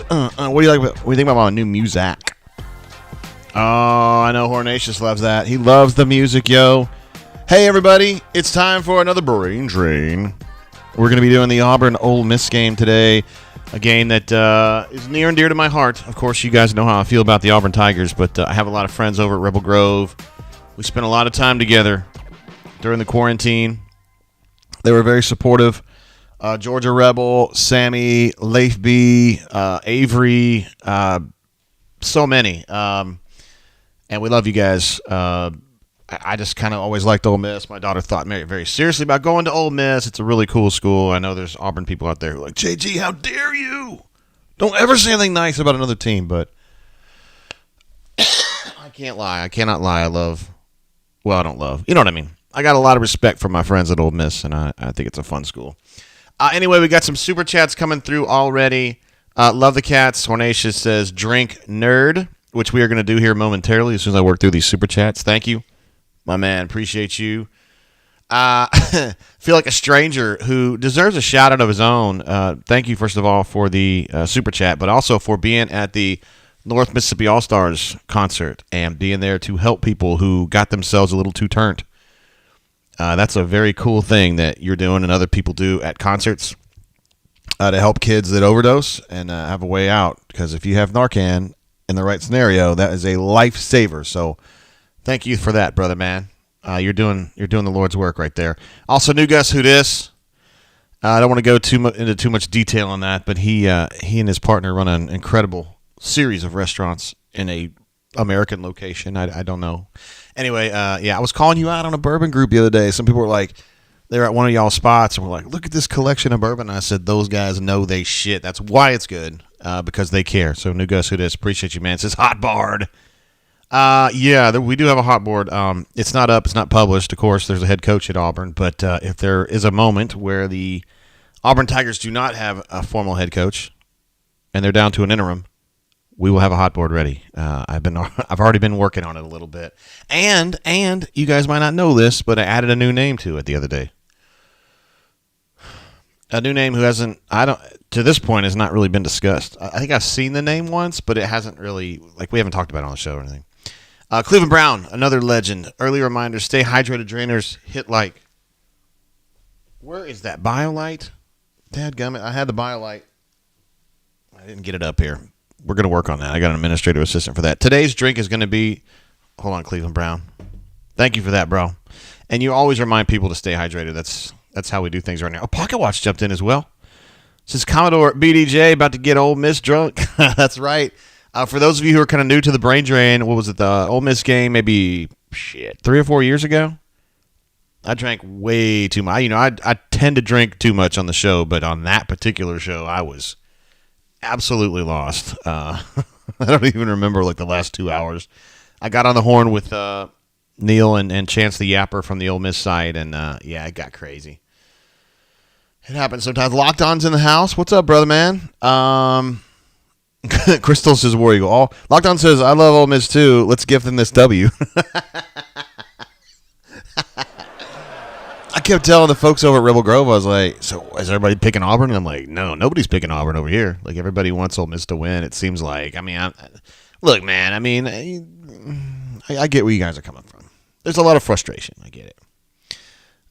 What do you think about my new music? Oh, I know Hornatius loves that. He loves the music, yo. Hey, everybody. It's time for another Brain Drain. We're going to be doing the Auburn Ole Miss game today. A game that is near and dear to my heart. Of course, you guys know how I feel about the Auburn Tigers, but I have a lot of friends over at Rebel Grove. We spent a lot of time together during the quarantine. They were very supportive. Georgia Rebel, Sammy, Leif B, Avery, so many. And we love you guys. I just kind of always liked Ole Miss. My daughter thought very seriously about going to Ole Miss. It's a really cool school. I know there's Auburn people out there who are like, JG, how dare you? Don't ever say anything nice about another team. But I can't lie. I cannot lie. I don't love. You know what I mean? I got a lot of respect for my friends at Ole Miss, and I think it's a fun school. Anyway, we got some super chats coming through already. Love the cats. Hornatius says, drink nerd, which we are going to do here momentarily as soon as I work through these super chats. Thank you. My man, appreciate you. Feel like a stranger who deserves a shout out of his own. Thank you, first of all, for the super chat, but also for being at the North Mississippi All-Stars concert and being there to help people who got themselves a little too turned. That's a very cool thing that you're doing and other people do at concerts to help kids that overdose and have a way out. Because if you have Narcan in the right scenario, that is a lifesaver. So thank you for that, brother man. You're doing the Lord's work right there. Also, new guest who dis. I don't want to go into too much detail on that, but he and his partner run an incredible series of restaurants in a American location. I don't know. Anyway, I was calling you out on a bourbon group the other day. Some people were like, they were at one of y'all's spots and were like, look at this collection of bourbon. And I said, those guys know they shit. That's why it's good, because they care. So, new guest who dis. Appreciate you, man. It says hot barred. We do have a hot board. It's not up. It's not published. Of course, there's a head coach at Auburn. But if there is a moment where the Auburn Tigers do not have a formal head coach and they're down to an interim, we will have a hot board ready. I've already been working on it a little bit. And you guys might not know this, but I added a new name to it the other day. A new name to this point has not really been discussed. I think I've seen the name once, but it hasn't really, we haven't talked about it on the show or anything. Cleveland Brown, another legend. Early reminder, stay hydrated, drainers, hit like. Where is that BioLite? Dadgummit, I had the BioLite. I didn't get it up here. We're going to work on that. I got an administrative assistant for that. Today's drink is going to be, hold on, Cleveland Brown. Thank you for that, bro. And you always remind people to stay hydrated. That's how we do things right now. Oh, Pocket Watch jumped in as well. Says Commodore BDJ about to get Ole Miss drunk. That's right. For those of you who are kind of new to the brain drain, what was it, the Ole Miss game maybe 3 or 4 years ago? I drank way too much. I tend to drink too much on the show, but on that particular show, I was absolutely lost. I don't even remember the last 2 hours. I got on the horn with Neil and Chance the Yapper from the Ole Miss side, and it got crazy. It happens sometimes. Locked On's in the house. What's up, brother man? Crystal says, "War Eagle." All Locked On says, "I love Ole Miss too. Let's give them this W." I kept telling the folks over at Rebel Grove, I was like, so is everybody picking Auburn? And I'm like, no, nobody's picking Auburn over here. Everybody wants Ole Miss to win, it seems like. Look, man, I get where you guys are coming from. There's a lot of frustration. I get it.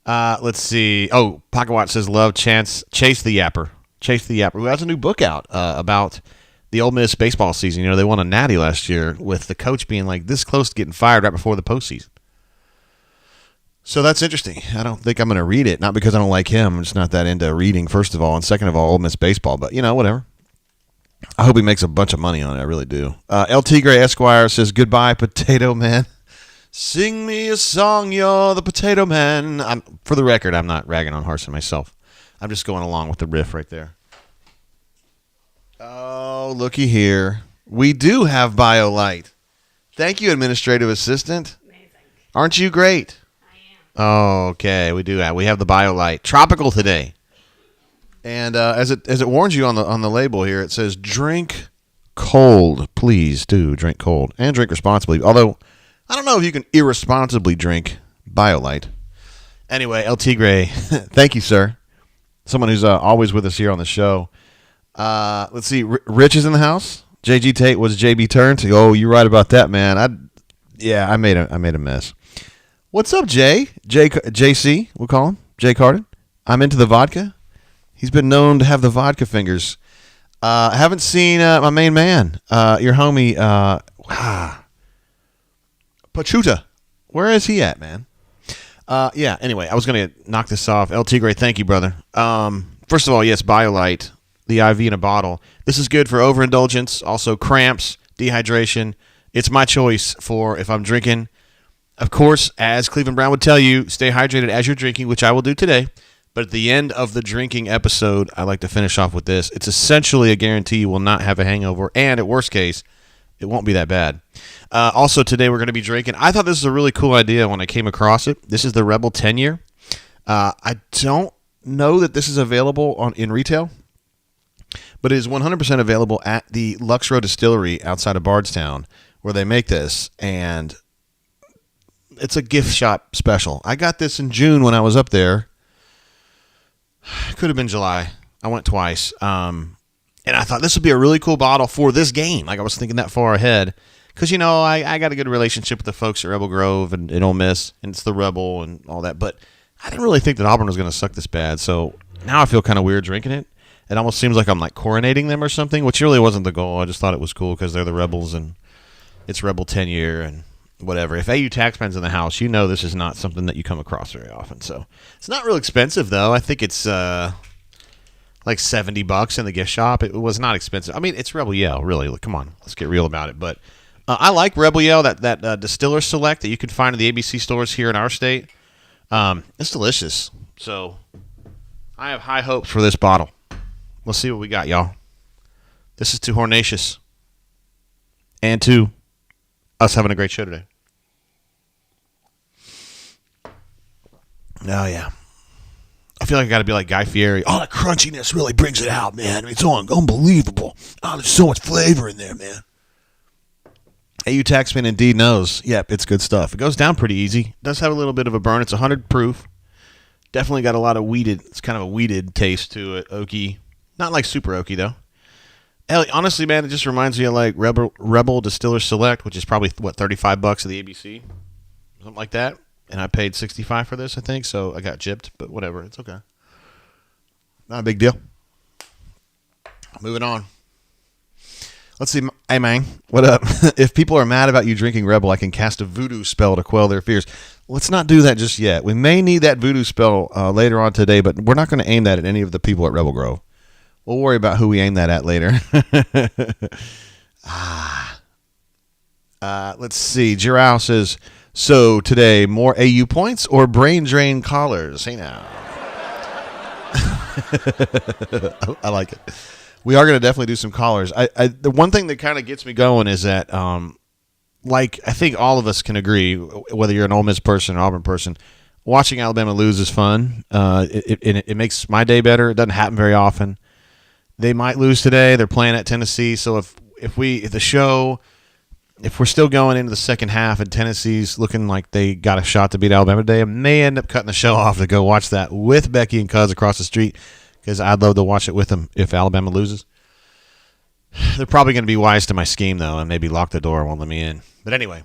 Let's see. Oh, Pocket Watch says, love Chase the Yapper. Chase the Yapper, who has a new book out about the Ole Miss baseball season. They won a natty last year with the coach being this close to getting fired right before the postseason. So that's interesting. I don't think I'm going to read it, not because I don't like him. I'm just not that into reading, first of all, and second of all, Ole Miss baseball. But, whatever. I hope he makes a bunch of money on it. I really do. LT Gray Esquire says, goodbye, Potato Man. Sing me a song, you're the Potato Man. For the record, I'm not ragging on Harsin myself. I'm just going along with the riff right there. Oh, looky here. We do have BioLite. Thank you, administrative assistant. Amazing. Aren't you great? Oh, okay, we do that. We have the BioLite. Tropical today. And as it warns you on the label here, it says drink cold. Please do drink cold and drink responsibly. Although I don't know if you can irresponsibly drink BioLite. Anyway, LT Gray, thank you, sir. Someone who's always with us here on the show. Let's see. Rich is in the house. JG Tate was JB turned. Oh, you're right about that, man. I made a mess. What's up, JC, we'll call him. Jay Carden. I'm into the vodka. He's been known to have the vodka fingers. I haven't seen my main man, your homie, Pachuta. Where is he at, man? Anyway, I was going to knock this off. El Tigre, thank you, brother. First of all, yes, BioLite, the IV in a bottle. This is good for overindulgence, also cramps, dehydration. It's my choice for if I'm drinking. Of course, as Cleveland Brown would tell you, stay hydrated as you're drinking, which I will do today. But at the end of the drinking episode, I like to finish off with this. It's essentially a guarantee you will not have a hangover, and at worst case, it won't be that bad. Also, today we're going to be drinking. I thought this was a really cool idea when I came across it. This is the Rebel 10 year. I don't know that this is available in retail, but it is 100% available at the Lux Row Distillery outside of Bardstown, where they make this, and it's a gift shop special. I got this in June when I was up there. Could have been July. I went twice. And I thought this would be a really cool bottle for this game. Like, I was thinking that far ahead. Because, I got a good relationship with the folks at Rebel Grove and Ole Miss, and it's the Rebel and all that. But I didn't really think that Auburn was going to suck this bad. So now I feel kind of weird drinking it. It almost seems like I'm like coronating them or something, which really wasn't the goal. I just thought it was cool because they're the Rebels and it's Rebel 10 year and whatever. If AU Taxman's in the house, this is not something that you come across very often. So it's not real expensive, though. I think it's like $70 in the gift shop. It was not expensive. I mean, it's Rebel Yell, really. Come on, let's get real about it. But I like Rebel Yell, that Distiller Select that you can find in the ABC stores here in our state. It's delicious. So I have high hopes for this bottle. Let's see what we got, y'all. This is to Hornatius and to us having a great show today. Oh, yeah. I feel like I got to be like Guy Fieri. Oh, the crunchiness really brings it out, man. I mean, it's unbelievable. Oh, there's so much flavor in there, man. AU Taxman indeed knows. Yep, it's good stuff. It goes down pretty easy. It does have a little bit of a burn. It's 100 proof. Definitely got a lot of weeded. It's kind of a weeded taste to it. Oaky. Not like super oaky, though. Honestly, man, it just reminds me of like Rebel Distiller Select, which is probably, $35 at the ABC? Something like that. And I paid $65 for this, I think, so I got gypped, but whatever. It's okay. Not a big deal. Moving on. Let's see. Hey, man, what up? If people are mad about you drinking Rebel, I can cast a voodoo spell to quell their fears. Let's not do that just yet. We may need that voodoo spell later on today, but we're not going to aim that at any of the people at Rebel Grove. We'll worry about who we aim that at later. Let's see. Jirao says, so today, more AU points or brain drain collars? Hey now. I like it. We are going to definitely do some collars. The one thing that kind of gets me going is that, I think all of us can agree, whether you're an Ole Miss person or Auburn person, watching Alabama lose is fun. It makes my day better. It doesn't happen very often. They might lose today. They're playing at Tennessee. So if we're still going into the second half and Tennessee's looking like they got a shot to beat Alabama today, I may end up cutting the show off to go watch that with Becky and Cuz across the street because I'd love to watch it with them if Alabama loses. They're probably going to be wise to my scheme, though, and maybe lock the door and won't let me in. But anyway,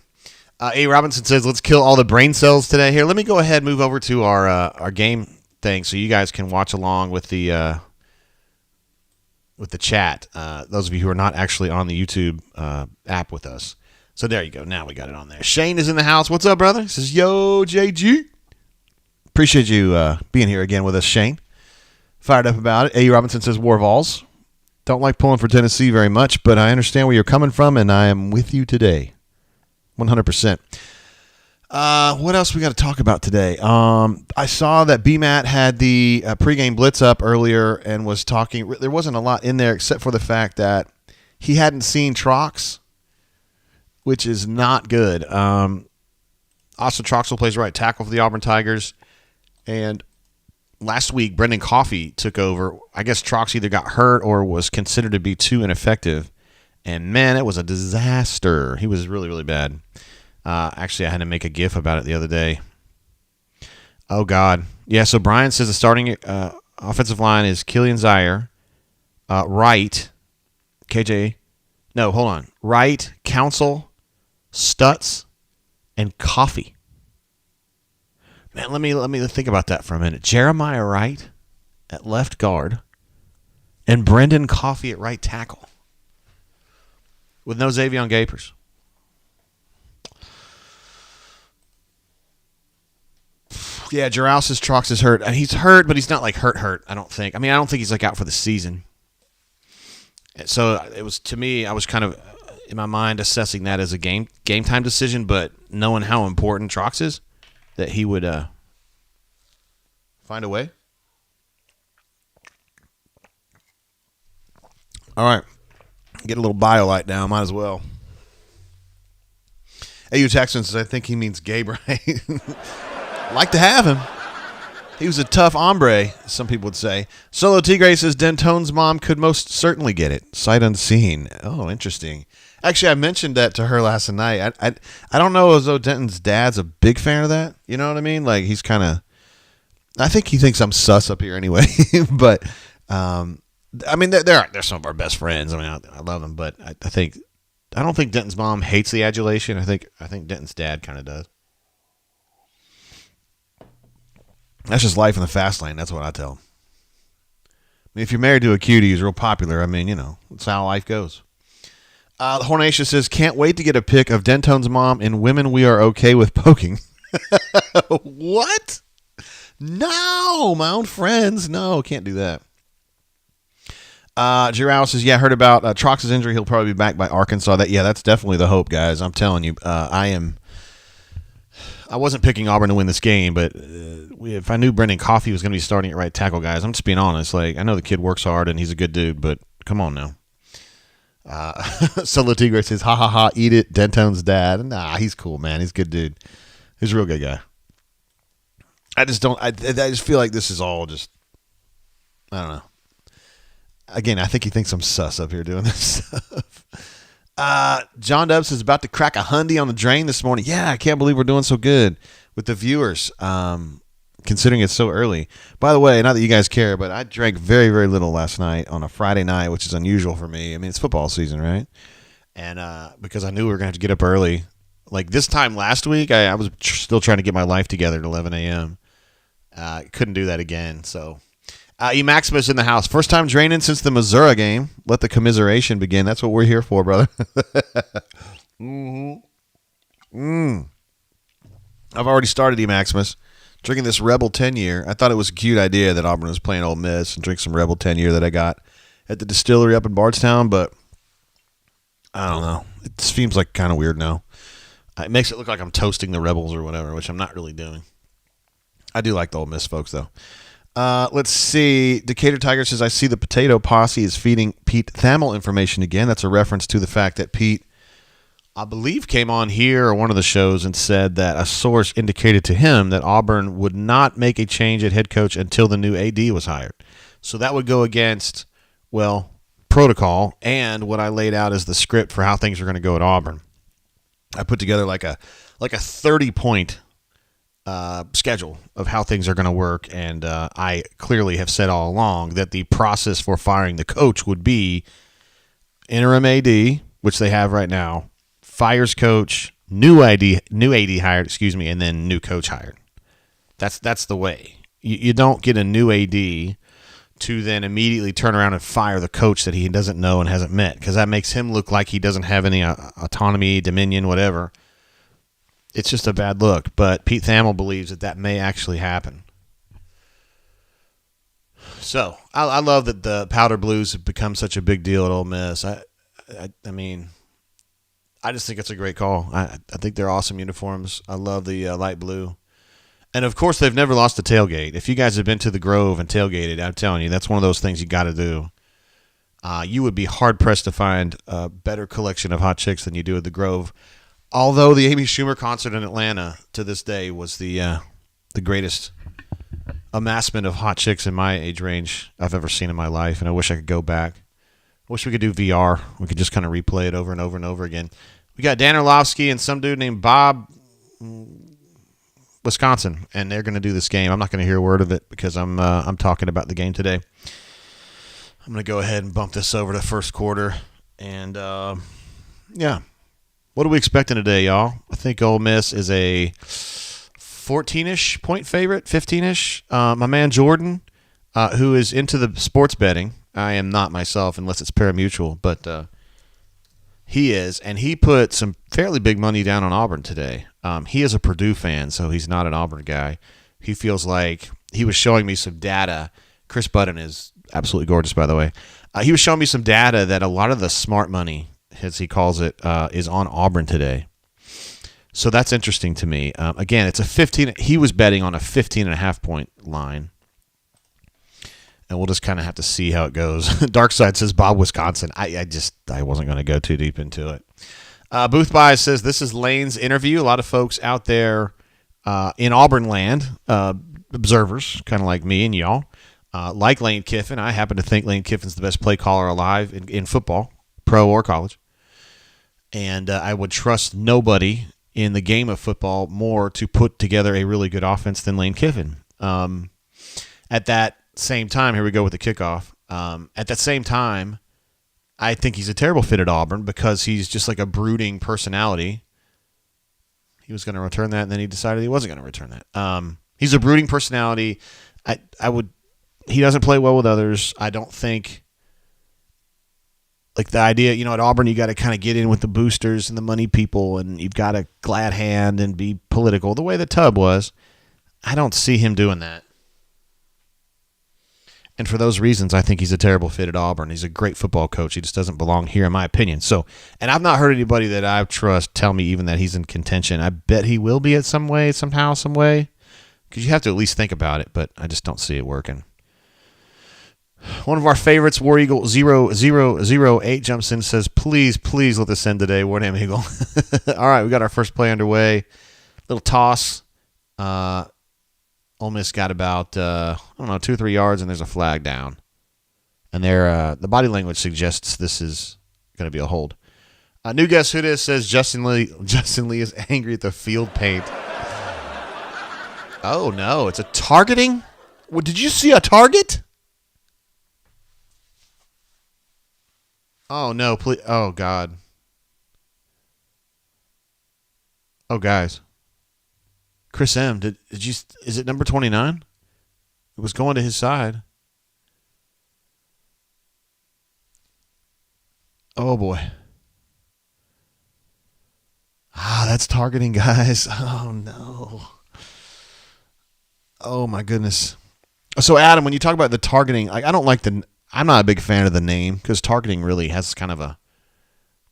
A. Robinson says, let's kill all the brain cells today. Here, let me go ahead and move over to our game thing so you guys can watch along with the chat. Those of you who are not actually on the YouTube app with us. So there you go. Now we got it on there. Shane is in the house. What's up, brother? He says, yo, JG. Appreciate you being here again with us, Shane. Fired up about it. A. Robinson says, War Vols. Don't like pulling for Tennessee very much, but I understand where you're coming from, and I am with you today. 100%. What else we got to talk about today? I saw that BMAT had the pregame blitz up earlier and was talking. There wasn't a lot in there except for the fact that he hadn't seen Trox, which is not good. Austin Troxel plays right tackle for the Auburn Tigers. And last week, Brendan Coffey took over. I guess Trox either got hurt or was considered to be too ineffective. And, man, it was a disaster. He was really, really bad. Actually, I had to make a GIF about it the other day. Oh, God. Yeah, so Brian says the starting offensive line is Killian Zaire, Wright, KJ. No, hold on. Wright, Council, Stutz, and Coffee. Man, let me think about that for a minute. Jeremiah Wright at left guard, and Brendan Coffee at right tackle, with no Xavier Gapers. Yeah, Jarouse's Trox is hurt. He's hurt, but he's not like hurt. I don't think. I don't think he's like out for the season. So it was, to me, I was kind of in my mind assessing that as a game time decision, but knowing how important Trox is, that he would find a way. All right, get a little BioLite now. Might as well. AU Texans says, I think he means Gabe Wright. Like to have him. He was a tough hombre, some people would say. Solo Tigre says Dentone's mom could most certainly get it. Sight unseen. Oh, interesting. Actually, I mentioned that to her last night. I don't know as though Denton's dad's a big fan of that. You know what I mean? Like, he's kind of... I think he thinks I'm sus up here anyway. But, they're some of our best friends. I love them. But I don't think Denton's mom hates the adulation. I think Denton's dad kind of does. That's just life in the fast lane. That's what I tell him. If you're married to a cutie who's real popular, that's how life goes. Hornacia says, can't wait to get a pic of Dentone's mom in Women We Are Okay With Poking. What? No, my own friends. No, can't do that. Giroux says, yeah, I heard about Trox's injury. He'll probably be back by Arkansas. That's definitely the hope, guys. I'm telling you, I wasn't picking Auburn to win this game, but if I knew Brendan Coffee was going to be starting at right tackle, guys, I'm just being honest. Like, I know the kid works hard and he's a good dude, but come on now. Solo Tigre says, ha ha ha, eat it, Dentone's dad. Nah, he's cool, man. He's a good dude. He's a real good guy. I just feel like this is all just, I don't know. Again, I think he thinks I'm sus up here doing this stuff. John Dubs is about to crack a hundy on the drain this morning. Yeah, I can't believe we're doing so good with the viewers, considering it's so early. By the way, not that you guys care, but I drank very, very little last night on a Friday night, which is unusual for me. It's football season, right? And because I knew we were going to have to get up early. Like this time last week, I was still trying to get my life together at 11 a.m. Couldn't do that again, so... Maximus in the house. First time draining since the Missouri game. Let the commiseration begin. That's what we're here for, brother. I've already started Maximus. Drinking this Rebel 10-year. I thought it was a cute idea that Auburn was playing Ole Miss and drink some Rebel 10-year that I got at the distillery up in Bardstown, but I don't know. It seems like kind of weird now. It makes it look like I'm toasting the Rebels or whatever, which I'm not really doing. I do like the Ole Miss folks, though. Let's see. Decatur Tiger says, I see the potato posse is feeding Pete Thamel information again. That's a reference to the fact that Pete, I believe, came on here or one of the shows and said that a source indicated to him that Auburn would not make a change at head coach until the new AD was hired. So that would go against, protocol and what I laid out as the script for how things are going to go at Auburn. I put together like a 30-point schedule of how things are going to work, and I clearly have said all along that the process for firing the coach would be interim AD, which they have right now, fires coach, new AD hired, and then new coach hired. That's the way. You don't get a new AD to then immediately turn around and fire the coach that he doesn't know and hasn't met, because that makes him look like he doesn't have any autonomy, dominion, whatever. It's just a bad look, but Pete Thamel believes that may actually happen. So I love that the Powder Blues have become such a big deal at Ole Miss. I just think it's a great call. I think they're awesome uniforms. I love the light blue. And, of course, they've never lost a tailgate. If you guys have been to the Grove and tailgated, I'm telling you, that's one of those things you got to do. You would be hard-pressed to find a better collection of hot chicks than you do at the Grove. Although the Amy Schumer concert in Atlanta to this day was the greatest amassment of hot chicks in my age range I've ever seen in my life, and I wish I could go back. I wish we could do VR. We could just kind of replay it over and over and over again. We got Dan Orlovsky and some dude named Bob, Wisconsin, and they're going to do this game. I'm not going to hear a word of it because I'm talking about the game today. I'm going to go ahead and bump this over to first quarter. And, yeah. What are we expecting today, y'all? I think Ole Miss is a 14-ish point favorite, 15-ish. My man Jordan, who is into the sports betting. I am not myself unless it's pari-mutuel, but he is. And he put some fairly big money down on Auburn today. He is a Purdue fan, so he's not an Auburn guy. He feels like he was showing me some data. Chris Budden is absolutely gorgeous, by the way. He was showing me some data that a lot of the smart money, as he calls it, is on Auburn today. So that's interesting to me. Again, it's a 15. He was betting on a 15.5 point line. And we'll just kind of have to see how it goes. Darkside says Bob, Wisconsin. I wasn't going to go too deep into it. Booth Buys says this is Lane's interview. A lot of folks out there in Auburn land, observers, kind of like me and y'all, like Lane Kiffin. I happen to think Lane Kiffin's the best play caller alive in football, pro or college. And I would trust nobody in the game of football more to put together a really good offense than Lane Kiffin. At that same time, here we go with the kickoff. At that same time, I think he's a terrible fit at Auburn because he's just like a brooding personality. He was going to return that, and then he decided he wasn't going to return that. He's a brooding personality. He doesn't play well with others. I don't think, like the idea, at Auburn you got to kind of get in with the boosters and the money people, and you've got to glad hand and be political the way that Tubb was. I don't see him doing that. And for those reasons, I think he's a terrible fit at Auburn. He's a great football coach. He just doesn't belong here, in my opinion. So, and I've not heard anybody that I trust tell me even that he's in contention. I bet he will be at some way, somehow, some way, because you have to at least think about it, but I just don't see it working. One of our favorites, War Eagle 0008, jumps in and says, please let this end today, War Damn Eagle. All right, we got our first play underway. Little toss. Ole Miss got about, 2 or 3 yards, and there's a flag down. And the body language suggests this is going to be a hold. New guest who this says Justin Lee is angry at the field paint. Oh, no, it's a targeting? Well, did you see a target? Oh, no, please. Oh, God. Oh, guys. Chris M., did you? Is it number 29? It was going to his side. Oh, boy. That's targeting, guys. Oh, no. Oh, my goodness. So, Adam, when you talk about the targeting, I'm not a big fan of the name because targeting really has kind of a,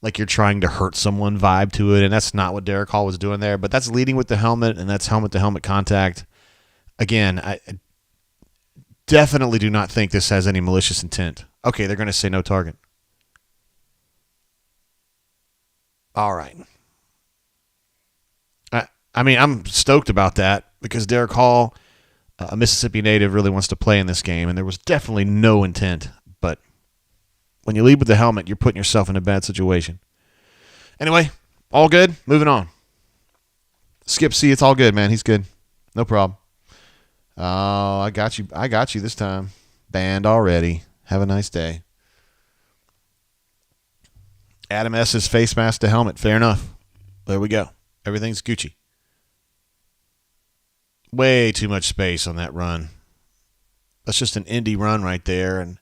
like you're trying to hurt someone vibe to it, and that's not what Derek Hall was doing there. But that's leading with the helmet, and that's helmet-to-helmet contact. Again, I definitely do not think this has any malicious intent. Okay, they're going to say no target. All right. I'm stoked about that because Derek Hall, a Mississippi native, really wants to play in this game, and there was definitely no intent. But when you lead with the helmet, you're putting yourself in a bad situation. Anyway, all good. Moving on. Skip C, it's all good, man. He's good. No problem. Oh, I got you. I got you this time. Banned already. Have a nice day. Adam S.'s face mask to helmet. Fair enough. There we go. Everything's Gucci. Way too much space on that run. That's just an indie run right there, and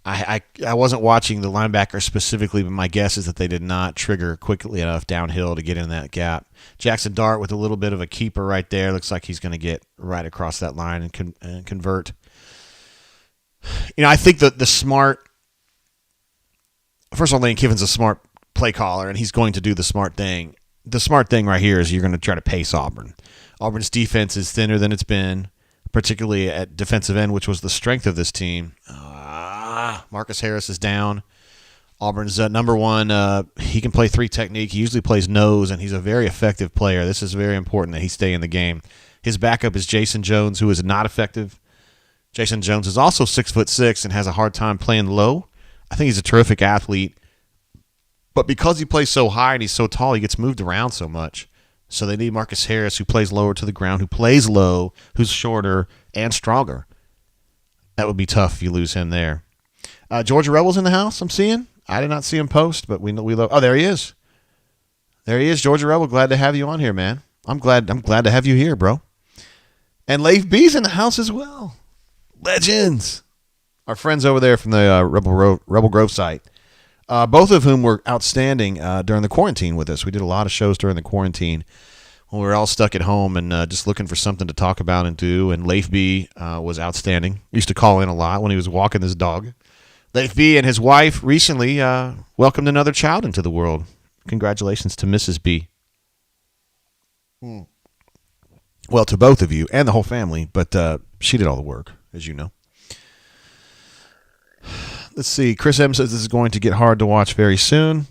I wasn't watching the linebacker specifically, but my guess is that they did not trigger quickly enough downhill to get in that gap. Jackson Dart with a little bit of a keeper right there. Looks like he's going to get right across that line and convert. I think the smart – first of all, Lane Kiffin's a smart play caller, and he's going to do the smart thing. The smart thing right here is you're going to try to pace Auburn. Auburn's defense is thinner than it's been, particularly at defensive end, which was the strength of this team. Marcus Harris is down. Auburn's number one. He can play 3 technique. He usually plays nose, and he's a very effective player. This is very important that he stay in the game. His backup is Jason Jones, who is not effective. Jason Jones is also 6'6" and has a hard time playing low. I think he's a terrific athlete. But because he plays so high and he's so tall, he gets moved around so much. So they need Marcus Harris, who plays lower to the ground, who plays low, who's shorter and stronger. That would be tough if you lose him there. Georgia Rebel's in the house, I'm seeing. I did not see him post, but we love. Oh, there he is. There he is, Georgia Rebel. Glad to have you on here, man. I'm glad to have you here, bro. And Leif B's in the house as well. Legends. Our friends over there from the Rebel Grove site. Both of whom were outstanding during the quarantine with us. We did a lot of shows during the quarantine when we were all stuck at home and just looking for something to talk about and do. And Leif B was outstanding. Used to call in a lot when he was walking his dog. Leif B and his wife recently welcomed another child into the world. Congratulations to Mrs. B. Well, to both of you and the whole family, but she did all the work, as you know. Let's see. Chris M says this is going to get hard to watch very soon.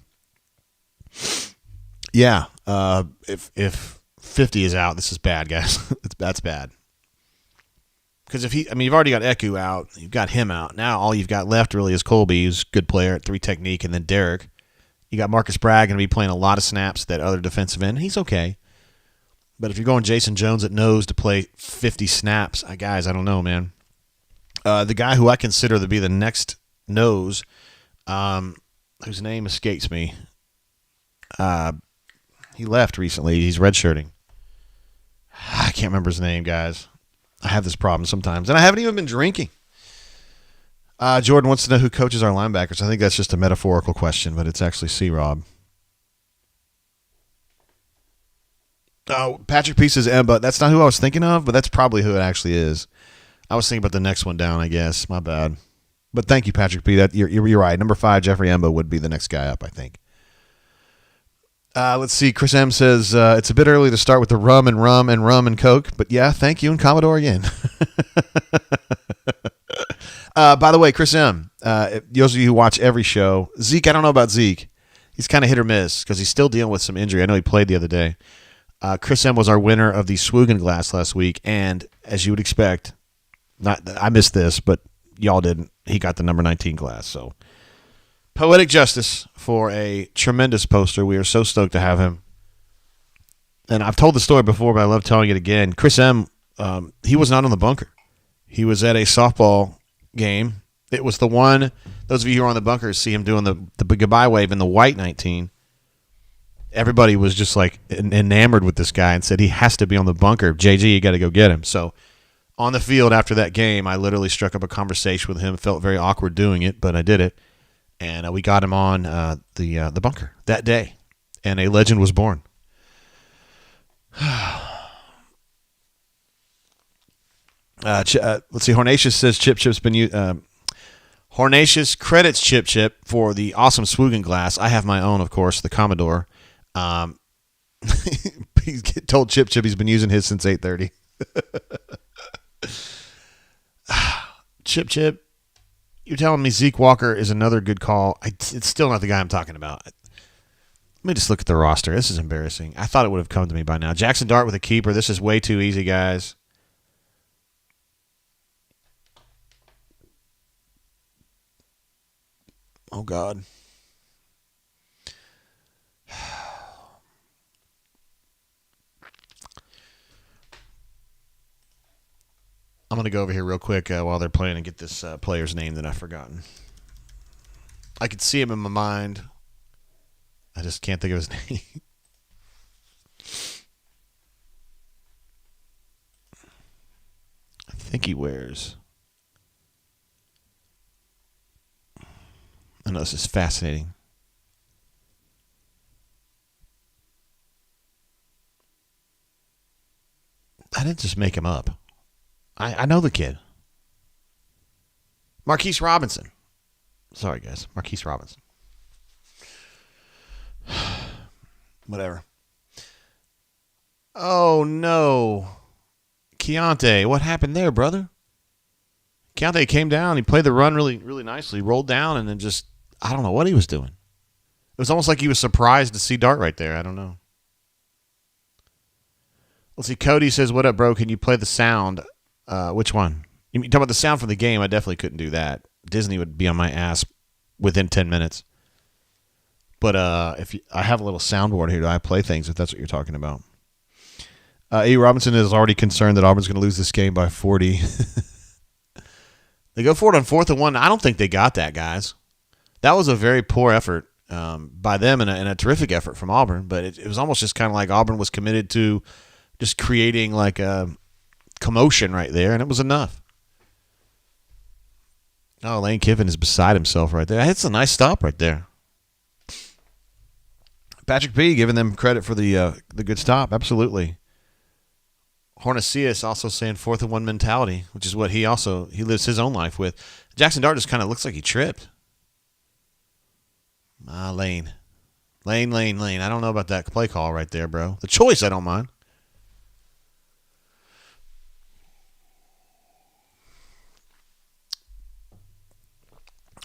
Yeah. If 50 is out, this is bad, guys. That's bad. Because you've already got Eku out. You've got him out. Now all you've got left really is Colby, who's a good player at 3 technique, and then Derek. You got Marcus Bragg going to be playing a lot of snaps, that other defensive end. He's okay. But if you're going Jason Jones at nose to play 50 snaps, guys, I don't know, man. The guy who I consider to be the next nose, whose name escapes me. He left recently. He's redshirting. I can't remember his name, guys. I have this problem sometimes, and I haven't even been drinking. Jordan wants to know who coaches our linebackers. I think that's just a metaphorical question, but it's actually C-Rob. Oh, Patrick P says Emba. That's not who I was thinking of, but that's probably who it actually is. I was thinking about the next one down, I guess. My bad. But thank you, Patrick P. You're right. Number 5, Jeffrey Emba would be the next guy up, I think. Let's see. Chris M says, it's a bit early to start with the rum and Coke, but yeah, thank you, and Commodore again. By the way, Chris M, those of you who watch every show, Zeke, I don't know about Zeke. He's kind of hit or miss because he's still dealing with some injury. I know he played the other day. Chris M was our winner of the Swoogan Glass last week, and as you would expect, I missed this, but y'all didn't. He got the number 19 glass, so poetic justice for a tremendous poster. We are so stoked to have him. And I've told the story before, but I love telling it again. Chris M, he was not on the bunker. He was at a softball game. It was the one, those of you who are on the bunkers see him doing the goodbye wave in the white 19. Everybody was just like enamored with this guy and said he has to be on the bunker. JG, you got to go get him. So on the field after that game, I literally struck up a conversation with him. Felt very awkward doing it, but I did it. And we got him on the bunker that day. And a legend was born. Let's see. Hornatius says Chip Chip's been used. Hornatius credits Chip Chip for the awesome Swoogan glass. I have my own, of course, the Commodore. He's told Chip Chip he's been using his since 8:30. Chip, you're telling me Zeke Walker is another good call. It's still not the guy I'm talking about. Let me just look at the roster. This is embarrassing. I thought it would have come to me by now. Jackson Dart with a keeper. This is way too easy, guys. Oh, God. I'm going to go over here real quick while they're playing and get this player's name that I've forgotten. I could see him in my mind. I just can't think of his name. I think he wears. I know this is fascinating. I didn't just make him up. I know the kid. Marquise Robinson. Sorry, guys. Marquise Robinson. Whatever. Oh, no. Keontae, what happened there, brother? Keontae came down. He played the run really, really nicely. Rolled down and then just, I don't know what he was doing. It was almost like he was surprised to see Dart right there. I don't know. Let's see. Cody says, what up, bro? Can you play the sound? Which one? You talking about the sound from the game? I definitely couldn't do that. Disney would be on my ass within 10 minutes. But I have a little soundboard here. Do I play things if that's what you're talking about? A. Robinson is already concerned that Auburn's going to lose this game by 40. They go for it on 4th and 1. I don't think they got that, guys. That was a very poor effort by them and a terrific effort from Auburn, but it was almost just kind of like Auburn was committed to just creating like a commotion right there, and it was enough. Oh, Lane Kiffin is beside himself right there. It's a nice stop right there. Patrick P. giving them credit for the good stop. Absolutely. Hornicius also saying 4th and 1 mentality, which is what he lives his own life with. Jackson Dart just kind of looks like he tripped. Lane. Lane. I don't know about that play call right there, bro. The choice, I don't mind.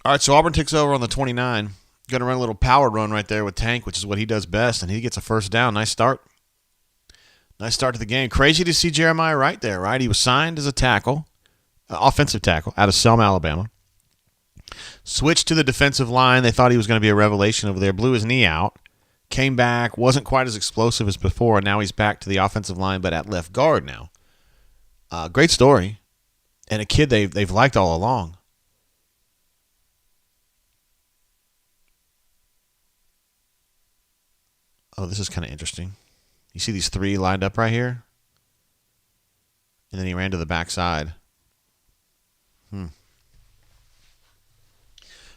All right, so Auburn takes over on the 29. Going to run a little power run right there with Tank, which is what he does best, and he gets a first down. Nice start. Nice start to the game. Crazy to see Jeremiah Wright there, right? He was signed as a tackle, offensive tackle, out of Selma, Alabama. Switched to the defensive line. They thought he was going to be a revelation over there. Blew his knee out. Came back. Wasn't quite as explosive as before. And now he's back to the offensive line, but at left guard now. Great story. And a kid they've liked all along. Oh, this is kind of interesting. You see these 3 lined up right here? And then he ran to the backside.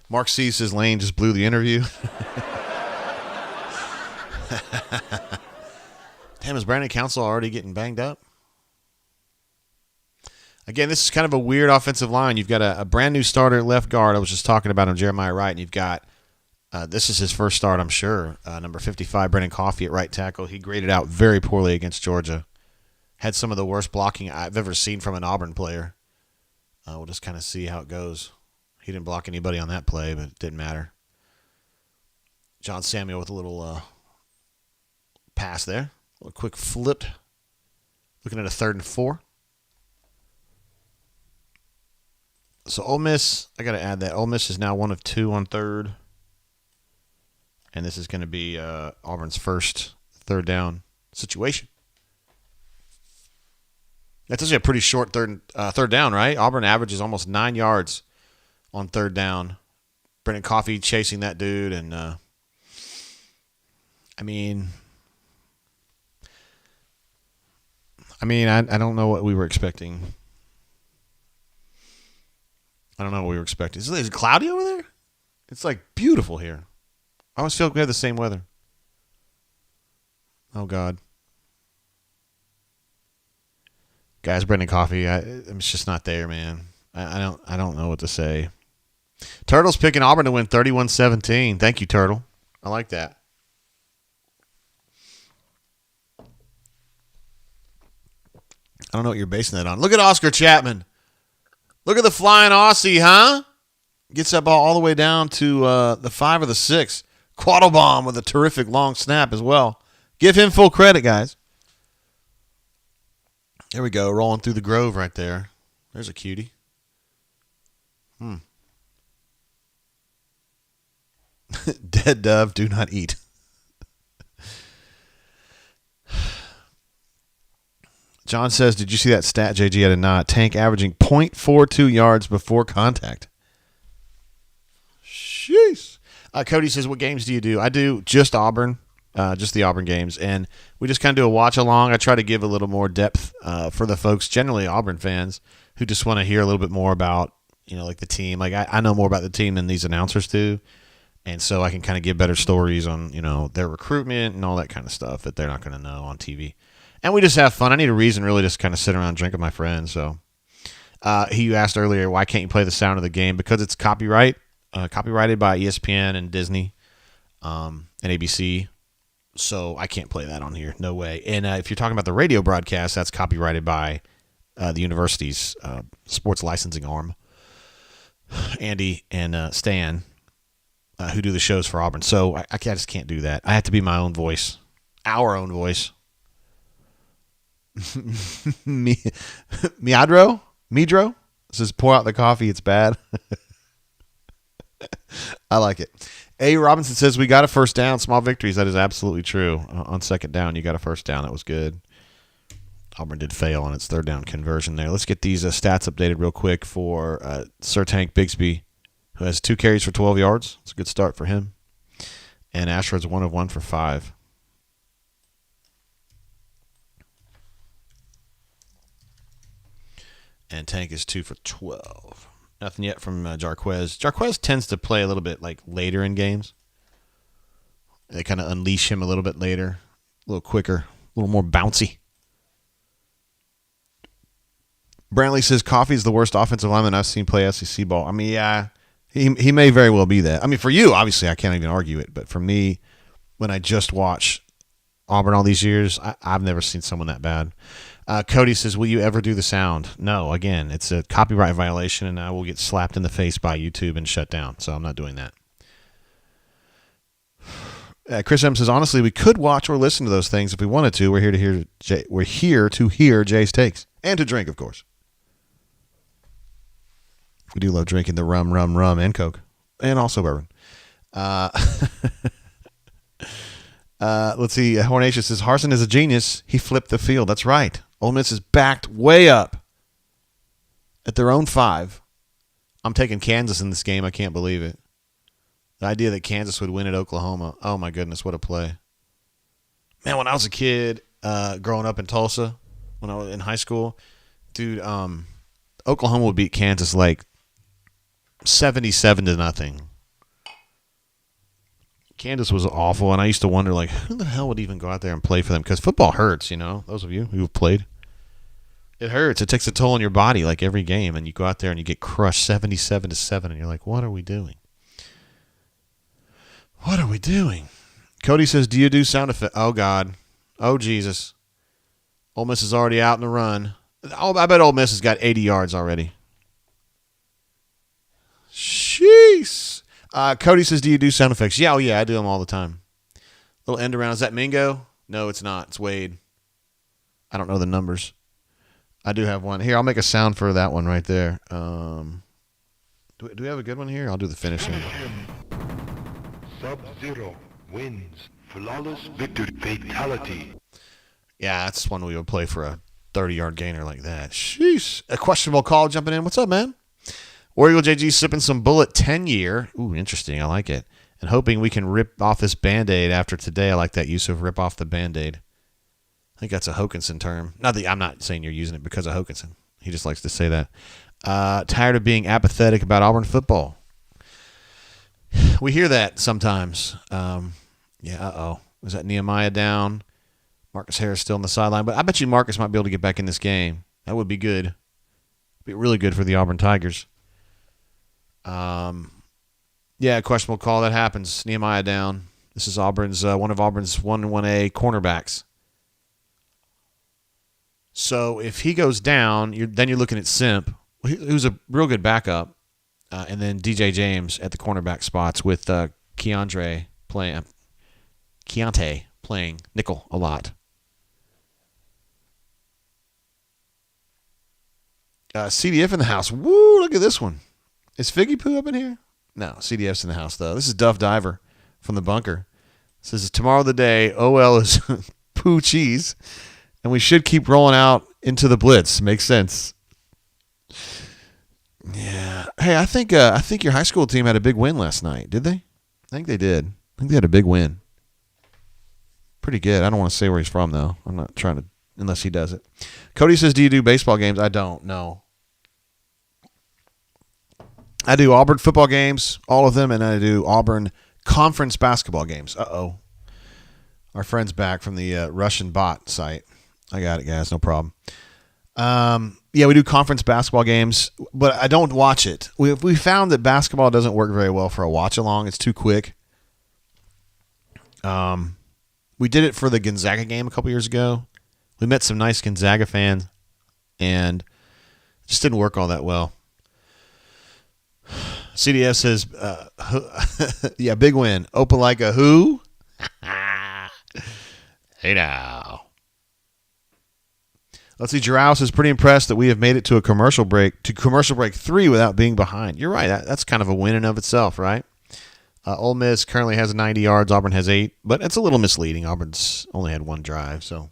Mark C says Lane just blew the interview. Damn, is Brandon Council already getting banged up? Again, this is kind of a weird offensive line. You've got a brand new starter at left guard. I was just talking about him, Jeremiah Wright, and you've got this is his first start, I'm sure. Number 55, Brendan Coffey at right tackle. He graded out very poorly against Georgia. Had some of the worst blocking I've ever seen from an Auburn player. We'll just kind of see how it goes. He didn't block anybody on that play, but it didn't matter. John Samuel with a little pass there. A little quick flip. Looking at a 3rd and 4. So Ole Miss, I got to add that. Ole Miss is now 1 of 2 on 3rd. And this is going to be Auburn's first 3rd down situation. That's actually a pretty short third down, right? Auburn averages almost 9 yards on 3rd down. Brendan Coffey chasing that dude. And, I don't know what we were expecting. Is it cloudy over there? It's like beautiful here. I always feel like we have the same weather. Oh, God. Guys, Brendan Coffey, it's just not there, man. I don't know what to say. Turtle's picking Auburn to win 31-17. Thank you, Turtle. I like that. I don't know what you're basing that on. Look at Oscar Chapman. Look at the flying Aussie, huh? Gets that ball all the way down to the 5 or the 6. Quattlebaum with a terrific long snap as well. Give him full credit, guys. There we go, rolling through the grove right there. There's a cutie. Dead dove, do not eat. John says, did you see that stat, JG? I did not. Tank averaging 0.42 yards before contact. Sheesh. Cody says, what games do you do? I do just Auburn, just the Auburn games. And we just kind of do a watch along. I try to give a little more depth for the folks, generally Auburn fans, who just want to hear a little bit more about, like the team. Like I know more about the team than these announcers do. And so I can kind of give better stories on, their recruitment and all that kind of stuff that they're not going to know on TV. And we just have fun. I need a reason really just kind of sit around and drink with my friends. So he asked earlier, why can't you play the sound of the game? Because it's copyrighted by ESPN and Disney and ABC. So I can't play that on here. No way. And if you're talking about the radio broadcast, that's copyrighted by the university's sports licensing arm, Andy and Stan, who do the shows for Auburn. So I just can't do that. I have to be my own voice, our own voice. Midro says, pour out the coffee. It's bad. I like it. A. Robinson says, we got a first down. Small victories. That is absolutely true. On 2nd down, you got a first down. That was good. Auburn did fail on its third down conversion there. Let's get these stats updated real quick for Sir Tank Bigsby, who has 2 carries for 12 yards. It's a good start for him. And Ashford's 1 of 1 for 5. And Tank is 2 for 12. Nothing yet from Jarquez. Jarquez tends to play a little bit like later in games. They kind of unleash him a little bit later, a little quicker, a little more bouncy. Brantley says Coffey's the worst offensive lineman I've seen play SEC ball. I mean, yeah, he may very well be that. I mean, for you, obviously, I can't even argue it. But for me, when I just watch Auburn all these years, I've never seen someone that bad. Cody says, will you ever do the sound? No, again, it's a copyright violation, and I will get slapped in the face by YouTube and shut down. So I'm not doing that. Chris M says, honestly, we could watch or listen to those things if we wanted to. We're here to hear Jay's takes and to drink, of course. We do love drinking the rum, and Coke, and also bourbon. Let's see. Hornatius says, Harsin is a genius. He flipped the field. That's right. Ole Miss is backed way up at their own 5. I'm taking Kansas in this game. I can't believe it. The idea that Kansas would win at Oklahoma. Oh, my goodness, what a play. Man, when I was a kid growing up in Tulsa, when I was in high school, dude, Oklahoma would beat Kansas like 77-0. Kansas was awful, and I used to wonder, like, who the hell would even go out there and play for them? Because football hurts, you know, those of you who have played. It hurts. It takes a toll on your body, like every game, and you go out there and you get crushed 77-7, and you're like, what are we doing? What are we doing? Cody says, do you do sound effects? Oh, God. Oh, Jesus. Ole Miss is already out in the run. Oh, I bet Ole Miss has got 80 yards already. Sheesh. Cody says, do you do sound effects? Yeah, I do them all the time. Little end around. Is that Mingo? No, it's not. It's Wade. I don't know the numbers. I do have one. Here, I'll make a sound for that one right there. Do we have a good one here? I'll do the finishing. Sub-Zero wins. Flawless victory. Fatality. Yeah, that's one we would play for a 30-yard gainer like that. Sheesh. A questionable call jumping in. What's up, man? Oriole JG sipping some Bullet 10-year. Ooh, interesting. I like it. And hoping we can rip off this Band-Aid after today. I like that use of rip off the Band-Aid. I think that's a Hokinson term. I'm not saying you're using it because of Hokinson. He just likes to say that. Tired of being apathetic about Auburn football. We hear that sometimes. Was that Nehemiah down? Marcus Harris still on the sideline. But I bet you Marcus might be able to get back in this game. That would be good. Be really good for the Auburn Tigers. Questionable call. That happens. Nehemiah down. This is Auburn's one of Auburn's 1-1A cornerbacks. So if he goes down, then you're looking at Simp, who's a real good backup, and then DJ James at the cornerback spots with Keontae playing nickel a lot. CDF in the house. Woo, look at this one. Is Figgy Poo up in here? No, CDF's in the house, though. This is Duff Diver from the bunker. It says, tomorrow the day, OL is Poo Cheese, and we should keep rolling out into the blitz. Makes sense. Yeah. Hey, I think your high school team had a big win last night. Did they? I think they did. I think they had a big win. Pretty good. I don't want to say where he's from, though. I'm not trying to, unless he does it. Cody says, do you do baseball games? I don't. No. I do Auburn football games, all of them, and I do Auburn conference basketball games. Uh-oh. Our friend's back from the Russian bot site. I got it, guys. No problem. We do conference basketball games, but I don't watch it. We found that basketball doesn't work very well for a watch-along. It's too quick. We did it for the Gonzaga game a couple years ago. We met some nice Gonzaga fans, and it just didn't work all that well. CDF says, big win. Opelika who? Hey now. Let's see. Girouse is pretty impressed that we have made it to commercial break 3 without being behind. You're right. That's kind of a win in of itself, right? Ole Miss currently has 90 yards. Auburn has 8, but it's a little misleading. Auburn's only had 1 drive, so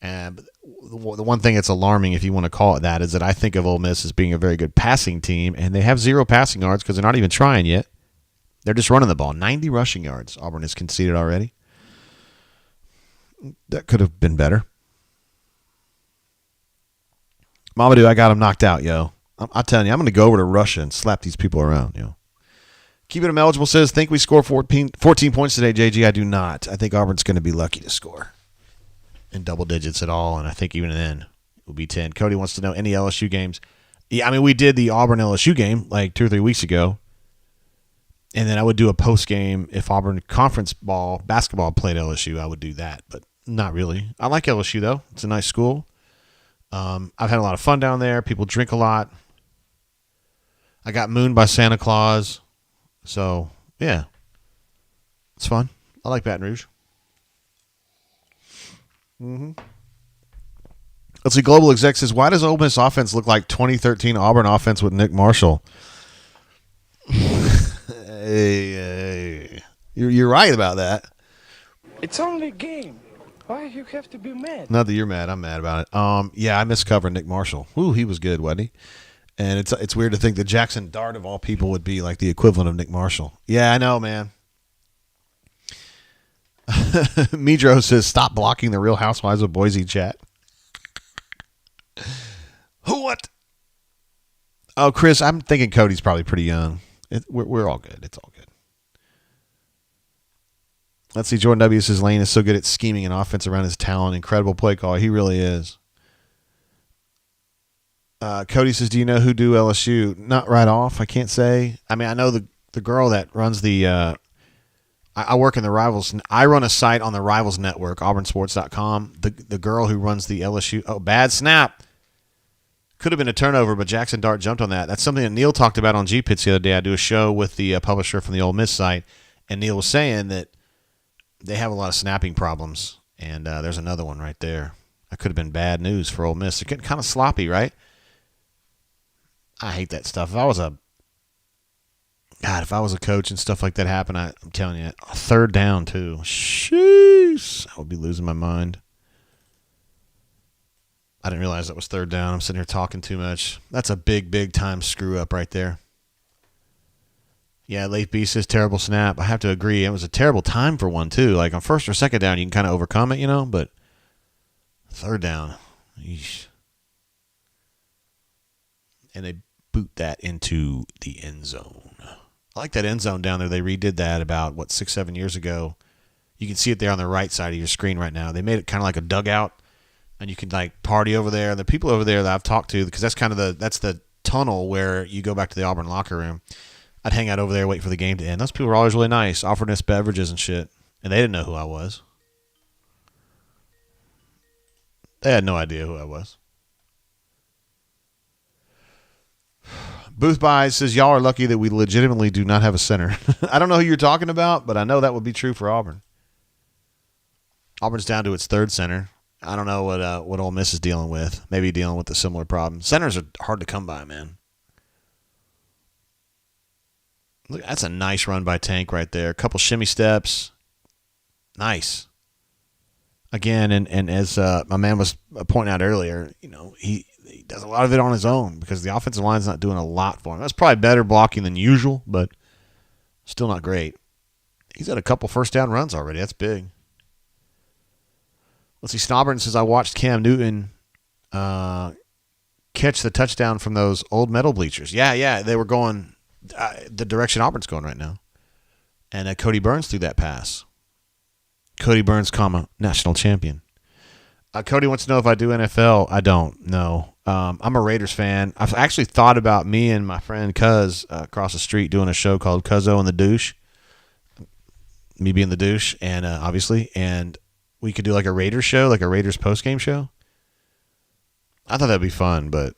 And the one thing that's alarming, if you want to call it that, is that I think of Ole Miss as being a very good passing team, and they have 0 passing yards because they're not even trying yet. They're just running the ball. 90 rushing yards Auburn has conceded already. That could have been better. Mamadou, I got him knocked out, yo. I'm telling you, I'm going to go over to Russia and slap these people around, yo. Keeping him eligible says, think we score 14 points today, JG. I do not. I think Auburn's going to be lucky to score in double digits at all, and I think even then it will be 10. Cody wants to know any LSU games. Yeah, I mean, we did the Auburn LSU game like 2 or 3 weeks ago, and then I would do a post game if Auburn conference basketball played LSU. I would do that, but not really. I like LSU though; it's a nice school. I've had a lot of fun down there. People drink a lot. I got mooned by Santa Claus, so yeah, it's fun. I like Baton Rouge. Let's see. Global Exec says, why does Ole Miss offense look like 2013 Auburn offense with Nick Marshall? Hey. You're right about that. It's only a game. Why you have to be mad? Not that you're mad. I'm mad about it. Yeah, I miss covering Nick Marshall. Ooh, he was good, wasn't he? And it's weird to think that Jackson Dart, of all people, would be like the equivalent of Nick Marshall. Yeah, I know, man. Midro says, stop blocking the Real Housewives of Boise chat. What? Oh, Chris, I'm thinking Cody's probably pretty young. We're all good. It's all good. Let's see. Jordan W. says Lane is so good at scheming and offense around his talent. Incredible play call. He really is. Cody says, do you know who do LSU? Not right off. I can't say. I mean, I know the girl that runs the I work in the Rivals. I run a site on the Rivals Network, auburnsports.com. The girl who runs the LSU. Oh, bad snap. Could have been a turnover, but Jackson Dart jumped on that. That's something that Neil talked about on G-Pits the other day. I do a show with the publisher from the Ole Miss site, and Neil was saying that they have a lot of snapping problems, and there's another one right there. That could have been bad news for Ole Miss. They're getting kind of sloppy, right? I hate that stuff. If I was a coach and stuff like that happened, I'm telling you, a third down too. Sheesh, I would be losing my mind. I didn't realize that was third down. I'm sitting here talking too much. That's a big, big time screw up right there. Yeah, Leif B says terrible snap. I have to agree. It was a terrible time for one too. Like on first or second down, you can kind of overcome it, but third down, yeesh. And they boot that into the end zone. I like that end zone down there. They redid that about 6-7 years ago. You can see it there on the right side of your screen right now. They made it kind of like a dugout. And you can like party over there. The people over there that I've talked to, because that's kind of that's the tunnel where you go back to the Auburn locker room. I'd hang out over there, wait for the game to end. Those people were always really nice, offering us beverages and shit. And they didn't know who I was. They had no idea who I was. Booth Buys says, y'all are lucky that we legitimately do not have a center. I don't know who you're talking about, but I know that would be true for Auburn. Auburn's down to its third center. I don't know what Ole Miss is dealing with. Maybe dealing with a similar problem. Centers are hard to come by, man. Look, that's a nice run by Tank right there. A couple shimmy steps. Nice. Again, and as my man was pointing out earlier, he does a lot of it on his own because the offensive line's not doing a lot for him. That's probably better blocking than usual, but still not great. He's had a couple first down runs already. That's big. Let's see. Snobberton says, I watched Cam Newton catch the touchdown from those old metal bleachers. Yeah. They were going the direction Auburn's going right now. And Cody Burns threw that pass. Cody Burns, national champion. Cody wants to know if I do NFL. I don't. No. I'm a Raiders fan. I've actually thought about me and my friend Cuz across the street doing a show called Cuzzo and the Douche. Me being the douche, and obviously, and we could do like a Raiders show, like a Raiders post-game show. I thought that'd be fun, but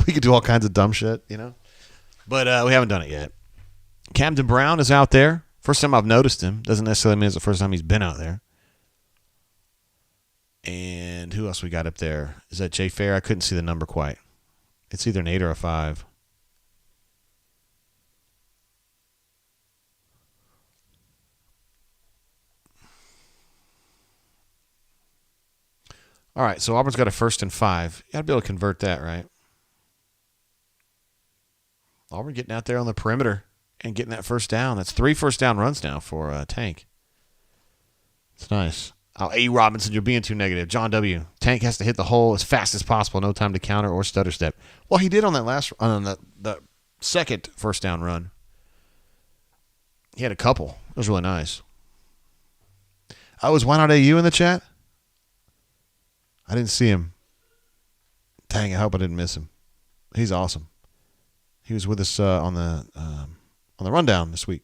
we could do all kinds of dumb shit, But we haven't done it yet. Camden Brown is out there. First time I've noticed him. Doesn't necessarily mean it's the first time he's been out there. And who else we got up there? Is that Jay Fair? I couldn't see the number quite. It's either an 8 or a 5. All right, so Auburn's got a 1st and 5. You got to be able to convert that, right? Auburn getting out there on the perimeter and getting that first down. That's 3 first down runs now for Tank. It's nice. Oh, A. Robinson, you're being too negative. John W. Tank has to hit the hole as fast as possible. No time to counter or stutter step. Well, he did on that on the second first down run. He had a couple. It was really nice. Was Why Not AU in the chat? I didn't see him. Dang, I hope I didn't miss him. He's awesome. He was with us on the rundown this week.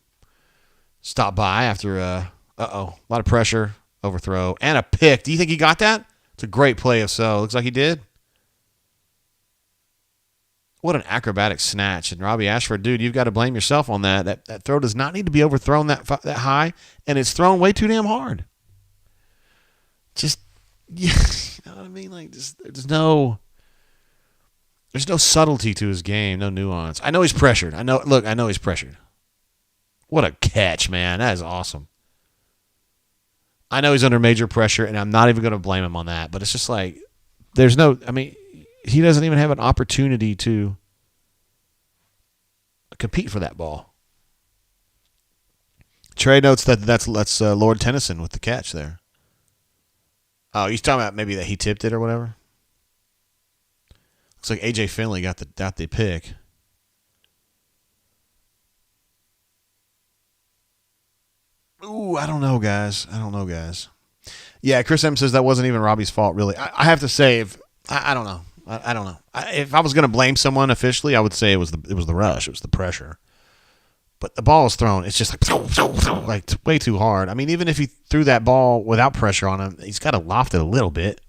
Stopped by after a lot of pressure, overthrow, and a pick. Do you think he got that? It's a great play if so. Looks like he did. What an acrobatic snatch. And Robbie Ashford, dude, you've got to blame yourself on that. That throw does not need to be overthrown that high, and it's thrown way too damn hard. Just, yeah, you know what I mean? Like, there's no subtlety to his game, no nuance. I know he's pressured. I know he's pressured. What a catch, man. That is awesome. I know he's under major pressure, and I'm not even going to blame him on that. But it's just like, he doesn't even have an opportunity to compete for that ball. Trey notes that's Lord Tennyson with the catch there. Oh, he's talking about maybe that he tipped it or whatever. Looks like A.J. Finley got the pick. Ooh, I don't know, guys. Yeah, Chris M says that wasn't even Robbie's fault, really. I have to say, I don't know. I don't know. If I was going to blame someone officially, I would say it was the rush. It was the pressure. But the ball is thrown. It's just like way too hard. I mean, even if he threw that ball without pressure on him, he's got to loft it a little bit.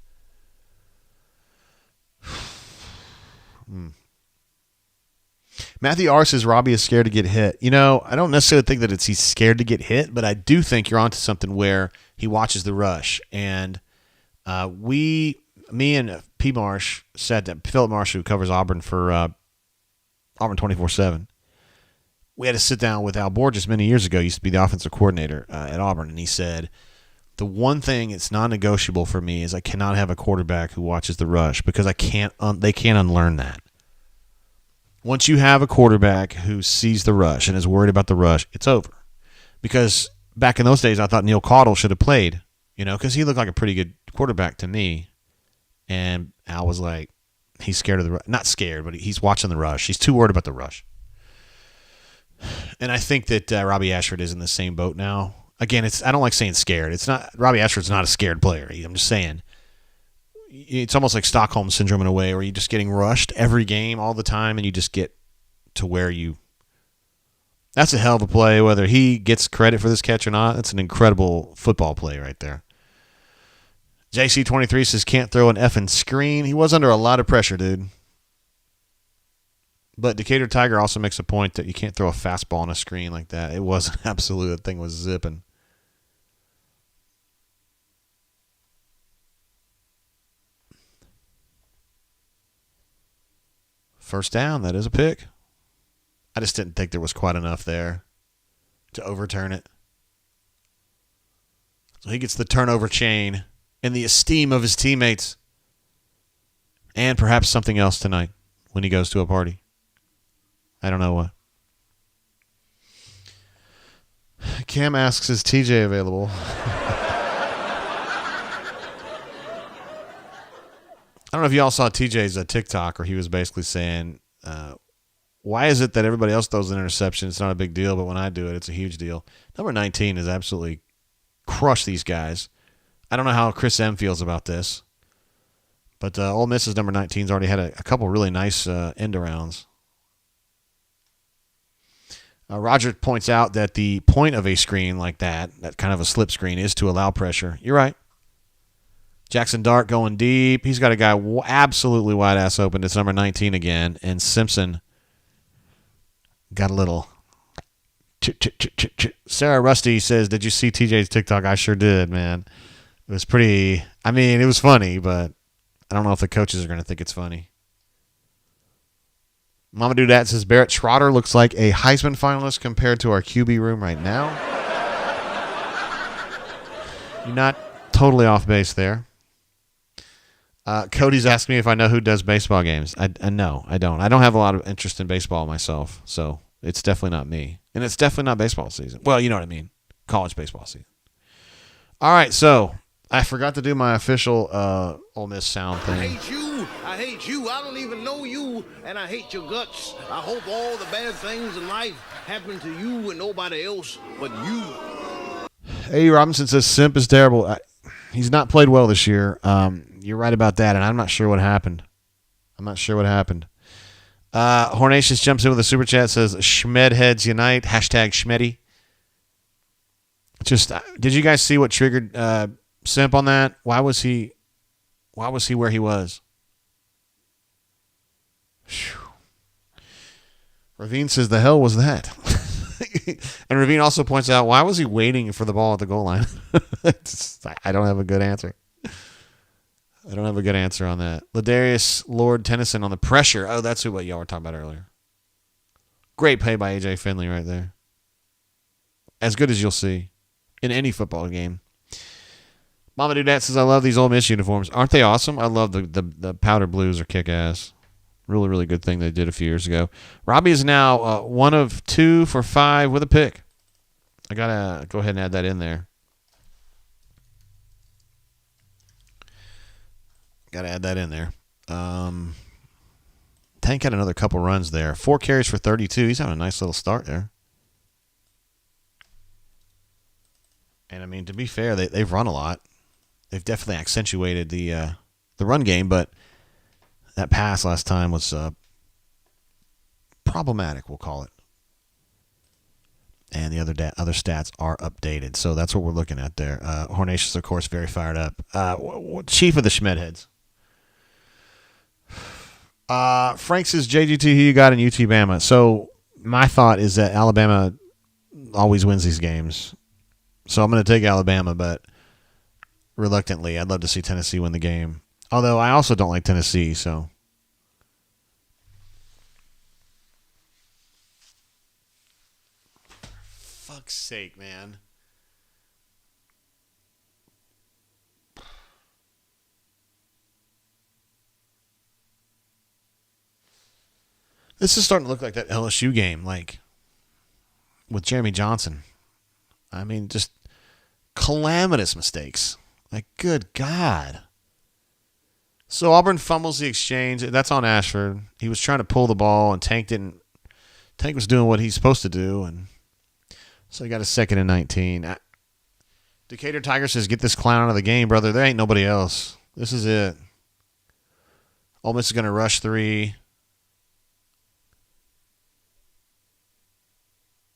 Matthew R. says Robbie is scared to get hit. You know, I don't necessarily think that he's scared to get hit, but I do think you're onto something where he watches the rush. And me and P. Marsh said that Philip Marsh, who covers Auburn for Auburn 24/7, we had to sit down with Al Borges many years ago. He used to be the offensive coordinator at Auburn, and he said, the one thing it's non-negotiable for me is I cannot have a quarterback who watches the rush because they can't unlearn that. Once you have a quarterback who sees the rush and is worried about the rush, it's over. Because back in those days, I thought Neil Caudle should have played, because he looked like a pretty good quarterback to me. And Al was like, he's scared of the rush. Not scared, but he's watching the rush. He's too worried about the rush. And I think that Robbie Ashford is in the same boat now. Again, I don't like saying scared. It's not Robbie Ashford's not a scared player. I'm just saying it's almost like Stockholm syndrome in a way where you're just getting rushed every game all the time, and you just get to where that's a hell of a play. Whether he gets credit for this catch or not, that's an incredible football play right there. JC23 says can't throw an effing screen. He was under a lot of pressure, dude. But Decatur Tiger also makes a point that you can't throw a fastball on a screen like that. It was an absolute, that thing was zipping. First down, that is a pick. I just didn't think there was quite enough there to overturn it. So he gets the turnover chain in the esteem of his teammates and perhaps something else tonight when he goes to a party. I don't know what. Cam asks, is TJ available? I don't know if y'all saw TJ's TikTok where he was basically saying, why is it that everybody else throws an interception? It's not a big deal, but when I do it, it's a huge deal. Number 19 has absolutely crushed these guys. I don't know how Chris M feels about this, but Ole Miss's number 19's already had a couple really nice end arounds. Roger points out that the point of a screen like that kind of a slip screen, is to allow pressure. You're right. Jackson Dart going deep. He's got a guy absolutely wide ass open. It's number 19 again. And Simpson got a little. Sarah Rusty says, did you see TJ's TikTok? I sure did, man. It was pretty. I mean, it was funny, but I don't know if the coaches are going to think it's funny. Mama Dudette says, Barrett Schroeder looks like a Heisman finalist compared to our QB room right now. You're not totally off base there. Cody's asked me if I know who does baseball games. No, I don't. I don't have a lot of interest in baseball myself, so it's definitely not me. And it's definitely not baseball season. Well, you know what I mean. College baseball season. All right, so I forgot to do my official Ole Miss sound thing. I hate you. I hate you. I don't even know you, and I hate your guts. I hope all the bad things in life happen to you and nobody else but you. A. Robinson says Simp is terrible. He's not played well this year. You're right about that, and I'm not sure what happened. Hornatius jumps in with a super chat, says Schmed heads unite. Hashtag Schmeddy. Just did you guys see what triggered Simp on that? Why was he where he was? Whew. Ravine says the hell was that? And Ravine also points out, why was he waiting for the ball at the goal line? I don't have a good answer. I don't have a good answer on that. Ladarius Lord Tennyson on the pressure. Oh, that's what y'all were talking about earlier. Great play by A.J. Finley right there. As good as you'll see in any football game. Mama Dudette says, I love these Ole Miss uniforms. Aren't they awesome? I love the powder blues are kick-ass. Really, really good thing they did a few years ago. Robbie is now 1 of 2 for 5 with a pick. I got to go ahead and add that in there. Tank had another couple runs there. 4 carries for 32. He's having a nice little start there. And, I mean, to be fair, they've run a lot. They've definitely accentuated the run game, but that pass last time was problematic, we'll call it. And the other stats are updated. So that's what we're looking at there. Hornatius, of course, very fired up. Chief of the Schmedheads. Frank says, JGT, who you got in UT Bama? So my thought is that Alabama always wins these games. So I'm going to take Alabama, but reluctantly, I'd love to see Tennessee win the game. Although I also don't like Tennessee, so. For fuck's sake, man. This is starting to look like that LSU game, like with Jeremy Johnson. I mean, just calamitous mistakes. Like, good God. So Auburn fumbles the exchange. That's on Ashford. He was trying to pull the ball, and Tank didn't. Tank was doing what he's supposed to do, and so he got a 2nd and 19. Decatur Tiger says, get this clown out of the game, brother. There ain't nobody else. This is it. Ole Miss is going to rush 3.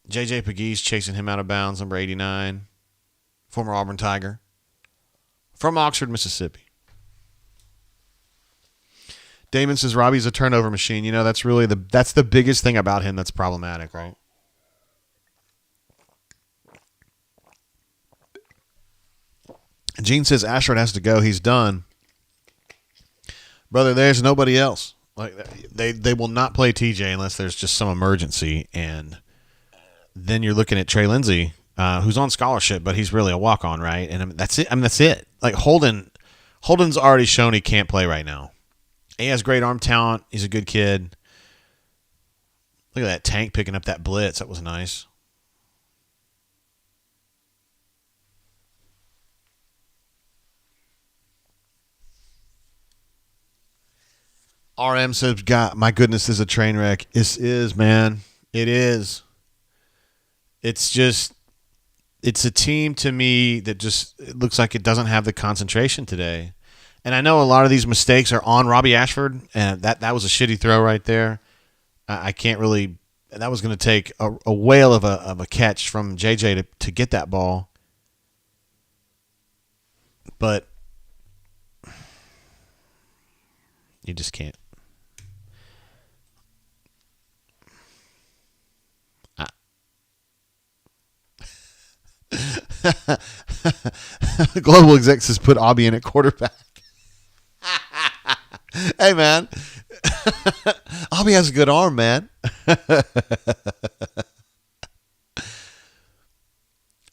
J.J. Pegues chasing him out of bounds, number 89. Former Auburn Tiger. From Oxford, Mississippi. Damon says Robbie's a turnover machine. You know, that's really that's the biggest thing about him that's problematic, right? Gene says Ashford has to go. He's done. Brother, there's nobody else. Like they will not play TJ unless there's just some emergency, and then you're looking at Trey Lindsey, who's on scholarship, but he's really a walk-on, right? And that's it. That's it. Like Holden's already shown he can't play right now. He has great arm talent. He's a good kid. Look at that Tank picking up that blitz. That was nice. RM says, God, my goodness, this is a train wreck. This is, man. It is. It's just, it's a team to me that just it looks like it doesn't have the concentration today. And I know a lot of these mistakes are on Robbie Ashford, and that was a shitty throw right there. I can't really – that was going to take a whale of a catch from JJ to get that ball. But you just can't. Global Exec says put Obby in at quarterback. Hey, man. Obby has a good arm, man.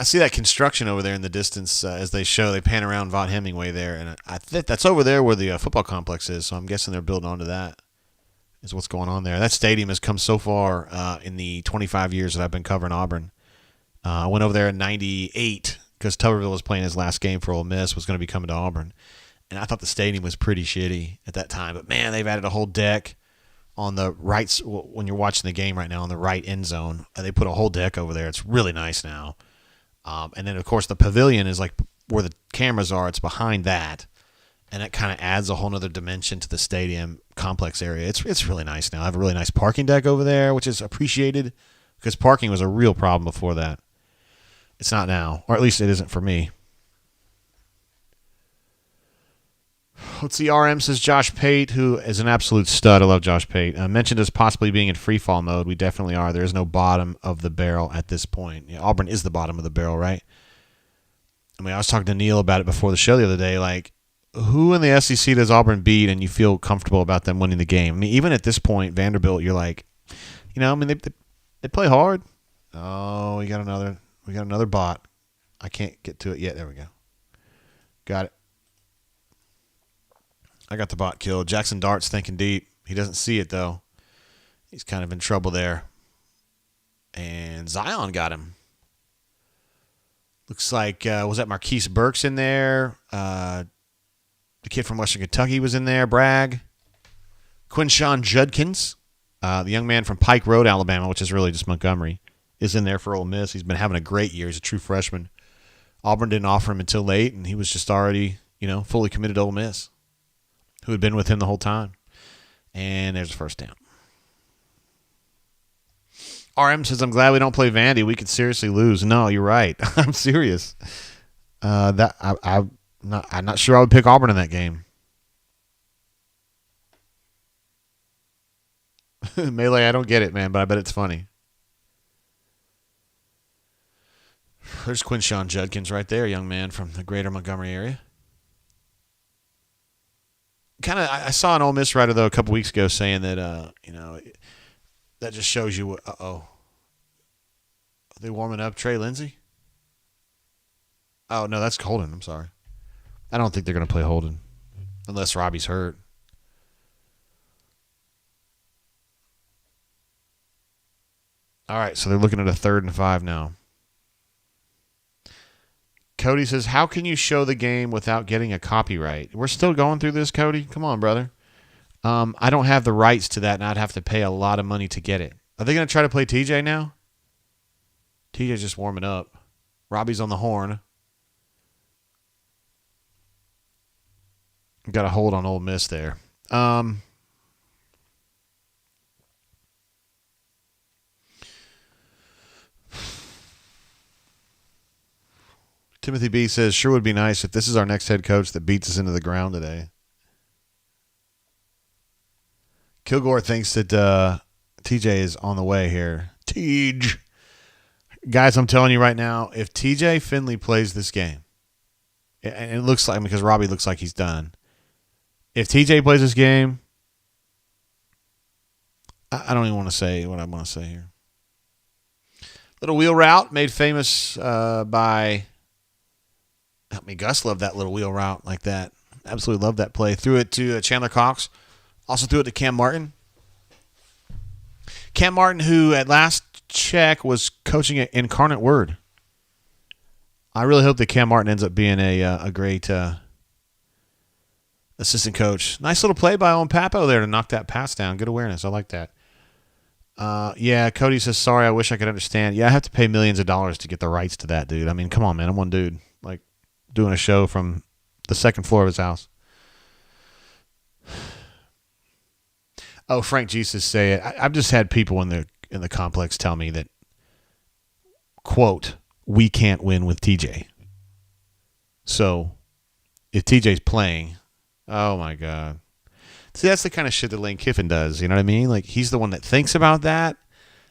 I see that construction over there in the distance as they pan around Von Hemingway there, and I think that's over there where the football complex is, so I'm guessing they're building onto that is what's going on there. That stadium has come so far in the 25 years that I've been covering Auburn. I went over there in 98 because Tuberville was playing his last game for Ole Miss, was going to be coming to Auburn, and I thought the stadium was pretty shitty at that time, but man, they've added a whole deck on the right, when you're watching the game right now, on the right end zone. They put a whole deck over there. It's really nice now. And then, of course, the pavilion is like where the cameras are. It's behind that. And that kind of adds a whole other dimension to the stadium complex area. It's really nice now. I have a really nice parking deck over there, which is appreciated because parking was a real problem before that. It's not now, or at least it isn't for me. Let's see. RM says Josh Pate, who is an absolute stud. I love Josh Pate. Mentioned as possibly being in free fall mode. We definitely are. There is no bottom of the barrel at this point. Yeah, Auburn is the bottom of the barrel, right? I mean, I was talking to Neil about it before the show the other day. Like, who in the SEC does Auburn beat and you feel comfortable about them winning the game? I mean, even at this point, Vanderbilt, you're like, I mean, they play hard. Oh, we got another bot. I can't get to it yet. There we go. Got it. I got the bot killed. Jackson Dart's thinking deep. He doesn't see it, though. He's kind of in trouble there. And Zion got him. Looks like, was that Marquise Burks in there? The kid from Western Kentucky was in there. Bragg. Quinshawn Judkins, the young man from Pike Road, Alabama, which is really just Montgomery, is in there for Ole Miss. He's been having a great year. He's a true freshman. Auburn didn't offer him until late, and he was just already, fully committed to Ole Miss, who had been with him the whole time. And there's a first down. RM says, I'm glad we don't play Vandy. We could seriously lose. No, you're right. I'm serious. I'm not sure I would pick Auburn in that game. Melee, I don't get it, man, but I bet it's funny. There's Quinshawn Judkins right there, young man from the greater Montgomery area. I saw an Ole Miss writer, though, a couple weeks ago saying that, that just shows you what, are they warming up Trey Lindsey? Oh, no, that's Holden. I'm sorry. I don't think they're going to play Holden unless Robbie's hurt. All right, so they're looking at a 3rd and 5 now. Cody says, how can you show the game without getting a copyright? We're still going through this, Cody. Come on, brother. I don't have the rights to that, and I'd have to pay a lot of money to get it. Are they going to try to play TJ now? TJ's just warming up. Robbie's on the horn. Got a hold on Ole Miss there. Timothy B says, sure would be nice if this is our next head coach that beats us into the ground today. Kilgore thinks that TJ is on the way here. Tej. Guys, I'm telling you right now, if TJ Finley plays this game, and it looks like, because Robbie looks like he's done, if TJ plays this game, I don't even want to say what I want to say here. Little wheel route made famous by... I mean, Gus loved that little wheel route like that. Absolutely loved that play. Threw it to Chandler Cox. Also threw it to Cam Martin. Cam Martin, who at last check was coaching at Incarnate Word. I really hope that Cam Martin ends up being a great assistant coach. Nice little play by Owen Papo there to knock that pass down. Good awareness. I like that. Yeah, Cody says, sorry, I wish I could understand. Yeah, I have to pay millions of dollars to get the rights to that, dude. I mean, come on, man. I'm one dude. Like, doing a show from the 2nd floor of his house. Oh, Frank Jesus say it. I've just had people in the complex tell me that, quote, we can't win with TJ. So, if TJ's playing, oh my God. See, that's the kind of shit that Lane Kiffin does. You know what I mean? Like, he's the one that thinks about that,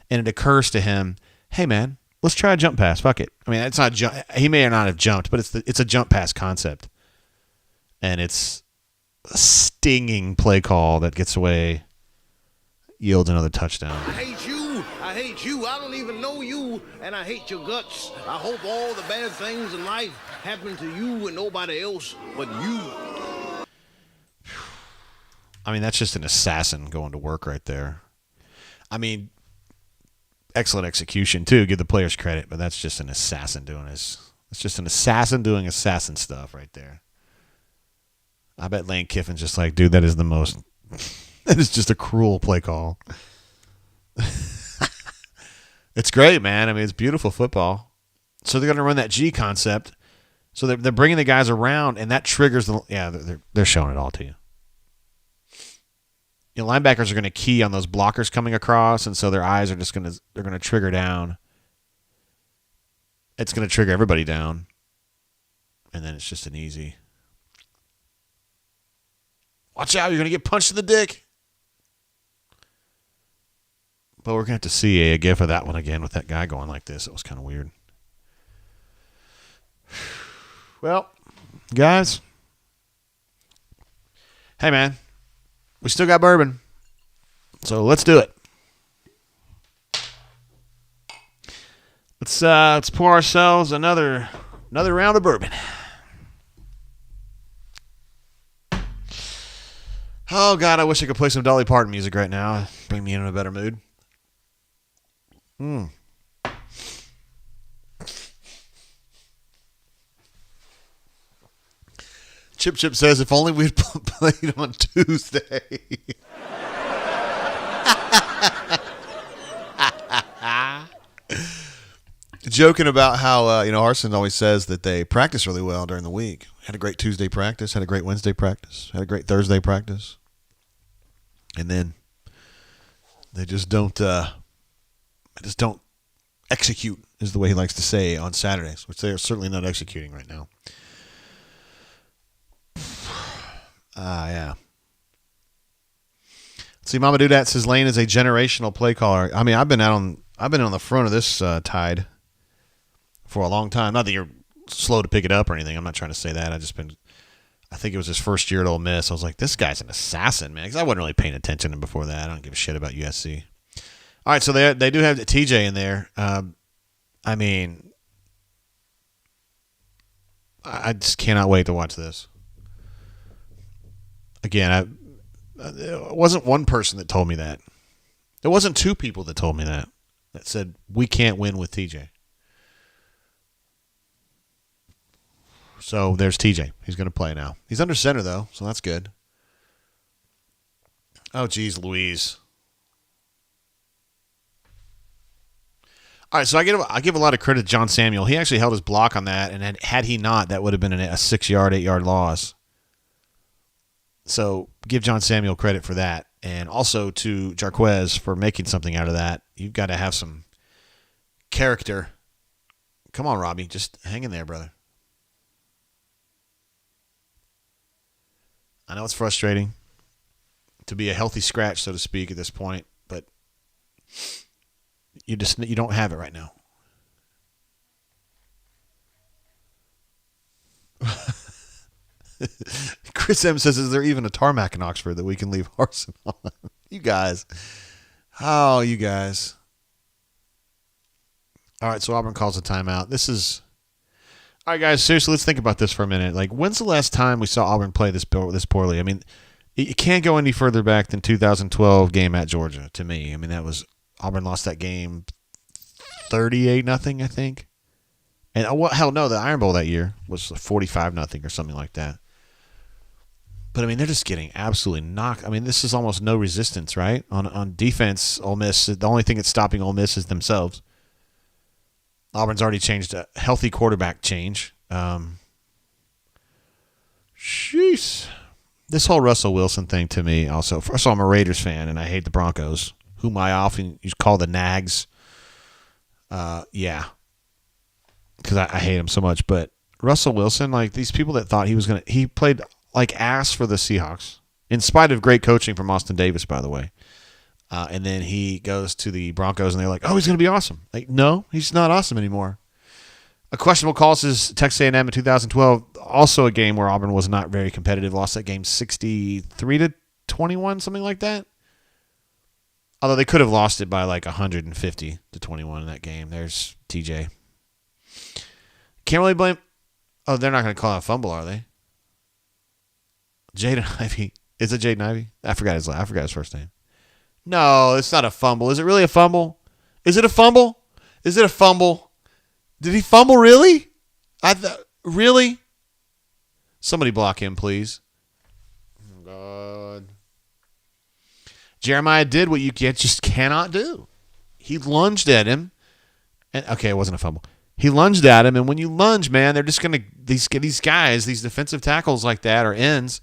and it occurs to him, hey, man, let's try a jump pass. Fuck it. I mean, it's not he may or not have jumped, but it's a jump pass concept. And it's a stinging play call that gets away, yields another touchdown. I hate you, I I hate you. I don't even know you, and I hate your guts. I hope all the bad things in life happen to you and nobody else but you. I mean, that's just an assassin going to work right there. I mean, excellent execution, too. Give the players credit, but that's just an assassin doing his. It's just an assassin doing assassin stuff right there. I bet Lane Kiffin's just like, dude, that is the most. That is just a cruel play call. It's great, man. I mean, it's beautiful football. So they're going to run that G concept. So they're bringing the guys around, and that triggers the. Yeah, they're showing it all to you. You know, linebackers are going to key on those blockers coming across, and so their eyes are just going to trigger down. It's going to trigger everybody down, and then it's just an easy. Watch out! You're going to get punched in the dick. But we're going to have to see a gif of that one again with that guy going like this. It was kind of weird. Well, guys. Hey, man. We still got bourbon. So let's do it. Let's pour ourselves another round of bourbon. Oh, God, I wish I could play some Dolly Parton music right now. Bring me in a better mood. Chip says, if only we'd played on Tuesday. Joking about how, Harsin always says that they practice really well during the week. Had a great Tuesday practice, had a great Wednesday practice, had a great Thursday practice. And then they just don't execute, is the way he likes to say, on Saturdays, which they are certainly not executing right now. Yeah. See, Mama Doodat says Lane is a generational play caller. I mean, I've been on the front of this tide for a long time. Not that you're slow to pick it up or anything. I'm not trying to say that. I think it was his first year at Ole Miss. I was like, this guy's an assassin, man, because I wasn't really paying attention to him before that. I don't give a shit about USC. All right, so they do have TJ in there. I mean, I just cannot wait to watch this. Again, it wasn't one person that told me that. It wasn't two people that told me that said, we can't win with TJ. So there's TJ. He's going to play now. He's under center, though, so that's good. Oh, geez, Louise. All right, so I give a lot of credit to John Samuel. He actually held his block on that, and had he not, that would have been a 6-yard, 8-yard loss. So give John Samuel credit for that, and also to Jarquez for making something out of that. You've got to have some character. Come on, Robbie, just hang in there, brother. I know it's frustrating to be a healthy scratch, so to speak, at this point, but you don't have it right now. Chris M says, is there even a tarmac in Oxford that we can leave Harsin on? You guys. Oh, you guys. All right, so Auburn calls a timeout. All right, guys, seriously, let's think about this for a minute. Like, when's the last time we saw Auburn play this poorly? I mean, you can't go any further back than 2012 game at Georgia, to me. I mean, Auburn lost that game 38-0, I think. And, hell no, the Iron Bowl that year was 45-0 or something like that. But, I mean, they're just getting absolutely knocked. I mean, this is almost no resistance, right? On defense, Ole Miss, the only thing that's stopping Ole Miss is themselves. Auburn's already changed a healthy quarterback change. Sheesh. This whole Russell Wilson thing to me also. First of all, I'm a Raiders fan, and I hate the Broncos, whom I often call the Nags. Yeah. Because I hate him so much. But Russell Wilson, like these people that thought he played like ass for the Seahawks, in spite of great coaching from Austin Davis, by the way. And then he goes to the Broncos, and they're like, oh, he's going to be awesome. Like, no, he's not awesome anymore. A questionable call is Texas A&M in 2012, also a game where Auburn was not very competitive, lost that game 63-21, something like that. Although they could have lost it by like 150-21 in that game. There's TJ. Can't really blame. Oh, they're not going to call it a fumble, are they? Jaden Ivey. Is it Jaden Ivey? I forgot his first name. No, it's not a fumble. Is it really a fumble? Is it a fumble? Is it a fumble? Did he fumble really? Really? Somebody block him, please. Oh, God. Jeremiah did what you just cannot do. He lunged at him. And okay, it wasn't a fumble. He lunged at him, and when you lunge, man, they're just going to these guys, these defensive tackles like that or ends,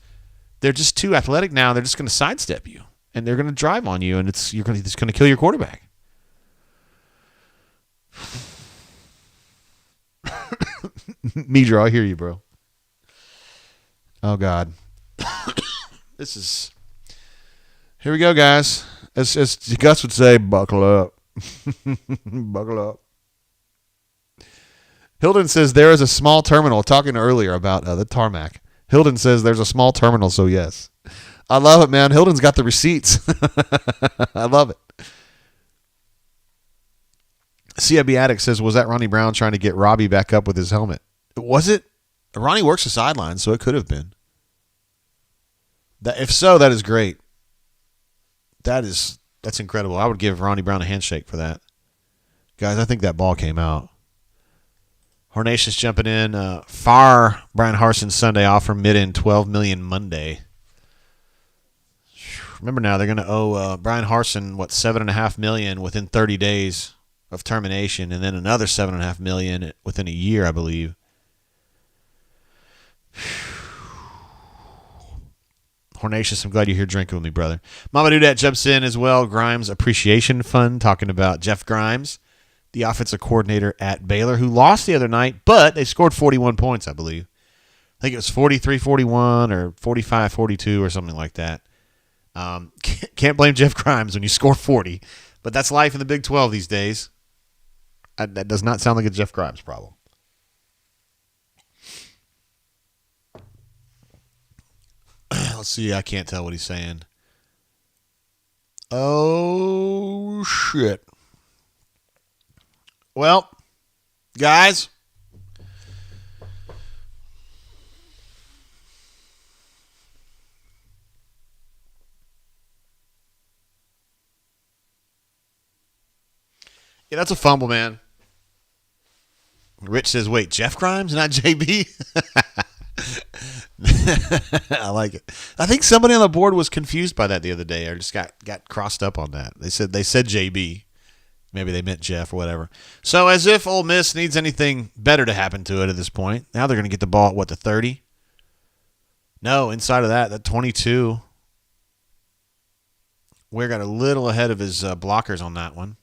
they're just too athletic now. They're just going to sidestep you, and they're going to drive on you, and it's going to kill your quarterback. Medro, I hear you, bro. Oh God, this is. Here we go, guys. As Gus would say, buckle up. Buckle up. Hilden says there is a small terminal. Talking earlier about the tarmac. Hilden says there's a small terminal, so yes. I love it, man. Hilden's got the receipts. I love it. CIB Addict says, was that Ronnie Brown trying to get Robbie back up with his helmet? Was it? Ronnie works the sideline, so it could have been. If so, that is great. That's incredible. I would give Ronnie Brown a handshake for that. Guys, I think that ball came out. Hornatius jumping in. Far Brian Harsin Sunday offer mid-in $12 million Monday. Remember now, they're going to owe Brian Harsin, $7.5 million within 30 days of termination, and then another $7.5 million within a year, I believe. Hornatius, I'm glad you're here drinking with me, brother. Mama Dudette jumps in as well. Grimes Appreciation Fund, talking about Jeff Grimes, the offensive coordinator at Baylor, who lost the other night, but they scored 41 points, I believe. I think it was 43-41 or 45-42 or something like that. Can't blame Jeff Grimes when you score 40, but that's life in the Big 12 these days. That does not sound like a Jeff Grimes problem. Let's see. I can't tell what he's saying. Oh, shit. Well, guys. Yeah, that's a fumble, man. Rich says, wait, Jeff Grimes, not JB? I like it. I think somebody on the board was confused by that the other day, or just got crossed up on that. They said JB. Maybe they meant Jeff or whatever. So as if Ole Miss needs anything better to happen to it at this point. Now they're going to get the ball at the 30? No, inside of that 22. Ware got a little ahead of his blockers on that one.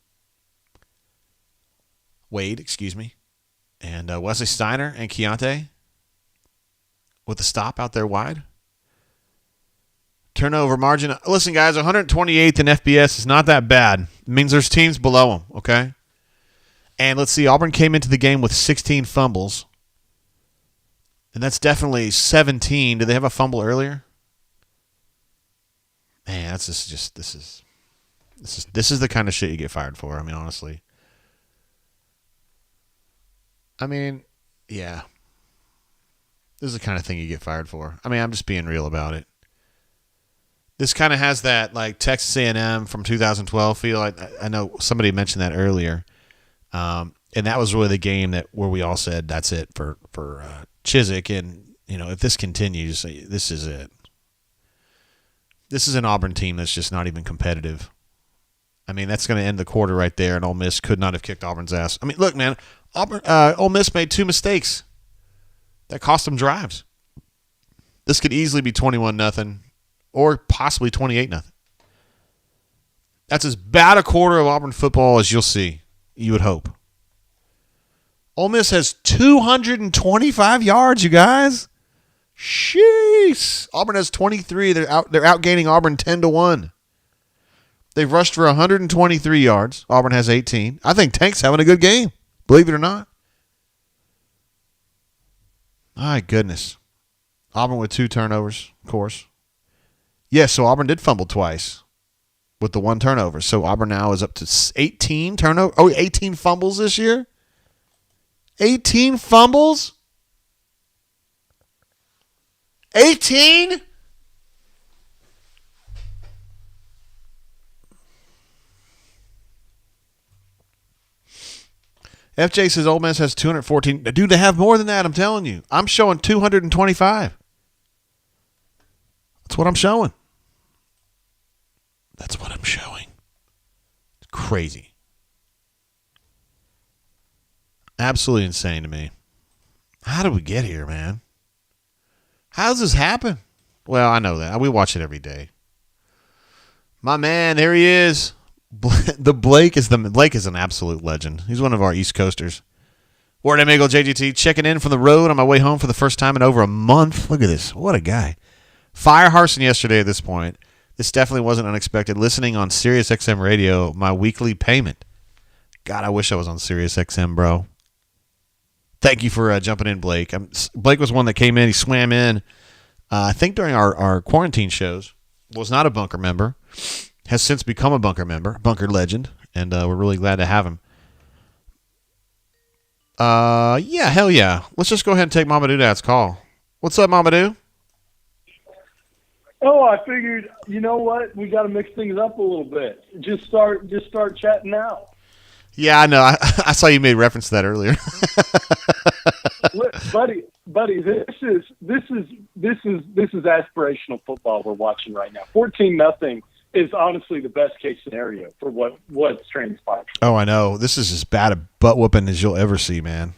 Wade, excuse me. And Wesley Steiner and Keontae with the stop out there wide. Turnover margin. Listen, guys, 128th in FBS is not that bad. It means there's teams below them, okay? And let's see, Auburn came into the game with 16 fumbles. And that's definitely 17. Did they have a fumble earlier? Man, this is the kind of shit you get fired for. I mean, honestly. I mean, yeah. This is the kind of thing you get fired for. I mean, I'm just being real about it. This kind of has that like Texas A&M from 2012 feel. I know somebody mentioned that earlier, and that was really the game where we all said that's it for Chizik. And if this continues, this is it. This is an Auburn team that's just not even competitive. I mean, that's going to end the quarter right there, and Ole Miss could not have kicked Auburn's ass. I mean, look, man, Ole Miss made 2 mistakes that cost them drives. This could easily be 21-0 or possibly 28-0. That's as bad a quarter of Auburn football as you'll see, you would hope. Ole Miss has 225 yards, you guys. Sheesh. Auburn has 23. They're outgaining Auburn 10-1. They've rushed for 123 yards. Auburn has 18. I think Tank's having a good game, believe it or not. My goodness. Auburn with 2 turnovers, of course. Yes, so Auburn did fumble twice. with the 1 turnover. So Auburn now is up to 18 turnover. 18 fumbles this year. 18 fumbles. 18. FJ says Ole Miss has 214. Dude, they have more than that, I'm telling you. I'm showing 225. That's what I'm showing. That's what I'm showing. It's crazy. Absolutely insane to me. How did we get here, man? How does this happen? Well, I know that. We watch it every day. My man, there he is. Blake is an absolute legend. He's one of our East Coasters. Word Amigo JGT checking in from the road on my way home for the first time in over a month. Look at this. What a guy. Fire Harson yesterday at this point. This definitely wasn't unexpected. Listening on Sirius XM radio, my weekly payment. God, I wish I was on Sirius XM, bro. Thank you for jumping in, Blake. Blake was one that came in. He swam in, I think, during our quarantine shows. Was not a bunker member. Has since become a bunker member, bunker legend, and we're really glad to have him. Yeah, hell yeah. Let's just go ahead and take Mamadou Dad's call. What's up, Mamadou? Oh, I figured, you know what? We got to mix things up a little bit. Just start chatting now. Yeah, I know. I saw you made reference to that earlier. Look, buddy, this is aspirational football we're watching right now. 14-0 is honestly the best case scenario for what's transpired. Oh, I know. This is as bad a butt whooping as you'll ever see, man.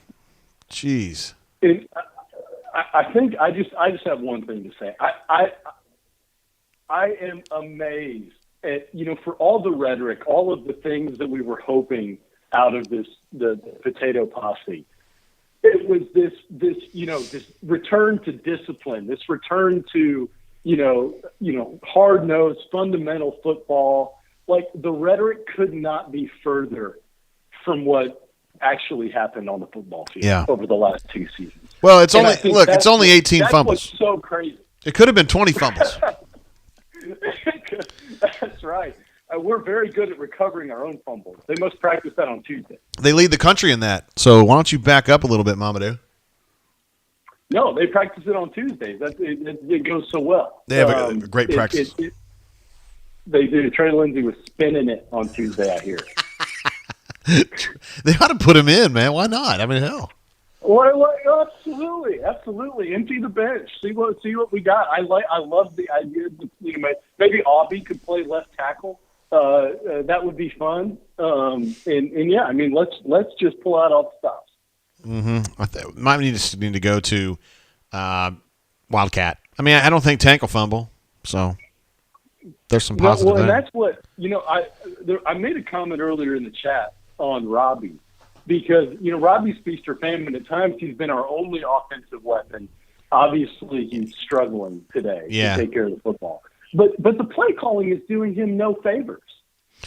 Jeez. I think I just have one thing to say. I am amazed at, for all the rhetoric, all of the things that we were hoping out of the potato posse. It was this return to discipline, this return to hard-nosed, fundamental football. Like, the rhetoric could not be further from what actually happened on the football field over the last 2 seasons. Well, it's only 18 fumbles. That's what's so crazy. It could have been 20 fumbles. That's right. We're very good at recovering our own fumbles. They must practice that on Tuesday. They lead the country in that. So why don't you back up a little bit, Mamadou? No, they practice it on Tuesdays. It goes so well. They have a great practice. They do. Trey Lindsey was spinning it on Tuesday, I hear. They ought to put him in, man. Why not? I mean, hell. Well, absolutely. Empty the bench. See what we got. I love the idea that maybe Aubie could play left tackle. That would be fun. And yeah, I mean, let's just pull out all the stops. Mm-hmm. Might need to go to Wildcat. I mean, I don't think Tank will fumble, so there's some positive. Well, and that's what I made a comment earlier in the chat on Robbie, because Robbie's feast or famine. At times, he's been our only offensive weapon. Obviously, he's struggling today to take care of the football. But the play calling is doing him no favors,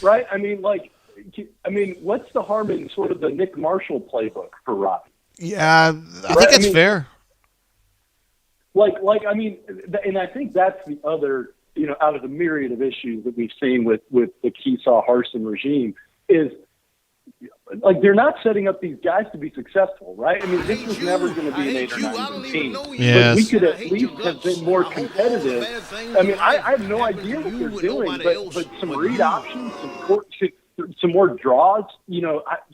right? I mean, what's the harm in sort of the Nick Marshall playbook for Robbie? Yeah, I think it's fair. I mean, and I think that's the other, out of the myriad of issues that we've seen with the Keesaw Harsin regime is, they're not setting up these guys to be successful, right? I mean, this was never going to be an 8 or 9 team. Yes. But we could at least have been more competitive. I mean, I have no idea what they're doing, but some read options, some more draws,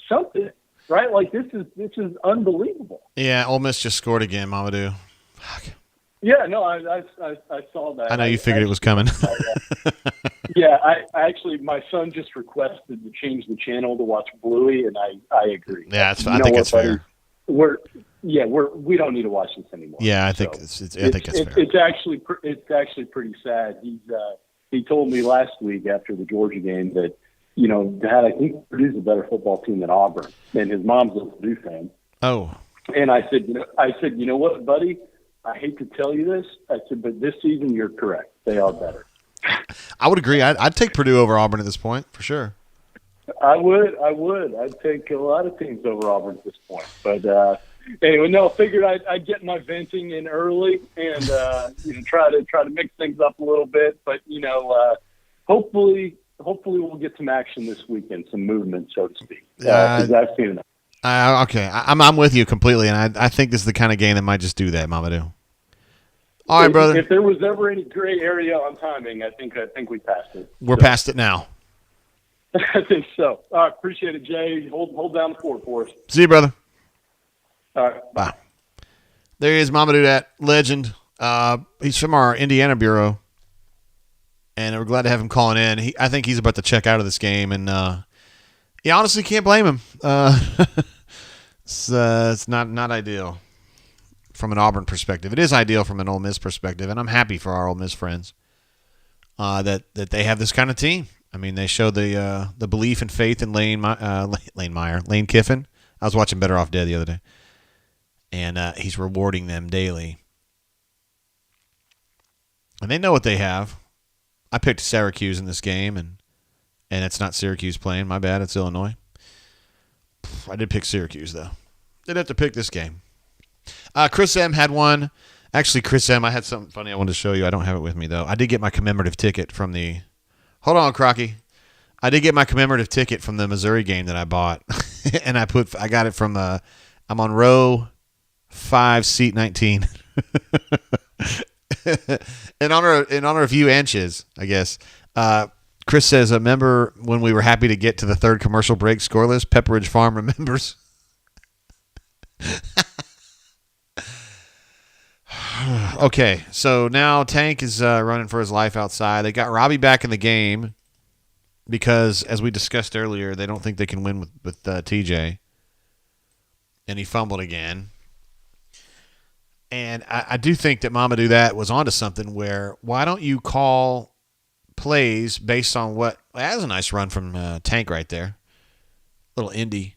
something, right? Like, this is unbelievable. Yeah, Ole Miss just scored again, Mamadou. Fuck. Yeah, no, I saw that. I know you figured it was coming. Yeah, I actually, my son just requested to change the channel to watch Bluey, and I agree. Yeah, I think it's fair. We don't need to watch this anymore. Yeah, I think it's fair. It's actually pretty sad. He told me last week after the Georgia game that, Dad, I think Purdue's a better football team than Auburn, and his mom's a Purdue fan. Oh. And I said, you know what, buddy? I hate to tell you this. I said, but this season you're correct. They are better. I would agree. I'd take Purdue over Auburn at this point, for sure. I would. I'd take a lot of teams over Auburn at this point. But anyway, no, figured I'd get my venting in early and try to mix things up a little bit. But hopefully hopefully we'll get some action this weekend, some movement, so to speak. Because I've seen enough. Okay, I'm with you completely, and I think this is the kind of game that might just do that, Mamadou. All right, brother. If there was ever any gray area on timing, I think we passed it. We're past it now. I think so. All right, appreciate it, Jay. Hold down the fort for us. See you, brother. All right, bye. There he is, Mamadou, that legend. He's from our Indiana bureau, and we're glad to have him calling in. I think he's about to check out of this game, and you honestly can't blame him. It's not ideal from an Auburn perspective. It is ideal from an Ole Miss perspective, and I'm happy for our Ole Miss friends that they have this kind of team. I mean, they show the belief and faith in Lane Kiffin. I was watching Better Off Dead the other day, and he's rewarding them daily. And they know what they have. I picked Syracuse in this game, and it's not Syracuse playing. My bad. It's Illinois. I did pick Syracuse, though. Did have to pick this game. Chris M. had one. Actually, Chris M., I had something funny I wanted to show you. I don't have it with me, though. I did get my commemorative ticket from the – hold on, Crocky. I did get my commemorative ticket from the Missouri game that I bought. And I got it from I'm on row 5, seat 19. in honor of you and Chiz, I guess. Chris says, remember when we were happy to get to the third commercial break scoreless? Pepperidge Farm remembers. Okay, so now Tank is running for his life outside. They got Robbie back in the game because, as we discussed earlier, they don't think they can win with TJ. And he fumbled again. And I do think that Mamadou that was onto something where why don't you call plays based on what – that was a nice run from Tank right there. Little indie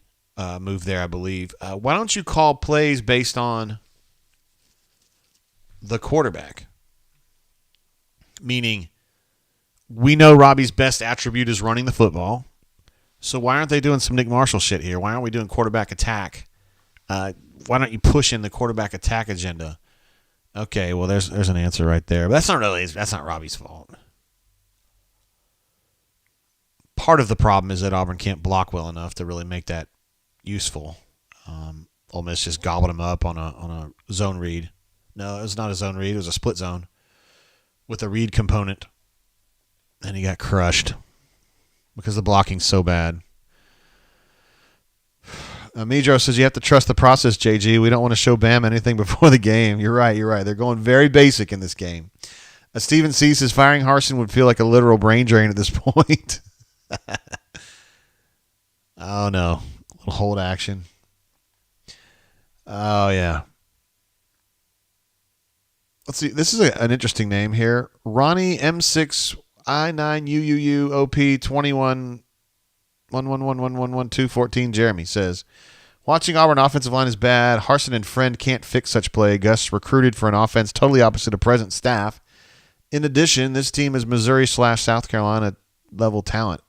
move there, I believe. Why don't you call plays based on the quarterback? Meaning we know Robbie's best attribute is running the football. So why aren't they doing some Nick Marshall shit here? Why aren't we doing quarterback attack? Why don't you push in the quarterback attack agenda? Okay, well, there's an answer right there. But that's not Robbie's fault. Part of the problem is that Auburn can't block well enough to really make that useful. Ole Miss just gobbled him up on a zone read. No, it was not a zone read. It was a split zone with a read component. And he got crushed because the blocking's so bad. Midro says you have to trust the process, JG. We don't want to show Bam anything before the game. You're right. They're going very basic in this game. Steven C says firing Harsin would feel like a literal brain drain at this point. Oh, no. A little hold action. Oh, yeah. Let's see. This is an interesting name here. Ronnie M6I9UUUOP21 111111214 Jeremy says, watching Auburn offensive line is bad. Harsin and Friend can't fix such play. Gus recruited for an offense totally opposite of present staff. In addition, this team is Missouri/South Carolina level talent.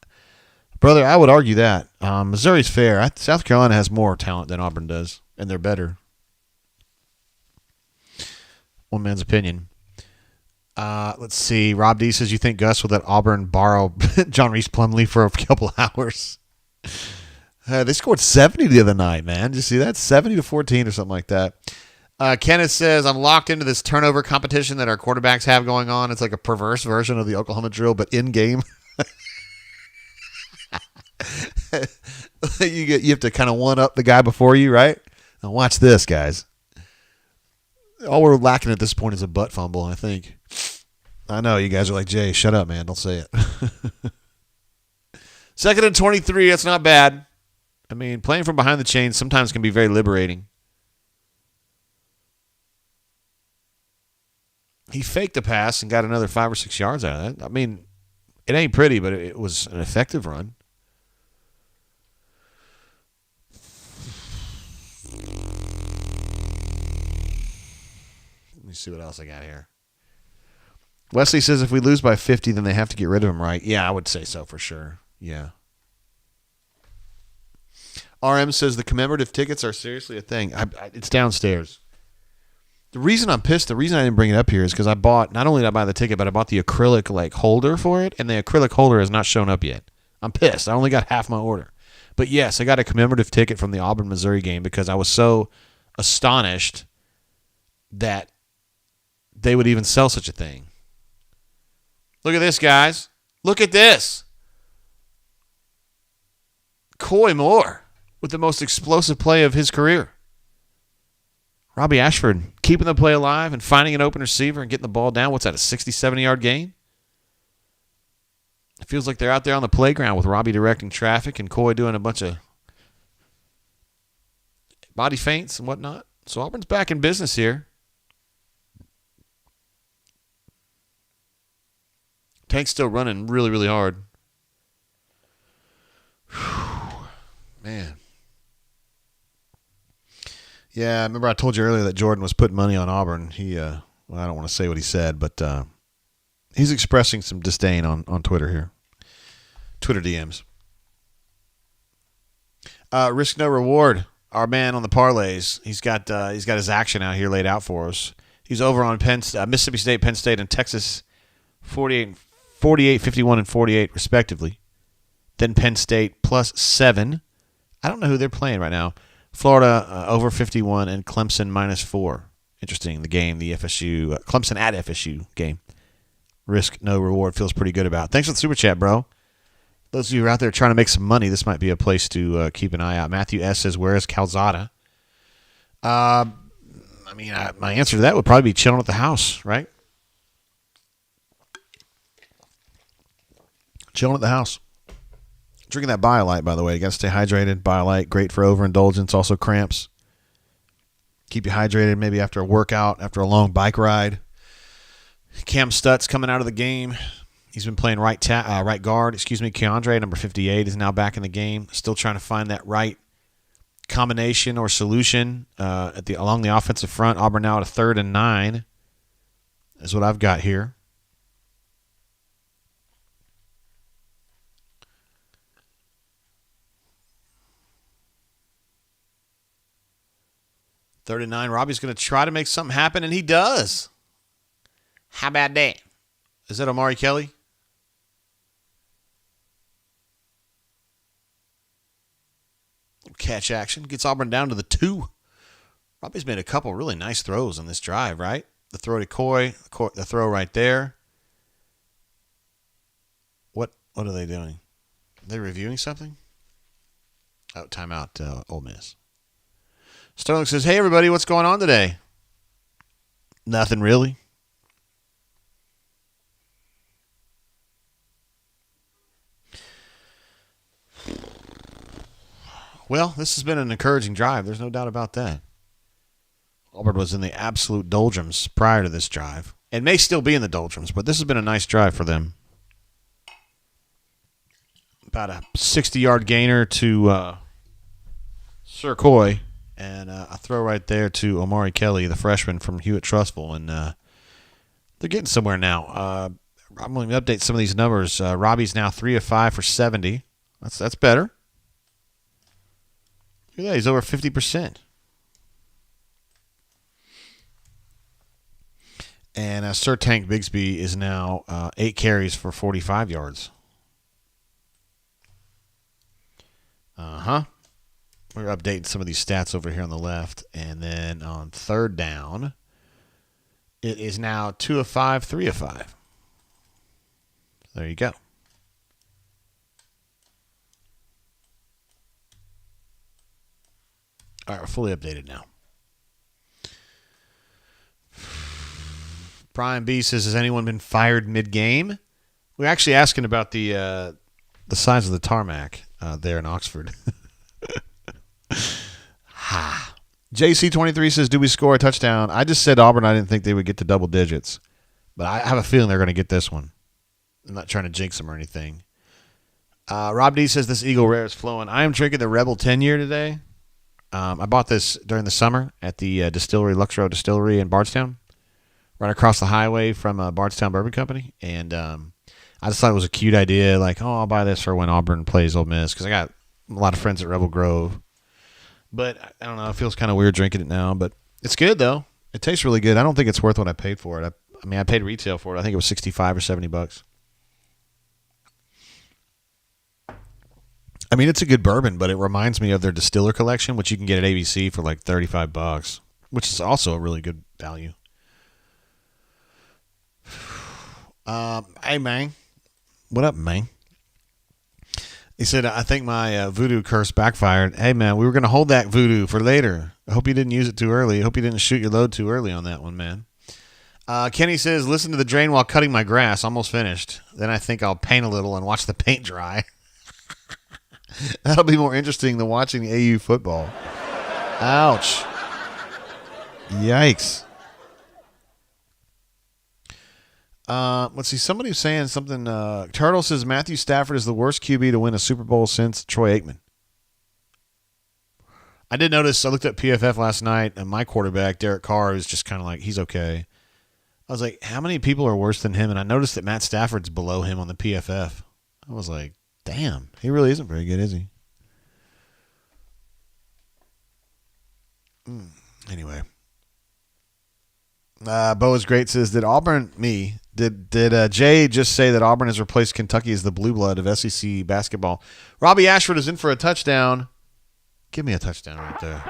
Brother, I would argue that. Missouri's fair. South Carolina has more talent than Auburn does, and they're better. One man's opinion. Let's see. Rob D says, you think Gus would let Auburn borrow John Reese Plumlee for a couple hours? They scored 70 the other night, man. Did you see that? 70-14 or something like that. Kenneth says, I'm locked into this turnover competition that our quarterbacks have going on. It's like a perverse version of the Oklahoma drill, but in-game. You have to kind of one-up the guy before you, right? Now watch this, guys. All we're lacking at this point is a butt fumble, I think. I know, you guys are like, Jay, shut up, man. Don't say it. 2nd and 23, that's not bad. I mean, playing from behind the chains sometimes can be very liberating. He faked the pass and got another 5 or 6 yards out of that. I mean, it ain't pretty, but it was an effective run. Let me see what else I got here. Wesley says if we lose by 50, then they have to get rid of him, right? Yeah, I would say so for sure. Yeah. RM says the commemorative tickets are seriously a thing. It's downstairs. The reason I'm pissed, the reason I didn't bring it up here is because I bought, not only did I buy the ticket, but I bought the acrylic like holder for it, and the acrylic holder has not shown up yet. I'm pissed. I only got half my order. But yes, I got a commemorative ticket from the Auburn, Missouri game because I was so astonished that they would even sell such a thing. Look at this, guys. Look at this. Coy Moore with the most explosive play of his career. Robbie Ashford keeping the play alive and finding an open receiver and getting the ball down. What's that, a 60, 70-yard gain? It feels like they're out there on the playground with Robbie directing traffic and Coy doing a bunch of body feints and whatnot. So Auburn's back in business here. Tank's still running really, really hard. Whew. Man. Yeah, I remember I told you earlier that Jordan was putting money on Auburn. He, well, I don't want to say what he said, but he's expressing some disdain on Twitter here. Twitter DMs. Risk no reward. Our man on the parlays. He's got his action out here laid out for us. He's over on Mississippi State, Penn State, and Texas, 48, 51, and 48 respectively. Then Penn State +7. I don't know who they're playing right now. Florida over 51 and Clemson -4. Interesting. The game, the FSU Clemson at FSU game. Risk no reward feels pretty good about. Thanks for the super chat, bro. Those of you who are out there trying to make some money, this might be a place to keep an eye out. Matthew S. says, "Where is Calzada?" My answer to that would probably be chilling at the house, right? Chilling at the house. Drinking that BioLite, by the way. You got to stay hydrated. BioLite, great for overindulgence, also cramps. Keep you hydrated maybe after a workout, after a long bike ride. Cam Stutz coming out of the game. He's been playing right guard. Keandre, number 58, is now back in the game. Still trying to find that right combination or solution along the offensive front. Auburn now at a 3rd and 9 is what I've got here. Third and 9. Robbie's going to try to make something happen, and he does. How about that? Is that Omari Kelly? Catch action. Gets Auburn down to the 2. Robbie's made a couple really nice throws on this drive, right? The throw to Coy, the throw right there. What are they doing? Are they reviewing something? Oh, timeout, Ole Miss. Sterling says, "Hey, everybody, what's going on today?" Nothing really. Well, this has been an encouraging drive. There's no doubt about that. Auburn was in the absolute doldrums prior to this drive. It may still be in the doldrums, but this has been a nice drive for them. About a 60-yard gainer to Sir Coy. And a throw right there to Omari Kelly, the freshman from Hewitt-Trussville. And they're getting somewhere now. I'm going to update some of these numbers. Robbie's now 3 of 5 for 70. That's better. Look at that. He's over 50%. And Sir Tank Bigsby is now 8 carries for 45 yards. Uh-huh. We're updating some of these stats over here on the left. And then on third down, it is now 2 of 5, 3 of 5. There you go. All right, we're fully updated now. Brian B says, "Has anyone been fired mid-game?" We're actually asking about the size of the tarmac there in Oxford. Ha. JC23 says, "Do we score a touchdown?" I just said Auburn. I didn't think they would get to double digits, but I have a feeling they're going to get this one. I'm not trying to jinx them or anything. Rob D says, "This Eagle Rare is flowing." I am drinking the Rebel 10-year today. I bought this during the summer at the distillery, Luxro Distillery in Bardstown, right across the highway from Bardstown Bourbon Company. And I just thought it was a cute idea. Like, I'll buy this for when Auburn plays Ole Miss, because I got a lot of friends at Rebel Grove. But I don't know. It feels kind of weird drinking it now. But it's good, though. It tastes really good. I don't think it's worth what I paid for it. I mean, I paid retail for it. I think it was $65 or $70. I mean, it's a good bourbon, but it reminds me of their distiller collection, which you can get at ABC for like $35, which is also a really good value. Hey, man. What up, man? He said, I think my voodoo curse backfired. Hey, man, we were going to hold that voodoo for later. I hope you didn't use it too early. I hope you didn't shoot your load too early on that one, man. Kenny says, listen to the drain while cutting my grass. Almost finished. Then I think I'll paint a little and watch the paint dry. That'll be more interesting than watching AU football. Ouch. Yikes. Let's see. Somebody's saying something. Turtle says Matthew Stafford is the worst QB to win a Super Bowl since Troy Aikman. I did notice. I looked at PFF last night, and my quarterback, Derek Carr, is just kind of like, he's okay. I was like, how many people are worse than him? And I noticed that Matt Stafford's below him on the PFF. I was like, damn, he really isn't very good, is he? Anyway. Bo is great says, did Jay just say that Auburn has replaced Kentucky as the blue blood of SEC basketball? Robbie Ashford is in for a touchdown. Give me a touchdown right there.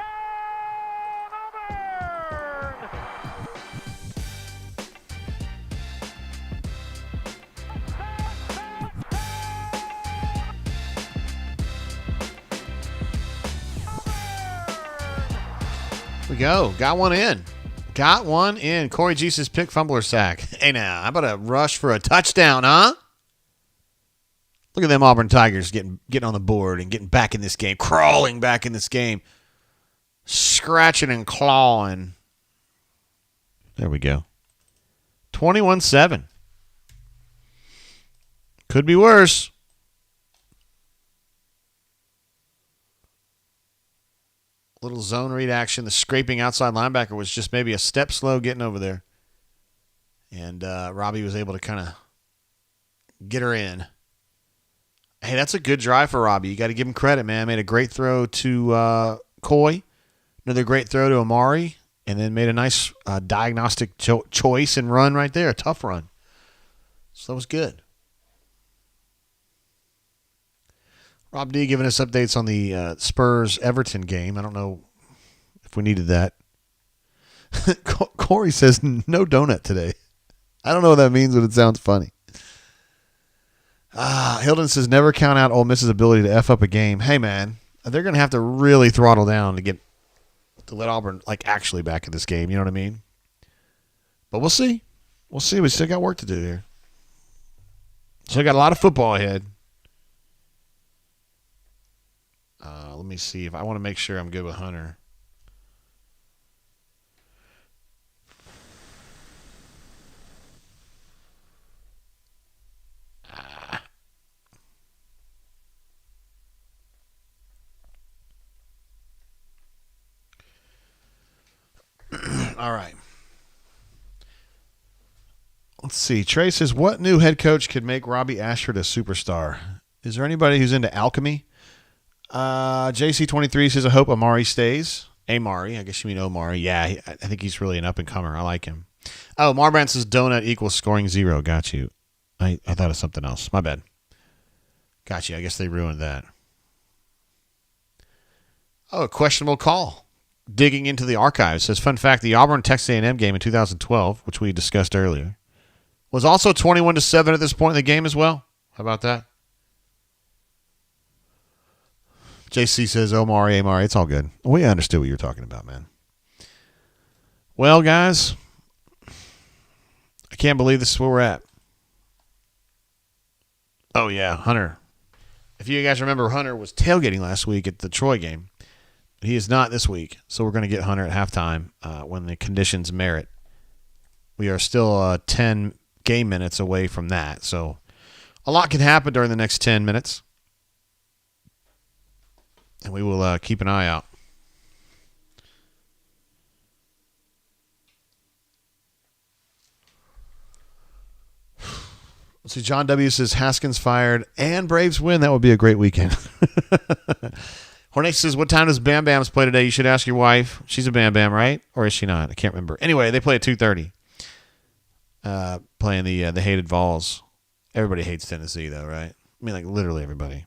We go. Got one in. Corey Jesus pick fumbler sack. Hey now, how about a rush for a touchdown, huh? Look at them Auburn Tigers getting on the board and getting back in this game, crawling back in this game, scratching and clawing. There we go. 21-7. Could be worse. Little zone read action. The scraping outside linebacker was just maybe a step slow getting over there. And Robbie was able to kind of get her in. Hey, that's a good drive for Robbie. You got to give him credit, man. Made a great throw to Coy. Another great throw to Amari. And then made a nice diagnostic choice and run right there. A tough run. So that was good. Rob D giving us updates on the Spurs-Everton game. I don't know if we needed that. Corey says, no donut today. I don't know what that means, but it sounds funny. Hilton says, never count out Ole Miss's ability to F up a game. Hey, man, they're going to have to really throttle down to let Auburn actually back in this game. You know what I mean? But we'll see. We'll see. We still got work to do here. Still got a lot of football ahead. Let me see if I want to make sure I'm good with Hunter. All right. Let's see. Trey says, what new head coach could make Robbie Ashford a superstar? Is there anybody who's into alchemy? JC23 says, I hope Amari stays. Amari, I guess you mean Omari. Yeah, I think he's really an up-and-comer. I like him. Oh, Marbrand says donut equals scoring 0. Got you. I thought of something else. My bad. Got you. I guess they ruined that. Oh, a questionable call. Digging into the archives. Says, fun fact, the Auburn-Texas A&M game in 2012, which we discussed earlier, was also 21-7 at this point in the game as well. How about that? JC says, Amari, it's all good. We understood what you were talking about, man. Well, guys, I can't believe this is where we're at. Oh, yeah, Hunter. If you guys remember, Hunter was tailgating last week at the Troy game. He is not this week, so we're going to get Hunter at halftime when the conditions merit. We are still 10 game minutes away from that, so a lot can happen during the next 10 minutes. And we will keep an eye out. Let's see, John W. says Haskins fired and Braves win. That would be a great weekend. Hornets says, what time does Bam Bams play today? You should ask your wife. She's a Bam Bam, right? Or is she not? I can't remember. Anyway, they play at 2:30. Playing the hated Vols. Everybody hates Tennessee, though, right? I mean, like, literally everybody.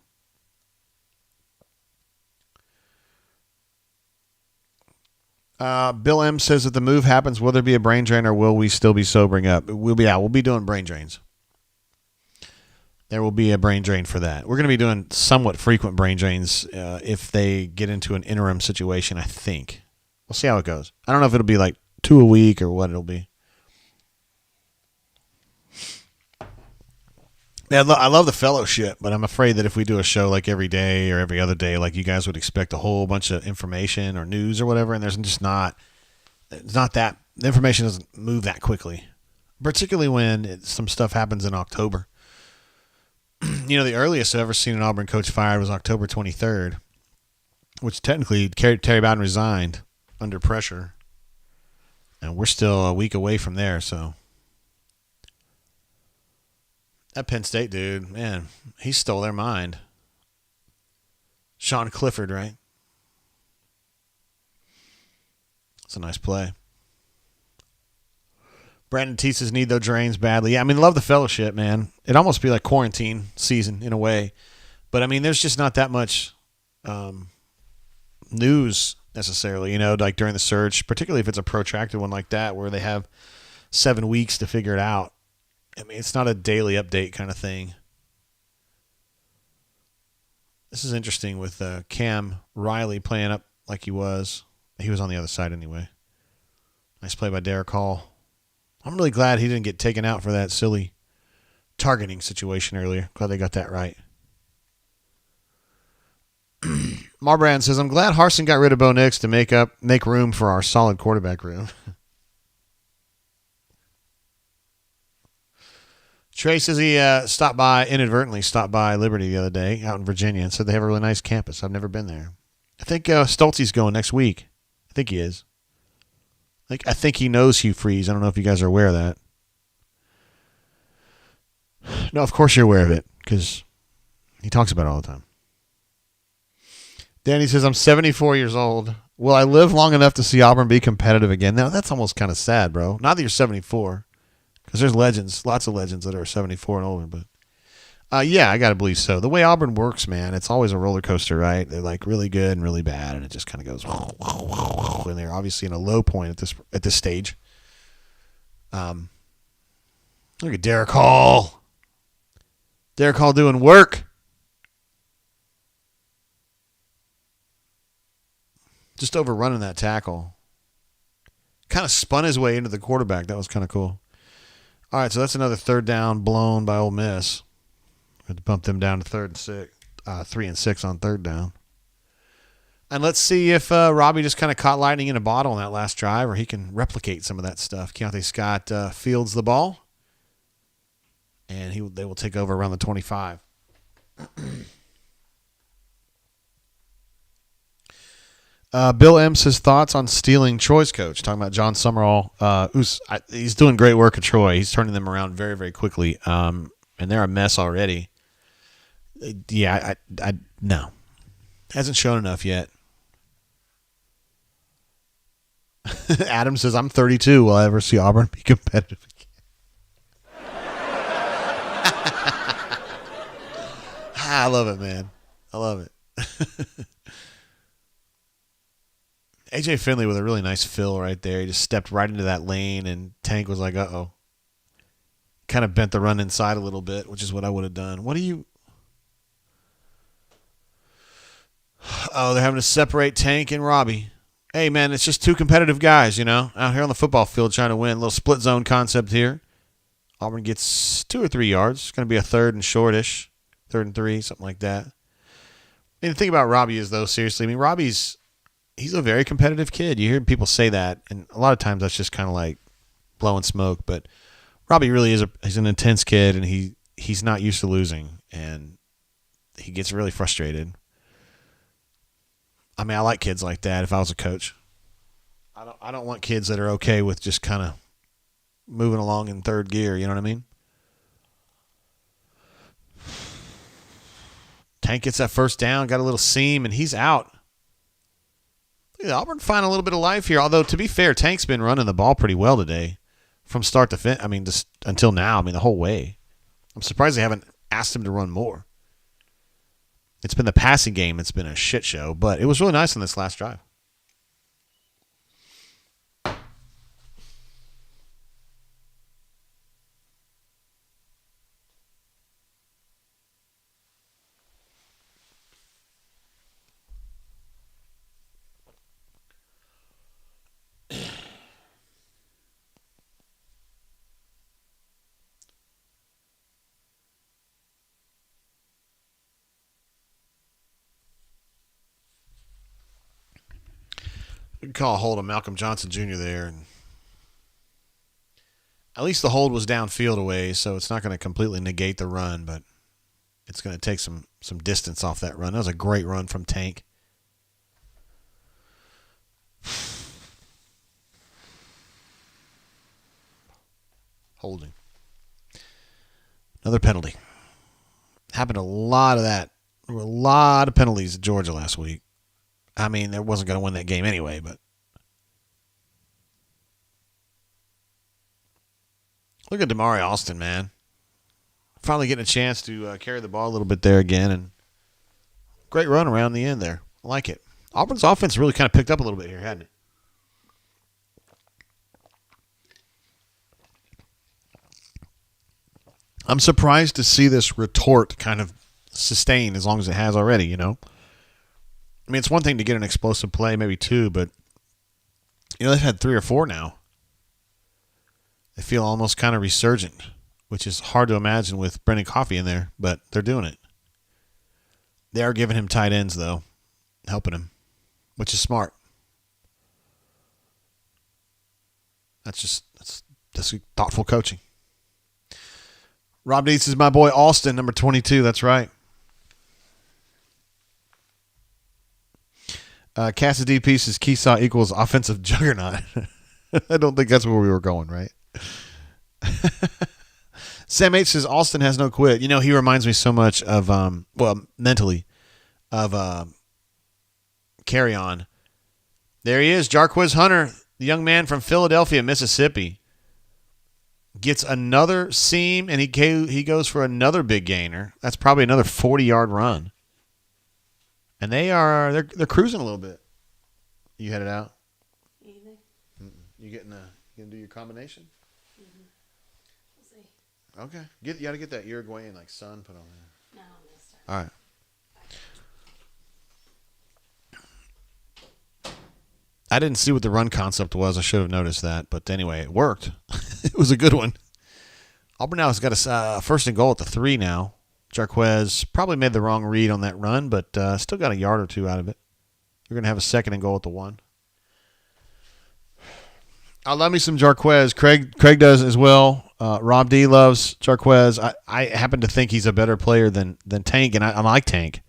Bill M says, if the move happens, will there be a brain drain or will we still be sobering up? We'll be doing brain drains. There will be a brain drain for that. We're going to be doing somewhat frequent brain drains if they get into an interim situation, I think. We'll see how it goes. I don't know if it'll be like 2 a week or what it'll be. Yeah, I love the fellowship, but I'm afraid that if we do a show like every day or every other day, like you guys would expect a whole bunch of information or news or whatever, and there's just not. It's not that. The information doesn't move that quickly, particularly when some stuff happens in October. You know, the earliest I've ever seen an Auburn coach fired was October 23rd, which technically Terry Bowden resigned under pressure, and we're still a week away from there, so. That Penn State dude, man, he stole their mind. Sean Clifford, right? It's a nice play. Brandon T says, need those drains badly. Yeah, I mean, love the fellowship, man. It'd almost be like quarantine season in a way. But, I mean, there's just not that much news necessarily, you know, like during the search, particularly if it's a protracted one like that where they have 7 weeks to figure it out. I mean, it's not a daily update kind of thing. This is interesting with Cam Riley playing up like he was. He was on the other side anyway. Nice play by Derek Hall. I'm really glad he didn't get taken out for that silly targeting situation earlier. Glad they got that right. Marbrand says, I'm glad Harsin got rid of Bo Nix to make room for our solid quarterback room. Trey says he inadvertently stopped by Liberty the other day out in Virginia and said they have a really nice campus. I've never been there. I think Stoltze's going next week. I think he is. I think he knows Hugh Freeze. I don't know if you guys are aware of that. No, of course you're aware of it because he talks about it all the time. Danny says, I'm 74 years old. Will I live long enough to see Auburn be competitive again? Now, that's almost kind of sad, bro. Not that you're 74. Because there's legends, lots of legends that are 74 and older. But, yeah, I got to believe so. The way Auburn works, man, it's always a roller coaster, right? They're like really good and really bad, and it just kind of goes. And they're obviously in a low point at this stage. Look at Derek Hall. Derek Hall doing work. Just overrunning that tackle. Kind of spun his way into the quarterback. That was kind of cool. All right, so that's another third down blown by Ole Miss. We had to bump them down to 3 and 6 on third down. And let's see if Robbie just kind of caught lightning in a bottle on that last drive, or he can replicate some of that stuff. Keontae Scott fields the ball, and they will take over around the 25. Bill M says thoughts on stealing Troy's coach. Talking about John Summerall, he's doing great work at Troy. He's turning them around very, very quickly, and they're a mess already. Yeah, no, hasn't shown enough yet. Adam says, "I'm 32. Will I ever see Auburn be competitive again?" I love it, man. I love it. AJ Finley with a really nice fill right there. He just stepped right into that lane, and Tank was like, uh-oh. Kind of bent the run inside a little bit, which is what I would have done. Oh, they're having to separate Tank and Robbie. Hey, man, it's just two competitive guys, you know, out here on the football field trying to win. A little split zone concept here. Auburn gets 2 or 3 yards. It's going to be a 3rd and shortish, 3rd and 3, something like that. And the thing about Robbie is, though, seriously, I mean, he's a very competitive kid. You hear people say that, and a lot of times that's just kind of like blowing smoke. But Robbie really he's an intense kid, and he's not used to losing, and he gets really frustrated. I mean, I like kids like that if I was a coach. I don't want kids that are okay with just kind of moving along in third gear, you know what I mean? Tank gets that first down, got a little seam, and he's out. Auburn find a little bit of life here. Although, to be fair, Tank's been running the ball pretty well today from start to finish. I mean, just until now. I mean, the whole way. I'm surprised they haven't asked him to run more. It's been the passing game. It's been a shit show, but it was really nice on this last drive. Call a hold of Malcolm Johnson Jr. there. And at least the hold was downfield away, so it's not going to completely negate the run, but it's going to take some distance off that run. That was a great run from Tank. Holding. Another penalty. Happened a lot of that. There were a lot of penalties at Georgia last week. I mean, they wasn't going to win that game anyway, but look at Damari Alston, man. Finally getting a chance to carry the ball a little bit there again, and great run around the end there. I like it. Auburn's offense really kind of picked up a little bit here, hadn't it? I'm surprised to see this retort kind of sustain as long as it has already, you know? I mean, it's one thing to get an explosive play, maybe two, but, you know, they've had 3 or 4 now. They feel almost kind of resurgent, which is hard to imagine with Brendan Coffey in there, but they're doing it. They are giving him tight ends, though, helping him, which is smart. That's thoughtful coaching. Rob Dietz is my boy Alston, number 22. That's right. Cassidy pieces Keesaw equals offensive juggernaut. I don't think that's where we were going, right? Sam H says Alston has no quit. You know, he reminds me so much of, mentally, of Carry On. There he is, Jarquiz Hunter, the young man from Philadelphia, Mississippi. Gets another seam, and he goes for another big gainer. That's probably another 40-yard run. And they're cruising a little bit. You headed out? Anything? You gonna do your combination? Mm-hmm. We'll see. Okay. You got to get that Uruguayan sun put on there. No, next time. All right. I didn't see what the run concept was. I should have noticed that. But anyway, it worked. It was a good one. Auburn now has got a first and goal at the 3 now. Jarquiz probably made the wrong read on that run, but still got a yard or 2 out of it. You're going to have a second and goal at the 1. I love me some Jarquiz. Craig does as well. Rob D loves Jarquiz. I happen to think he's a better player than Tank, and I like Tank.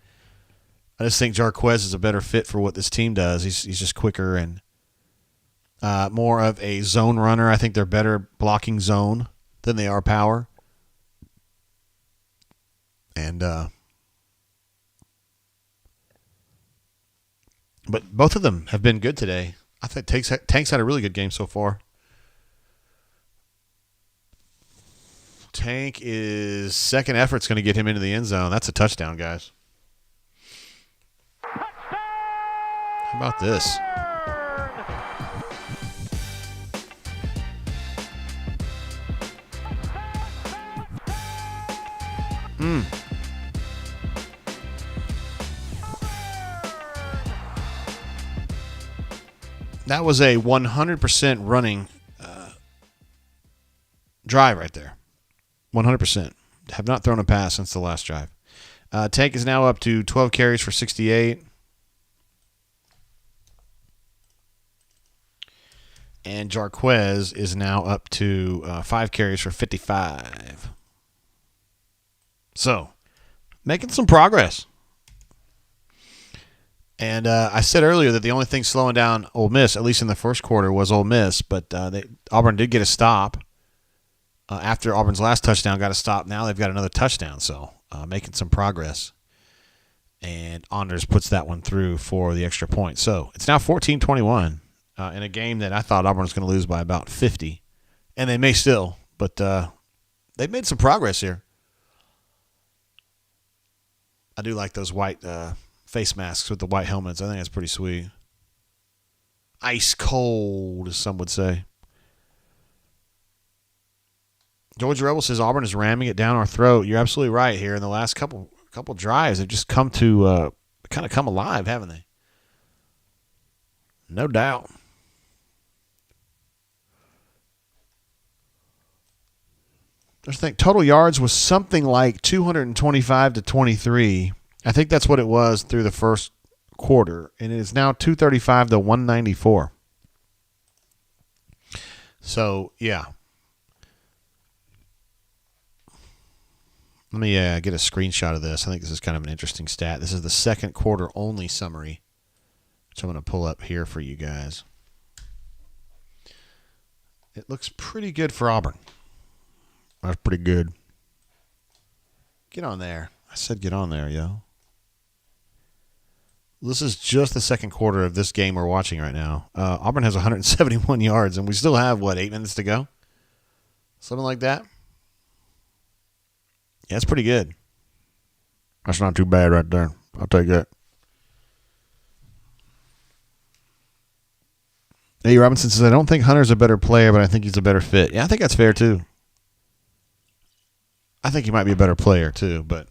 I just think Jarquiz is a better fit for what this team does. He's just quicker and more of a zone runner. I think they're better blocking zone than they are power. And but both of them have been good today. I think Tank's had a really good game so far. Tank's second effort's going to get him into the end zone. That's a touchdown, guys. How about this? That was a 100% running drive right there. 100%. Have not thrown a pass since the last drive. Tank is now up to 12 carries for 68. And Jarquiz is now up to 5 carries for 55. So, making some progress. And I said earlier that the only thing slowing down Ole Miss, at least in the first quarter, was Ole Miss. But Auburn did get a stop. After Auburn's last touchdown got a stop, now they've got another touchdown. So, making some progress. And Anders puts that one through for the extra point. So it's now 14-21 in a game that I thought Auburn was going to lose by about 50. And they may still, but they've made some progress here. I do like those white face masks with the white helmets. I think that's pretty sweet. Ice cold, as some would say. George Rebel says Auburn is ramming it down our throat. You're absolutely right here. In the last couple drives, they've just come to kind of come alive, haven't they? No doubt. I think total yards was something like 225-23. I think that's what it was through the first quarter, and it is now 235-194. So, yeah. Let me get a screenshot of this. I think this is kind of an interesting stat. This is the second quarter only summary, which I'm going to pull up here for you guys. It looks pretty good for Auburn. That's pretty good. Get on there. I said get on there, yo. This is just the second quarter of this game we're watching right now. Auburn has 171 yards, and we still have, 8 minutes to go? Something like that? Yeah, that's pretty good. That's not too bad right there. I'll take that. Eddie Robinson says, I don't think Hunter's a better player, but I think he's a better fit. Yeah, I think that's fair, too. I think he might be a better player, too, but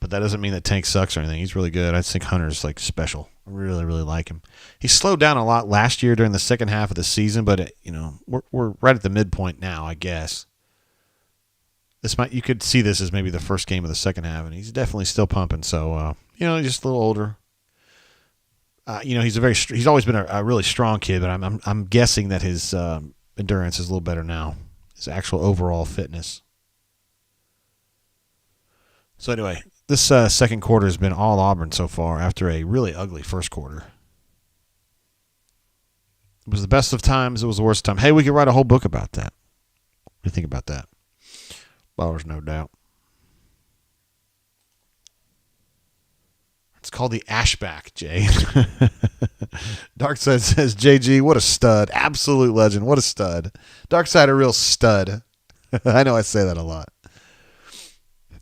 that doesn't mean that Tank sucks or anything. He's really good. I just think Hunter's, special. I really, really like him. He slowed down a lot last year during the second half of the season, but, we're right at the midpoint now, I guess. You could see this as maybe the first game of the second half, and he's definitely still pumping. So, just a little older. He's always been a really strong kid, but I'm guessing that his endurance is a little better now. His actual overall fitness. So anyway, this second quarter has been all Auburn so far after a really ugly first quarter. It was the best of times. It was the worst of time. Hey, we could write a whole book about that. What do you think about that? Well, there's no doubt. It's called the Ashback, Jay. Darkside says, JG, what a stud. Absolute legend. What a stud. Darkside, a real stud. I know I say that a lot.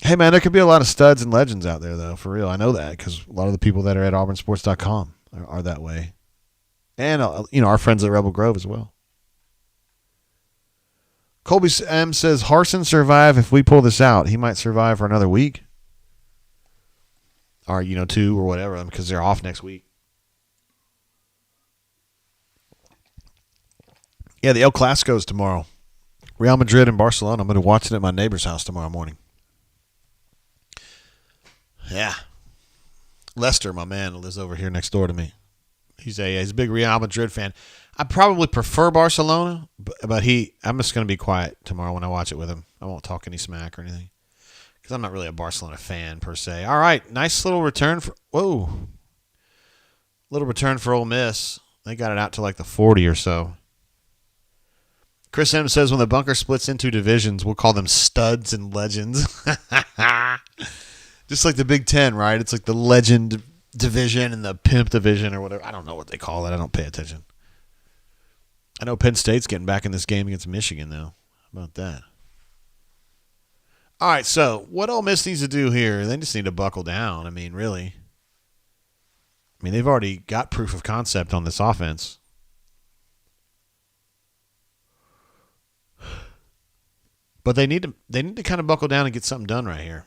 Hey, man, there could be a lot of studs and legends out there, though, for real. I know that because a lot of the people that are at auburnsports.com are that way. And, our friends at Rebel Grove as well. Colby M says, Harsin survive if we pull this out. He might survive for another week. Or, 2 or whatever, because they're off next week. Yeah, the El Clasico is tomorrow. Real Madrid and Barcelona. I'm going to watch it at my neighbor's house tomorrow morning. Yeah. Lester, my man, lives over here next door to me. He's a big Real Madrid fan. I probably prefer Barcelona, but I'm just going to be quiet tomorrow when I watch it with him. I won't talk any smack or anything because I'm not really a Barcelona fan per se. All right, nice little return for Ole Miss. They got it out to the 40 or so. Chris M says when the bunker splits into divisions, we'll call them studs and legends. Just like the Big Ten, right? It's like the legend division and the pimp division or whatever. I don't know what they call it. I don't pay attention. I know Penn State's getting back in this game against Michigan, though. How about that? All right, so what Ole Miss needs to do here, they just need to buckle down. I mean, really. They've already got proof of concept on this offense. But they need to kind of buckle down and get something done right here.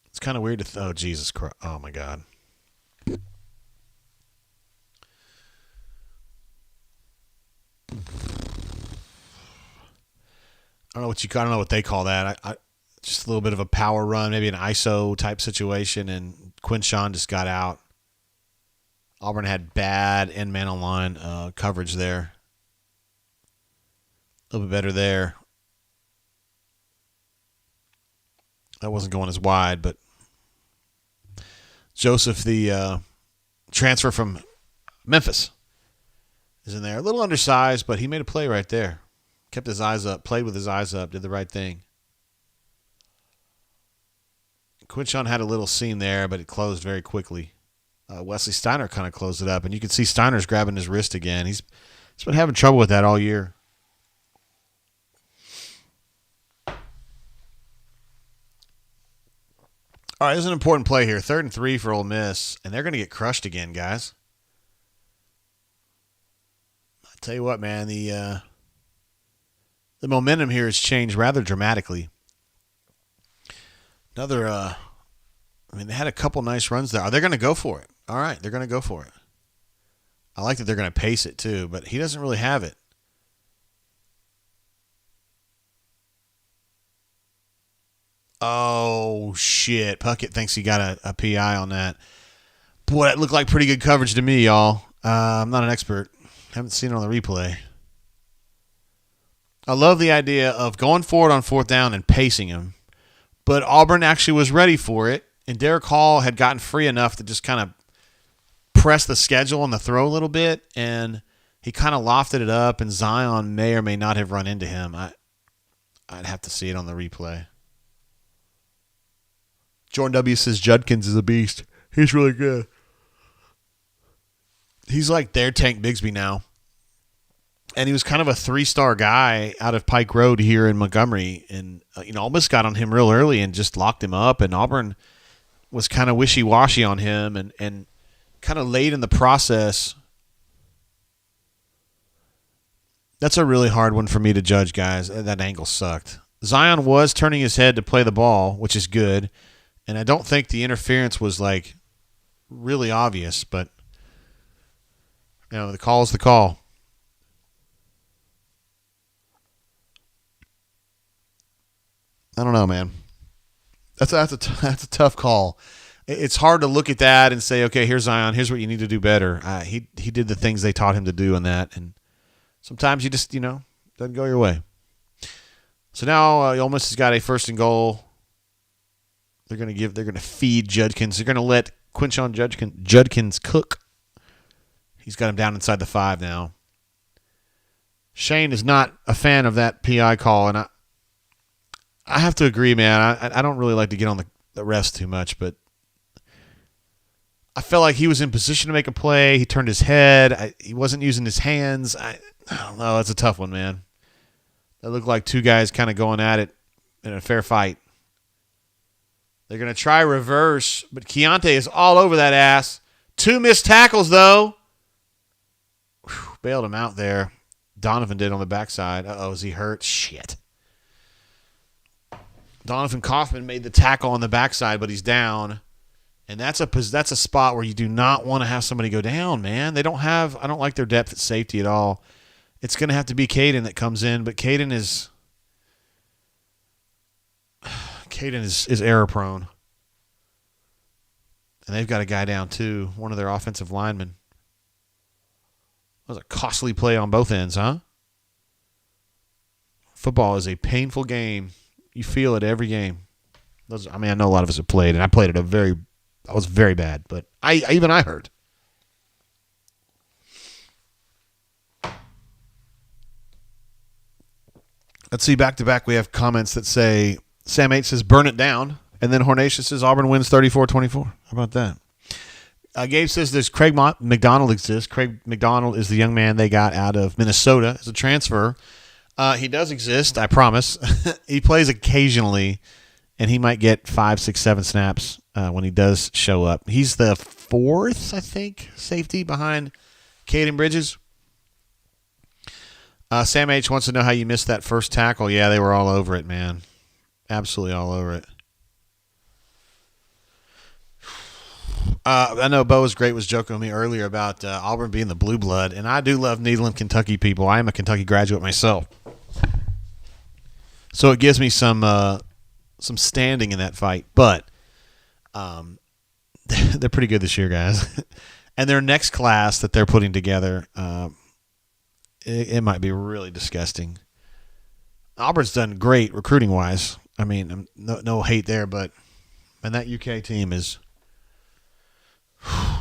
It's kind of weird to oh, Jesus Christ. Oh, my God. I don't know what they call that. I just a little bit of a power run, maybe an ISO type situation, and Quinshawn just got out. Auburn had bad end man on line coverage there. A little bit better there. That wasn't going as wide, but Joseph, the transfer from Memphis, is in there. A little undersized, but he made a play right there. Kept his eyes up, played with his eyes up, did the right thing. Quinchon had a little seam there, but it closed very quickly. Wesley Steiner kind of closed it up, and you can see Steiner's grabbing his wrist again. He's been having trouble with that all year. All right, this is an important play here. 3rd and 3 for Ole Miss, and they're going to get crushed again, guys. I tell you what, man, the momentum here has changed rather dramatically. They had a couple nice runs there. Are they going to go for it? All right, they're going to go for it. I like that they're going to pace it too, but he doesn't really have it. Oh, shit. Puckett thinks he got a PI on that. Boy, that looked like pretty good coverage to me, y'all. I'm not an expert. Haven't seen it on the replay. I love the idea of going forward on 4th down and pacing him. But Auburn actually was ready for it, and Derek Hall had gotten free enough to just kind of press the schedule on the throw a little bit, and he kind of lofted it up, and Zion may or may not have run into him. I'd have to see it on the replay. Jordan W. says Judkins is a beast. He's really good. He's like their Tank Bigsby now. And he was kind of a 3-star guy out of Pike Road here in Montgomery. And, Ole Miss got on him real early and just locked him up. And Auburn was kind of wishy-washy on him and kind of late in the process. That's a really hard one for me to judge, guys. That angle sucked. Zion was turning his head to play the ball, which is good. And I don't think the interference was, really obvious. But, the call is the call. I don't know, man. That's a tough call. It's hard to look at that and say, okay, here's Zion. Here's what you need to do better. He did the things they taught him to do in that, and sometimes you just doesn't go your way. So now Ole Miss has got a 1st and goal. They're going to feed Judkins. They're going to let Quinchon Judkins cook. He's got him down inside the 5 now. Shane is not a fan of that PI call, and I have to agree, man. I don't really like to get on the refs too much, but I felt like he was in position to make a play. He turned his head. He wasn't using his hands. I don't know. That's a tough one, man. That looked like two guys kind of going at it in a fair fight. They're going to try reverse, but Keontae is all over that ass. 2 missed tackles, though. Whew, bailed him out there. Donovan did on the backside. Uh-oh, is he hurt? Shit. Donovan Kaufman made the tackle on the backside, but he's down. And that's a spot where you do not want to have somebody go down, man. I don't like their depth at safety at all. It's going to have to be Caden that comes in, but Caden is error prone. And they've got a guy down too, one of their offensive linemen. That was a costly play on both ends, huh? Football is a painful game. You feel it every game. I know a lot of us have played, and I played at I was very bad, but I hurt. Let's see, back-to-back, we have comments that say, Sam H says, burn it down, and then Hornatius says, Auburn wins 34-24. How about that? Gabe says, there's Craig McDonald exists. Craig McDonald is the young man they got out of Minnesota as a transfer. He does exist, I promise. He plays occasionally, and he might get 5, 6, 7 snaps when he does show up. He's the 4th, I think, safety behind Caden Bridges. Sam H. wants to know how you missed that first tackle. Yeah, they were all over it, man. Absolutely all over it. I know Bo was joking with me earlier about Auburn being the blue blood, and I do love Nederland, Kentucky people. I am a Kentucky graduate myself. So it gives me some standing in that fight. But they're pretty good this year, guys. And their next class that they're putting together, it might be really disgusting. Auburn's done great recruiting-wise. I mean, no hate there, but that UK team is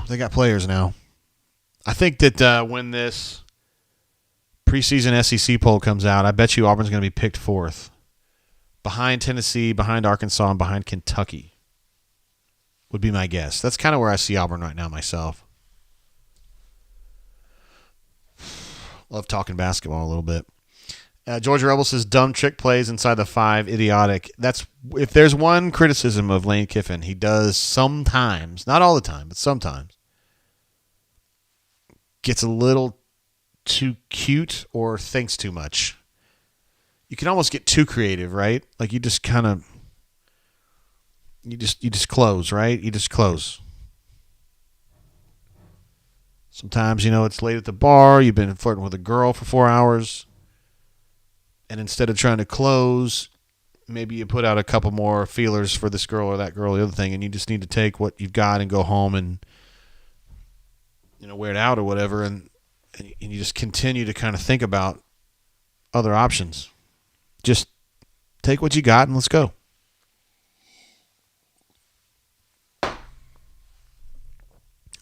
they got players now. I think that when this preseason SEC poll comes out, I bet you Auburn's going to be picked 4th. Behind Tennessee, behind Arkansas, and behind Kentucky. would be my guess. That's kind of where I see Auburn right now myself. Love talking basketball a little bit. Georgia Rebel says dumb trick plays inside the 5, idiotic. That's if there's one criticism of Lane Kiffin, he does sometimes, not all the time, but sometimes, gets a little too cute or thinks too much. You can almost get too creative, right? Like you just kind of, you just close, right? You just close. Sometimes, it's late at the bar, you've been flirting with a girl for 4 hours, and instead of trying to close, maybe you put out a couple more feelers for this girl or that girl or the other thing, and you just need to take what you've got and go home and, wear it out or whatever, and you just continue to kind of think about other options. Just take what you got and let's go.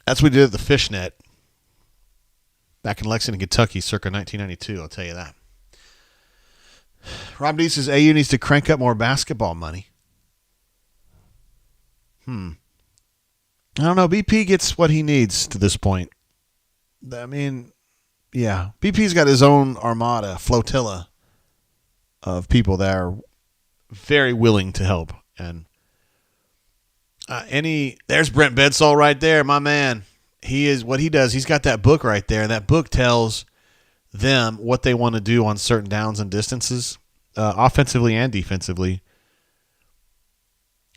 That's what we did at the Fishnet back in Lexington, Kentucky, circa 1992, I'll tell you that. Rob D says AU needs to crank up more basketball money. I don't know. BP gets what he needs to this point. I mean, yeah. BP's got his own armada, flotilla of people that are very willing to help. And there's Brent Bedsole right there, my man. He is what he does. He's got that book right there. That book tells them what they want to do on certain downs and distances, offensively and defensively.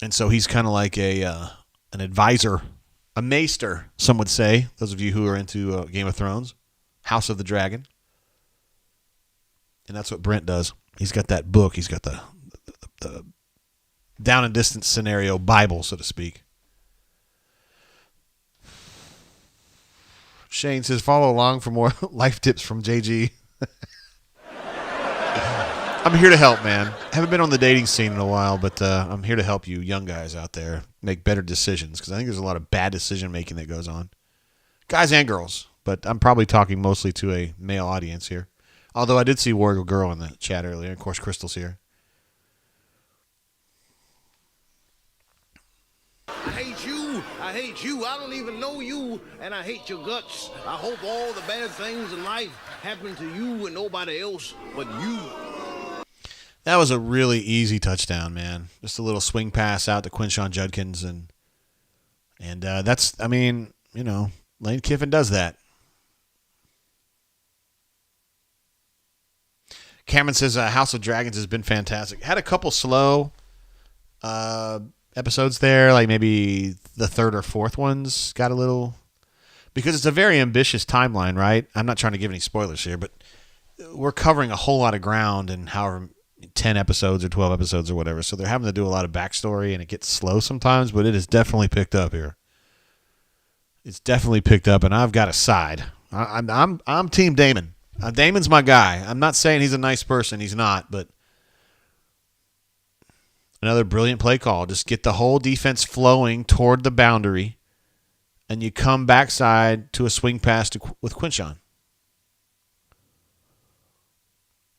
And so he's kind of like an advisor, a maester, some would say. Those of you who are into Game of Thrones, House of the Dragon. And that's what Brent does. He's got that book. He's got the down and distance scenario Bible, so to speak. Shane says, follow along for more life tips from JG. I'm here to help, man. Haven't been on the dating scene in a while, but I'm here to help you young guys out there make better decisions, because I think there's a lot of bad decision-making that goes on. Guys and girls, but I'm probably talking mostly to a male audience here. Although I did see Warrior Girl in the chat earlier. Of course, Crystal's here. I hate you. I don't even know you, and I hate your guts. I hope all the bad things in life happen to you and nobody else but you. That was a really easy touchdown, man. Just a little swing pass out to Quinshon Judkins, and that's, I mean, Lane Kiffin does that. Cameron says House of Dragons has been fantastic. Had a couple slow episodes there, like maybe the third or fourth ones got a little, because it's a very ambitious timeline, right? I'm not trying to give any spoilers here, but we're covering a whole lot of ground in however 10 episodes or 12 episodes or whatever, so they're having to do a lot of backstory, and it gets slow sometimes, but it has definitely picked up here. It's definitely picked up, and I've got a side. I'm Team Damon. Damon's my guy. I'm not saying he's a nice person. He's not, but another brilliant play call. Just get the whole defense flowing toward the boundary, and you come backside to a swing pass with Quinshon.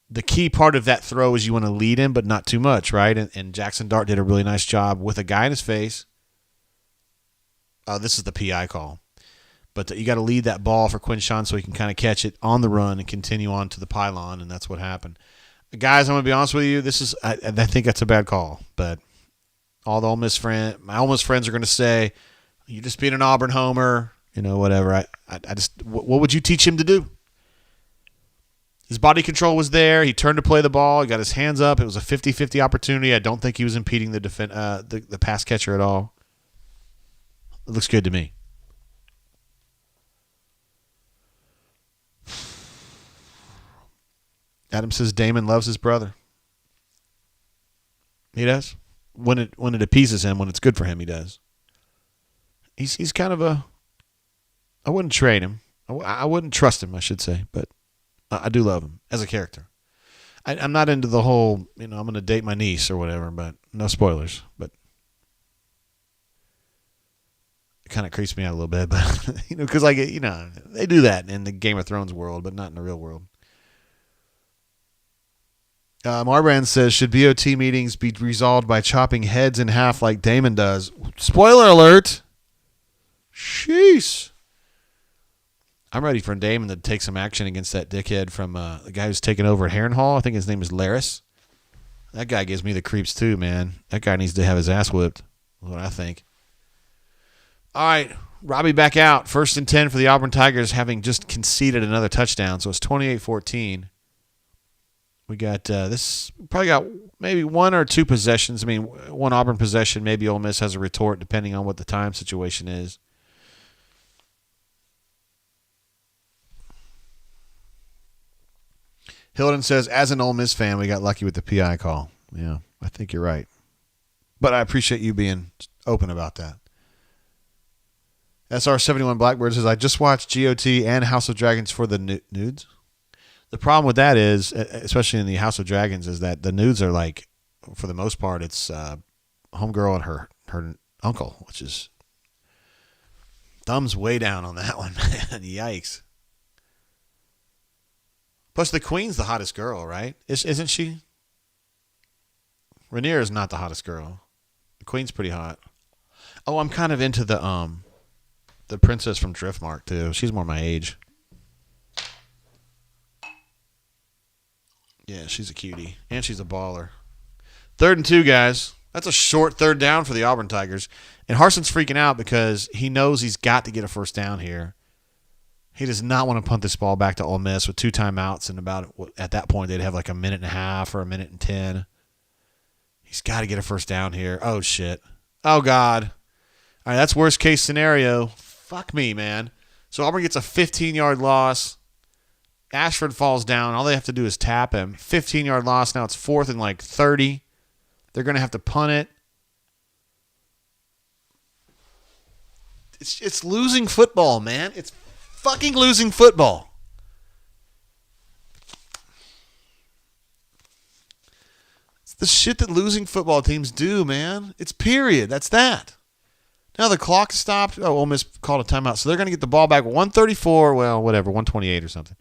The key part of that throw is you want to lead him, but not too much, right? And Jackson Dart did a really nice job with a guy in his face. This is the PI call. But you got to lead that ball for Quinshon so he can kind of catch it on the run and continue on to the pylon, and that's what happened. Guys, I'm going to be honest with you. I think that's a bad call. But all the my Ole Miss friends are going to say, you're just being an Auburn homer, whatever. I just, what would you teach him to do? His body control was there. He turned to play the ball. He got his hands up. It was a 50-50 opportunity. I don't think he was impeding the pass catcher at all. It looks good to me. Adam says Damon loves his brother. He does. When it appeases him, when it's good for him, he does. He's kind of I wouldn't trade him. I wouldn't trust him, I should say, but I do love him as a character. I'm not into the whole, I'm going to date my niece or whatever, but no spoilers. But it kind of creeps me out a little bit, but because they do that in the Game of Thrones world, but not in the real world. Marbrand says, should BOT meetings be resolved by chopping heads in half like Damon does? Spoiler alert. Sheesh. I'm ready for Damon to take some action against that dickhead from the guy who's taking over at Harrenhal. I think his name is Laris. That guy gives me the creeps too, man. That guy needs to have his ass whipped. That's what I think. All right, Robbie back out. 1st and 10 for the Auburn Tigers, having just conceded another touchdown. So it's 28-14. We got this. Probably got maybe 1 or 2 possessions. I mean, 1 Auburn possession. Maybe Ole Miss has a retort, depending on what the time situation is. Hilden says, as an Ole Miss fan, we got lucky with the PI call. Yeah, I think you're right. But I appreciate you being open about that. SR71 Blackbird says, I just watched GOT and House of Dragons for the nudes. The problem with that is, especially in the House of Dragons, is that the nudes are like, for the most part, it's homegirl and her uncle, which is thumbs way down on that one, man. Yikes. Plus, the Queen's the hottest girl, right? Isn't she? Rainier is not the hottest girl. The Queen's pretty hot. Oh, I'm kind of into the princess from Driftmark, too. She's more my age. Yeah, she's a cutie. And she's a baller. 3rd and 2, guys. That's a short 3rd down for the Auburn Tigers. And Harson's freaking out because he knows he's got to get a 1st down here. He does not want to punt this ball back to Ole Miss with 2 timeouts, and at that point they'd have like a minute and a half or a minute and 10. He's got to get a 1st down here. Oh, shit. Oh, God. All right, that's worst case scenario. Fuck me, man. So Auburn gets a 15-yard loss. Ashford falls down. All they have to do is tap him. 15-yard loss. Now it's 4th and like 30. They're going to have to punt it. It's losing football, man. It's fucking losing football. It's the shit that losing football teams do, man. It's period. That's that. Now the clock stopped. Oh, Ole Miss called a timeout. So they're going to get the ball back 134, well, whatever, 128 or something.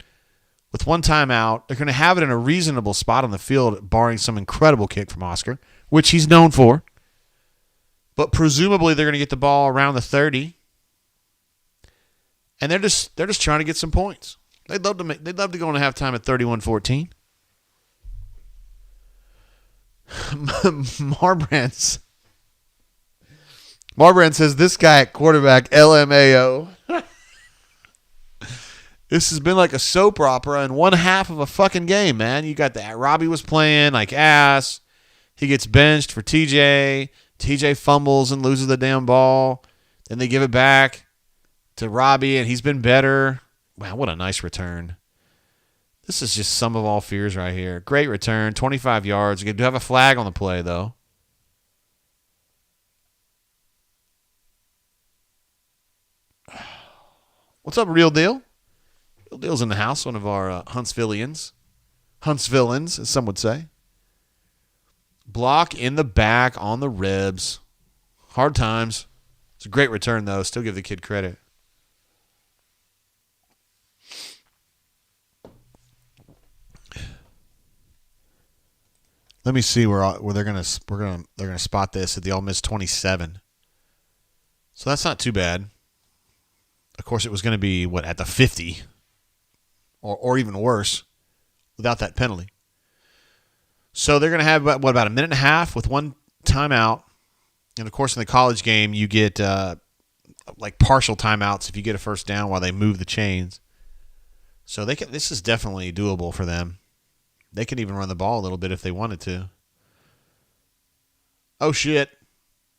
With 1 timeout, they're going to have it in a reasonable spot on the field, barring some incredible kick from Oscar, which he's known for. But presumably they're going to get the ball around the 30. And they're just trying to get some points. They'd love to go into halftime at 31-14. Marbrand says this guy at quarterback, LMAO. This has been like a soap opera in 1/2 of a fucking game, man. You got that. Robbie was playing like ass. He gets benched for TJ. TJ fumbles and loses the damn ball. Then they give it back to Robbie, and he's been better. Wow, what a nice return. This is just sum of all fears right here. Great return, 25 yards. You do have a flag on the play, though. What's up, Real Deal? Real Deal's in the house, one of our Huntsvillians, as some would say. Block in the back on the ribs. Hard times. It's a great return, though. Still give the kid credit. Let me see where they're gonna spot this at the Ole Miss 27. So that's not too bad. Of course, it was going to be at the 50, or even worse, without that penalty. So they're going to have about a minute and a half with 1 timeout, and of course in the college game you get like partial timeouts if you get a 1st down while they move the chains. So this is definitely doable for them. They can even run the ball a little bit if they wanted to. Oh, shit.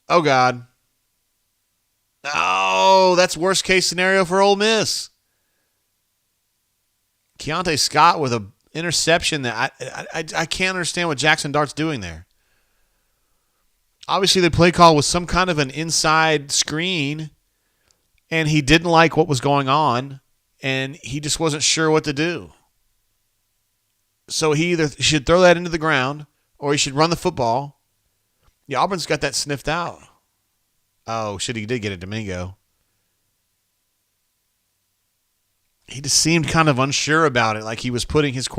Oh, God. Oh, that's worst case scenario for Ole Miss. Keontae Scott with an interception that I can't understand what Jackson Dart's doing there. Obviously, the play call was some kind of an inside screen, and he didn't like what was going on, and he just wasn't sure what to do. So he either should throw that into the ground or he should run the football. Yeah, Auburn's got that sniffed out. Oh, shit, he did get it, Domingo. He just seemed kind of unsure about it, like he was putting his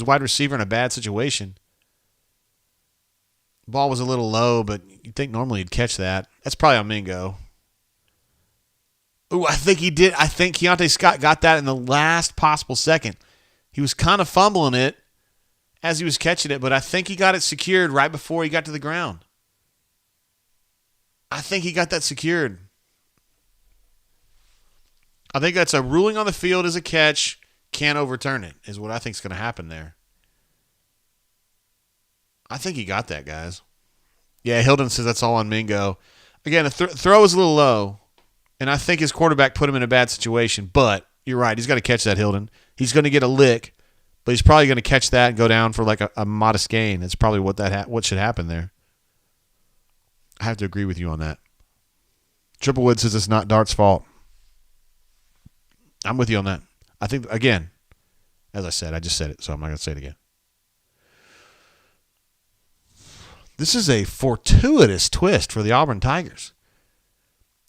wide receiver in a bad situation. Ball was a little low, but you'd think normally he'd catch that. That's probably on Mingo. Ooh, I think he did. I think Keontae Scott got that in the last possible second. He was kind of fumbling it as he was catching it, but I think he got it secured right before he got to the ground. I think he got that secured. I think that's a ruling on the field as a catch. Can't overturn it is what I think is going to happen there. I think he got that, guys. Yeah, Hilden says that's all on Mingo. Again, the throw is a little low, and I think his quarterback put him in a bad situation, but you're right. He's got to catch that, Hilden. He's going to get a lick, but he's probably going to catch that and go down for like a modest gain. That's probably what should happen there. I have to agree with you on that. Triplewood says it's not Dart's fault. I'm with you on that. I think, again, as I said, I just said it, so I'm not going to say it again. This is a fortuitous twist for the Auburn Tigers.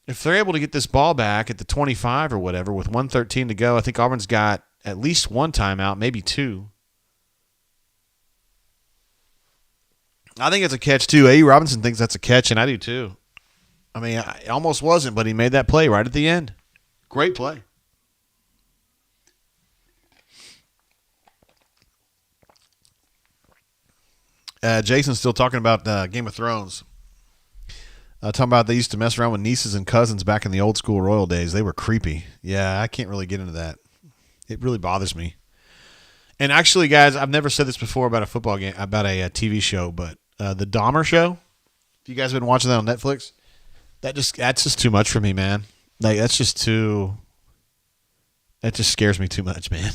If they're able to get this ball back at the 25 or whatever with 1:13 to go, I think Auburn's got at least one timeout, maybe two. I think it's a catch, too. A.E. Robinson thinks that's a catch, and I do, too. I mean, it almost wasn't, but he made that play right at the end. Great play. Jason's still talking about Game of Thrones. Talking about they used to mess around with nieces and cousins back in the old school royal days. They were creepy. Yeah, I can't really get into that. It really bothers me. And actually, guys, I've never said this before about a football game, about a TV show, but the Dahmer show. If you guys have been watching that on Netflix, that's just too much for me, man. Like that just scares me too much, man.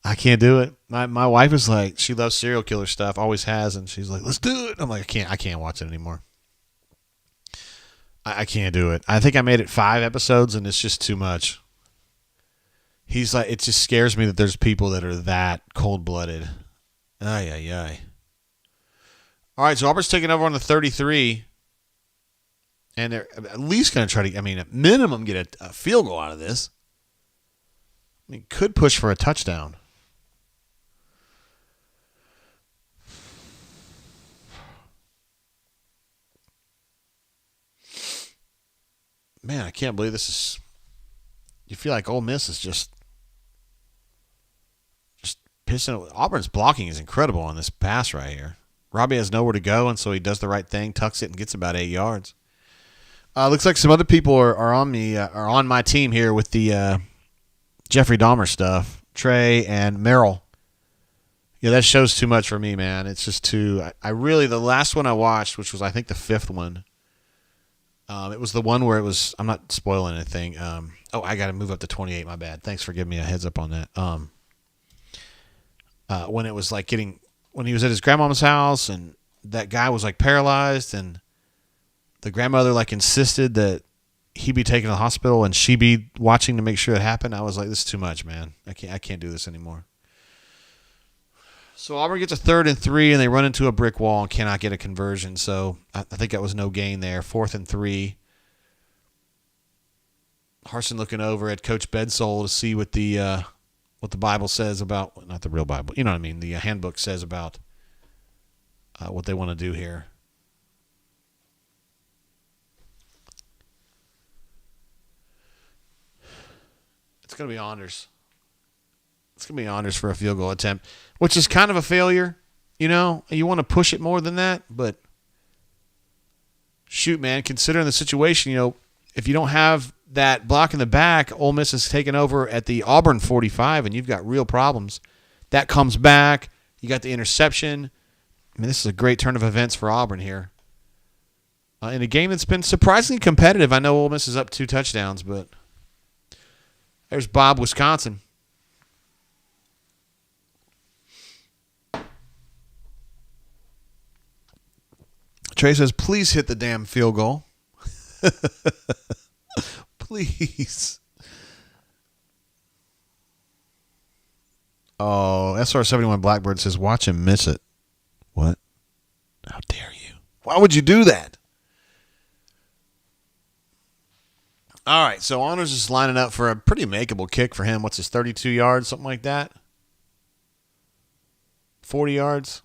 I can't do it. My wife is like, she loves serial killer stuff, always has, and she's like, let's do it. I'm like, I can't watch it anymore. I can't do it. I think I made it 5 episodes, and it's just too much. He's like, it just scares me that there's people that are that cold-blooded. Ay, ay, ay. All right, so Auburn's taking over on the 33, and they're at least going to try to, at minimum, get a field goal out of this. Could push for a touchdown. Man, I can't believe this is. You feel like Ole Miss is just pissing. Auburn's blocking is incredible on this pass right here. Robbie has nowhere to go, and so he does the right thing, tucks it, and gets about 8 yards. Looks like some other people are on my team here with the Jeffrey Dahmer stuff. Trey and Merrill. Yeah, that show's too much for me, man. It's just too. I really, the last one I watched, which was I think the 5th one. It was the one where it was. I'm not spoiling anything. I got to move up to 28. My bad. Thanks for giving me a heads up on that. When it was like when he was at his grandmama's house and that guy was like paralyzed and the grandmother like insisted that he be taken to the hospital and she be watching to make sure it happened. I was like, this is too much, man. I can't do this anymore. So Auburn gets a 3rd and 3, and they run into a brick wall and cannot get a conversion. So I think that was no gain there. 4th and 3. Harsin looking over at Coach Bedsole to see what the Bible says about, not the real Bible, you know what I mean, the handbook says about what they want to do here. It's going to be Anders. It's going to be Anders for a field goal attempt, which is kind of a failure. You know, you want to push it more than that, but shoot, man, considering the situation, you know, if you don't have that block in the back, Ole Miss is taking over at the Auburn 45, and you've got real problems. That comes back. You got the interception. I mean, this is a great turn of events for Auburn here. In a game that's been surprisingly competitive. I know Ole Miss is up 2 touchdowns, but there's Bob, Wisconsin. Trey says, please hit the damn field goal. Please. Oh, SR71 Blackbird says, watch him miss it. What? How dare you? Why would you do that? All right, so Honors is lining up for a pretty makeable kick for him. What's his, 32 yards, something like that? 40 yards?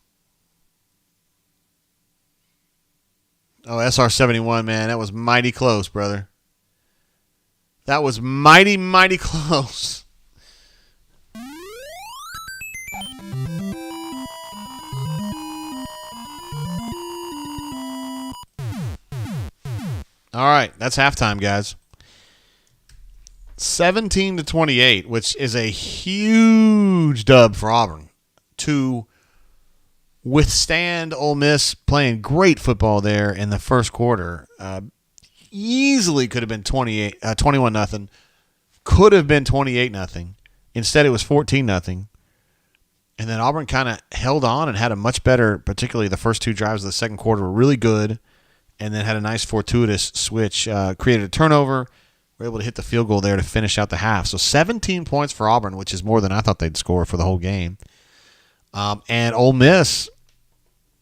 Oh, SR-71, man, that was mighty close, brother. That was mighty, mighty close. All right, that's halftime, guys. 17-28, which is a huge dub for Auburn to withstand Ole Miss playing great football there in the first quarter. Easily could have been 21-0. Could have been 28-0. Instead, it was 14-0. And then Auburn kind of held on and had a much better, particularly the first two drives of the second quarter were really good, and then had a nice fortuitous switch, created a turnover, were able to hit the field goal there to finish out the half. So 17 points for Auburn, which is more than I thought they'd score for the whole game. And Ole Miss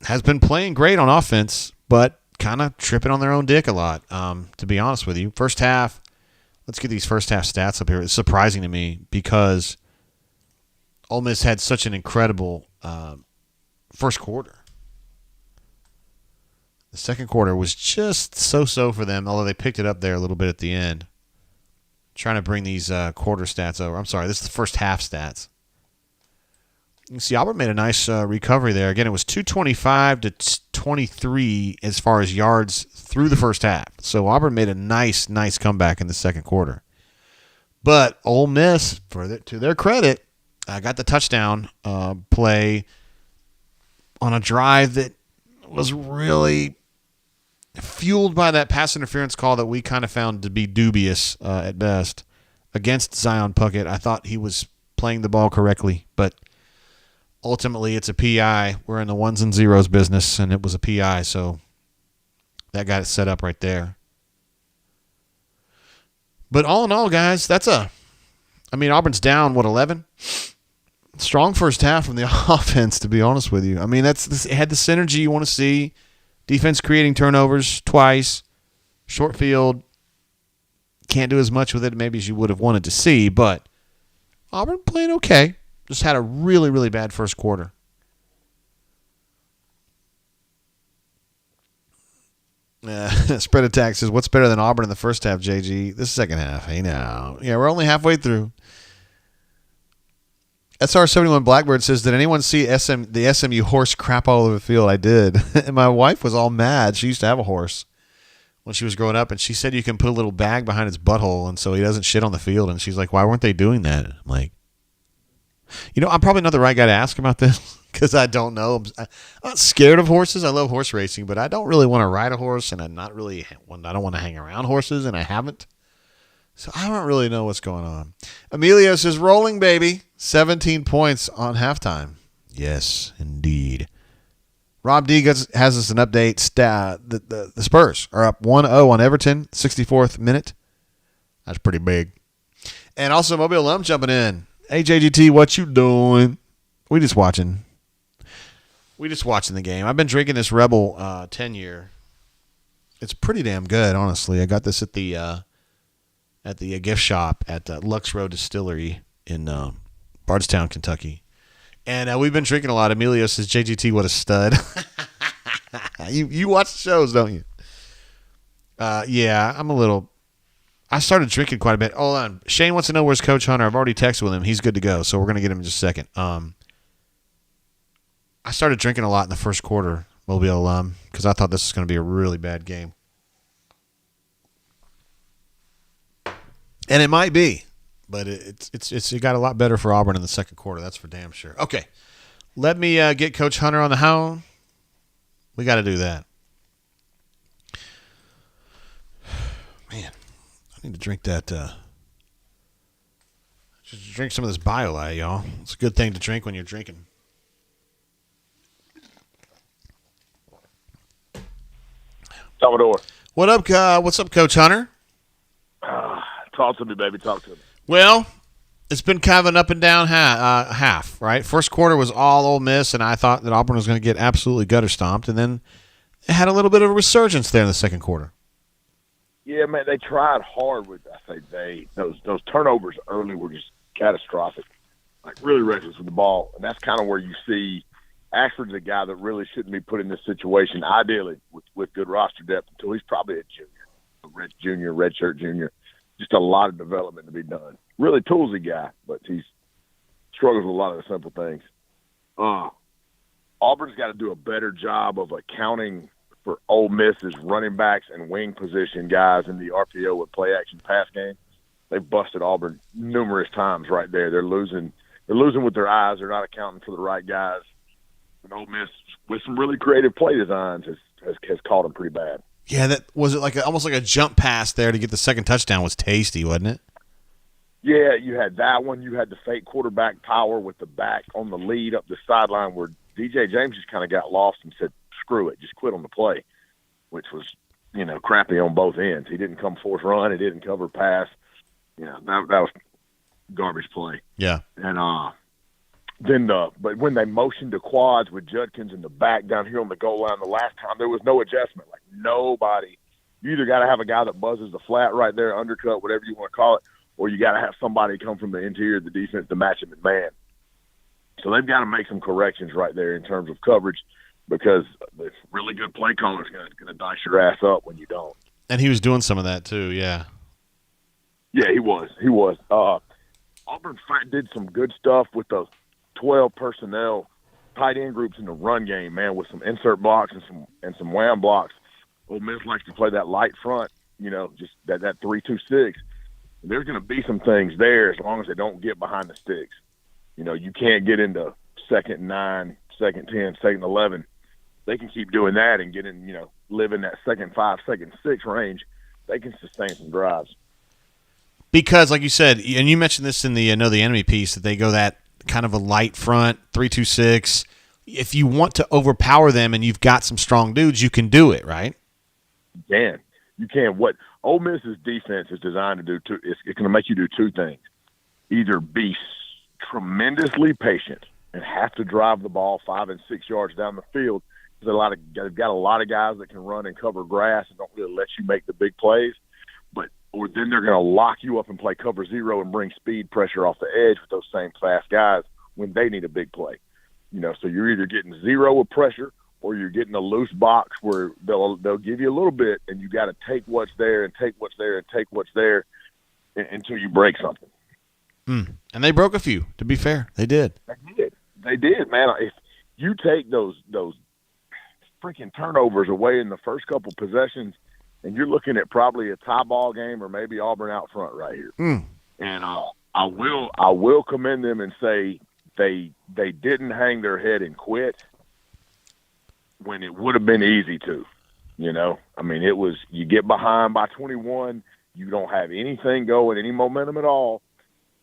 has been playing great on offense, but kind of tripping on their own dick a lot, to be honest with you. First half, let's get these first half stats up here. It's surprising to me because Ole Miss had such an incredible first quarter. The second quarter was just so-so for them, although they picked it up there a little bit at the end. Trying to bring these quarter stats over. I'm sorry, this is the first half stats. You can see Auburn made a nice recovery there. Again, it was 225-23 as far as yards through the first half. So Auburn made a nice comeback in the second quarter. But Ole Miss, to their credit, got the touchdown play on a drive that was really fueled by that pass interference call that we kind of found to be dubious at best against Zion Puckett. I thought he was playing the ball correctly, but ultimately it's a PI. We're in the ones and zeros business, and it was a PI, so that got it set up right there. But all in all, guys, Auburn's down, 11? Strong first half from the offense, to be honest with you. I mean, it had the synergy you want to see. Defense creating turnovers twice. Short field. Can't do as much with it maybe as you would have wanted to see, but Auburn playing okay. Just had a really, really bad first quarter. Spread attack says, what's better than Auburn in the first half, JG? This second half. Hey, now. Yeah, we're only halfway through. SR71 Blackbird says, did anyone see the SMU horse crap all over the field? I did. And my wife was all mad. She used to have a horse when she was growing up, and she said you can put a little bag behind his butthole and so he doesn't shit on the field. And she's like, why weren't they doing that? I'm like, I'm probably not the right guy to ask about this because I don't know. I'm not scared of horses. I love horse racing, but I don't really want to ride a horse, and I don't want to hang around horses, and I haven't. So I don't really know what's going on. Emilio says, rolling, baby. 17 points on halftime. Yes, indeed. Rob D has us an update. The Spurs are up 1-0 on Everton, 64th minute. That's pretty big. And also Mobile Alum jumping in. Hey, JGT, what you doing? We just watching the game. I've been drinking this Rebel 10-year. It's pretty damn good, honestly. I got this at the gift shop at Lux Road Distillery in Bardstown, Kentucky. And we've been drinking a lot. Emilio says, JGT, what a stud. You watch the shows, don't you? Yeah, I started drinking quite a bit. Hold on. Shane wants to know where's Coach Hunter. I've already texted with him. He's good to go, so we're going to get him in just a second. I started drinking a lot in the first quarter, Mobile Alum, because I thought this was going to be a really bad game. And it might be, but it got a lot better for Auburn in the second quarter. That's for damn sure. Okay, let me get Coach Hunter on the phone. We got to do that. Man, I need to drink that. Just drink some of this BioLite, y'all. It's a good thing to drink when you're drinking. Salvador. What's up, Coach Hunter? Talk to me, baby. Talk to me. Well, it's been kind of an up and down half, right? First quarter was all Ole Miss, and I thought that Auburn was going to get absolutely gutter stomped, and then it had a little bit of a resurgence there in the second quarter. Yeah, man, they tried hard with. Those turnovers early were just catastrophic, like really reckless with the ball, and that's kind of where you see Ashford's a guy that really shouldn't be put in this situation, ideally, with good roster depth until he's probably a junior, redshirt junior. Just a lot of development to be done. Really toolsy guy, but he's struggles with a lot of the simple things. Auburn's got to do a better job of accounting for Ole Miss's running backs and wing position guys in the RPO with play-action pass game. They've busted Auburn numerous times right there. They're losing with their eyes. They're not accounting for the right guys. And Ole Miss, with some really creative play designs, has caught them pretty bad. Yeah, that was it. Almost like a jump pass there to get the second touchdown was tasty, wasn't it? Yeah, you had that one. You had the fake quarterback power with the back on the lead up the sideline where DJ James just kind of got lost and said, screw it, just quit on the play, which was, crappy on both ends. He didn't come force run. He didn't cover pass. That was garbage play. Yeah. And but when they motioned to quads with Judkins in the back down here on the goal line the last time, there was no adjustment. Like nobody. You either got to have a guy that buzzes the flat right there, undercut, whatever you want to call it, or you got to have somebody come from the interior of the defense to match him in man. So they've got to make some corrections right there in terms of coverage because the really good play caller is going to dice your ass up when you don't. And he was doing some of that too, yeah. Yeah, he was. Auburn did some good stuff with the 12 personnel tight end groups in the run game, man, with some insert blocks and some wham blocks. Ole Miss likes to play that light front, just that 3-2-6. There's going to be some things there as long as they don't get behind the sticks. You can't get into 2nd and 9, 2nd 10, 2nd 11. They can keep doing that and get in, live in that 2nd 5, 2nd 6 range. They can sustain some drives. Because, like you said, and you mentioned this in the Know the Enemy piece, that they go that kind of a light front, 3-2-6. If you want to overpower them and you've got some strong dudes, you can do it, right? You can. What Ole Miss's defense is designed to do, it's going to make you do two things. Either be tremendously patient and have to drive the ball 5 and 6 yards down the field. They've got a lot of guys that can run and cover grass and don't really let you make the big plays. Or then they're going to lock you up and play cover zero and bring speed pressure off the edge with those same fast guys when they need a big play. So you're either getting zero with pressure or you're getting a loose box where they'll give you a little bit and you got to take what's there and take what's there and take what's there until you break something. And they broke a few, to be fair. They did. They did, man. If you take those freaking turnovers away in the first couple possessions, and you're looking at probably a tie ball game or maybe Auburn out front right here. And I will commend them and say they didn't hang their head and quit when it would have been easy to. It was you get behind by 21, you don't have anything going, any momentum at all.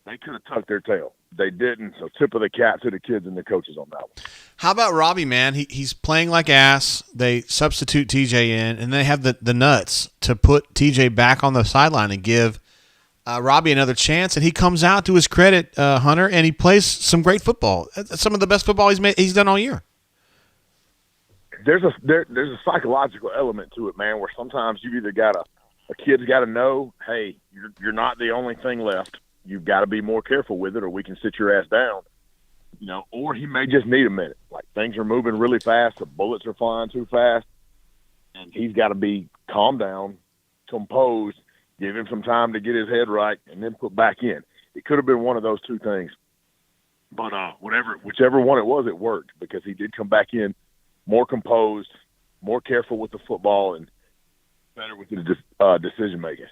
They could have tucked their tail. They didn't, so tip of the cap to the kids and the coaches on that one. How about Robbie, man? He's playing like ass. They substitute TJ in, and they have the nuts to put TJ back on the sideline and give Robbie another chance. And he comes out, to his credit, Hunter, and he plays some great football. Some of the best football he's done all year. There's a psychological element to it, man, where sometimes you've either got a kid's got to know, hey, you're not the only thing left. You've got to be more careful with it or we can sit your ass down, or he may just need a minute. Like things are moving really fast. The bullets are flying too fast and he's got to be calm down, composed, give him some time to get his head right and then put back in. It could have been one of those two things, but whichever one it was, it worked because he did come back in more composed, more careful with the football and better with the decision making.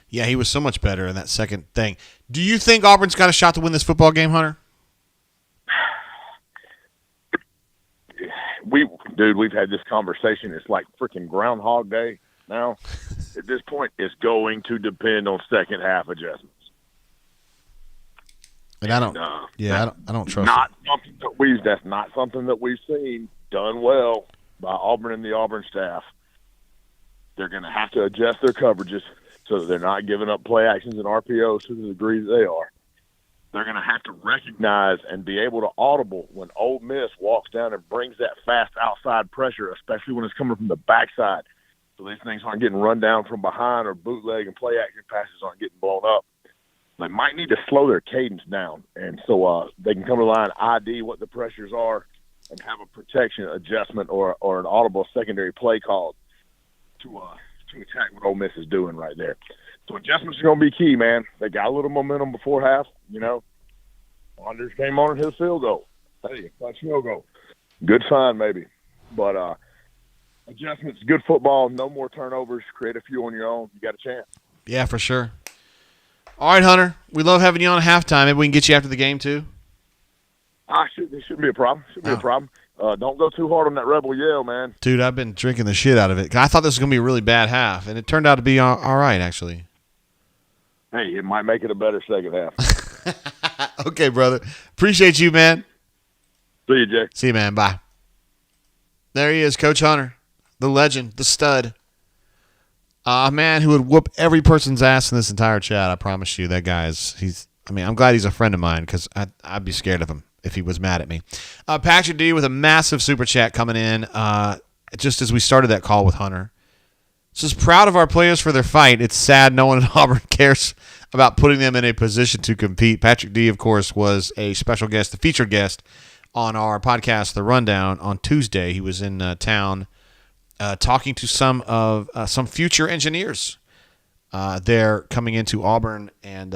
Yeah, he was so much better in that second thing. Do you think Auburn's got a shot to win this football game, Hunter? We've had this conversation. It's like freaking Groundhog Day now. At this point, it's going to depend on second half adjustments. And I don't trust. That's not something that we've seen done well by Auburn and the Auburn staff. They're going to have to adjust their coverages so that they're not giving up play actions and RPOs to the degree that they are. They're going to have to recognize and be able to audible when Ole Miss walks down and brings that fast outside pressure, especially when it's coming from the backside. So these things aren't getting run down from behind or bootleg and play action passes aren't getting blown up. They might need to slow their cadence down. And so they can come to the line, ID what the pressures are, and have a protection adjustment or an audible secondary play called to attack what Ole Miss is doing right there. So adjustments are going to be key, man. They got a little momentum before half. Saunders came on and hit a field goal. Hey, that's field goal. Good sign, maybe. But adjustments, good football, no more turnovers, create a few on your own. You got a chance. Yeah, for sure. All right, Hunter. We love having you on at halftime. Maybe we can get you after the game, too? It shouldn't be a problem. Be a problem. Don't go too hard on that Rebel yell, man. Dude, I've been drinking the shit out of it. I thought this was going to be a really bad half, and it turned out to be all right, actually. Hey, it might make it a better second half. Okay, brother. Appreciate you, man. See you, Jay. See you, man. Bye. There he is, Coach Hunter, the legend, the stud. A man who would whoop every person's ass in this entire chat. I promise you, that guy I'm glad he's a friend of mine because I'd be scared of him if he was mad at me. Patrick D with a massive super chat coming in just as we started that call with Hunter. Says, proud of our players for their fight. It's sad no one in Auburn cares about putting them in a position to compete. Patrick D, of course, was a special guest, the featured guest on our podcast, The Rundown, on Tuesday. He was in town talking to some future engineers. They're coming into Auburn, and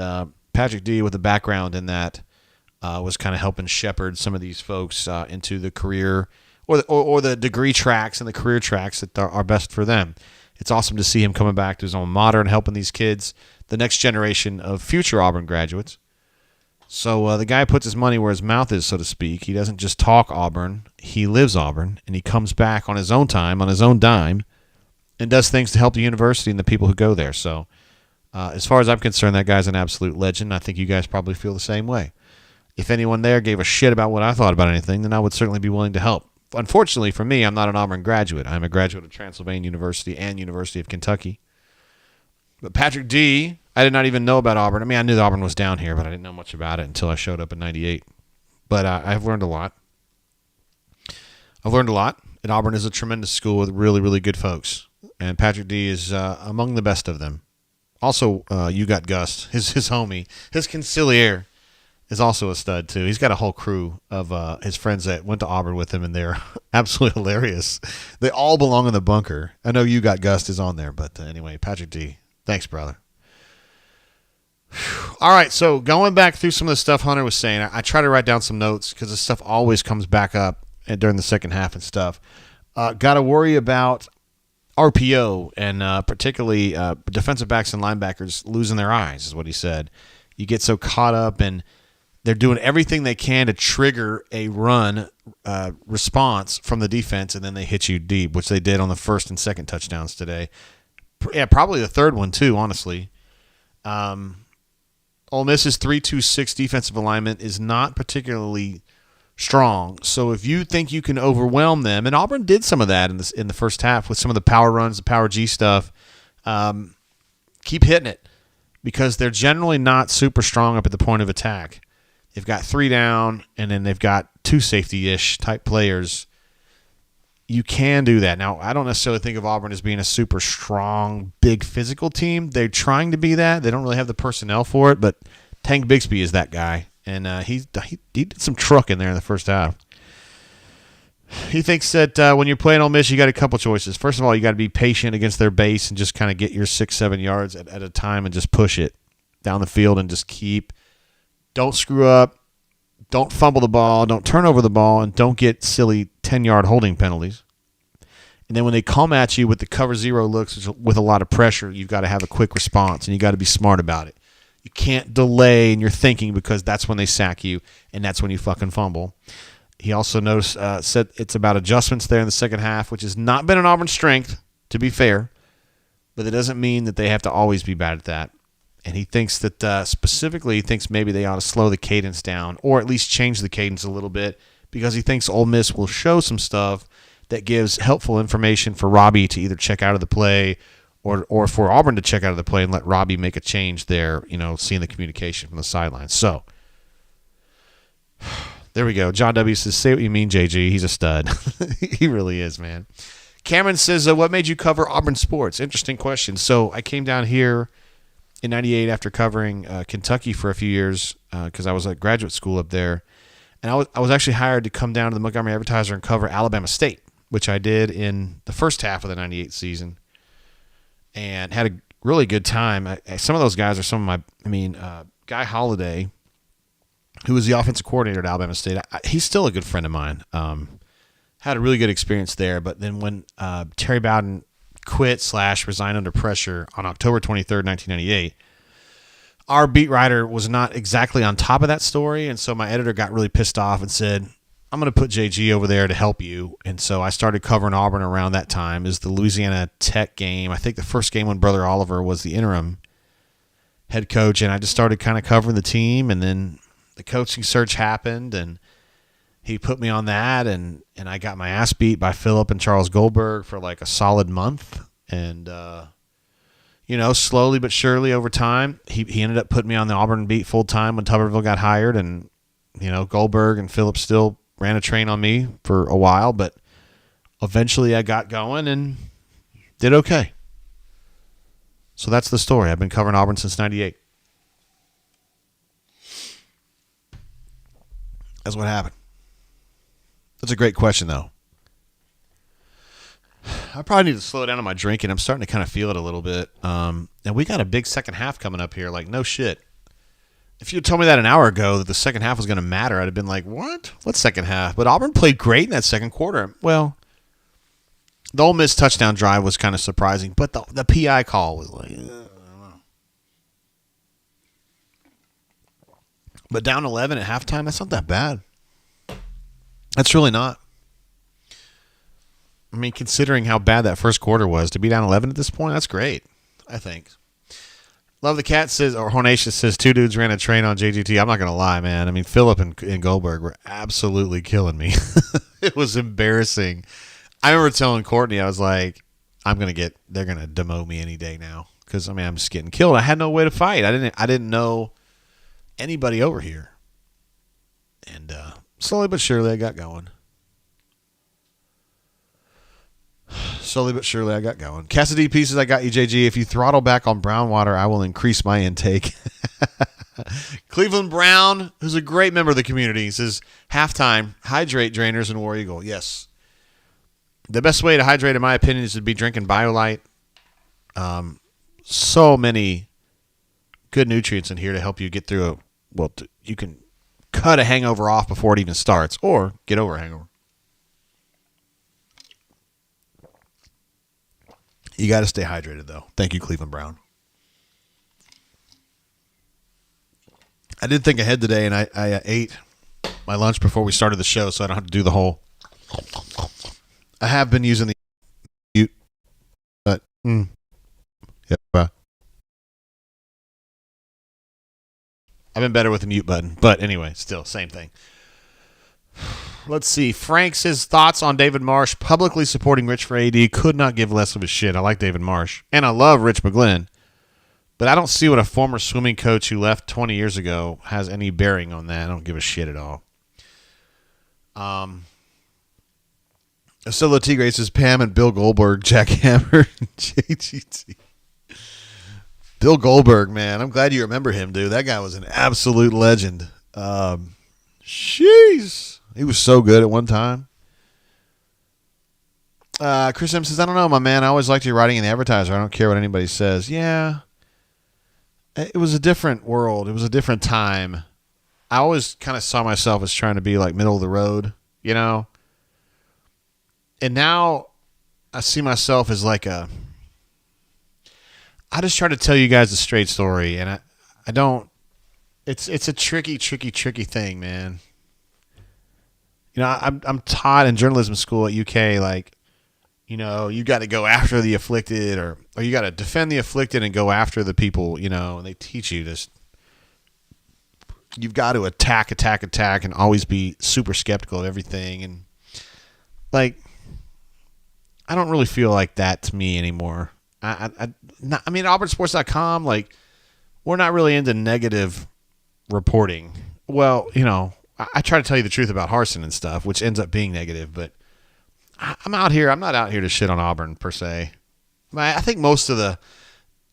Patrick D, with a background in that, was kind of helping shepherd some of these folks into the career or the degree tracks and the career tracks that are best for them. It's awesome to see him coming back to his alma mater and helping these kids, the next generation of future Auburn graduates. So the guy puts his money where his mouth is, so to speak. He doesn't just talk Auburn. He lives Auburn, and he comes back on his own time, on his own dime, and does things to help the university and the people who go there. So as far as I'm concerned, that guy's an absolute legend. I think you guys probably feel the same way. If anyone there gave a shit about what I thought about anything, then I would certainly be willing to help. Unfortunately for me, I'm not an Auburn graduate. I'm a graduate of Transylvania University and University of Kentucky. But Patrick D, I did not even know about Auburn. I mean, I knew Auburn was down here, but I didn't know much about it until I showed up in 98. But I've learned a lot. And Auburn is a tremendous school with really, really good folks. And Patrick D is among the best of them. Also, you got Gus, his homie, his conciliere, is also a stud, too. He's got a whole crew of his friends that went to Auburn with him, and they're absolutely hilarious. They all belong in the bunker. I know you got Gus is on there, but anyway, Patrick D, thanks, brother. All right, so going back through some of the stuff Hunter was saying, I try to write down some notes because this stuff always comes back up during the second half and stuff. Got to worry about RPO and particularly defensive backs and linebackers losing their eyes is what he said. You get so caught up in they're doing everything they can to trigger a run response from the defense, and then they hit you deep, which they did on the first and second touchdowns today. Yeah, probably the third one too, honestly. Ole Miss's 3-2-6 defensive alignment is not particularly strong. So if you think you can overwhelm them, and Auburn did some of that in the first half with some of the power runs, the power G stuff, keep hitting it because they're generally not super strong up at the point of attack. They've got 3 down, and then they've got 2 safety-ish type players. You can do that. Now, I don't necessarily think of Auburn as being a super strong, big physical team. They're trying to be that. They don't really have the personnel for it, but Tank Bigsby is that guy, and he did some truck in there in the first half. He thinks that when you're playing Ole Miss, you got a couple choices. First of all, you got to be patient against their base and just kind of get your 6-7 yards at a time and just push it down the field and just keep. Don't screw up. Don't fumble the ball. Don't turn over the ball, and don't get silly 10-yard holding penalties. And then when they come at you with the cover zero looks with a lot of pressure, you've got to have a quick response, and you got to be smart about it. You can't delay in your thinking because that's when they sack you, and that's when you fucking fumble. He also said it's about adjustments there in the second half, which has not been an Auburn strength, to be fair, but it doesn't mean that they have to always be bad at that. And he thinks that specifically, he thinks maybe they ought to slow the cadence down or at least change the cadence a little bit because he thinks Ole Miss will show some stuff that gives helpful information for Robbie to either check out of the play or for Auburn to check out of the play and let Robbie make a change there, seeing the communication from the sidelines. So there we go. John W. says, say what you mean, JG. He's a stud. He really is, man. Cameron says, what made you cover Auburn sports? Interesting question. So I came down here in 98 after covering Kentucky for a few years because I was at graduate school up there. And I was actually hired to come down to the Montgomery Advertiser and cover Alabama State, which I did in the first half of the 98 season, and had a really good time. Some of those guys are some of my, Guy Holiday, who was the offensive coordinator at Alabama State, he's still a good friend of mine. Had a really good experience there. But then when Terry Bowden quit / resigned under pressure on October 23rd, 1998, our beat writer was not exactly on top of that story, and so my editor got really pissed off and said, I'm going to put JG over there to help you. And so I started covering Auburn around that time. Is the Louisiana Tech game. I think the first game when Brother Oliver was the interim head coach, and I just started kind of covering the team, and then the coaching search happened, and he put me on that, and I got my ass beat by Philip and Charles Goldberg for like a solid month. And, slowly but surely over time, he ended up putting me on the Auburn beat full time when Tuberville got hired. And, Goldberg and Philip still ran a train on me for a while, but eventually I got going and did okay. So that's the story. I've been covering Auburn since 98. That's what happened. That's a great question, though. I probably need to slow down on my drinking. I'm starting to kind of feel it a little bit. And we got a big second half coming up here. Like, no shit. If you had told me that an hour ago that the second half was going to matter, I'd have been like, what? What second half? But Auburn played great in that second quarter. Well, the Ole Miss touchdown drive was kind of surprising, but the PI call was like, I don't know. But down 11 at halftime, that's not that bad. That's really not. I mean, considering how bad that first quarter was, to be down 11 at this point, that's great, I think. Love the Cat says, or Hornatius says, 2 dudes ran a train on JGT. I'm not going to lie, man. I mean, Philip and Goldberg were absolutely killing me. It was embarrassing. I remember telling Courtney, I was like, they're going to demote me any day now. Because, I'm just getting killed. I had no way to fight. I didn't know anybody over here. And slowly but surely I got going. Cassidy Pieces, I got you, JG. If you throttle back on brown water, I will increase my intake. Cleveland Brown, who's a great member of the community, says, halftime, hydrate drainers and War Eagle. Yes. The best way to hydrate, in my opinion, is to be drinking BioLite. So many good nutrients in here to help you get through you can cut a hangover off before it even starts, or get over a hangover. You got to stay hydrated, though. Thank you, Cleveland Brown. I did think ahead today, and I ate my lunch before we started the show, so I don't have to do the whole. I have been using the mute, but I've been better with the mute button. But anyway, still same thing. Let's see. Frank says, thoughts on David Marsh publicly supporting Rich for AD. Could not give less of a shit. I like David Marsh, and I love Rich McGlynn, but I don't see what a former swimming coach who left 20 years ago has any bearing on that. I don't give a shit at all. Solo Tigre says, Pam and Bill Goldberg, jackhammer, JGT. Bill Goldberg, man. I'm glad you remember him, dude. That guy was an absolute legend. Jeez. He was so good at one time. Chris M says, I don't know, my man. I always liked your writing in the Advertiser. I don't care what anybody says. Yeah. It was a different world. It was a different time. I always kind of saw myself as trying to be like middle of the road, And now I see myself as like I just try to tell you guys a straight story, and I don't. It's a tricky thing, man. I'm taught in journalism school at UK, like, you got to go after the afflicted, or you got to defend the afflicted and go after the people, and they teach you this. You've got to attack, and always be super skeptical of everything. And, like, I don't really feel like that to me anymore. AuburnSports.com, like, we're not really into negative reporting. Well, I try to tell you the truth about Harsin and stuff, which ends up being negative, but I'm not out here to shit on Auburn per se. I think most of the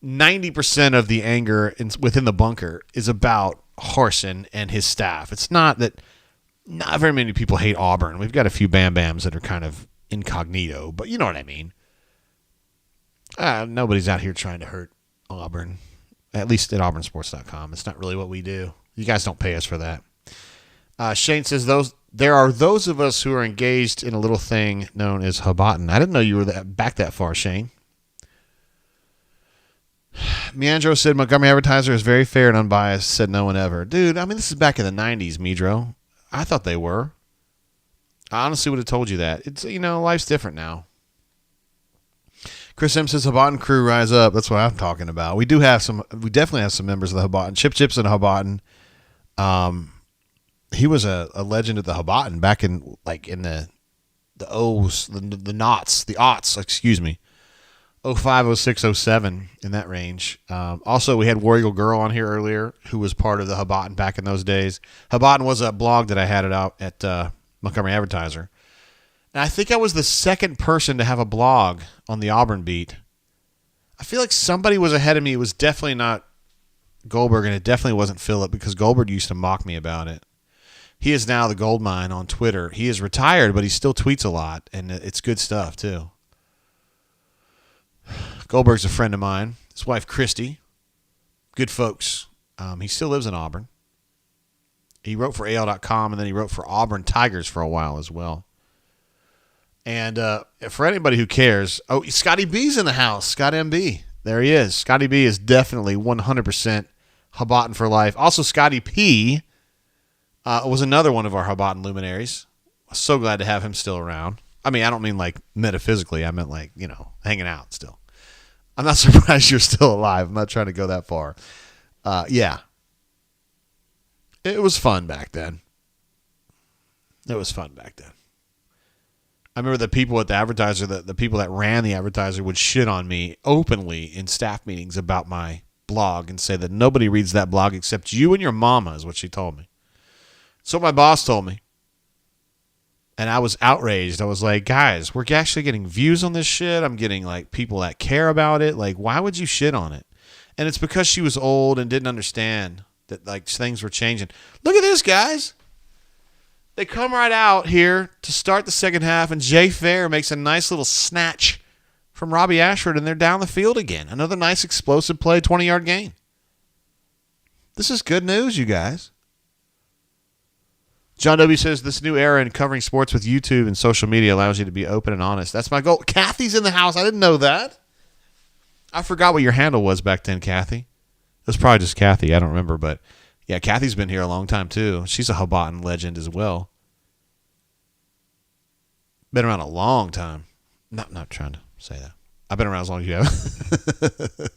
90% of the anger within the bunker is about Harsin and his staff. It's not that not very many people hate Auburn. We've got a few Bam Bams that are kind of incognito, but you know what I mean. Nobody's out here trying to hurt Auburn, at least at auburnsports.com. It's not really what we do. You guys don't pay us for that. Shane says there are those of us who are engaged in a little thing known as Habotin. I didn't know you were back that far, Shane. Meandro said Montgomery Advertiser is very fair and unbiased. Said no one ever. Dude, I mean, this is back in the 90s, Meandro. I thought they were. I honestly would have told you that. It's, life's different now. Chris M says Habotin crew rise up. That's what I'm talking about. We definitely have some members of the Habotin. Chip Chips and Habotin. He was a legend at the Habotin back in the O's, the aughts, excuse me. 05, 06, 07, in that range. Also, we had War Eagle Girl on here earlier, who was part of the Habotin back in those days. Habotin was a blog that I had it out at Montgomery Advertiser. And I think I was the second person to have a blog on the Auburn beat. I feel like somebody was ahead of me. It was definitely not Goldberg, and it definitely wasn't Phillip, because Goldberg used to mock me about it. He is now the gold mine on Twitter. He is retired, but he still tweets a lot, and it's good stuff, too. Goldberg's a friend of mine. His wife, Christy. Good folks. He still lives in Auburn. He wrote for AL.com, and then he wrote for Auburn Tigers for a while as well. And for anybody who cares, Scotty B's in the house. Scott MB. There he is. Scotty B is definitely 100% Habotin for life. Also, Scotty P was another one of our Habotin luminaries. So glad to have him still around. I mean, I don't mean like metaphysically. I meant like, hanging out still. I'm not surprised you're still alive. I'm not trying to go that far. Yeah. It was fun back then. I remember the people at the Advertiser, the people that ran the Advertiser would shit on me openly in staff meetings about my blog and say that nobody reads that blog except you and your mama, is what she told me. So my boss told me. And I was outraged. I was like, guys, we're actually getting views on this shit. I'm getting like people that care about it. Like, why would you shit on it? And it's because she was old and didn't understand that like things were changing. Look at this, guys. They come right out here to start the second half, and Jay Fair makes a nice little snatch from Robbie Ashford, and they're down the field again. Another nice explosive play, 20-yard gain. This is good news, you guys. John W. says, this new era in covering sports with YouTube and social media allows you to be open and honest. That's my goal. Kathy's in the house. I didn't know that. I forgot what your handle was back then, Kathy. It was probably just Kathy. I don't remember, but yeah, Kathy's been here a long time, too. She's a Habotin legend as well. Been around a long time. Not trying to say that. I've been around as long as you have.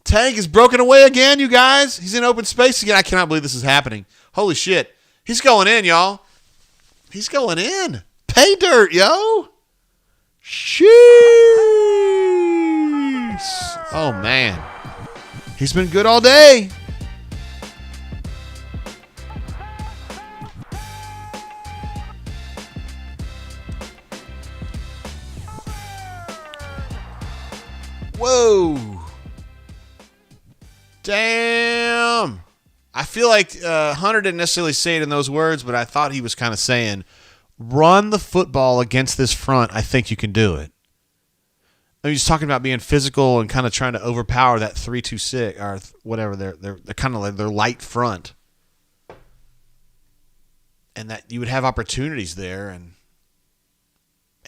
Tank is broken away again, you guys. He's in open space again. I cannot believe this is happening. Holy shit. He's going in, y'all. He's going in. Pay dirt, yo. Sheesh. Oh, man. He's been good all day. Whoa. Damn. I feel like Hunter didn't necessarily say it in those words, but I thought he was kind of saying, run the football against this front. I think you can do it. I mean, he's talking about being physical and kind of trying to overpower that 3-2-6 or whatever. They're kind of like their light front, and that you would have opportunities there, and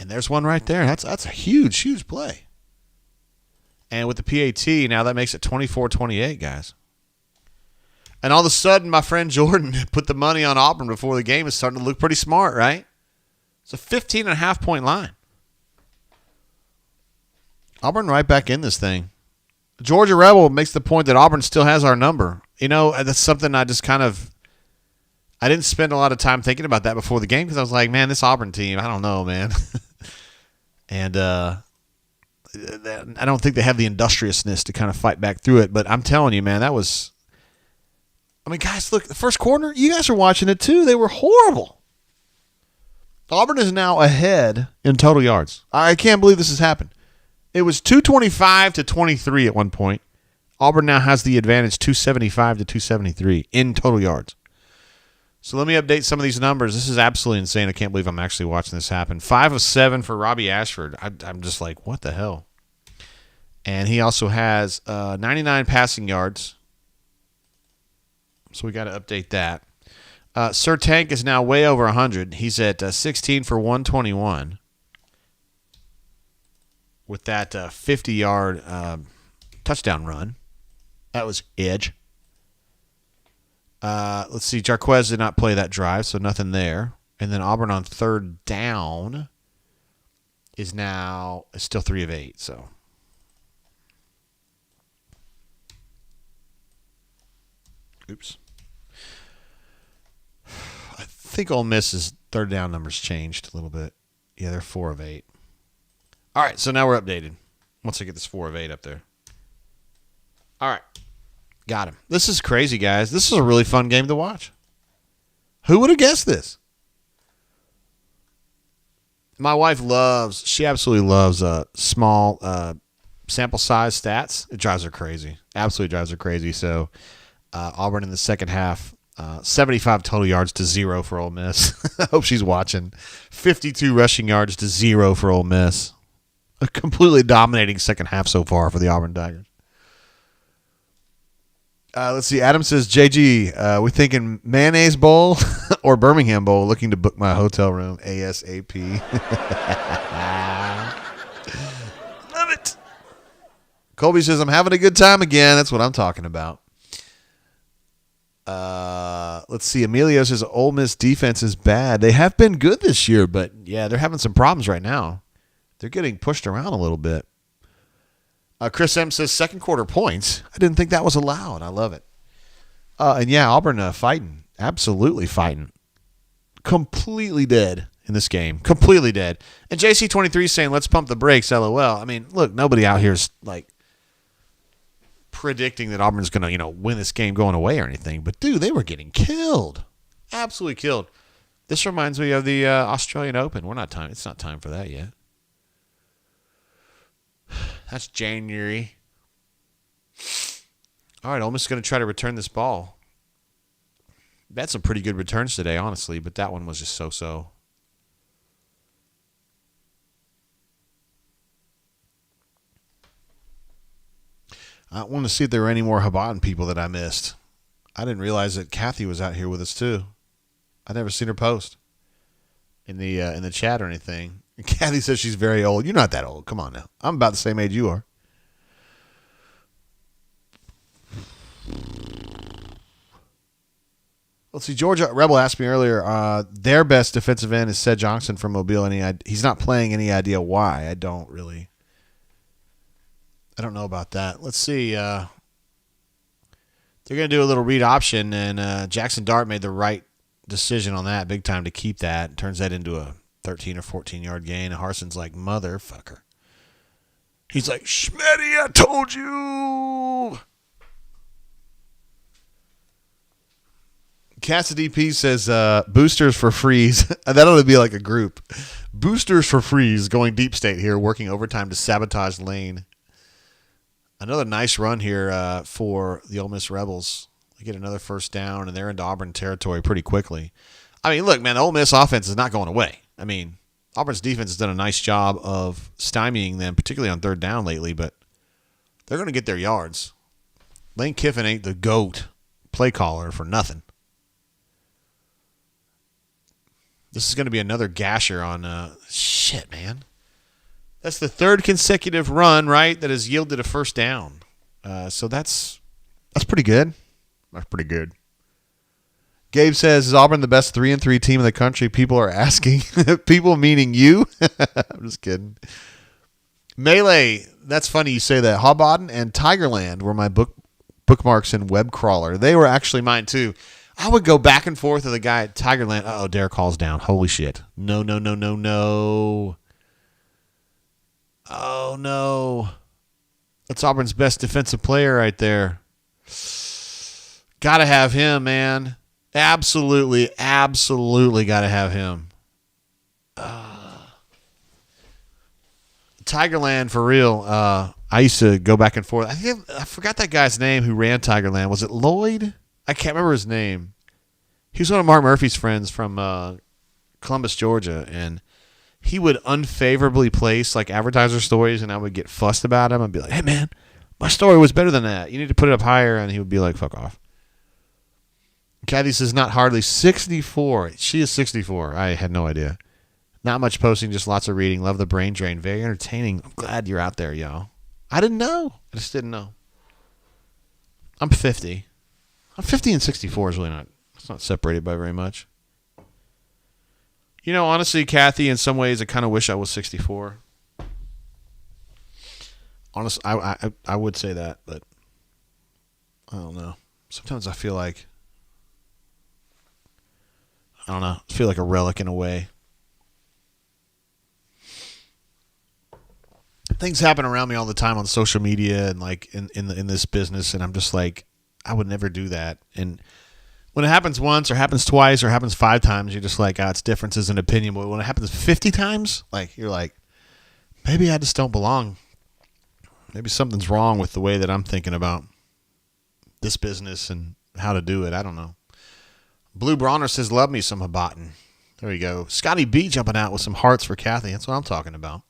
there's one right there. That's a huge play. And with the PAT, now that makes it 24-28, guys. And all of a sudden, my friend Jordan put the money on Auburn before the game is starting to look pretty smart, right? It's a 15.5-point line. Auburn right back in this thing. Georgia Rebel makes the point that Auburn still has our number. That's something I just I didn't spend a lot of time thinking about that before the game because I was like, man, this Auburn team, I don't know, man. And I don't think they have the industriousness to kind of fight back through it. But I'm telling you, man, that was – I mean, guys, look, the first quarter, you guys are watching it too. They were horrible. Auburn is now ahead in total yards. I can't believe this has happened. It was 225-23 at one point. Auburn now has the advantage 275-273 in total yards. So let me update some of these numbers. This is absolutely insane. I can't believe I'm actually watching this happen. 5 of 7 for Robbie Ashford. I'm just like, what the hell? And he also has 99 passing yards. So we got to update that. Sir Tank is now way over 100. He's at 16 for 121 with that 50-yard touchdown run. That was edge. Let's see. Jarquez did not play that drive, so nothing there. And then Auburn on third down is still 3 of 8. So oops. I think Ole Miss's third down numbers changed a little bit. Yeah, they're 4 of 8. All right, so now we're updated. Once I get this 4 of 8 up there. All right. Got him. This is crazy, guys. This is a really fun game to watch. Who would have guessed this? My wife she absolutely loves small sample size stats. It drives her crazy. Absolutely drives her crazy. So Auburn in the second half, 75 total yards to 0 for Ole Miss. I hope she's watching. 52 rushing yards to 0 for Ole Miss. A completely dominating second half so far for the Auburn Tigers. Let's see. Adam says, JG, we thinking Mayonnaise Bowl or Birmingham Bowl? Looking to book my hotel room ASAP. Love it. Colby says, I'm having a good time again. That's what I'm talking about. Let's see. Emilio says, Ole Miss defense is bad. They have been good this year, but yeah, they're having some problems right now. They're getting pushed around a little bit. Chris M says second quarter points. I didn't think that was allowed. I love it. And yeah, Auburn fighting. Absolutely fighting. Completely dead in this game. Completely dead. And JC23 is saying, let's pump the brakes, LOL. I mean, look, nobody out here is like predicting that Auburn's going to, win this game going away or anything. But, dude, they were getting killed. Absolutely killed. This reminds me of the Australian Open. It's not time for that yet. That's January. All right, Ole Miss is going to try to return this ball. They had some pretty good returns today, honestly, but that one was just so-so. I want to see if there were any more Haban people that I missed. I didn't realize that Kathy was out here with us too. I'd never seen her post in the chat or anything. And Kathy says she's very old. You're not that old. Come on now. I'm about the same age you are. Let's see. Georgia Rebel asked me earlier. Their best defensive end is Sed Johnson from Mobile. He's not playing. Any idea why? I don't know about that. Let's see. They're going to do a little read option, and Jackson Dart made the right decision on that big time to keep that. Turns that into a 13 or 14-yard gain. And Harson's like, motherfucker. He's like, Schmetty, I told you. Cassidy P says, boosters for freeze. That ought to be like a group. Boosters for freeze going deep state here, working overtime to sabotage Lane. Another nice run here for the Ole Miss Rebels. They get another first down, and they're into Auburn territory pretty quickly. I mean, look, man, the Ole Miss offense is not going away. I mean, Auburn's defense has done a nice job of stymieing them, particularly on third down lately, but they're going to get their yards. Lane Kiffin ain't the GOAT play caller for nothing. This is going to be another gasher on shit, man. That's the third consecutive run, right, that has yielded a first down. So that's pretty good. That's pretty good. Gabe says, is Auburn the best 3-3 team in the country? People are asking. People meaning you? I'm just kidding. Melee, that's funny you say that. Habaden and Tigerland were my bookmarks in web crawler. They were actually mine too. I would go back and forth with a guy at Tigerland. Uh-oh, Derek Hall's down. Holy shit. No. Oh, no. That's Auburn's best defensive player right there. Got to have him, man. Absolutely got to have him. Tigerland, for real. I used to go back and forth. I forgot that guy's name who ran Tigerland. Was it Lloyd? I can't remember his name. He was one of Mark Murphy's friends from Columbus, Georgia, and he would unfavorably place like advertiser stories, and I would get fussed about him. I'd be like, "Hey, man, my story was better than that. You need to put it up higher." And he would be like, "Fuck off." Kathy says, "Not hardly 64." She is 64. I had no idea. Not much posting, just lots of reading. Love the brain drain. Very entertaining. I'm glad you're out there, y'all. I didn't know. I just didn't know. I'm 50. I'm 50 and 64 is really not. It's not separated by very much. You know, honestly, Kathy, in some ways, I kind of wish I was 64. Honestly, I would say that, but I don't know. Sometimes I feel like, I don't know, I feel like a relic in a way. Things happen around me all the time on social media and like in this business, and I'm just like, I would never do that. And when it happens once or happens twice or happens 5 times, you're just like, it's differences in opinion. But when it happens 50 times, like you're like, maybe I just don't belong. Maybe something's wrong with the way that I'm thinking about this business and how to do it. I don't know. Blue Bronner says, "Love me some Habatin." There you go. Scotty B jumping out with some hearts for Kathy. That's what I'm talking about.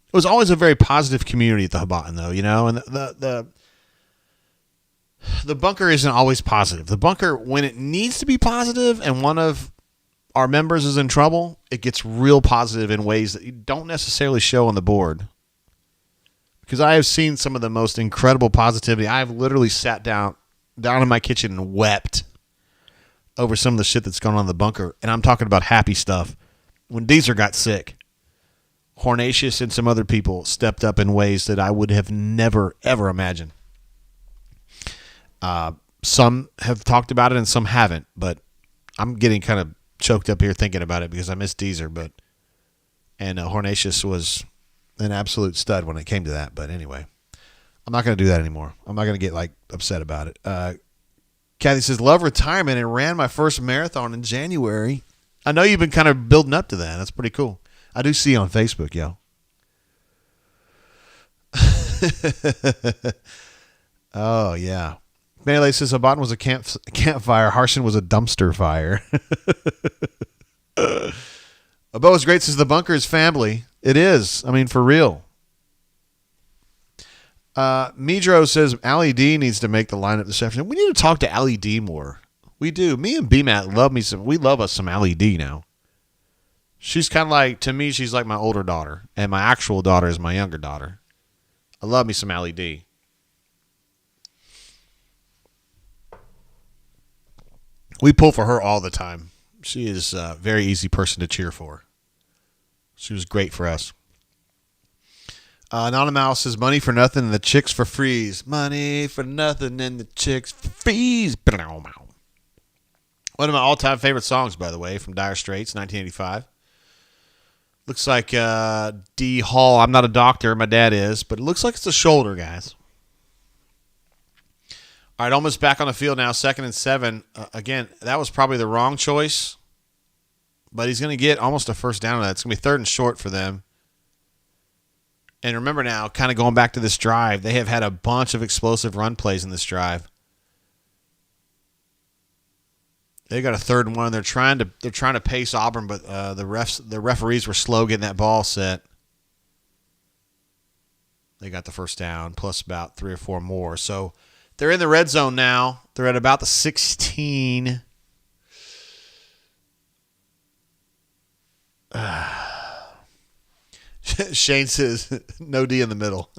It was always a very positive community at the Habatin, though, you know, and the bunker isn't always positive. The bunker, when it needs to be positive and one of our members is in trouble, it gets real positive in ways that you don't necessarily show on the board. Because I have seen some of the most incredible positivity. I have literally sat down in my kitchen and wept over some of the shit that's gone on in the bunker. And I'm talking about happy stuff. When Deezer got sick, Hornatius and some other people stepped up in ways that I would have never, ever imagined. Some have talked about it and some haven't, but I'm getting kind of choked up here thinking about it because I miss Deezer. And Hornatius was an absolute stud when it came to that. But anyway, I'm not going to do that anymore. I'm not going to get like upset about it. Kathy says, "Love retirement and ran my first marathon in January." I know you've been kind of building up to that. That's pretty cool. I do see you on Facebook, yo. Oh, yeah. Melee says Habatin was a campfire. Harshan was a dumpster fire. Abo is great, says the bunker is family. It is. I mean, for real. Midro says Ali D needs to make the lineup this afternoon. We need to talk to Ali D more. We do. Me and BMAT love me some. We love us some Ali D now. She's kind of like, to me, she's like my older daughter. And my actual daughter is my younger daughter. I love me some Ali D. We pull for her all the time. She is a very easy person to cheer for. She was great for us. Anonymous says, "Money for nothing and the chicks for freeze." Money for nothing and the chicks for freeze. One of my all-time favorite songs, by the way, from Dire Straits, 1985. Looks like D. Hall. I'm not a doctor. My dad is. But it looks like it's a shoulder, guys. All right, almost back on the field now. 2nd and 7. Again, that was probably the wrong choice. But he's going to get almost a first down on that. It's going to be 3rd and short for them. And remember now, kind of going back to this drive, they have had a bunch of explosive run plays in this drive. They got a 3rd and 1. They're trying to pace Auburn, but the referees were slow getting that ball set. They got the first down, plus about 3 or 4 more. So they're in the red zone now. They're at about the 16. Shane says, "No D in the middle."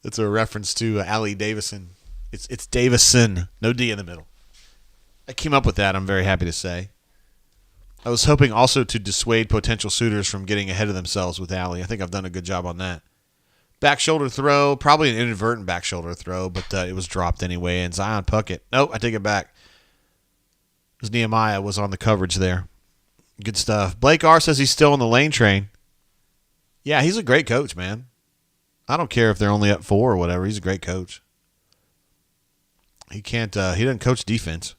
That's a reference to Ali Davison. It's Davison, no D in the middle. I came up with that, I'm very happy to say. I was hoping also to dissuade potential suitors from getting ahead of themselves with Ali. I think I've done a good job on that. Back shoulder throw, probably an inadvertent back shoulder throw, but it was dropped anyway. And Zion Puckett, nope, I take it back. It was Nehemiah was on the coverage there. Good stuff. Blake R. says he's still on the lane train. Yeah, he's a great coach, man. I don't care if they're only up 4 or whatever. He's a great coach. He doesn't coach defense.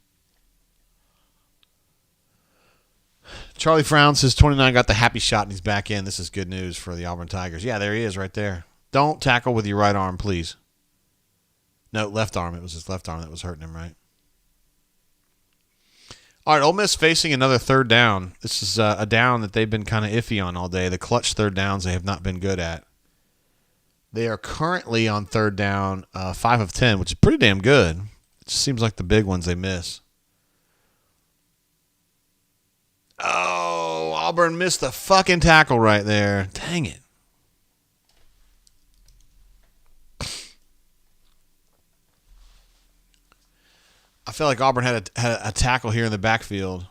Charlie Frown says 29 got the happy shot and he's back in. This is good news for the Auburn Tigers. Yeah, there he is right there. Don't tackle with your right arm, please. No, left arm. It was his left arm that was hurting him, right? All right, Ole Miss facing another third down. This is a down that they've been kind of iffy on all day. The clutch third downs they have not been good at. They are currently on third down 5 of 10, which is pretty damn good. It just seems like the big ones they miss. Oh, Auburn missed the fucking tackle right there. Dang it. I feel like Auburn had a tackle here in the backfield.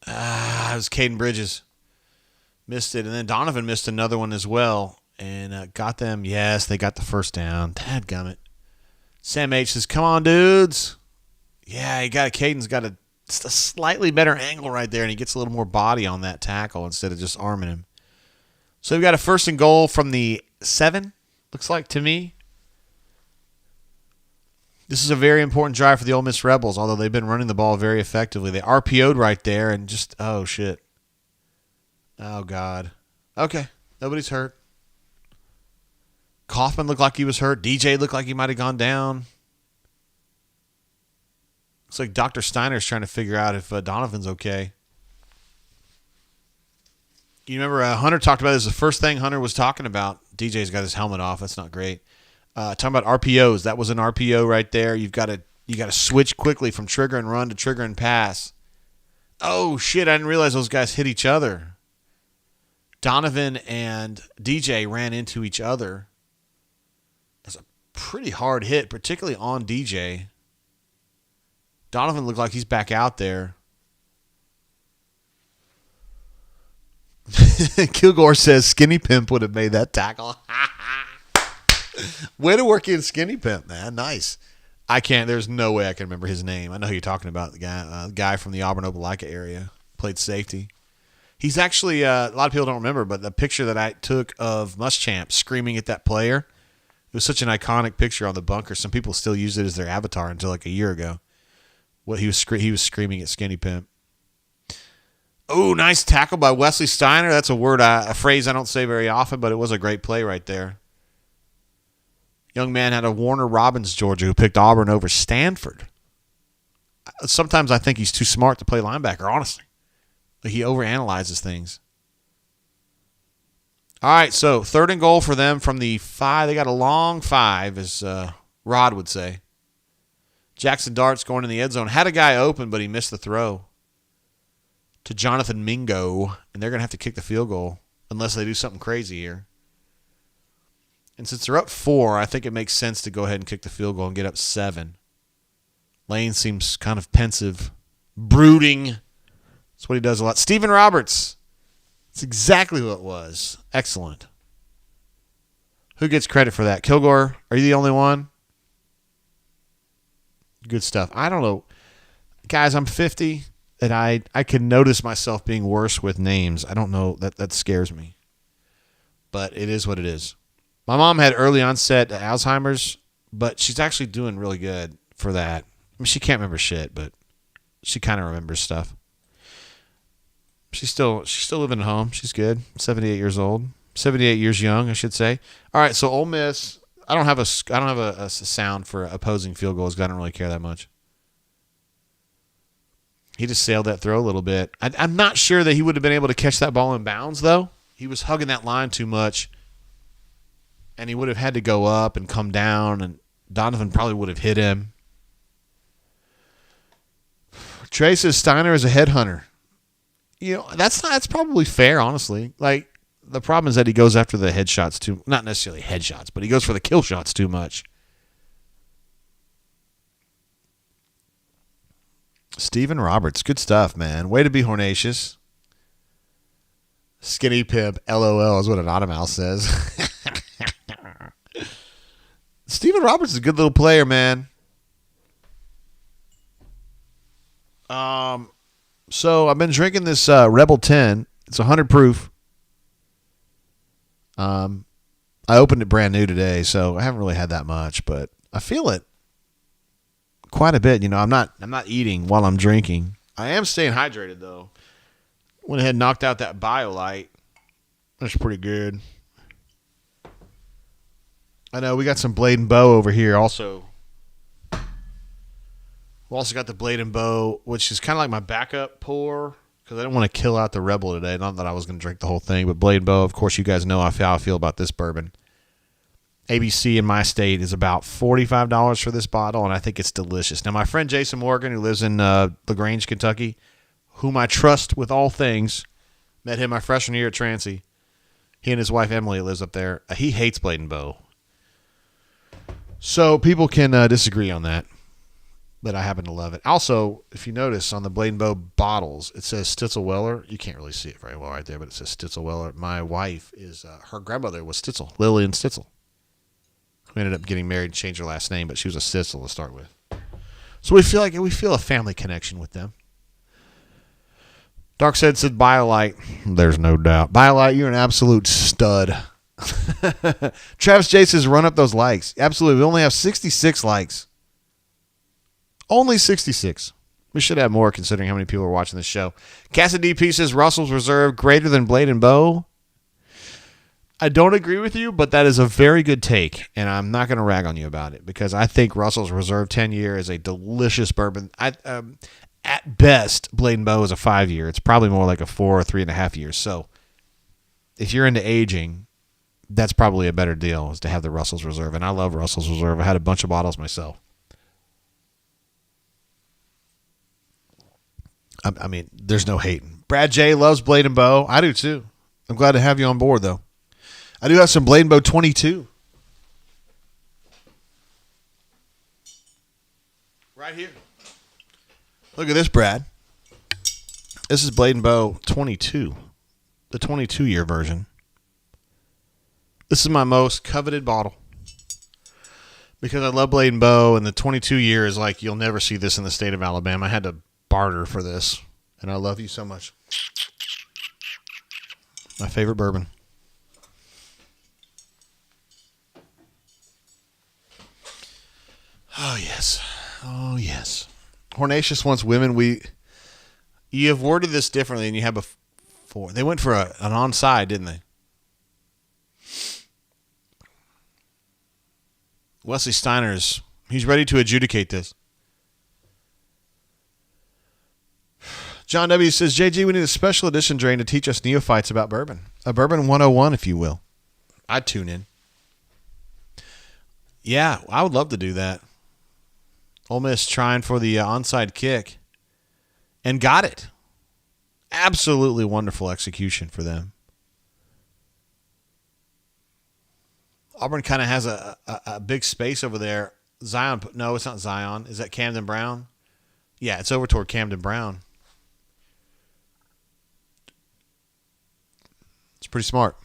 It was Caden Bridges. Missed it. And then Donovan missed another one as well. And got them. Yes, they got the first down. Dadgummit. Sam H says, come on, dudes. Yeah, Caden's got a slightly better angle right there, and he gets a little more body on that tackle instead of just arming him. So we've got a 1st and goal from the 7, looks like to me. This is a very important drive for the Ole Miss Rebels, although they've been running the ball very effectively. They RPO'd right there and just, oh, shit. Oh, God. Okay, nobody's hurt. Kaufman looked like he was hurt. DJ looked like he might have gone down. Looks like Dr. Steiner's trying to figure out if Donovan's okay. You remember Hunter talked about this. The first thing Hunter was talking about. DJ's got his helmet off. That's not great. Talking about RPOs. That was an RPO right there. You got to switch quickly from trigger and run to trigger and pass. Oh, shit. I didn't realize those guys hit each other. Donovan and DJ ran into each other. That's a pretty hard hit, particularly on DJ. Donovan looked like he's back out there. Kilgore says Skinny Pimp would have made that tackle. Way to work in Skinny Pimp, man. Nice. There's no way I can remember his name. I know who you're talking about, the guy from the Auburn Opelika area. Played safety. He's actually, a lot of people don't remember, but the picture that I took of Muschamp screaming at that player, it was such an iconic picture on the bunker. Some people still use it as their avatar until like a year ago. What he was screaming at Skinny Pimp. Oh, nice tackle by Wesley Steiner. That's a phrase I don't say very often, but it was a great play right there. Young man out of Warner Robins, Georgia, who picked Auburn over Stanford. Sometimes I think he's too smart to play linebacker, honestly. He overanalyzes things. All right, so 3rd and goal for them from the 5. They got a long 5, as Rod would say. Jackson Dart's going in the end zone. Had a guy open, but he missed the throw to Jonathan Mingo, and they're going to have to kick the field goal unless they do something crazy here. And since they're up 4, I think it makes sense to go ahead and kick the field goal and get up 7. Lane seems kind of pensive, brooding. That's what he does a lot. Stephen Roberts. That's exactly what it was. Excellent. Who gets credit for that? Kilgore, are you the only one? Good stuff. I don't know. Guys, I'm 50, and I can notice myself being worse with names. I don't know. That scares me. But it is what it is. My mom had early onset Alzheimer's, but she's actually doing really good for that. I mean, she can't remember shit, but she kind of remembers stuff. She's still living at home. She's good. 78 years old. 78 years young, I should say. All right, so Ole Miss. I don't have a sound for opposing field goals. 'Cause I don't really care that much. He just sailed that throw a little bit. I'm not sure that he would have been able to catch that ball in bounds, though. He was hugging that line too much, and he would have had to go up and come down, and Donovan probably would have hit him. Trey says Steiner is a headhunter. You know, that's probably fair, honestly. Like, the problem is that he goes after the headshots too, not necessarily headshots, but he goes for the kill shots too much. Stephen Roberts, good stuff, man. Way to be hornacious. Skinny Pimp, LOL is what an Automouse says. Stephen Roberts is a good little player, man. So I've been drinking this Rebel 10. It's 100 proof. I opened it brand new today, so I haven't really had that much, but I feel it quite a bit. You know, I'm not eating while I'm drinking. I am staying hydrated though. Went ahead and knocked out that BioLite. That's pretty good. I know we got some Blade and Bow over here also We also got the Blade and Bow, which is kind of like my backup pour because I didn't want to kill out the Rebel today. Not that I was going to drink the whole thing, but Blade and Bow, of course, you guys know how I feel about this bourbon. ABC in my state is about $45 for this bottle, and I think it's delicious. Now, my friend Jason Morgan, who lives in LaGrange, Kentucky, whom I trust with all things, met him my freshman year at Transy. He and his wife Emily lives up there. He hates Blade and Bow. So people can disagree on that, but I happen to love it. Also, if you notice on the Blade and Bow bottles, it says Stitzel Weller. You can't really see it very well right there, but it says Stitzel Weller. My wife is her grandmother was Stitzel, Lillian Stitzel. We ended up getting married and changed her last name, but she was a Stitzel to start with. So we feel a family connection with them. Darkseid said BioLite. There's no doubt. BioLite, you're an absolute stud. Travis J says run up those likes. Absolutely. We only have 66 likes. Only 66. We should have more considering how many people are watching this show. Cassidy DP says Russell's Reserve greater than Blade and Bow. I don't agree with you, but that is a very good take, and I'm not going to rag on you about it because I think Russell's Reserve 10-year is a delicious bourbon. At best, Blade and Bow is a 5-year. It's probably more like a 4 or 3.5 years. So if you're into aging, that's probably a better deal is to have the Russell's Reserve, and I love Russell's Reserve. I had a bunch of bottles myself. I mean, there's no hating. Brad J loves Blade and Bow. I do too. I'm glad to have you on board, though. I do have some Blade and Bow 22. Right here. Look at this, Brad. This is Blade and Bow 22. The 22-year version. This is my most coveted bottle. Because I love Blade and Bow, and the 22-year is like, you'll never see this in the state of Alabama. I had to barter for this. And I love you so much. My favorite bourbon. Oh, yes. Oh, yes. Hornatius wants women. You have worded this differently than you have before. They went for an onside, didn't they? Wesley Steiner's, he's ready to adjudicate this. John W. says, JG, we need a special edition drain to teach us neophytes about bourbon. A bourbon 101, if you will. I'd tune in. Yeah, I would love to do that. Ole Miss trying for the onside kick and got it. Absolutely wonderful execution for them. Auburn kind of has a big space over there. Zion, no, it's not Zion. Is that Camden Brown? Yeah, it's over toward Camden Brown. It's pretty smart.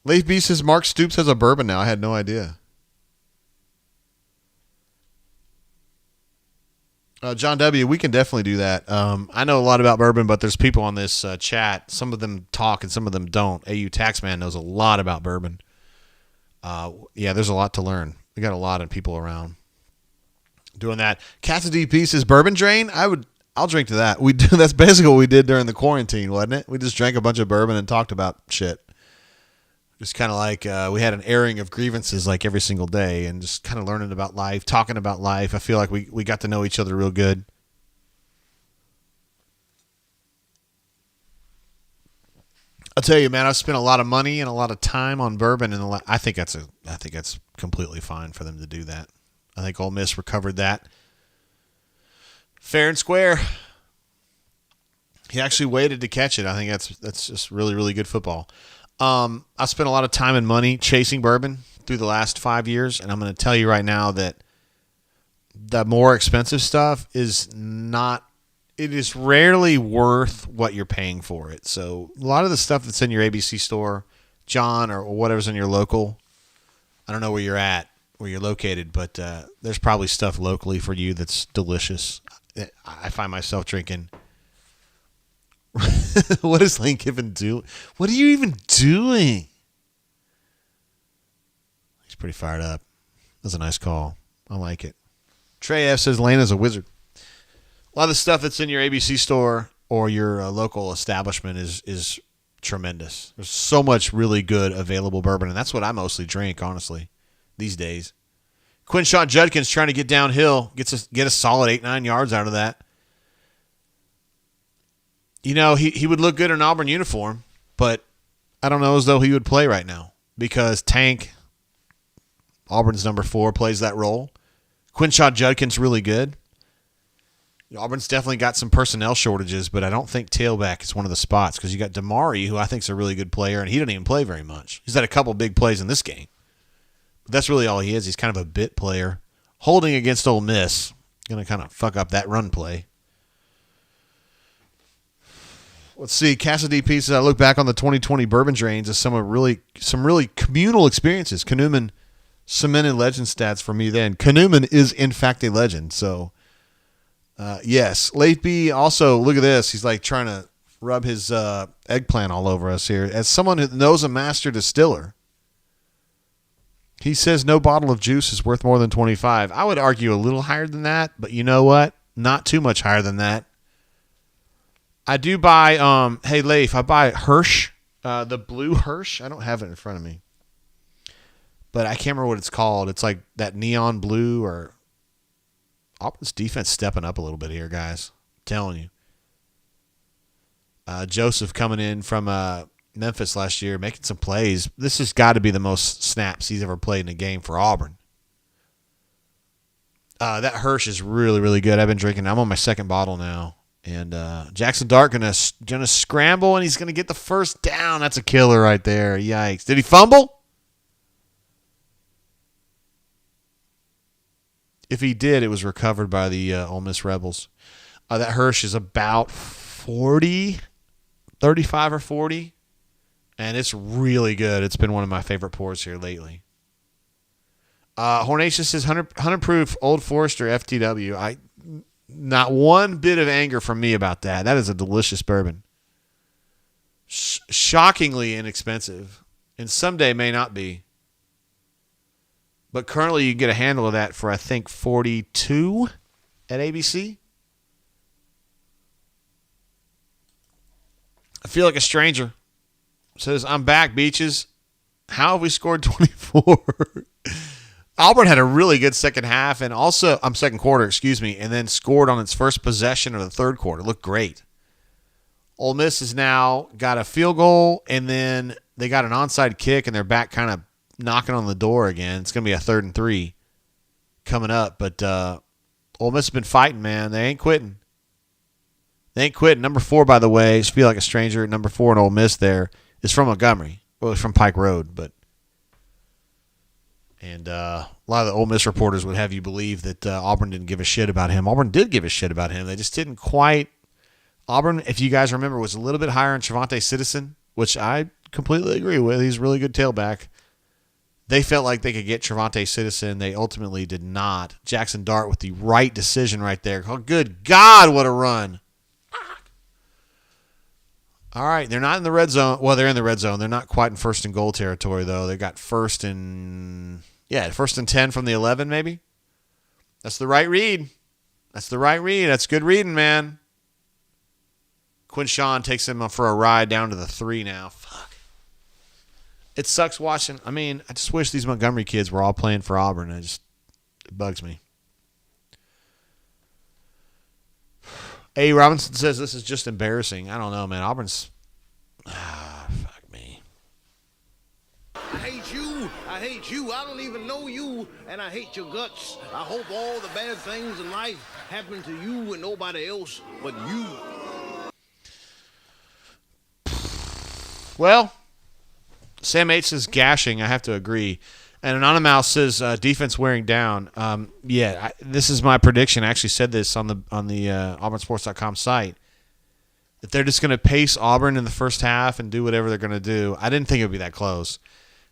Leif B says Mark Stoops has a bourbon now. I had no idea. John W., we can definitely do that. I know a lot about bourbon, but there's people on this chat. Some of them talk and some of them don't. AU Taxman knows a lot about bourbon. Yeah, there's a lot to learn. We got a lot of people around doing that. Cassidy P says bourbon drain. I'll drink to that. That's basically what we did during the quarantine, wasn't it? We just drank a bunch of bourbon and talked about shit. Just kind of like we had an airing of grievances like every single day and just kind of learning about life, talking about life. I feel like we got to know each other real good. I'll tell you, man, I've spent a lot of money and a lot of time on bourbon, and I think that's completely fine for them to do that. I think Ole Miss recovered that fair and square. He actually waited to catch it. I think that's just really, really good football. I spent a lot of time and money chasing bourbon through the last 5 years, and I'm going to tell you right now that the more expensive stuff is rarely worth what you're paying for it. So a lot of the stuff that's in your ABC store, John, or whatever's in your local, I don't know where you're at, where you're located, but there's probably stuff locally for you that's delicious. I find myself drinking. What is Lane Kiffin doing? What are you even doing? He's pretty fired up. That's a nice call. I like it. Trey F says Lane is a wizard. A lot of the stuff that's in your ABC store or your local establishment is tremendous. There's so much really good available bourbon, and that's what I mostly drink, honestly, these days. Quinshon Judkins trying to get downhill, get a solid 8-9 yards out of that. You know, he would look good in an Auburn uniform, but I don't know as though he would play right now because Tank, Auburn's number 4, plays that role. Quinshon Judkins really good. Auburn's definitely got some personnel shortages, but I don't think tailback is one of the spots because you got Damari, who I think is a really good player, and he didn't even play very much. He's had a couple big plays in this game. But that's really all he is. He's kind of a bit player. Holding against Ole Miss. Going to kind of fuck up that run play. Let's see. Cassidy pieces. I look back on the 2020 Bourbon Drains as some really communal experiences. Knuman cemented legend stats for me then. Knuman is, in fact, a legend. So, yes. Late B also, look at this. He's like trying to rub his eggplant all over us here. As someone who knows a master distiller, he says no bottle of juice is worth more than 25. I would argue a little higher than that, but you know what? Not too much higher than that. I do buy, hey, Leif, I buy Hirsch, the blue Hirsch. I don't have it in front of me, but I can't remember what it's called. It's like that neon blue or Auburn's defense stepping up a little bit here, guys. I'm telling you. Joseph coming in from Memphis last year, making some plays. This has got to be the most snaps he's ever played in a game for Auburn. That Hirsch is really, really good. I've been drinking. I'm on my second bottle now. And Jackson Dart gonna scramble, and he's going to get the first down. That's a killer right there. Yikes. Did he fumble? If he did, it was recovered by the Ole Miss Rebels. That Hirsch is about 40, 35 or 40. And it's really good. It's been one of my favorite pours here lately. Hornatius says 100 proof Old Forester FTW. Not one bit of anger from me about that. That is a delicious bourbon. Shockingly inexpensive. And someday may not be. But currently you can get a handle of that for, I think, $42 at ABC. I feel like a stranger. Says, I'm back, Beaches. How have we scored 24? Auburn had a really good second half and also, second quarter, and then scored on its first possession of the third quarter. Looked great. Ole Miss has now got a field goal, and then they got an onside kick, and they're back kind of knocking on the door again. It's going to be a 3rd and 3 coming up, but Ole Miss has been fighting, man. They ain't quitting. Number 4, by the way, just feel like a stranger. Number 4 in Ole Miss there is from Montgomery. Well, it's from Pike Road, but a lot of the Ole Miss reporters would have you believe that Auburn didn't give a shit about him. Auburn did give a shit about him. They just didn't quite. Auburn, if you guys remember, was a little bit higher on Trevante Citizen, which I completely agree with. He's a really good tailback. They felt like they could get Trevante Citizen. They ultimately did not. Jackson Dart with the right decision right there. Oh, good God, what a run. All right, they're not in the red zone. Well, they're in the red zone. They're not quite in 1st and goal territory, though. They got 1st and 10 from the 11, maybe. That's the right read. That's good reading, man. Quinshon takes him for a ride down to the 3 now. Fuck. It sucks watching. I mean, I just wish these Montgomery kids were all playing for Auburn. It bugs me. A. Robinson says this is just embarrassing. I don't know, man. Auburn's... fuck me. I hate you. I don't even know you, and I hate your guts. I hope all the bad things in life happen to you and nobody else but you. Well, Sam H says gashing. I have to agree. And Anonymous says defense wearing down. This is my prediction. I actually said this on the AuburnSports.com site that they're just going to pace Auburn in the first half and do whatever they're going to do. I didn't think it would be that close.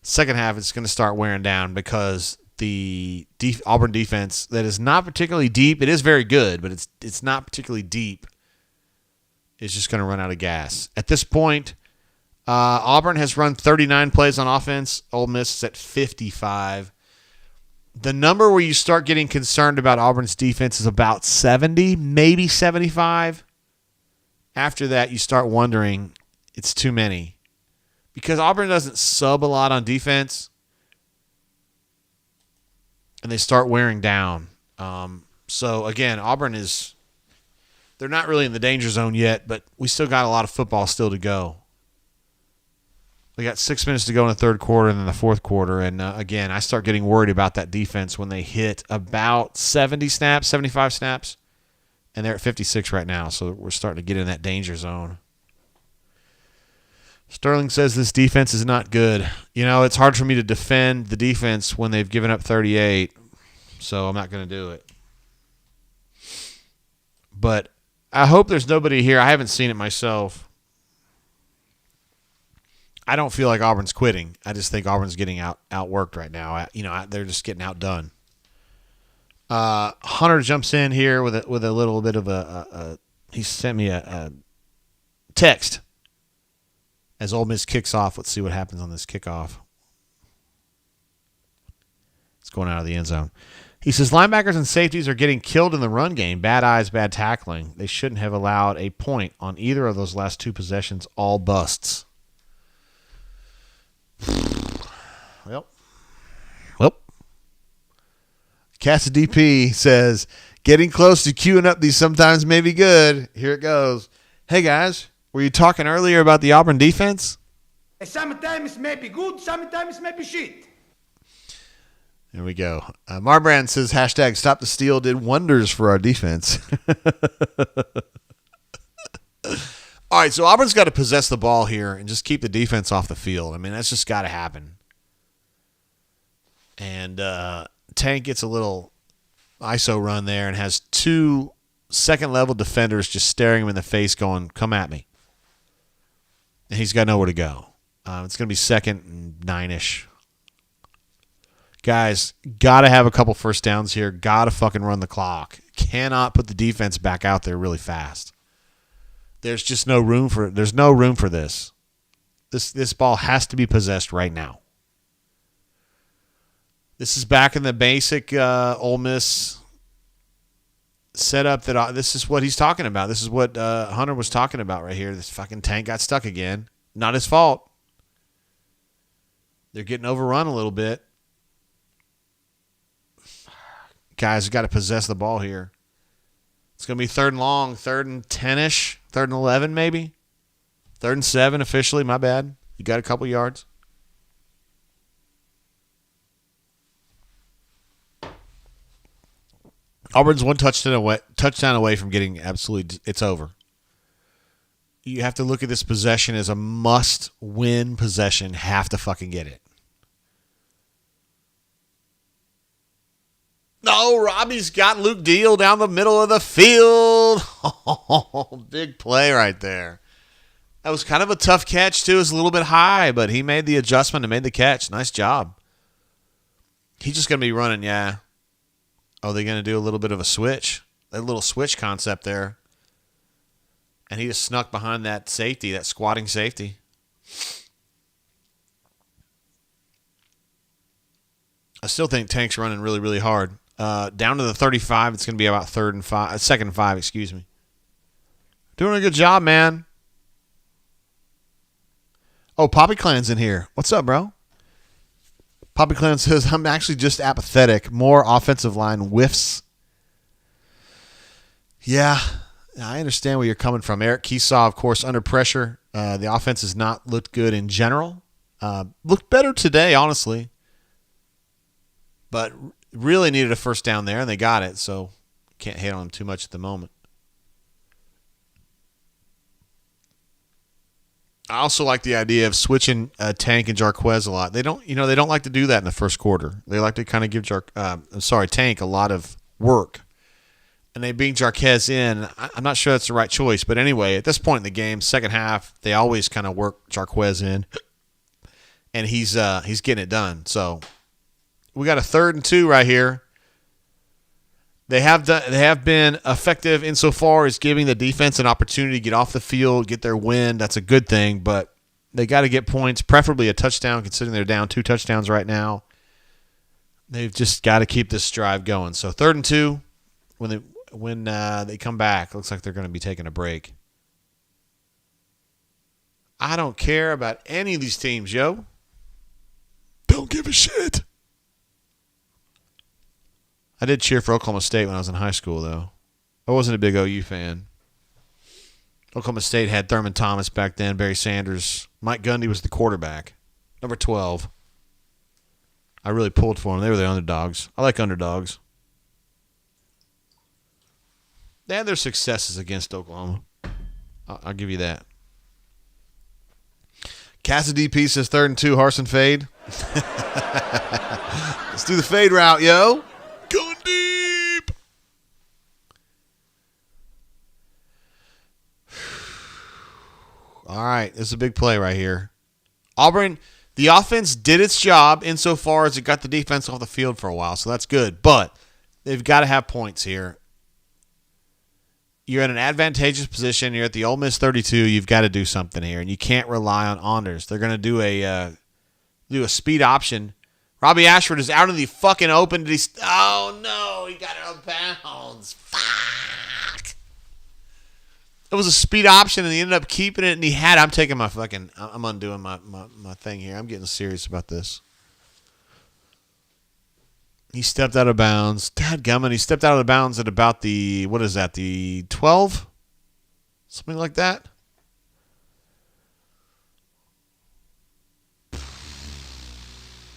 Second half, it's going to start wearing down because the Auburn defense that is not particularly deep. It is very good, but it's not particularly deep. Is just going to run out of gas at this point. Auburn has run 39 plays on offense. Ole Miss is at 55. The number where you start getting concerned about Auburn's defense is about 70, maybe 75. After that, you start wondering it's too many. Because Auburn doesn't sub a lot on defense. and they start wearing down. So, again, Auburn they're not really in the danger zone yet, but we still got a lot of football still to go. We got 6 minutes to go in the third quarter and then the fourth quarter. And, again, I start getting worried about that defense when they hit about 70 snaps, 75 snaps. And they're at 56 right now, so we're starting to get in that danger zone. Sterling says this defense is not good. It's hard for me to defend the defense when they've given up 38, so I'm not going to do it. But I hope there's nobody here. I haven't seen it myself. I don't feel like Auburn's quitting. I just think Auburn's getting outworked right now. They're just getting outdone. Hunter jumps in here with a little bit of he sent me a text as Ole Miss kicks off. Let's see what happens on this kickoff. It's going out of the end zone. He says, linebackers and safeties are getting killed in the run game. Bad eyes, bad tackling. They shouldn't have allowed a point on either of those last two possessions. All busts. Well. Cassidy P says, getting close to queuing up these sometimes may be good. Here it goes. Hey, guys, were you talking earlier about the Auburn defense? Sometimes may be good, sometimes may be shit. There we go. Marbrand says, hashtag stop the steal did wonders for our defense. All right, so Auburn's got to possess the ball here and just keep the defense off the field. I mean, that's just got to happen. And Tank gets a little ISO run there and has two second-level defenders just staring him in the face going, come at me. And he's got nowhere to go. It's going to be second and 9-ish. Guys, got to have a couple first downs here. Got to fucking run the clock. Cannot put the defense back out there really fast. There's just no room for it. There's no room for this. This ball has to be possessed right now. This is back in the basic Ole Miss setup. This is what he's talking about. This is what Hunter was talking about right here. This fucking Tank got stuck again. Not his fault. They're getting overrun a little bit. Guys, got to possess the ball here. It's going to be third and long, third and 10-ish, third and 11 maybe. Third and 7 officially, my bad. You got a couple yards. Auburn's one touchdown away from getting absolutely, it's over. You have to look at this possession as a must-win possession. Have to fucking get it. No, Robbie's got Luke Deal down the middle of the field. Oh, big play right there. That was kind of a tough catch, too. It was a little bit high, but he made the adjustment and made the catch. Nice job. He's just going to be running, yeah. Oh, they're going to do a little bit of a switch. A little switch concept there. And he just snuck behind that safety, that squatting safety. I still think Tank's running really, really hard. Down to the 35, it's going to be about second and 5, excuse me. Doing a good job, man. Oh, Poppy Clan's in here. What's up, bro? Poppy Clan says, I'm actually just apathetic. More offensive line whiffs. Yeah, I understand where you're coming from. Eric Keesaw, of course, under pressure. The offense has not looked good in general. Looked better today, honestly. But really needed a first down there, and they got it, so can't hate on them too much at the moment. I also like the idea of switching Tank and Jarquez a lot. They don't like to do that in the first quarter. They like to kind of give Tank a lot of work. And they bring Jarquez in. I'm not sure that's the right choice, but anyway, at this point in the game, second half, they always kind of work Jarquez in, and he's getting it done. So we got a 3rd and 2 right here. They have been effective insofar as giving the defense an opportunity to get off the field, get their win. That's a good thing, but they got to get points, preferably a touchdown, considering they're down 2 touchdowns right now. They've just got to keep this drive going. So 3rd and 2, when they come back, looks like they're going to be taking a break. I don't care about any of these teams, yo. Don't give a shit. I did cheer for Oklahoma State when I was in high school, though. I wasn't a big OU fan. Oklahoma State had Thurman Thomas back then, Barry Sanders. Mike Gundy was the quarterback. Number 12. I really pulled for them. They were the underdogs. I like underdogs. They had their successes against Oklahoma. I'll give you that. Cassidy P says 3rd and 2, Harsin fade. Let's do the fade route, yo. Going deep. All right, this is a big play right here. Auburn, the offense did its job insofar as it got the defense off the field for a while, so that's good. But they've got to have points here. You're in an advantageous position. You're at the Ole Miss 32. You've got to do something here, and you can't rely on Anders. They're going to do a speed option. Robbie Ashford is out in the fucking open. Oh, no. He got it out of bounds. Fuck. It was a speed option, and he ended up keeping it, and he had it. I'm undoing my thing here. I'm getting serious about this. He stepped out of bounds. Dadgummit, he stepped out of the bounds at about the 12? Something like that.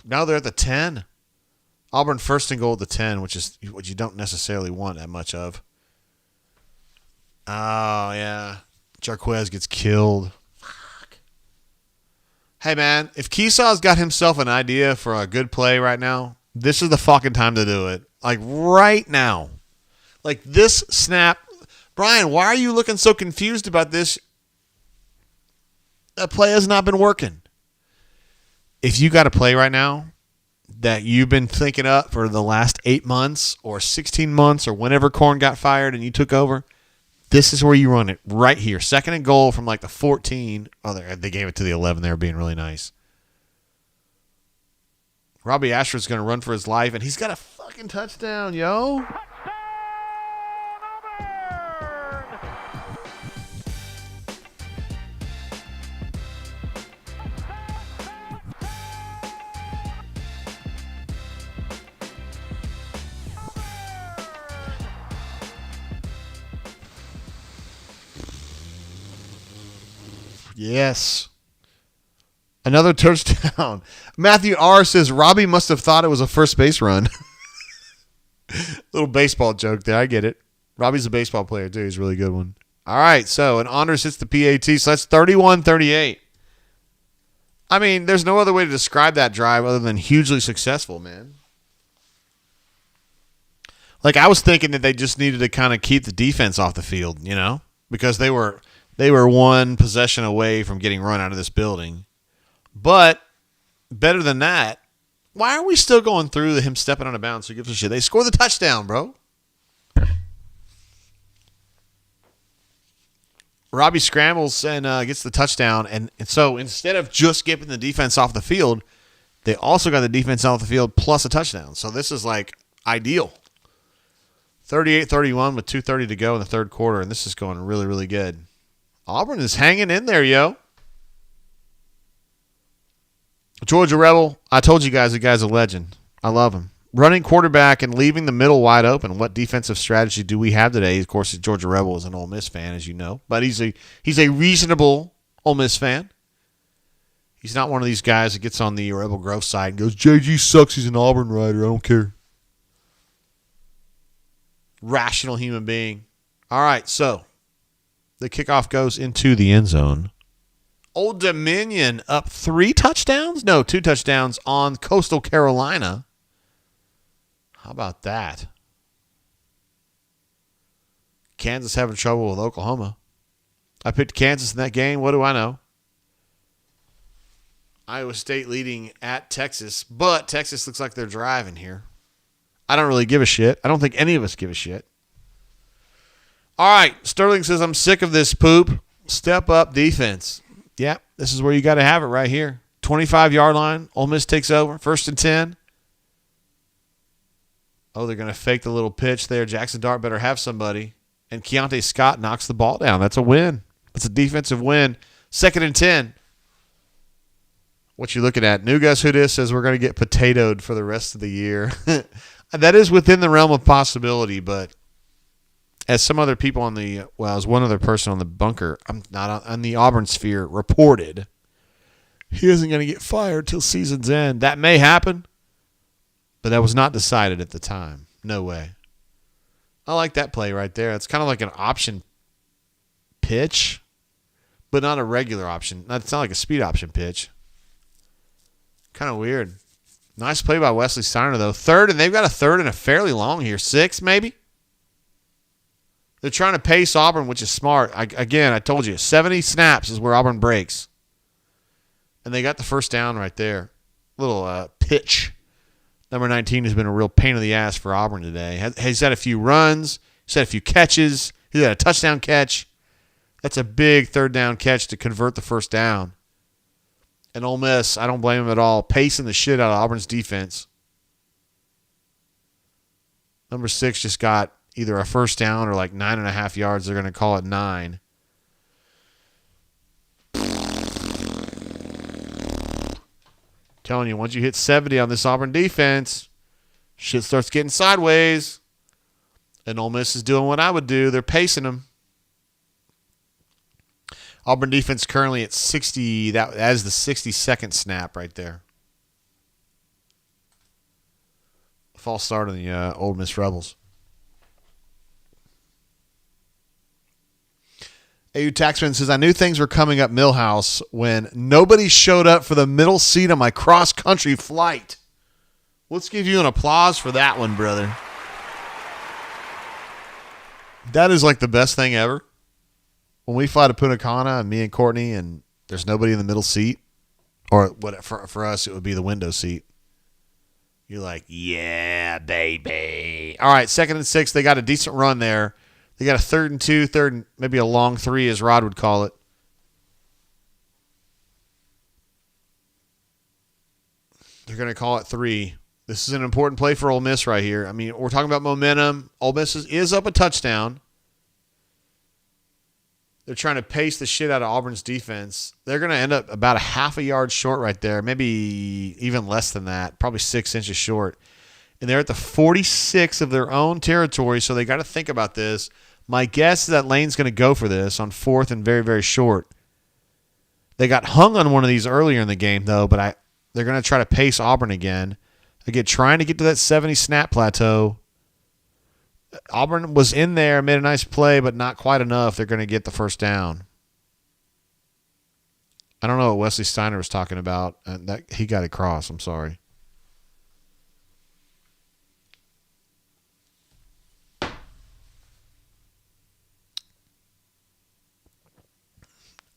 Now they're at the 10. Auburn 1st and goal at the 10, which is what you don't necessarily want that much of. Oh, yeah. Jarquez gets killed. Fuck. Hey, man, if Keesaw's got himself an idea for a good play right now, this is the fucking time to do it. Like, right now. Like, this snap. Brian, why are you looking so confused about this? That play has not been working. If you got a play right now that you've been thinking up for the last 8 months or 16 months or whenever Corn got fired and you took over, this is where you run it right here. 2nd and goal from like the 14. Oh, they gave it to the 11. They were being really nice. Robbie Ashford's going to run for his life, and he's got a fucking touchdown, yo. Yes. Another touchdown. Matthew R. says Robbie must have thought it was a first base run. Little baseball joke there. I get it. Robbie's a baseball player, too. He's a really good one. All right, so an Anders hits the PAT, so that's 31-38. I mean, there's no other way to describe that drive other than hugely successful, man. Like, I was thinking that they just needed to kind of keep the defense off the field, you know, because they were one possession away from getting run out of this building. But better than that, why are we still going through him stepping on a bounce? Who gives a shit? They score the touchdown, bro. Robbie scrambles and gets the touchdown. And so instead of just getting the defense off the field, they also got the defense off the field plus a touchdown. So this is like ideal. 38-31 with 2:30 to go in the third quarter, and this is going really, really good. Auburn is hanging in there, yo. Georgia Rebel, I told you guys the guy's a legend. I love him. Running quarterback and leaving the middle wide open. What defensive strategy do we have today? Of course, Georgia Rebel is an Ole Miss fan, as you know. But he's a reasonable Ole Miss fan. He's not one of these guys that gets on the Rebel Grove side and goes, JG sucks, he's an Auburn rider, I don't care. Rational human being. All right, so the kickoff goes into the end zone. Old Dominion up 2 touchdowns on Coastal Carolina. How about that? Kansas having trouble with Oklahoma. I picked Kansas in that game. What do I know? Iowa State leading at Texas, but Texas looks like they're driving here. I don't really give a shit. I don't think any of us give a shit. All right, Sterling says, I'm sick of this poop. Step up defense. Yeah, this is where you got to have it right here. 25-yard line. Ole Miss takes over. 1st and 10. Oh, they're going to fake the little pitch there. Jackson Dart better have somebody. And Keontae Scott knocks the ball down. That's a win. That's a defensive win. 2nd and 10. What you looking at? Nugas Who Dis says we're going to get potatoed for the rest of the year. That is within the realm of possibility, but as some other people on the as one other person on the bunker, I'm not on the Auburn sphere reported, he isn't going to get fired till season's end. That may happen, but that was not decided at the time. No way. I like that play right there. It's kind of like an option pitch, but not a regular option. It's not like a speed option pitch. Kind of weird. Nice play by Wesley Steiner, though. Third, and they've got a third and a fairly long here. 6, maybe? They're trying to pace Auburn, which is smart. Again, I told you, 70 snaps is where Auburn breaks. And they got the first down right there. Little pitch. Number 19 has been a real pain in the ass for Auburn today. He's had a few runs. He's had a few catches. He's had a touchdown catch. That's a big third down catch to convert the first down. And Ole Miss, I don't blame him at all, pacing the shit out of Auburn's defense. Number 6 just got either a first down or like 9.5 yards. They're going to call it 9. Telling you, once you hit 70 on this Auburn defense, shit starts getting sideways. And Ole Miss is doing what I would do. They're pacing them. Auburn defense currently at 60. That is the 62nd snap right there. False start on the Ole Miss Rebels. AU Taxman says, I knew things were coming up Millhouse when nobody showed up for the middle seat on my cross-country flight. Let's give you an applause for that one, brother. That is like the best thing ever. When we fly to Punta Cana, and me and Courtney, and there's nobody in the middle seat, or what for us, it would be the window seat. You're like, yeah, baby. All right, 2nd and 6. They got a decent run there. They got a 3rd and 2, third and maybe a long 3, as Rod would call it. They're going to call it 3. This is an important play for Ole Miss right here. I mean, we're talking about momentum. Ole Miss is up a touchdown. They're trying to pace the shit out of Auburn's defense. They're going to end up about a half a yard short right there, maybe even less than that, probably 6 inches short. And they're at the 46 of their own territory, so they got to think about this. My guess is that Lane's going to go for this on 4th and very, very short. They got hung on one of these earlier in the game, though, but they're going to try to pace Auburn again. Again, trying to get to that 70 snap plateau. Auburn was in there, made a nice play, but not quite enough. They're going to get the first down. I don't know what Wesley Steiner was talking about. He got across. I'm sorry.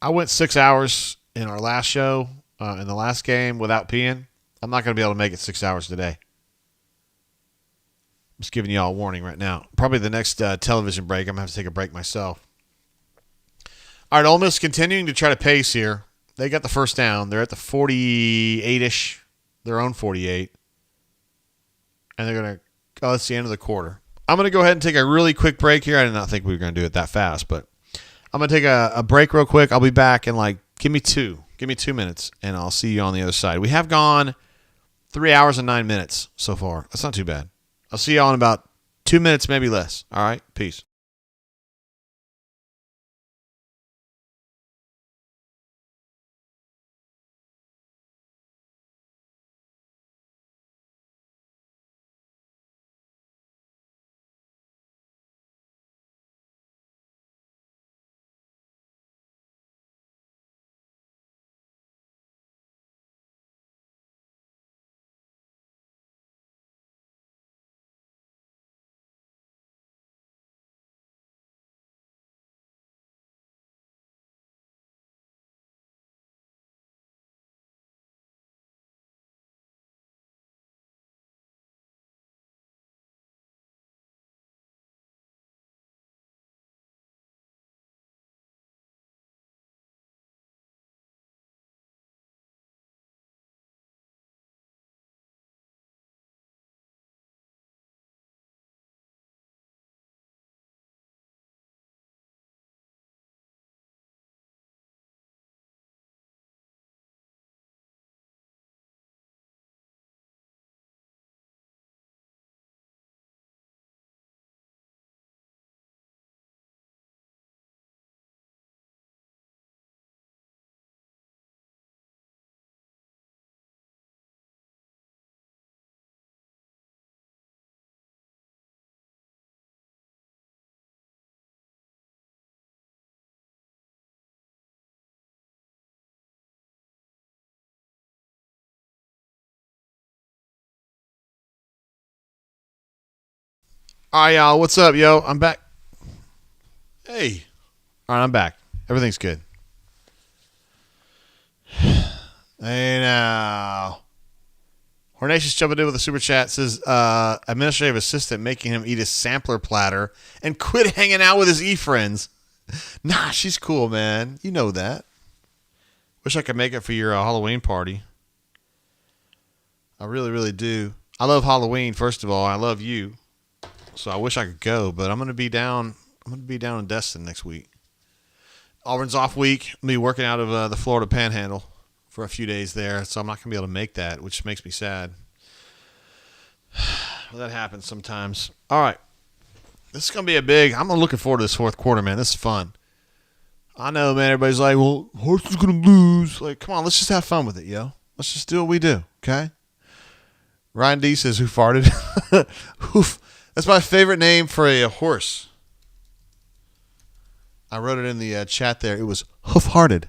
I went 6 hours in our last show, in the last game, without peeing. I'm not going to be able to make it 6 hours today. I'm just giving you all a warning right now. Probably the next television break, I'm going to have to take a break myself. All right, Ole Miss continuing to try to pace here. They got the first down. They're at the 48-ish, their own 48. And they're going to – oh, that's the end of the quarter. I'm going to go ahead and take a really quick break here. I did not think we were going to do it that fast, but I'm going to take a break real quick. I'll be back in give me 2 minutes, and I'll see you on the other side. We have gone 3 hours and 9 minutes so far. That's not too bad. I'll see you all in about 2 minutes, maybe less. All right? Peace. All right, y'all. What's up, yo? I'm back. Hey. All right, I'm back. Everything's good. Hey, now. Hornatius jumping in with a super chat. Says, administrative assistant making him eat a sampler platter and quit hanging out with his e-friends. Nah, she's cool, man. You know that. Wish I could make it for your Halloween party. I really, really do. I love Halloween, first of all. I love you. So I wish I could go, but I'm going to be down. I'm going to be down in Destin next week. Auburn's off week. I'm going to be working out of the Florida Panhandle for a few days there, so I'm not going to be able to make that, which makes me sad. Well, that happens sometimes. All right. This is going to be I'm looking forward to this fourth quarter, man. This is fun. I know, man. Everybody's like, well, Horse is going to lose. Like, come on, let's just have fun with it, yo. Let's just do what we do, okay? Ryan D says, who farted? Hoof. That's my favorite name for a horse. I wrote it in the chat there. It was hoof-hearted.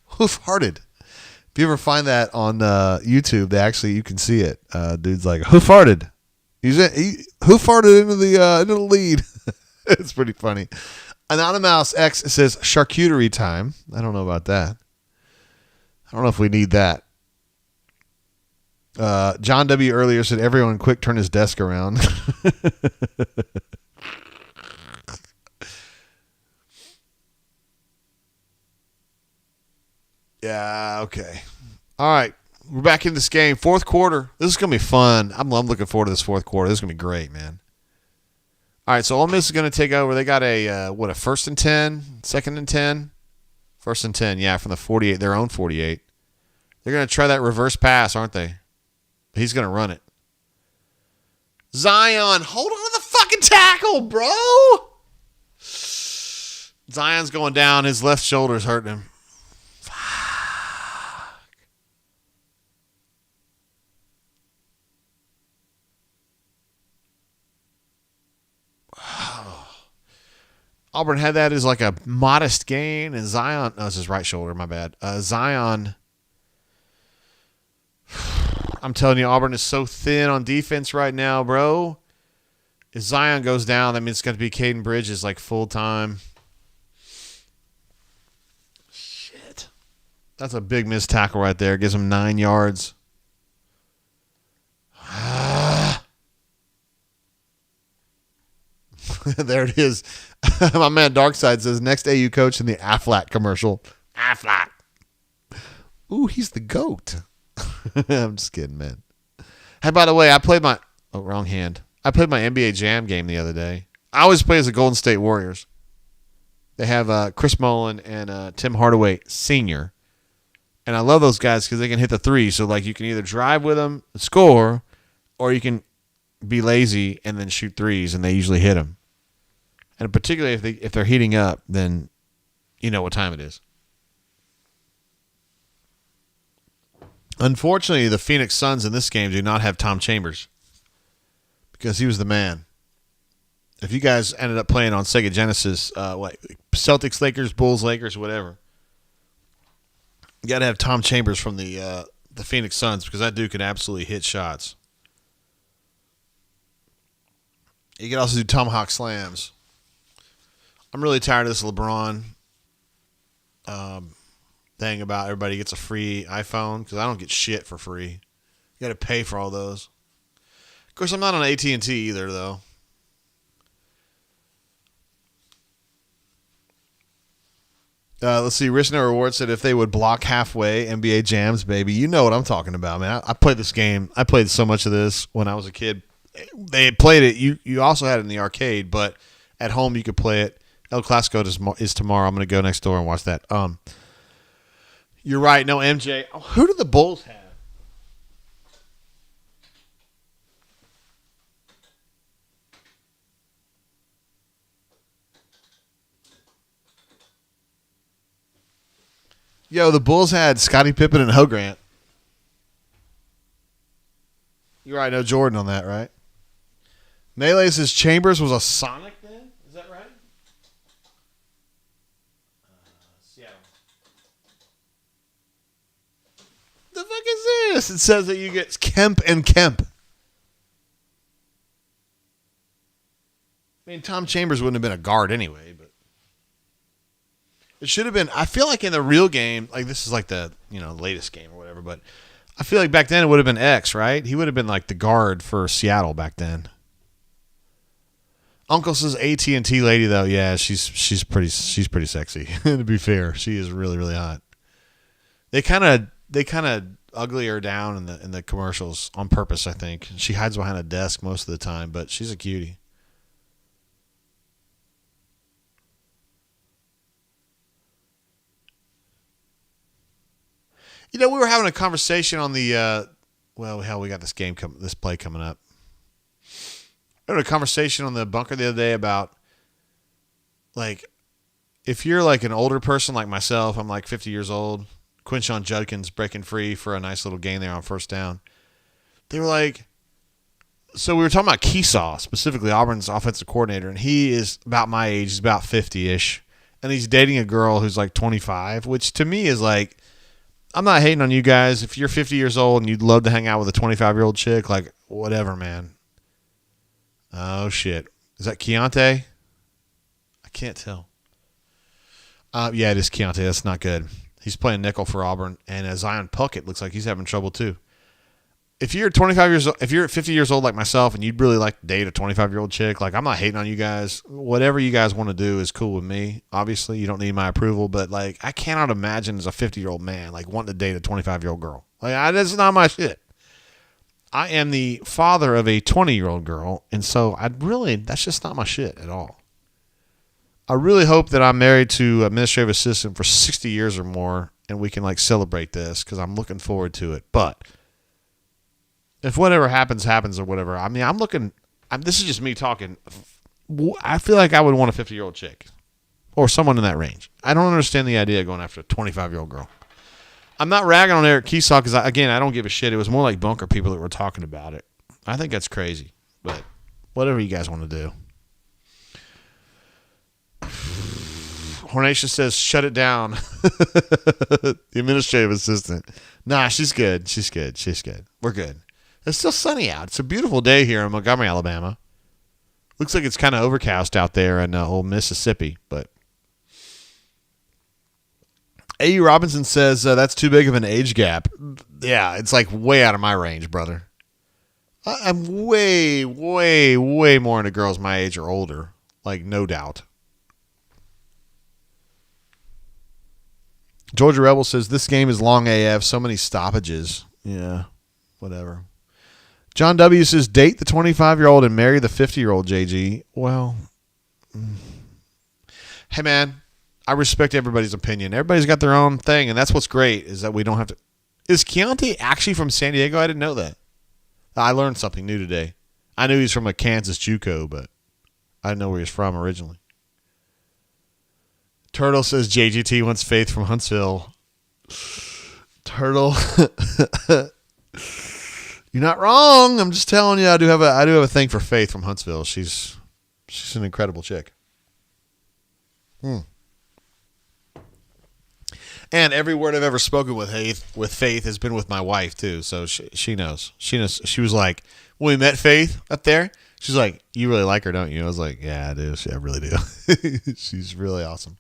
Hoof-hearted. If you ever find that on YouTube, you can see it. Dude's like, hoof-hearted. He hoof-hearted into the lead. It's pretty funny. Anonymous X says charcuterie time. I don't know about that. I don't know if we need that. John W. earlier said everyone quick turn his desk around. Yeah, okay. All right. We're back in this game. Fourth quarter. This is going to be fun. I'm looking forward to this fourth quarter. This is going to be great, man. All right, so Ole Miss is going to take over. They got a first and 10, second and 10? First and 10, yeah, from the 48, their own 48. They're going to try that reverse pass, aren't they? He's going to run it. Zion, hold on to the fucking tackle, bro. Zion's going down. His left shoulder's hurting him. Auburn had that as like a modest gain, and Zion, it's his right shoulder, my bad. Zion, I'm telling you, Auburn is so thin on defense right now, bro. If Zion goes down, that means it's going to be Caden Bridges like full time. Shit. That's a big missed tackle right there. Gives him 9 yards. There it is. My man Darkside says, next AU coach in the Aflac commercial. Aflac. Ooh, he's the GOAT. I'm just kidding, man. Hey, by the way, I played my... Oh, wrong hand. I played my NBA Jam game the other day. I always play as the Golden State Warriors. They have Chris Mullin and Tim Hardaway Sr. And I love those guys because they can hit the three. So, like, you can either drive with them and score, or you can be lazy and then shoot threes, and they usually hit them. And particularly if they're heating up, then you know what time it is. Unfortunately, the Phoenix Suns in this game do not have Tom Chambers because he was the man. If you guys ended up playing on Sega Genesis, Celtics, Lakers, Bulls, Lakers, whatever, you got to have Tom Chambers from the Phoenix Suns because that dude can absolutely hit shots. You can also do tomahawk slams. I'm really tired of this LeBron thing about everybody gets a free iPhone because I don't get shit for free. You got to pay for all those. Of course, I'm not on AT&T either, though. Let's see. Rishner Reward said if they would block halfway, NBA Jams, baby. You know what I'm talking about, man. I played this game. I played so much of this when I was a kid. They played it. You also had it in the arcade, but at home you could play it. El Clasico is tomorrow. I'm going to go next door and watch that. You're right. No, MJ. Oh, who do the Bulls have? Yo, the Bulls had Scottie Pippen and Ho Grant. You're right. No Jordan on that, right? Melee says Chambers was a Sonic then? Is that right? Seattle. The fuck is this? It says that you get Kemp and Kemp. I mean, Tom Chambers wouldn't have been a guard anyway, but it should have been. I feel like in the real game, like this is like the latest game or whatever, but I feel like back then it would have been X, right? He would have been like the guard for Seattle back then. Uncle says AT&T lady though, yeah, she's pretty sexy. To be fair, she is really really hot. They kind of ugly her down in the commercials on purpose, I think. She hides behind a desk most of the time, but she's a cutie. We were having a conversation on the we got this play coming up. I had a conversation on the bunker the other day about, like, if you're like an older person like myself, I'm like 50 years old, Quinshon Judkins breaking free for a nice little gain there on first down. They were like, so we were talking about Keesaw, specifically Auburn's offensive coordinator, and he is about my age. He's about 50-ish, and he's dating a girl who's like 25, which to me is like, I'm not hating on you guys. If you're 50 years old and you'd love to hang out with a 25-year-old chick, like, whatever, man. Oh, shit. Is that Keontae? I can't tell. Yeah, it is Keontae. That's not good. He's playing nickel for Auburn, and Zion Puckett looks like he's having trouble too. If you're 50 years old like myself, and you'd really like to date a 25-year-old chick, like, I'm not hating on you guys. Whatever you guys want to do is cool with me. Obviously, you don't need my approval, but like, I cannot imagine as a 50-year-old man like wanting to date a 25-year-old girl. Like, that's not my shit. I am the father of a 20-year-old girl, and so that's just not my shit at all. I really hope that I'm married to an administrative assistant for 60 years or more, and we can like celebrate this because I'm looking forward to it. But if whatever happens or whatever, I mean, this is just me talking. I feel like I would want a 50-year-old chick or someone in that range. I don't understand the idea of going after a 25-year-old girl. I'm not ragging on Eric Keesaw because, I don't give a shit. It was more like bunker people that were talking about it. I think that's crazy, but whatever you guys want to do. Hornation says, shut it down. The administrative assistant. Nah, she's good. She's good. We're good. It's still sunny out. It's a beautiful day here in Montgomery, Alabama. Looks like it's kind of overcast out there in old Mississippi, but A.U. Robinson says that's too big of an age gap. Yeah, it's like way out of my range, brother. I'm way, way, way more into girls my age or older. Like, no doubt. Georgia Rebel says this game is long AF. So many stoppages. Yeah, whatever. John W. says date the 25-year-old and marry the 50-year-old, JG. Well, hey, man. I respect everybody's opinion. Everybody's got their own thing, and that's what's great is that we don't have to. Is Keontae actually from San Diego? I didn't know that. I learned something new today. I knew he's from a Kansas JUCO, but I didn't know where he's from originally. Turtle says JGT wants Faith from Huntsville. Turtle, you're not wrong. I'm just telling you, I do have a thing for Faith from Huntsville. She's an incredible chick. And every word I've ever spoken with Faith has been with my wife too, so she knows. She knows. She was like, when we met Faith up there, she's like, "You really like her, don't you?" I was like, "Yeah, I do. I really do." She's really awesome.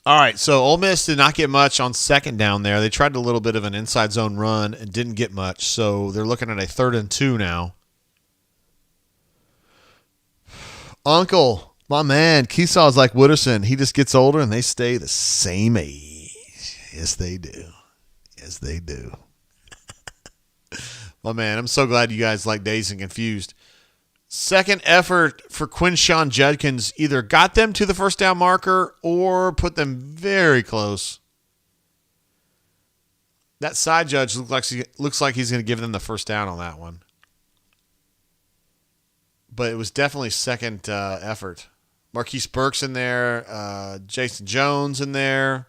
All right, so Ole Miss did not get much on second down there. They tried a little bit of an inside zone run and didn't get much, so they're looking at a 3rd and 2 now. Uncle, my man, Keesaw is like Wooderson. He just gets older and they stay the same age. Yes, they do. Yes, they do. My man, I'm so glad you guys like Dazed and Confused. Second effort for Quinshon Judkins either got them to the first down marker or put them very close. That side judge looks like he's going to give them the first down on that one. But it was definitely second effort. Marquise Burke's in there. Jason Jones in there.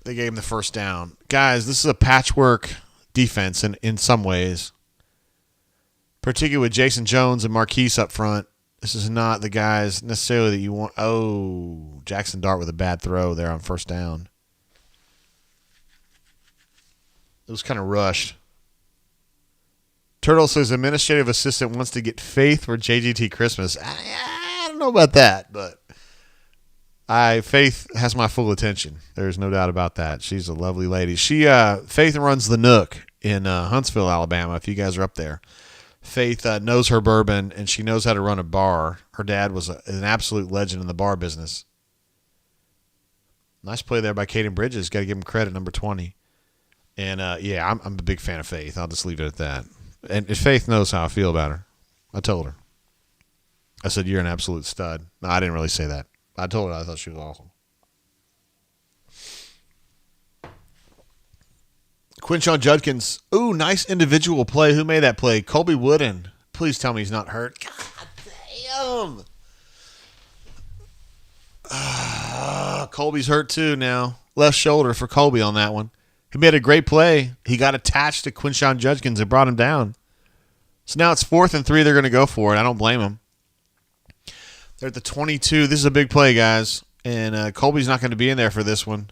They gave him the first down. Guys, this is a patchwork defense in some ways. Particularly with Jason Jones and Marquise up front. This is not the guys necessarily that you want. Oh, Jackson Dart with a bad throw there on first down. It was kind of rushed. Turtle says administrative assistant wants to get Faith for JGT Christmas. I don't know about that, but Faith has my full attention. There's no doubt about that. She's a lovely lady. Faith runs the Nook in Huntsville, Alabama, if you guys are up there. Faith knows her bourbon, and she knows how to run a bar. Her dad was an absolute legend in the bar business. Nice play there by Caden Bridges. Got to give him credit, number 20. And, I'm a big fan of Faith. I'll just leave it at that. And Faith knows how I feel about her. I told her. I said, you're an absolute stud. No, I didn't really say that. I told her I thought she was awesome. Quinshon Judkins. Ooh, nice individual play. Who made that play? Colby Wooden. Please tell me he's not hurt. God damn. Colby's hurt too now. Left shoulder for Colby on that one. He made a great play. He got attached to Quinshon Judkins and brought him down. So now it's 4th and 3. They're going to go for it. I don't blame them. They're at the 22. This is a big play, guys. And Colby's not going to be in there for this one.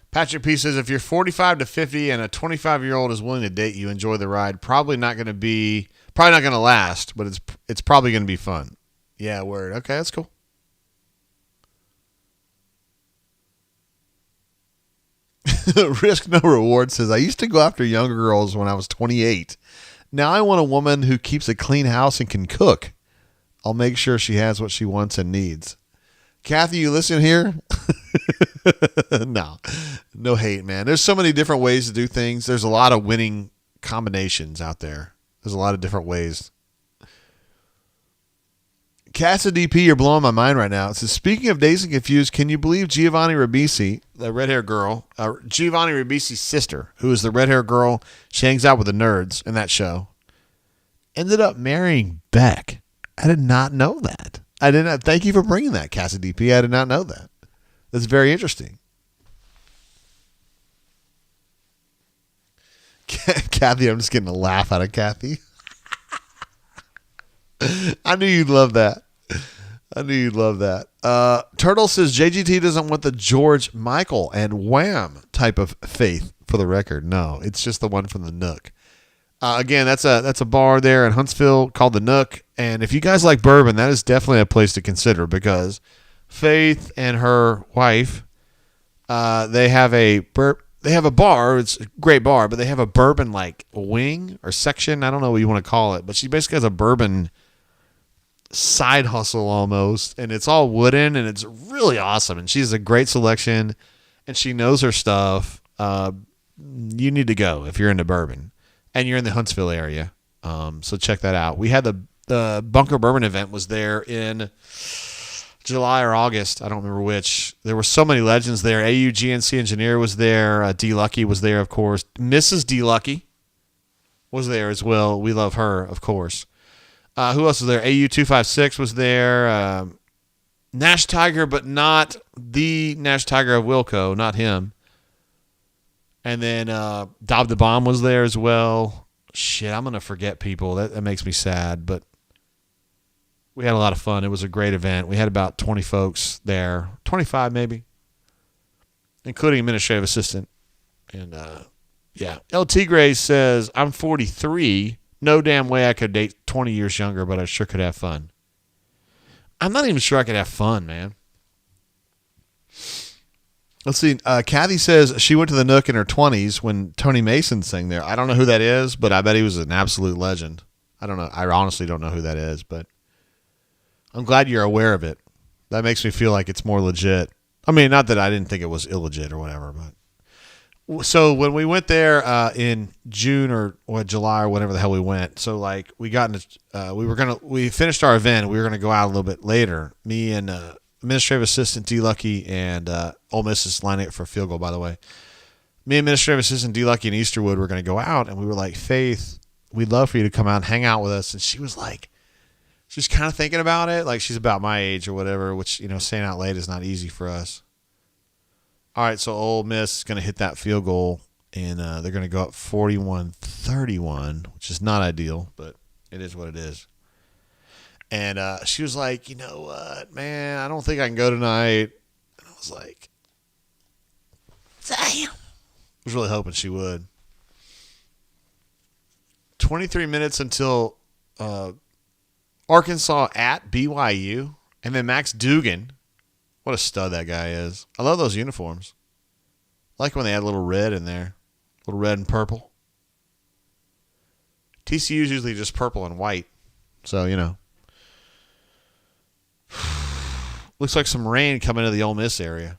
Patrick P says, if you're 45 to 50 and a 25-year-old is willing to date you, enjoy the ride. Probably not going to last, but it's probably going to be fun. Yeah, word. Okay, that's cool. Risk no reward says, I used to go after younger girls when I was 28. Now I want a woman who keeps a clean house and can cook. I'll make sure she has what she wants and needs. Kathy, you listen here? No hate, man. There's so many different ways to do things. There's a lot of winning combinations out there. There's a lot of different ways. Casa DP, you're blowing my mind right now. It says, speaking of Dazed and Confused, can you believe Giovanni Ribisi, the red-haired girl, Giovanni Ribisi's sister, who is the red-haired girl, she hangs out with the nerds in that show, ended up marrying Beck? I did not know that. I did not. Thank you for bringing that, Casa DP. I did not know that. That's very interesting. Kathy, I'm just getting a laugh out of Kathy. I knew you'd love that. Turtle says JGT doesn't want the George Michael and Wham type of Faith for the record. No, it's just the one from the Nook. Again, that's a bar there in Huntsville called the Nook. And if you guys like bourbon, that is definitely a place to consider because Faith and her wife, they have a bar. It's a great bar, but they have a bourbon like wing or section. I don't know what you want to call it, but she basically has a bourbon side hustle almost, and it's all wooden, and it's really awesome. And she has a great selection, and she knows her stuff. You need to go if you're into bourbon, and you're in the Huntsville area. So check that out. We had the Bunker Bourbon event was there in July or August. I don't remember which. There were so many legends there. AU GNC Engineer was there. D Lucky was there, of course. Mrs. D Lucky was there as well. We love her, of course. Who else was there? AU 256 was there. Nash Tiger, but not the Nash Tiger of Wilco, not him. And then Dob the Bomb was there as well. Shit, I'm going to forget people. That makes me sad, but we had a lot of fun. It was a great event. We had about 20 folks there, 25 maybe, including administrative assistant. And, yeah. El Tigre says, I'm 43. No damn way I could date 20 years younger, but I sure could have fun. I'm not even sure I could have fun, man. Let's see. Kathy says she went to the Nook in her 20s when Tony Mason sang there. I don't know who that is, but I bet he was an absolute legend. I don't know. I honestly don't know who that is, but I'm glad you're aware of it. That makes me feel like it's more legit. I mean, not that I didn't think it was illegit or whatever, but so when we went there in June or July or whatever the hell we went, so like we finished our event and we were gonna go out a little bit later. Me and administrative assistant D Lucky and Ole Miss is lining up for a field goal, by the way. Me and administrative assistant D Lucky and Easterwood were gonna go out, and we were like, Faith, we'd love for you to come out and hang out with us. And she was like, she's kind of thinking about it, like she's about my age or whatever, which, you know, staying out late is not easy for us. All right, so Ole Miss is going to hit that field goal, and they're going to go up 41-31, which is not ideal, but it is what it is. And she was like, you know what, man, I don't think I can go tonight. And I was like, damn. I was really hoping she would. 23 minutes until Arkansas at BYU. And then Max Dugan. What a stud that guy is. I love those uniforms. I like when they add a little red in there. A little red and purple. TCU is usually just purple and white. So, you know. Looks like some rain coming into the Ole Miss area.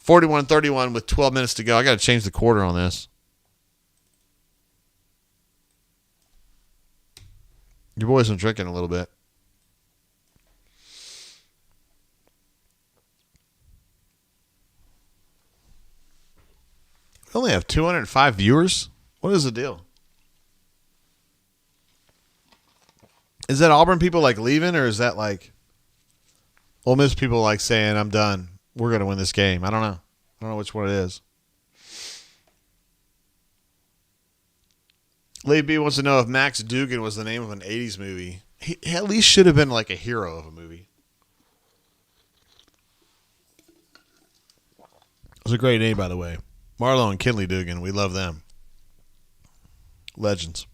(41-31) with 12 minutes to go. I got to change the quarter on this. Your boys been drinking a little bit. We only have 205 viewers. What is the deal? Is that Auburn people like leaving, or is that like Ole Miss people like saying, I'm done, we're going to win this game? I don't know. I don't know which one it is. Lady B wants to know if Max Dugan was the name of an 80s movie. He at least should have been like a hero of a movie. It was a great name, by the way. Marlo and Kinley Dugan. We love them. Legends.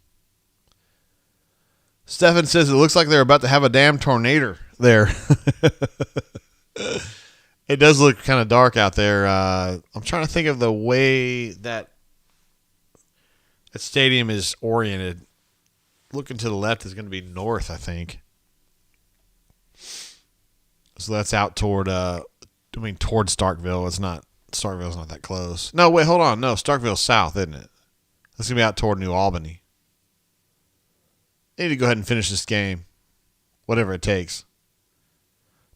Stefan says it looks like they're about to have a damn tornado there. It does look kind of dark out there. I'm trying to think of the way that stadium is oriented. Looking to the left is going to be north, I think. So that's out toward, toward Starkville. It's not, Starkville's not that close. No, wait, hold on. No, Starkville's south, isn't it? That's going to be out toward New Albany. They need to go ahead and finish this game. Whatever it takes.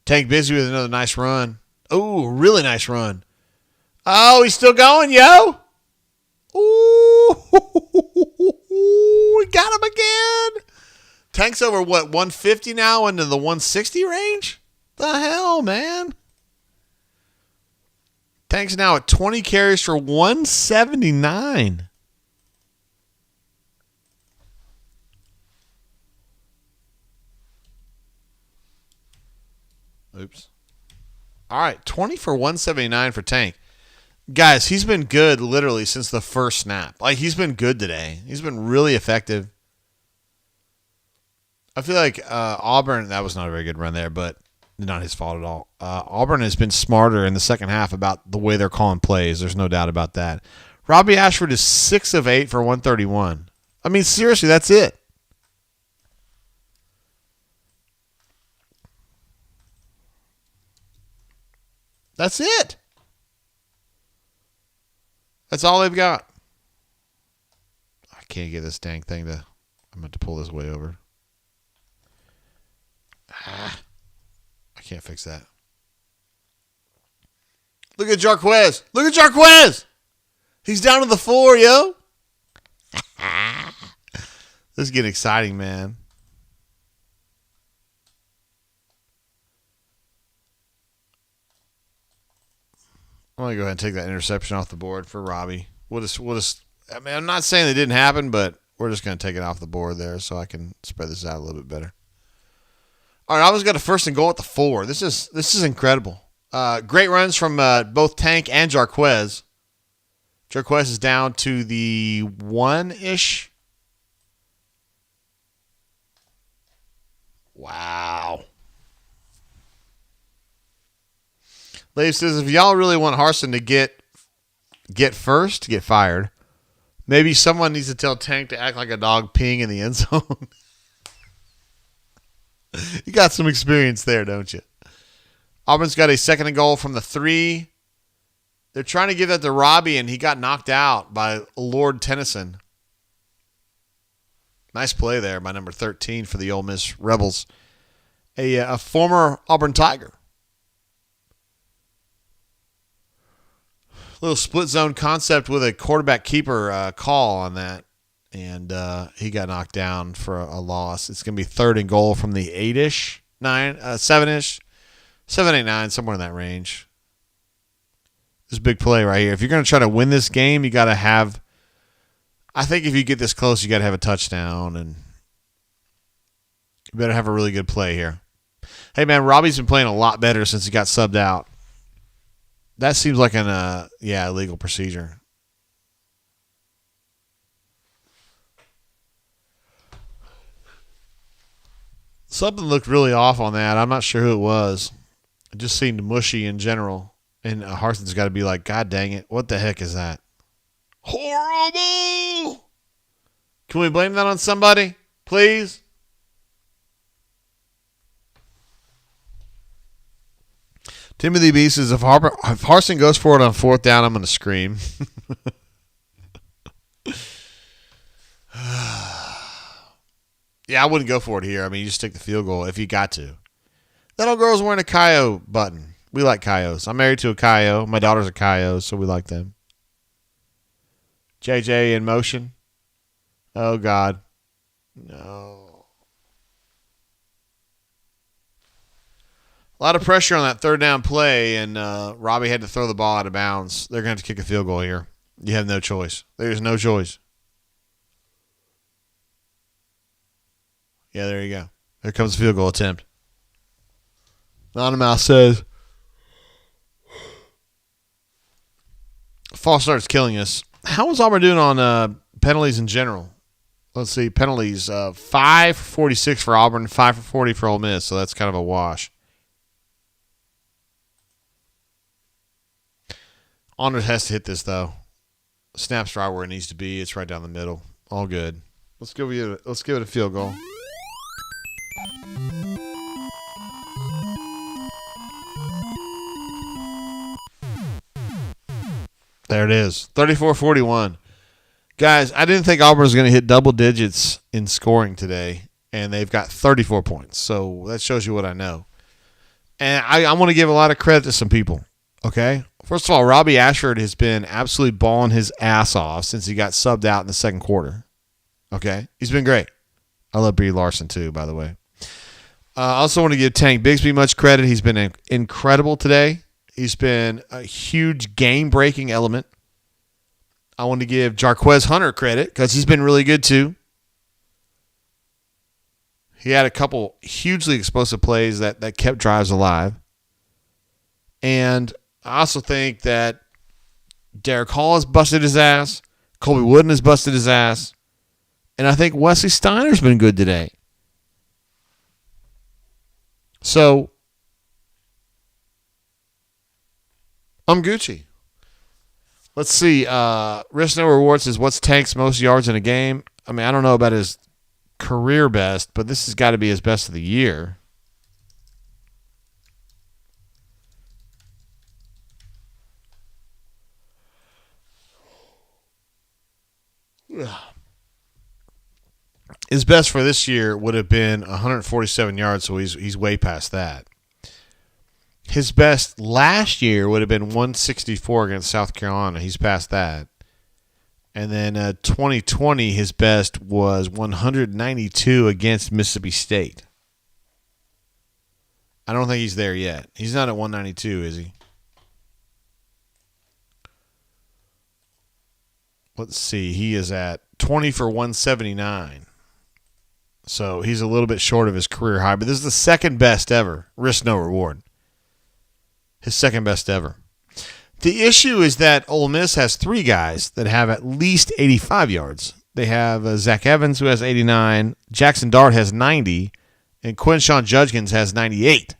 Tank busy with another nice run. Oh, really nice run. Oh, he's still going, yo. Ooh, we got him again. Tank's over, what, 150 now into the 160 range? The hell, man? Tank's now at 20 carries for 179. Oops. All right, 20 for 179 for Tank. Guys, he's been good literally since the first snap. Like, he's been good today. He's been really effective. I feel like Auburn, that was not a very good run there, but not his fault at all. Auburn has been smarter in the second half about the way they're calling plays. There's no doubt about that. Robbie Ashford is 6 of 8 for 131. I mean, seriously, that's it. That's it. That's all they've got. I can't get this dang thing to... I'm going to pull this way over. I can't fix that. Look at Jarquez. Look at Jarquez. He's down to the floor, yo. This is getting exciting, man. I'm going to go ahead and take that interception off the board for Robbie. We'll just. I mean, I'm not saying it didn't happen, but we're just going to take it off the board there so I can spread this out a little bit better. All right, Auburn's got a first and goal at the 4. This is incredible. Great runs from both Tank and Jarquez. Jarquez is down to the 1-ish. Wow. Lave says, if y'all really want Harsin to get first, get fired, maybe someone needs to tell Tank to act like a dog peeing in the end zone. You got some experience there, don't you? Auburn's got a second and goal from the 3. They're trying to give that to Robbie, and he got knocked out by Lord Tennyson. Nice play there by number 13 for the Ole Miss Rebels. A former Auburn Tiger. Little split zone concept with a quarterback keeper call on that. And he got knocked down for a loss. It's going to be third and goal from the 8-ish, 7-ish, 7, 8, 9, somewhere in that range. This is a big play right here. If you're going to try to win this game, you got to have I think if you get this close, you got to have a touchdown, and you better have a really good play here. Hey, man, Robbie's been playing a lot better since he got subbed out. That seems like an illegal procedure. Something looked really off on that. I'm not sure who it was. It just seemed mushy in general. And Harson's got to be like, God dang it, what the heck is that? Horrible! Can we blame that on somebody, please? Timothy B says, if Harson goes for it on 4th down, I'm going to scream. Yeah, I wouldn't go for it here. I mean, you just take the field goal if you got to. That old girl's wearing a Kaio button. We like Kaios. I'm married to a Kaio. My daughter's a Kaio, so we like them. JJ in motion. Oh, God. No. A lot of pressure on that 3rd down play, and Robbie had to throw the ball out of bounds. They're going to have to kick a field goal here. You have no choice. There's no choice. Yeah, there you go. Here comes the field goal attempt. Anonymous says, false start's killing us. How is Auburn doing on penalties in general? Let's see. Penalties, 5 for 46 for Auburn, 5 for 40 for Ole Miss, so that's kind of a wash. Honors has to hit this, though. Snap's right where it needs to be. It's right down the middle. All good. Let's give it a field goal. There it is. 34-41. Guys, I didn't think Auburn was going to hit double digits in scoring today, and they've got 34 points. So that shows you what I know. And I want to give a lot of credit to some people, okay? First of all, Robbie Ashford has been absolutely balling his ass off since he got subbed out in the 2nd quarter, okay? He's been great. I love Brie Larson, too, by the way. I also want to give Tank Bigsby much credit. He's been incredible today. He's been a huge game-breaking element. I want to give Jarquez Hunter credit because he's been really good too. He had a couple hugely explosive plays that kept drives alive. And I also think that Derek Hall has busted his ass. Colby Wooden has busted his ass. And I think Wesley Steiner's been good today. So I'm Gucci. Let's see. Risk No Reward says, what's Tank's most yards in a game? I mean, I don't know about his career best, but this has got to be his best of the year. His best for this year would have been 147 yards, so he's way past that. His best last year would have been 164 against South Carolina. He's past that. And then 2020, his best was 192 against Mississippi State. I don't think he's there yet. He's not at 192, is he? Let's see. He is at 20 for 179. So he's a little bit short of his career high, but this is the 2nd best ever. Risk No Reward. His 2nd best ever. The issue is that Ole Miss has 3 guys that have at least 85 yards. They have Zach Evans, who has 89, Jackson Dart has 90, and Quinshawn Judkins has 98.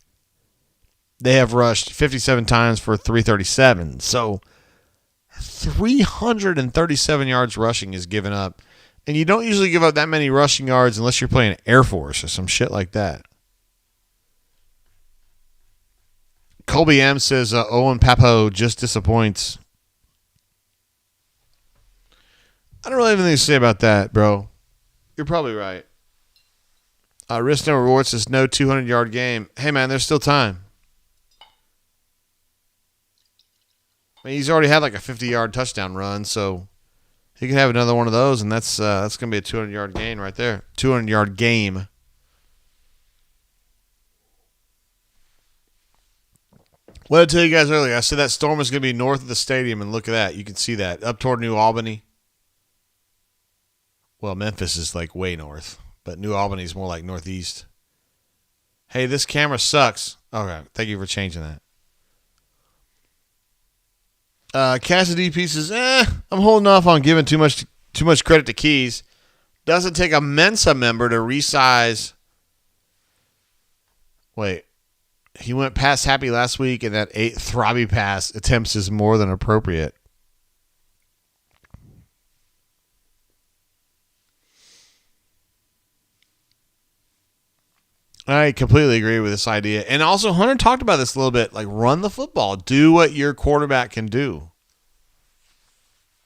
They have rushed 57 times for 337. So 337 yards rushing is given up. And you don't usually give up that many rushing yards unless you're playing Air Force or some shit like that. Colby M says Owen Papo just disappoints. I don't really have anything to say about that, bro. You're probably right. Risk No Reward says no 200-yard game. Hey, man, there's still time. I mean, he's already had like a 50-yard touchdown run, so he could have another one of those, and that's going to be a 200-yard gain right there. 200-yard game. What did I tell you guys earlier? I said that storm was going to be north of the stadium, and look at that. You can see that. Up toward New Albany. Well, Memphis is like way north, but New Albany is more like northeast. Hey, this camera sucks. Okay, thank you for changing that. Cassidy pieces. I'm holding off on giving too much credit to Keys. Doesn't take a Mensa member to resize. Wait, he went past Happy last week, and that 8 Throbby pass attempts is more than appropriate. I completely agree with this idea. And also, Hunter talked about this a little bit. Like, run the football. Do what your quarterback can do.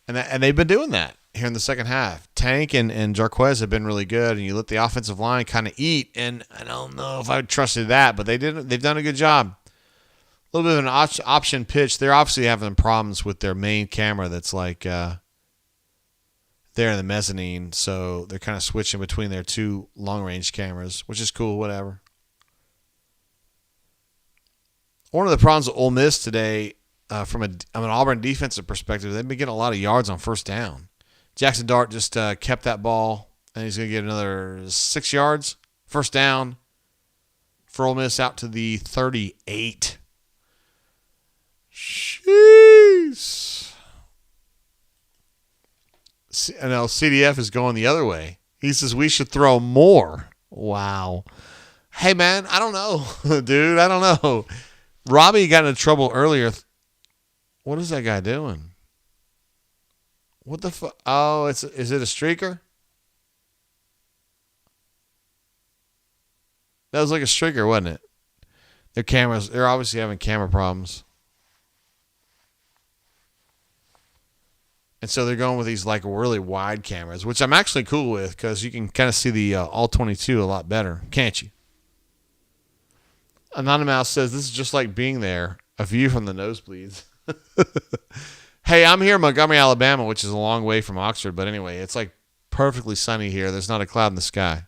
And they've been doing that here in the second half. Tank and Jarquez have been really good, and you let the offensive line kind of eat. And I don't know if I trusted that, but they've done a good job. A little bit of an option pitch. They're obviously having problems with their main camera that's like there in the mezzanine, so they're kind of switching between their 2 long-range cameras, which is cool, whatever. One of the problems with Ole Miss today, from an Auburn defensive perspective, they've been getting a lot of yards on first down. Jackson Dart just kept that ball, and he's going to get another 6 yards. First down for Ole Miss out to the 38. Jeez. I know CDF is going the other way. He says we should throw more. Wow. Hey, man, I don't know, dude. I don't know. Robbie got into trouble earlier. What is that guy doing? What the fuck? Oh, is it a streaker? That was like a streaker, wasn't it? They're obviously having camera problems. And so they're going with these like really wide cameras, which I'm actually cool with because you can kind of see the all-22 a lot better, can't you? Anonymous says, this is just like being there, a view from the nosebleeds. Hey, I'm here in Montgomery, Alabama, which is a long way from Oxford. But anyway, it's like perfectly sunny here. There's not a cloud in the sky.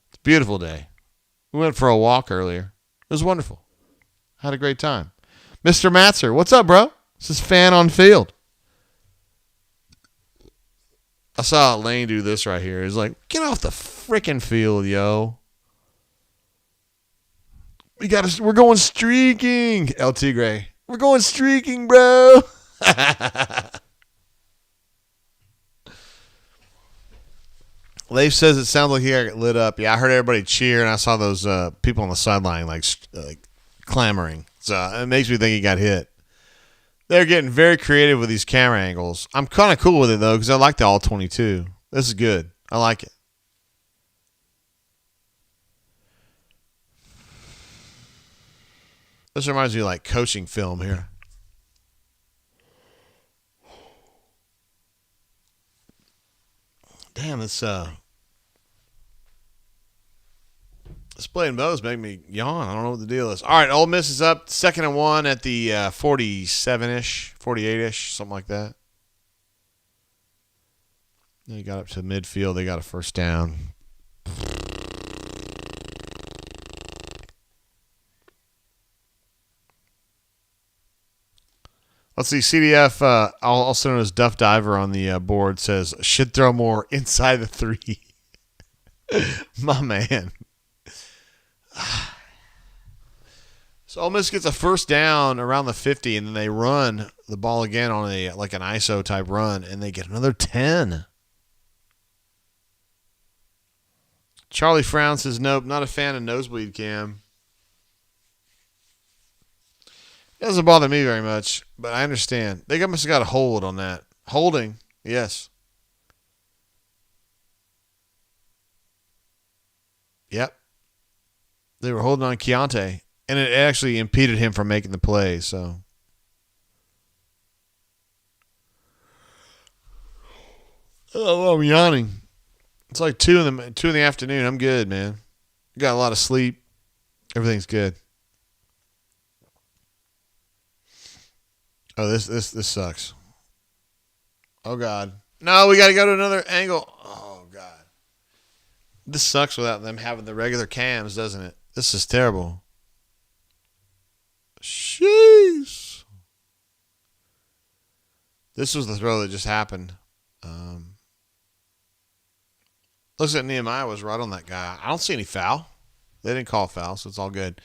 It's a beautiful day. We went for a walk earlier. It was wonderful. Had a great time. Mr. Matzer, what's up, bro? This is Fan on Field. I saw Lane do this right here. He's like, get off the freaking field, yo. We're going streaking. El Tigre. We're going streaking, bro. Leif says it sounds like he got lit up. Yeah, I heard everybody cheer, and I saw those people on the sideline like clamoring. So it makes me think he got hit. They're getting very creative with these camera angles. I'm kind of cool with it, though, because I like the all-22. This is good. I like it. This reminds me of like coaching film here. Damn, this play and bows make me yawn. I don't know what the deal is. All right, Ole Miss is up 2nd and 1 at the 47-ish, 48-ish, something like that. They got up to midfield. They got a first down. Let's see. CDF, also known as Duff Diver on the board, says, should throw more inside the 3. My man. So Ole Miss gets a first down around the 50, and then they run the ball again on an ISO type run, and they get another 10. Charlie Frown says, nope, not a fan of nosebleed cam. It doesn't bother me very much, but I understand. They must have got a hold on that. Holding, yes. Yep. They were holding on Keontae, and it actually impeded him from making the play, so. Oh, I'm yawning. It's like 2 in the afternoon. I'm good, man. Got a lot of sleep. Everything's good. Oh, this sucks. Oh, God. No, we got to go to another angle. Oh, God. This sucks without them having the regular cams, doesn't it? This is terrible. Sheesh. This was the throw that just happened. Looks like Nehemiah was right on that guy. I don't see any foul. They didn't call foul, so it's all good.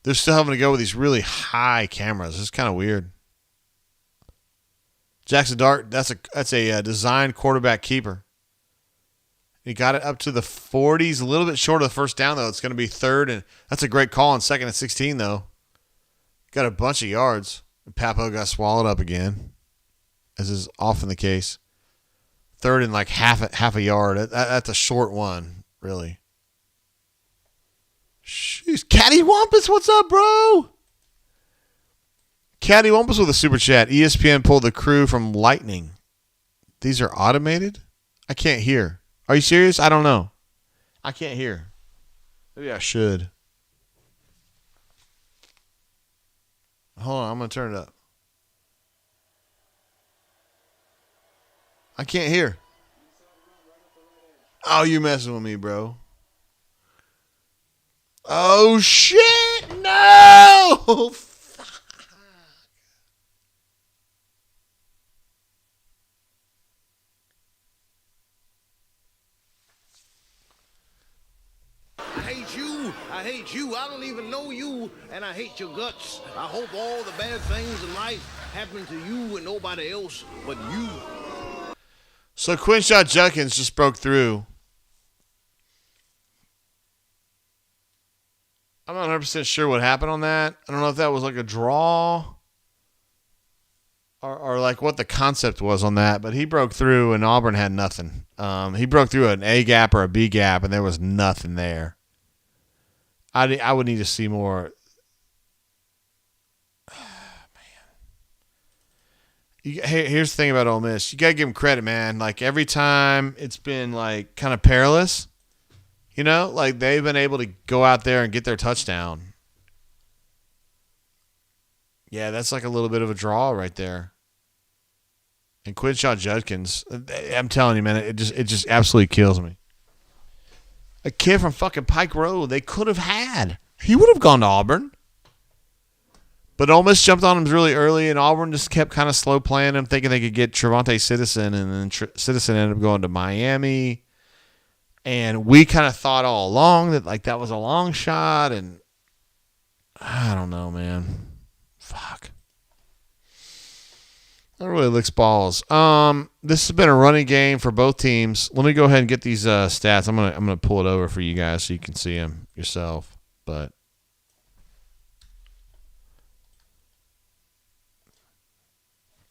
They're still having to go with these really high cameras. It's kind of weird. Jackson Dart, that's a designed quarterback keeper. He got it up to the 40s, a little bit short of the first down, though. It's going to be third, and that's a great call on 2nd and 16, though. Got a bunch of yards. Papo got swallowed up again, as is often the case. Third and like half a yard. That's a short one, really. Jeez, Caddy Wampus, what's up, bro? Caddy Wampus with a super chat. ESPN pulled the crew from Lightning. These are automated? I can't hear. Are you serious? I don't know. I can't hear. Maybe I should. Hold on, I'm going to turn it up. I can't hear. Oh, you messing with me, bro. Oh, shit. No. I hate you. I don't even know you, and I hate your guts. I hope all the bad things in life happen to you and nobody else but you. So Quinshot Judkins just broke through. I'm not 100% sure what happened on that. I don't know if that was like a draw or like what the concept was on that, but he broke through and Auburn had nothing. He broke through an A gap or a B gap, and there was nothing there. I would need to see more. Man. Here's the thing about Ole Miss. You got to give them credit, man. Like, every time it's been, like, kind of perilous, you know? Like, they've been able to go out there and get their touchdown. Yeah, that's like a little bit of a draw right there. And Quinshot Judkins, I'm telling you, man, it just absolutely kills me. A kid from fucking Pike Road they could have had. He would have gone to Auburn. But Ole Miss jumped on him really early, and Auburn just kept kind of slow playing him, thinking they could get Trevante Citizen, and then Citizen ended up going to Miami. And we kind of thought all along that like that was a long shot, and I don't know, man. Fuck. That really licks balls. This has been a running game for both teams. Let me go ahead and get these stats. I'm gonna pull it over for you guys so you can see them yourself. But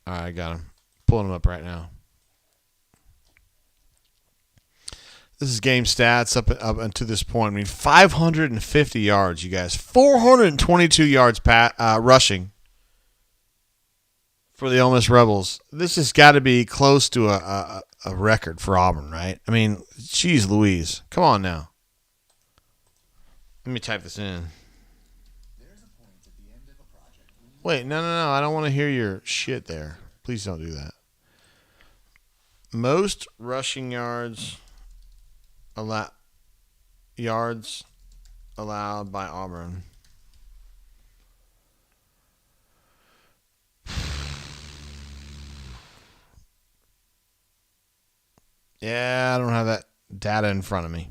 all right, I got them. Pulling them up right now. This is game stats up until this point. I mean, 550 yards, you guys. 422 yards rushing for the Ole Miss Rebels. This has got to be close to a record for Auburn, right? I mean, geez Louise. Come on now. Let me type this in. Wait, no. I don't want to hear your shit there. Please don't do that. Most rushing yards allowed by Auburn. Yeah, I don't have that data in front of me.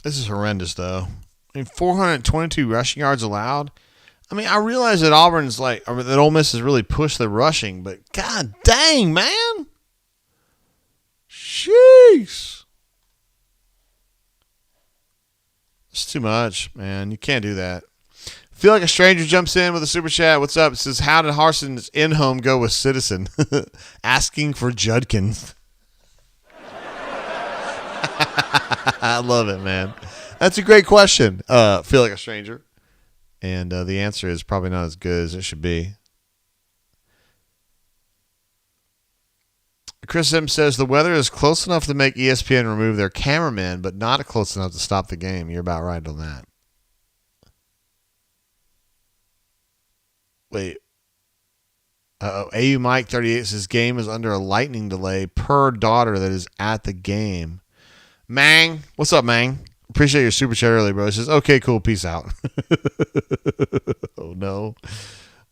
This is horrendous, though. I mean, 422 rushing yards allowed. I mean, I realize that Auburn's that Ole Miss has really pushed the rushing, but god dang, man. Jeez. It's too much, man. You can't do that. Feel like a stranger jumps in with a super chat. What's up? It says, how did Harson's in-home go with Citizen? Asking for Judkins. I love it, man. That's a great question. Feel like a stranger. And the answer is probably not as good as it should be. Chris M says, the weather is close enough to make ESPN remove their cameraman, but not close enough to stop the game. You're about right on that. Wait. AU Mike 38 says, game is under a lightning delay per daughter that is at the game. Mang. What's up, Mang? Appreciate your super chat early, bro. He says, okay, cool. Peace out. Oh, no.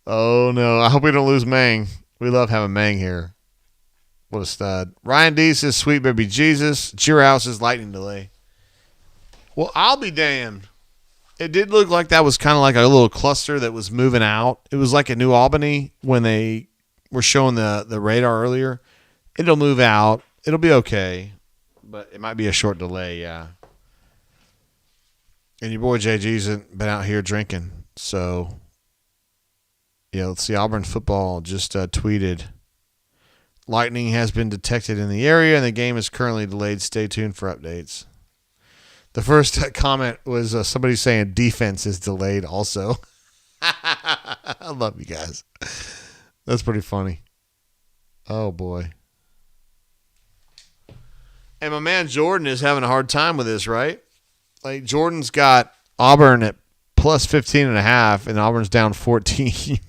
Oh, no. I hope we don't lose Mang. We love having Mang here. What a stud. Ryan D says, sweet baby Jesus. Cheer House is lightning delay. Well, I'll be damned. It did look like that was kind of like a little cluster that was moving out. It was like at New Albany when they were showing the radar earlier. It'll move out. It'll be okay. But it might be a short delay, yeah. And your boy JG's been out here drinking. So, yeah, let's see. Auburn football just tweeted, lightning has been detected in the area and the game is currently delayed. Stay tuned for updates. The first comment was somebody saying defense is delayed also. I love you guys. That's pretty funny. Oh, boy. And my man Jordan is having a hard time with this, right? Like, Jordan's got Auburn at plus 15.5, and Auburn's down 14.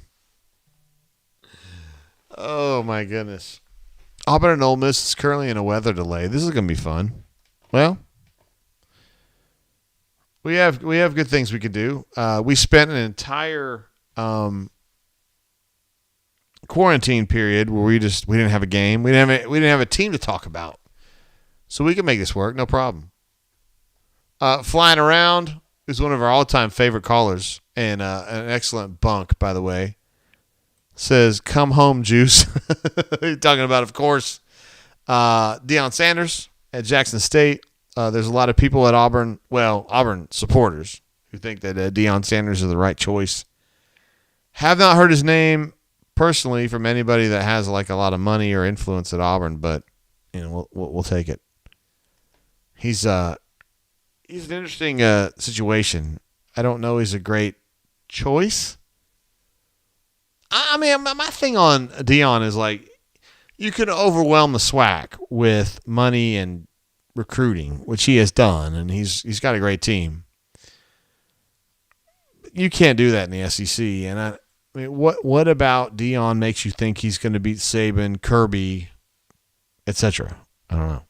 Oh, my goodness. Auburn and Ole Miss is currently in a weather delay. This is going to be fun. Well, we have good things we could do. We spent an entire quarantine period where we didn't have a game. We didn't have a team to talk about. So we can make this work, no problem. Flying Around is one of our all-time favorite callers and an excellent bunk, by the way. Says, come home, Juice. You're talking about, of course, Deion Sanders at Jackson State. There's a lot of people at Auburn, well, Auburn supporters, who think that Deion Sanders is the right choice. Have not heard his name personally from anybody that has like a lot of money or influence at Auburn, but you know we'll take it. He's an interesting situation. I don't know he's a great choice. I mean, my thing on Deion is like you can overwhelm the SWAC with money and recruiting, which he has done, and he's got a great team. You can't do that in the SEC. And I mean, what about Deion makes you think he's going to beat Saban, Kirby, etc.? I don't know.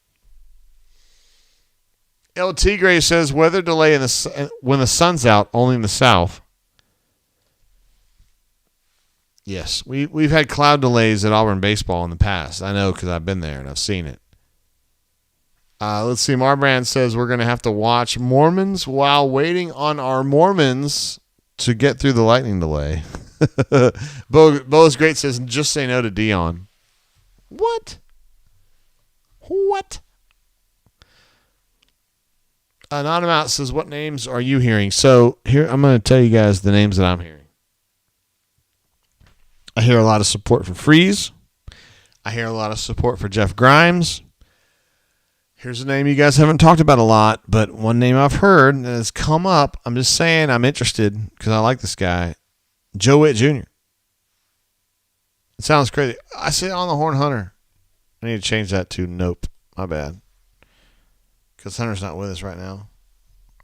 El Tigre says weather delay when the sun's out, only in the south. Yes, we've had cloud delays at Auburn baseball in the past. I know because I've been there and I've seen it. Let's see. Marbrand says we're going to have to watch Mormons while waiting on our Mormons to get through the lightning delay. Bo is great. Says just say no to Deion. What? Anonymous says what names are you hearing? So here I'm going to tell you guys the names that I'm hearing. I hear a lot of support for Freeze. I hear a lot of support for Jeff Grimes. Here's a name you guys haven't talked about a lot, but one name I've heard that has come up. I'm just saying I'm interested because I like this guy. Joe Witt Jr. It sounds crazy. I say on the Horn Hunter. I need to change that to nope. My bad. Because Hunter's not with us right now.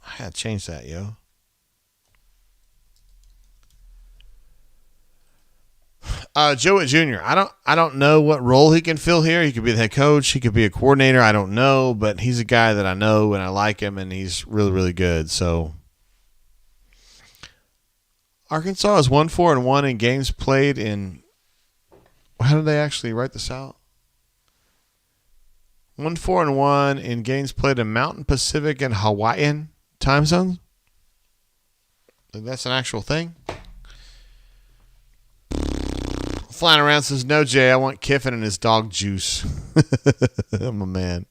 I had to change that, yo. Joe Witt Jr. I don't know what role he can fill here. He could be the head coach. He could be a coordinator. I don't know, but he's a guy that I know and I like him, and he's really, really good. So Arkansas is 1-4-1 in games played in. How did they actually write this out? 1-4-1 in games played in Mountain, Pacific, and Hawaiian time zones. That's an actual thing. Flying Around says, no, Jay, I want Kiffin and his dog juice. I'm a man.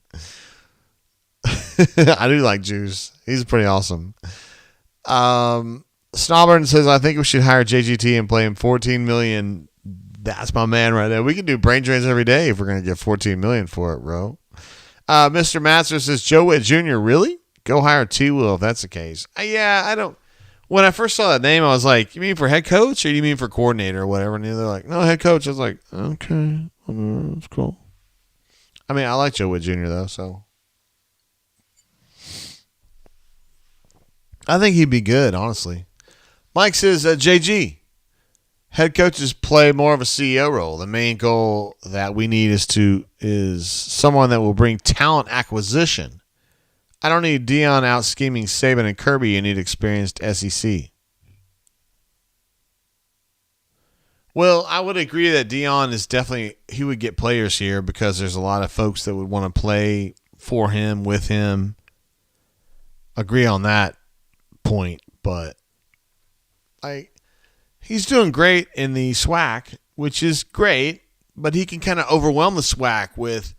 I do like Juice. He's pretty awesome. Snowburn says, I think we should hire JGT and play him $14 million. That's my man right there. We can do brain drains every day if we're going to get $14 million for it, bro. Mr. Master says, Joe Witt Jr., really? Go hire T. Will if that's the case. Yeah, I don't. When I first saw that name, I was like, you mean for head coach or do you mean for coordinator or whatever? And they're like, no, head coach. I was like, okay, that's cool. I mean, I like Joe Witt Jr., though, so. I think he'd be good, honestly. Mike says, JG, head coaches play more of a CEO role. The main goal that we need is someone that will bring talent acquisition. I don't need Deion out scheming Saban and Kirby. You need experienced SEC. Well, I would agree that Dion is definitely he would get players here because there's a lot of folks that would want to play for him, with him. Agree on that point, but he's doing great in the SWAC, which is great, but he can kind of overwhelm the SWAC with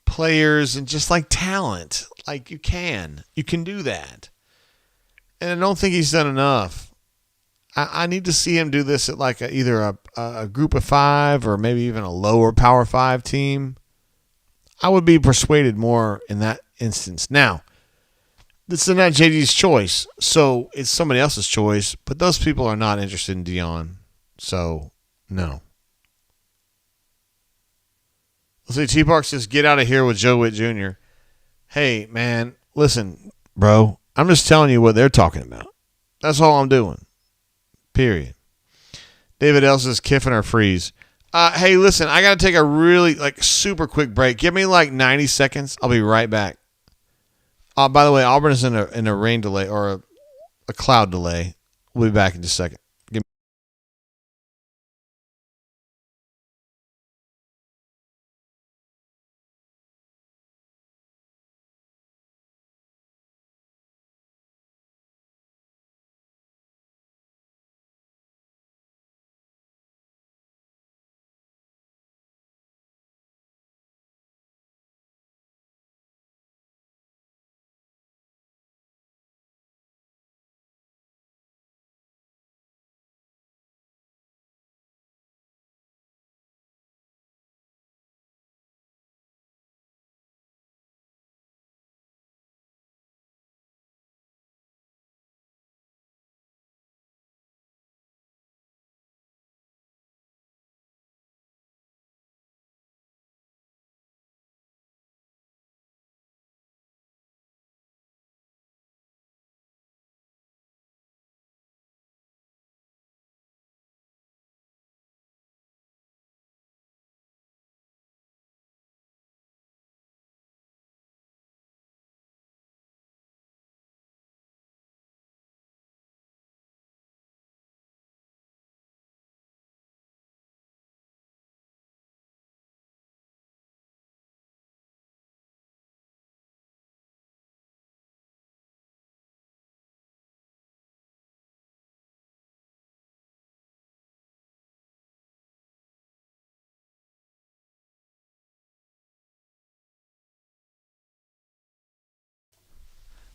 players and just like talent. Like you can do that. And I don't think he's done enough. I need to see him do this at like either a group of 5 or maybe even a lower Power 5 team. I would be persuaded more in that instance. Now, this is not JD's choice, so it's somebody else's choice, but those people are not interested in Dion. So, no. Let's see, T-Park says, get out of here with Joe Witt Jr. Hey, man, listen, bro. I'm just telling you what they're talking about. That's all I'm doing. Period. David L says, Kiffin or freeze. Hey, listen, I got to take a really, super quick break. Give me, 90 seconds. I'll be right back. By the way, Auburn is in a rain delay or a cloud delay. We'll be back in just a second.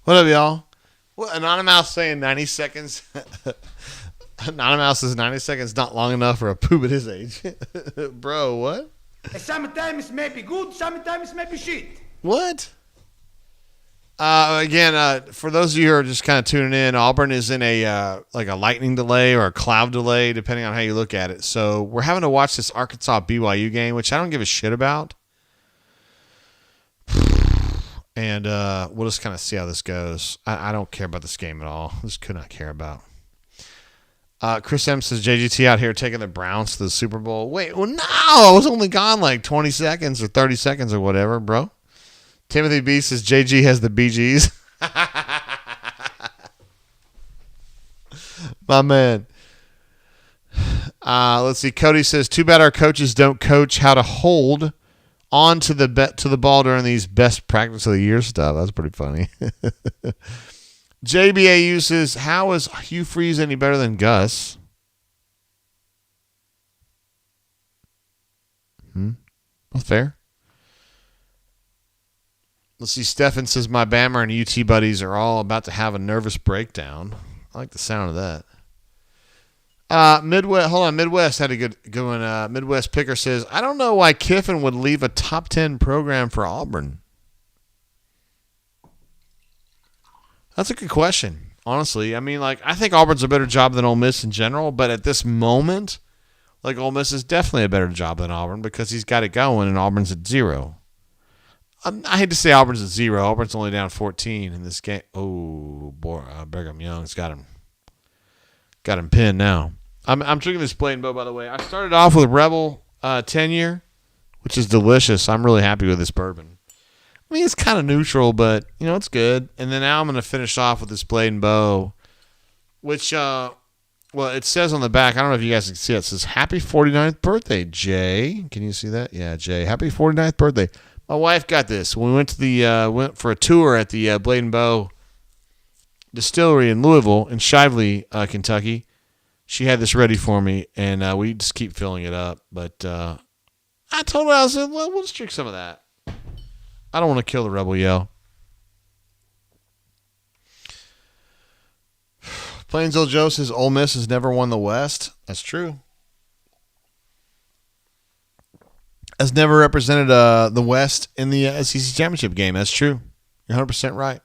What up, y'all? Well, Anonymous saying 90 seconds. Anonymous says 90 seconds not long enough for a poop at his age. Bro, what? Sometimes maybe good, sometimes maybe shit. What? Again, for those of you who are just kind of tuning in, Auburn is in a lightning delay or a cloud delay, depending on how you look at it. So we're having to watch this Arkansas BYU game, which I don't give a shit about. And we'll just kind of see how this goes. I don't care about this game at all. Just could not care about. Chris M says, JGT out here taking the Browns to the Super Bowl. Wait, well, no. I was only gone 20 seconds or 30 seconds or whatever, bro. Timothy B says, JG has the BGs. My man. Let's see. Cody says, too bad our coaches don't coach how to hold on to the ball during these best practice of the year stuff. That's pretty funny. JBAU says, how is Hugh Freeze any better than Gus? That's fair. Let's see. Stefan says, my Bammer and UT buddies are all about to have a nervous breakdown. I like the sound of that. Midwest had a good one. Midwest Picker says, I don't know why Kiffin would leave a top 10 program for Auburn. That's a good question, honestly. I mean, I think Auburn's a better job than Ole Miss in general, but at this moment, Ole Miss is definitely a better job than Auburn because he's got it going and Auburn's at 0. I hate to say Auburn's at 0. Auburn's only down 14 in this game. Oh, boy, Brigham Young's got him pinned now. I'm drinking this Blade & Bow, by the way. I started off with Rebel 10-year, which is delicious. I'm really happy with this bourbon. I mean, it's kind of neutral, but, it's good. And then now I'm going to finish off with this Blade & Bow, which Well, it says on the back, I don't know if you guys can see it. It says, Happy 49th birthday, Jay. Can you see that? Yeah, Jay. Happy 49th birthday. My wife got this. When we went to went for a tour at the Blade and Bow Distillery in Louisville, in Shively, Kentucky. She had this ready for me, and we just keep filling it up. But I told her, I said, well, we'll just drink some of that. I don't want to kill the Rebel Yell. Plainsville Joe says Ole Miss has never won the West. That's true. Has never represented the West in the SEC championship game. That's true. You're 100% right.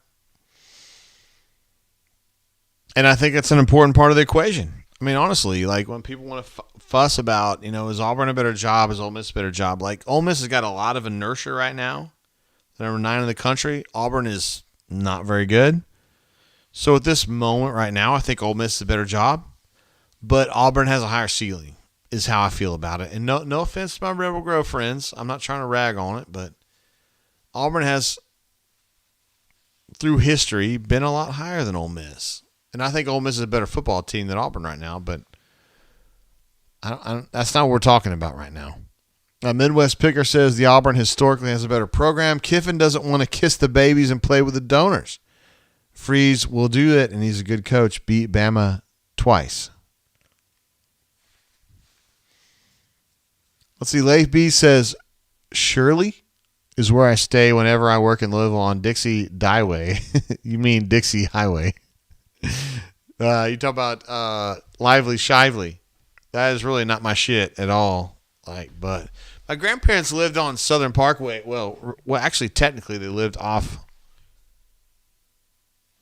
And I think it's an important part of the equation. I mean, honestly, like when people want to fuss about, is Auburn a better job? Is Ole Miss a better job? Like Ole Miss has got a lot of inertia right now. They're number 9 in the country. Auburn is not very good. So at this moment right now, I think Ole Miss is a better job. But Auburn has a higher ceiling, is how I feel about it. And no offense to my Rebel Grove friends. I'm not trying to rag on it, but Auburn has, through history, been a lot higher than Ole Miss. And I think Ole Miss is a better football team than Auburn right now, but that's not what we're talking about right now. Midwest Picker says the Auburn historically has a better program. Kiffin doesn't want to kiss the babies and play with the donors. Freeze will do it, and he's a good coach. Beat Bama twice. Let's see. Leif B says, Shirley is where I stay whenever I work in Louisville on Dixie Highway. You mean Dixie Highway. You talk about Lively Shively. That is really not my shit at all. But my grandparents lived on Southern Parkway. Well, actually, technically, they lived off.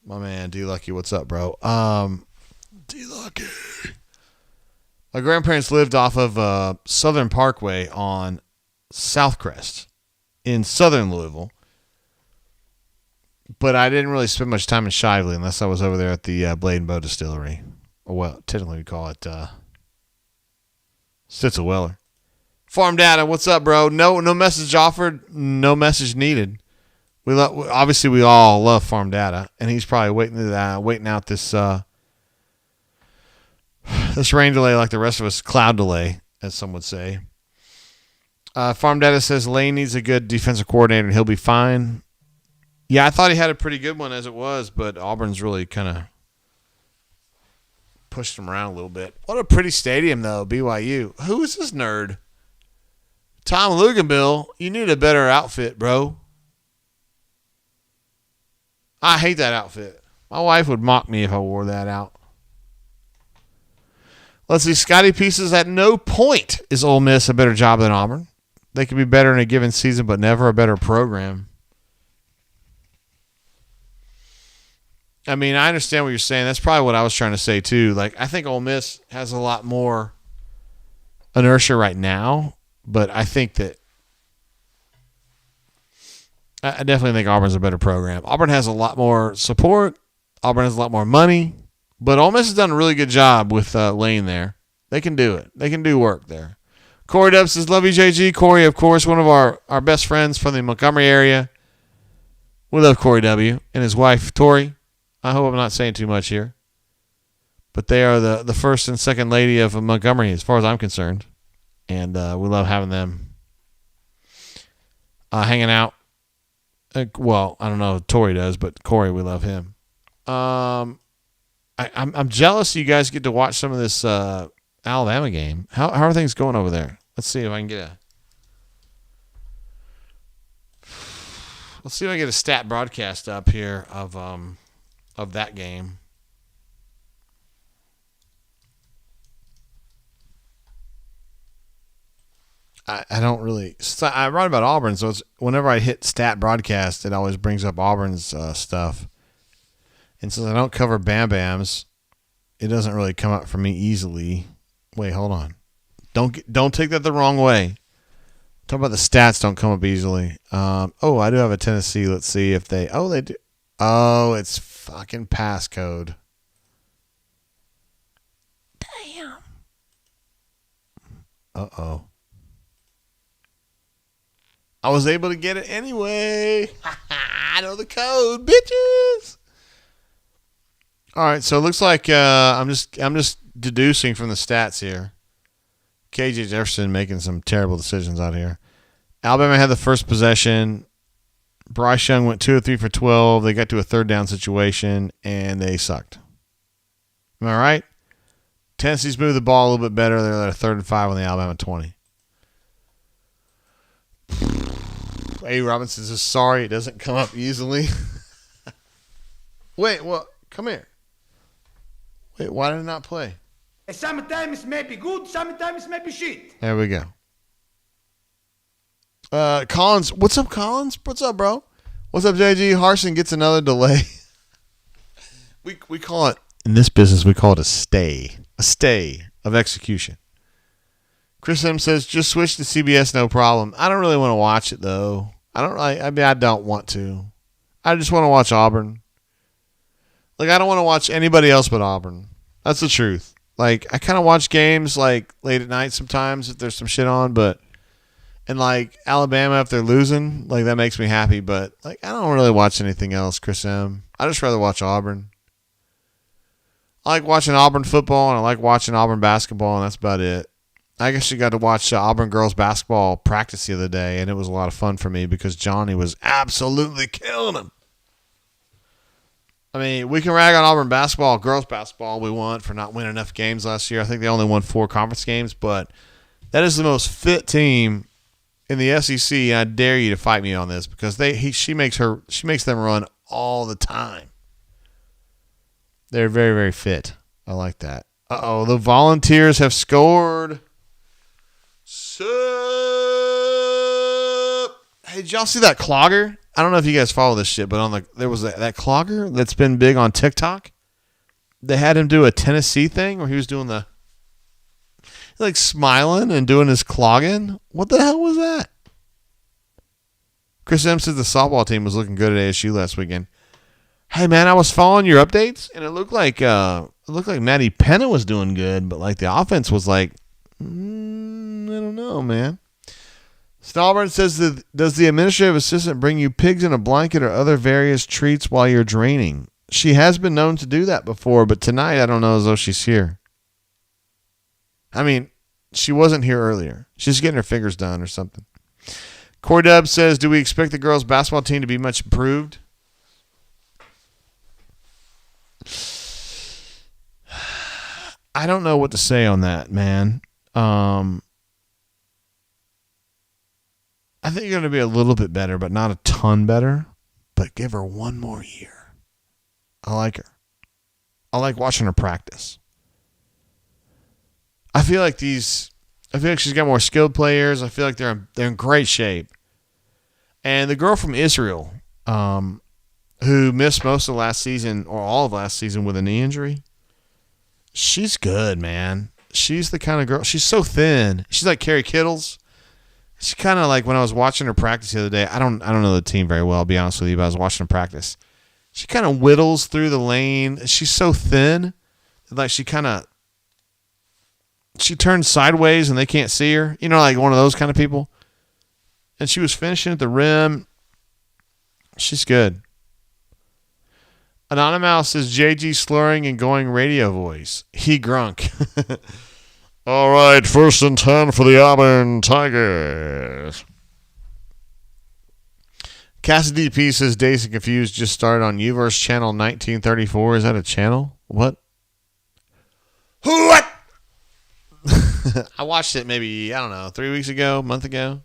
My man, D Lucky, what's up, bro? D Lucky. My grandparents lived off of Southern Parkway on Southcrest in southern Louisville. But I didn't really spend much time in Shively unless I was over there at the Blade and Bow Distillery. Or, well, technically we call it Stitzel Weller. Farm Data, what's up, bro? No message offered, no message needed. Obviously we all love Farm Data, and he's probably waiting out this this rain delay like the rest of us, cloud delay, as some would say. Farm Data says Lane needs a good defensive coordinator, and he'll be fine. Yeah, I thought he had a pretty good one as it was, but Auburn's really kind of pushed him around a little bit. What a pretty stadium, though, BYU. Who is this nerd? Tom Luganbill, you need a better outfit, bro. I hate that outfit. My wife would mock me if I wore that out. Let's see. Scotty Pieces, at no point is Ole Miss a better job than Auburn. They could be better in a given season, but never a better program. I mean, I understand what you're saying. That's probably what I was trying to say, too. Like, I think Ole Miss has a lot more inertia right now, but I think that I definitely think Auburn's a better program. Auburn has a lot more support. Auburn has a lot more money. But Ole Miss has done a really good job with Lane there. They can do it. They can do work there. Corey Dubs says, love you, JG. Corey, of course, one of our best friends from the Montgomery area. We love Corey W. and his wife, Tori. I hope I'm not saying too much here. But they are the first and second lady of Montgomery as far as I'm concerned. And we love having them hanging out. Well, I don't know if Tori does, but Corey, we love him. I'm jealous you guys get to watch some of this Alabama game. How are things going over there? Let's see if I can get a stat broadcast up here of that game. I don't really. I write about Auburn, so it's whenever I hit stat broadcast, it always brings up Auburn's stuff. And since I don't cover Bam Bams, it doesn't really come up for me easily. Wait, hold on. Don't take that the wrong way. Talk about the stats don't come up easily. I do have a Tennessee. Let's see if they. Oh, they do. Oh, it's fucking passcode. Damn. Uh-oh. I was able to get it anyway. I know the code, bitches. All right, so it looks like I'm just deducing from the stats here. KJ Jefferson making some terrible decisions out here. Alabama had the first possession. Bryce Young went 2 of 3 for 12. They got to a third down situation, and they sucked. Am I right? Tennessee's moved the ball a little bit better. They're at a 3rd and 5 on the Alabama 20. A. Robinson says, sorry, it doesn't come up easily. Wait, what? Come here. Wait, why did it not play? Sometimes maybe good, sometimes maybe shit. There we go. Collins, what's up, Collins? What's up, bro? What's up, JG? Harsin gets another delay. we call it, in this business, we call it a stay of execution. Chris M says, just switch to CBS, no problem. I don't really want to watch it, though. I don't want to. I just want to watch Auburn. Like, I don't want to watch anybody else but Auburn. That's the truth. Like, I kind of watch games, like, late at night sometimes if there's some shit on, and, like, Alabama, if they're losing, like, that makes me happy. But, like, I don't really watch anything else, Chris M. I just rather watch Auburn. I like watching Auburn football, and I like watching Auburn basketball, and that's about it. I guess you got to watch Auburn girls basketball practice the other day, and it was a lot of fun for me because Johnny was absolutely killing them. I mean, we can rag on Auburn basketball, girls basketball we want for not winning enough games last year. I think they only won 4 conference games, but that is the most fit team in the SEC, and I dare you to fight me on this because she makes them run all the time. They're very, very fit. I like that. Uh-oh, the Volunteers have scored. Sup? Hey, did y'all see that clogger? I don't know if you guys follow this shit, but there was that clogger that's been big on TikTok. They had him do a Tennessee thing where he was doing like smiling and doing his clogging. What the hell was that? Chris M says the softball team was looking good at ASU last weekend. Hey man, I was following your updates and it looked like Maddie Penna was doing good, but like the offense was like, I don't know, man. Stallburn says does the administrative assistant bring you pigs in a blanket or other various treats while you're draining? She has been known to do that before, but tonight I don't know as though she's here. I mean, she wasn't here earlier. She's getting her fingers done or something. Corey Dub says, do we expect the girls' basketball team to be much improved? I don't know what to say on that, man. I think you're going to be a little bit better, but not a ton better. But give her one more year. I like her. I like watching her practice. I feel like she's got more skilled players. I feel like they're in great shape. And the girl from Israel, who missed most of last season or all of last season with a knee injury, she's good, man. She's the kind of girl. She's so thin. She's like Carrie Kittles. She kind of like when I was watching her practice the other day. I don't know the team very well, I'll be honest with you, but I was watching her practice. She kind of whittles through the lane. She's so thin, like she turns sideways and they can't see her. You know, like one of those kind of people. And she was finishing at the rim. She's good. Anonymous says JG slurring and going radio voice. He grunk. All right, 1st and 10 for the Auburn Tigers. Cassidy P says Dazed and Confused just started on Uverse channel 1934. Is that a channel? What? What? I watched it maybe, I don't know, 3 weeks ago, a month ago.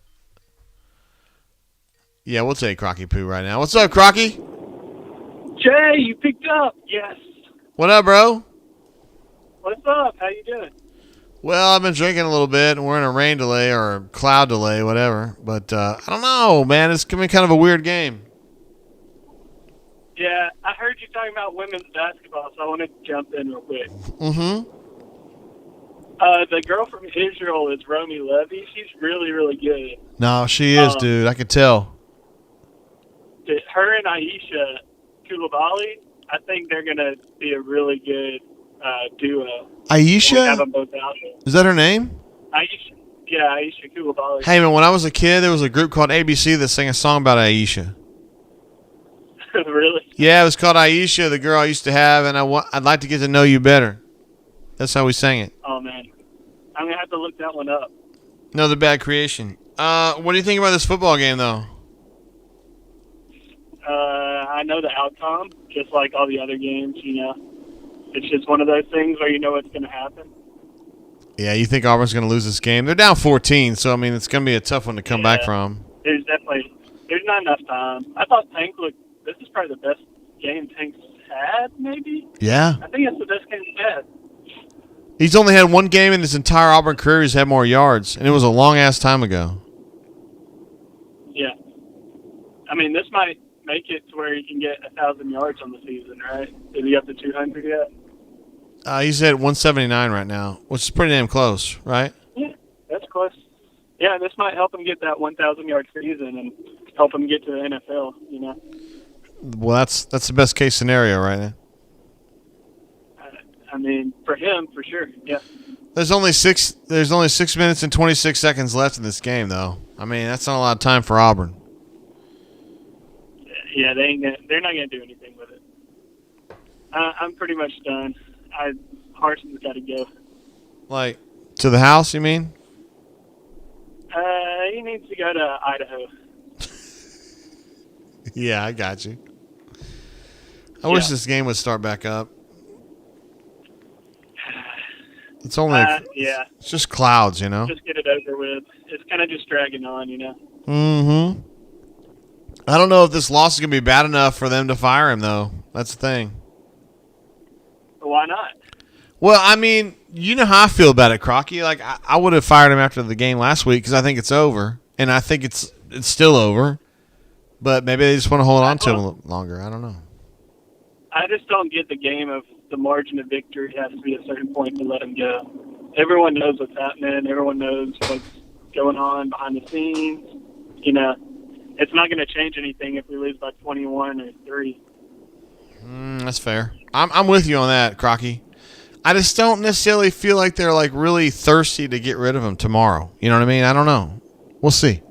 Yeah, we'll take Crocky Poo right now. What's up, Crocky? Jay, you picked up. Yes. What up, bro? What's up? How you doing? Well, I've been drinking a little bit, and we're in a rain delay or a cloud delay, whatever. But I don't know, man. It's going to be kind of a weird game. Yeah, I heard you talking about women's basketball, so I wanted to jump in real quick. Mm-hmm. The girl from Israel is Romy Levy. She's really, really good. No, she is, dude. I could tell. Her and Aisha Coulibaly, I think they're going to be a really good duo. Aisha? Have them both out. Is that her name? Aisha. Yeah, Aisha Coulibaly. Hey, man, when I was a kid, there was a group called ABC that sang a song about Aisha. Really? Yeah, it was called Aisha, the girl I used to have, and I'd like to get to know you better. That's how we sang it. Oh, man. I'm going to have to look that one up. Another bad creation. What do you think about this football game, though? I know the outcome, just like all the other games, you know. It's just one of those things where you know what's going to happen. Yeah, you think Auburn's going to lose this game? They're down 14, so, I mean, it's going to be a tough one to come back from. There's not enough time. I thought Tank this is probably the best game Tank's had, maybe? Yeah. I think it's the best game he's had. He's only had one game in his entire Auburn career he's had more yards, and it was a long-ass time ago. Yeah. I mean, this might make it to where he can get 1,000 yards on the season, right? Is he up to 200 yet? He's at 179 right now, which is pretty damn close, right? Yeah, that's close. Yeah, this might help him get that 1,000-yard season and help him get to the NFL, you know? Well, that's the best case scenario right now. I mean, for him, for sure, yeah. There's only 6 minutes and 26 seconds left in this game, though. I mean, that's not a lot of time for Auburn. Yeah, they're not going to do anything with it. I'm pretty much done. Harson's got to go. Like, to the house, you mean? He needs to go to Idaho. Yeah, I got you. I wish this game would start back up. It's only it's just clouds, you know? Just get it over with. It's kind of just dragging on, you know? Mm-hmm. I don't know if this loss is going to be bad enough for them to fire him, though. That's the thing. Why not? Well, I mean, you know how I feel about it, Crocky. Like, I would have fired him after the game last week because I think it's over. And I think it's still over. But maybe they just want to hold on to him a little longer. I don't know. I just don't get the game of the margin of victory has to be a certain point to let him go. Everyone knows what's happening. Everyone knows what's going on behind the scenes. You know, it's not going to change anything if we lose by 21 or 3. That's fair. I'm with you on that, Crocky. I just don't necessarily feel like they're like really thirsty to get rid of him tomorrow. You know what I mean? I don't know. We'll see.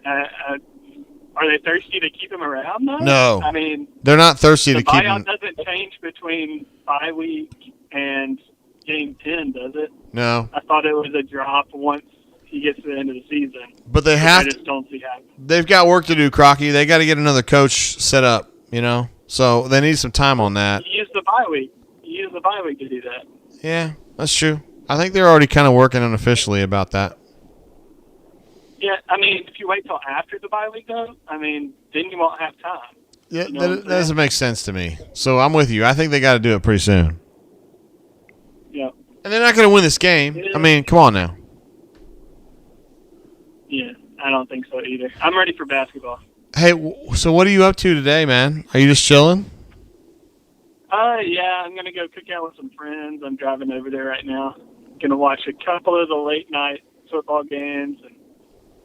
Are they thirsty to keep him around, though? No. I mean, they're not thirsty to keep him. The buyout doesn't change between bye week and game 10, does it? No. I thought it was a drop once he gets to the end of the season. But they have. I just don't see happening. They've got work to do, Crocky. They got to get another coach set up, you know? So they need some time on that. You use the bye week. You use the bye week to do that. Yeah, that's true. I think they're already kind of working unofficially about that. Yeah, I mean, if you wait till after the bye week, though, I mean, then you won't have time. Yeah, that doesn't make sense to me. So I'm with you. I think they got to do it pretty soon. Yeah. And they're not going to win this game. I mean, come on now. Yeah, I don't think so either. I'm ready for basketball. Hey, so what are you up to today, man? Are you just chilling? Yeah, I'm going to go cook out with some friends. I'm driving over there right now. Going to watch a couple of the late-night football games and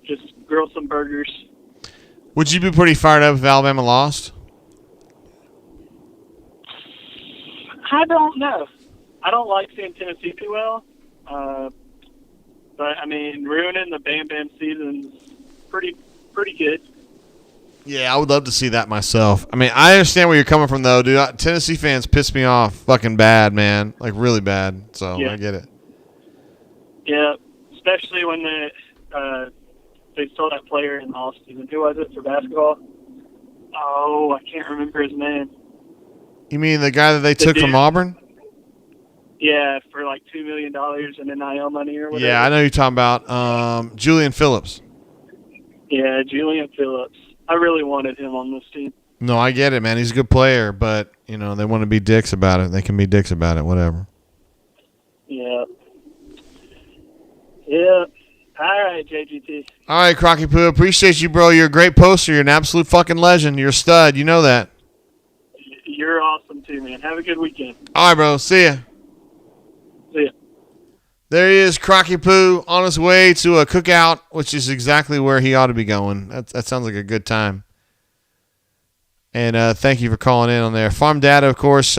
just grill some burgers. Would you be pretty fired up if Alabama lost? I don't know. I don't like seeing Tennessee too well. But, I mean, ruining the Bam Bam season's pretty good. Yeah, I would love to see that myself. I mean, I understand where you're coming from, though, dude. Tennessee fans piss me off fucking bad, man. Like, really bad. So, yeah. I get it. Yeah, especially when they stole that player in the offseason. Who was it for basketball? Oh, I can't remember his name. You mean the guy that they took from Auburn? Yeah, for like $2 million in NIL money or whatever. Yeah, I know you're talking about Julian Phillips. Yeah, Julian Phillips. I really wanted him on this team. No, I get it, man. He's a good player, but, you know, they want to be dicks about it. They can be dicks about it, whatever. Yeah. Yeah. All right, JGT. All right, Crocky Poo. Appreciate you, bro. You're a great poster. You're an absolute fucking legend. You're a stud. You know that. You're awesome, too, man. Have a good weekend. All right, bro. See ya. See ya. There he is, Crocky Poo, on his way to a cookout, which is exactly where he ought to be going. That sounds like a good time. And thank you for calling in on there. Farm Data, of course,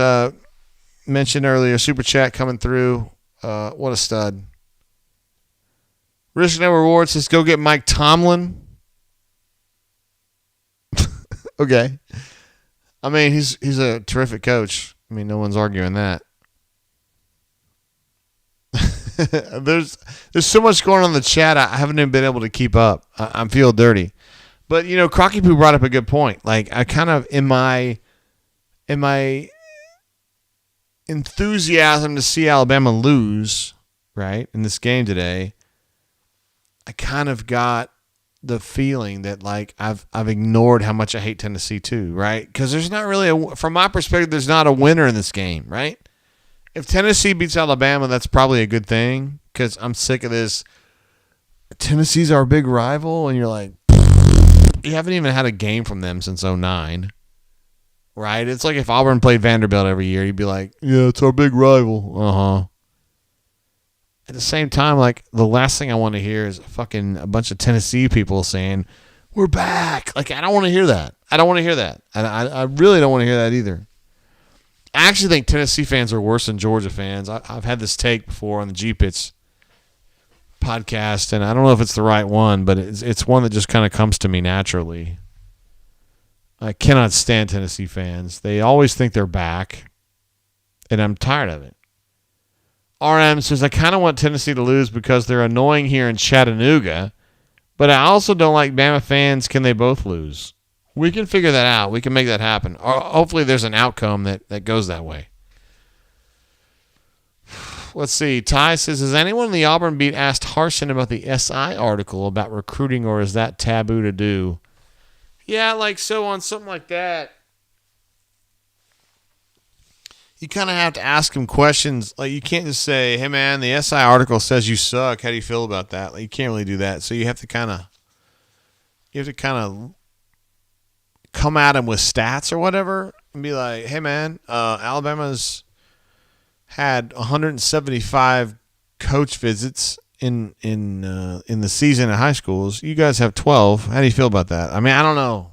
mentioned earlier, Super Chat coming through. What a stud. Risk No Reward says, go get Mike Tomlin. Okay. I mean, he's a terrific coach. I mean, no one's arguing that. There's so much going on in the chat. I haven't even been able to keep up. I'm feeling dirty. But, Crocky Poo brought up a good point. Like, I kind of, in my enthusiasm to see Alabama lose, right, in this game today, I kind of got the feeling that, like, I've ignored how much I hate Tennessee too, right? Because there's not really, from my perspective, there's not a winner in this game, right? If Tennessee beats Alabama, that's probably a good thing because I'm sick of this. Tennessee's our big rival, and you're like, you haven't even had a game from them since 2009, right? It's like if Auburn played Vanderbilt every year, you'd be like, yeah, it's our big rival. Uh-huh. At the same time, like, the last thing I want to hear is a bunch of Tennessee people saying, we're back. Like, I don't want to hear that. I really don't want to hear that either. I actually think Tennessee fans are worse than Georgia fans. I've had this take before on the G-Pits podcast, and I don't know if it's the right one, but it's one that just kind of comes to me naturally. I cannot stand Tennessee fans. They always think they're back, and I'm tired of it. RM says, I kind of want Tennessee to lose because they're annoying here in Chattanooga, but I also don't like Bama fans. Can they both lose? We can figure that out. We can make that happen. Or hopefully there's an outcome that goes that way. Let's see. Ty says, has anyone in the Auburn beat asked Harsin about the SI article about recruiting, or is that taboo to do? Yeah, like, so on something like that, you kind of have to ask him questions. Like, you can't just say, hey, man, the SI article says you suck. How do you feel about that? Like, you can't really do that. So you have to kind of come at him with stats or whatever and be like, hey, man, Alabama's had 175 coach visits in the season at high schools. You guys have 12. How do you feel about that? I mean, I don't know.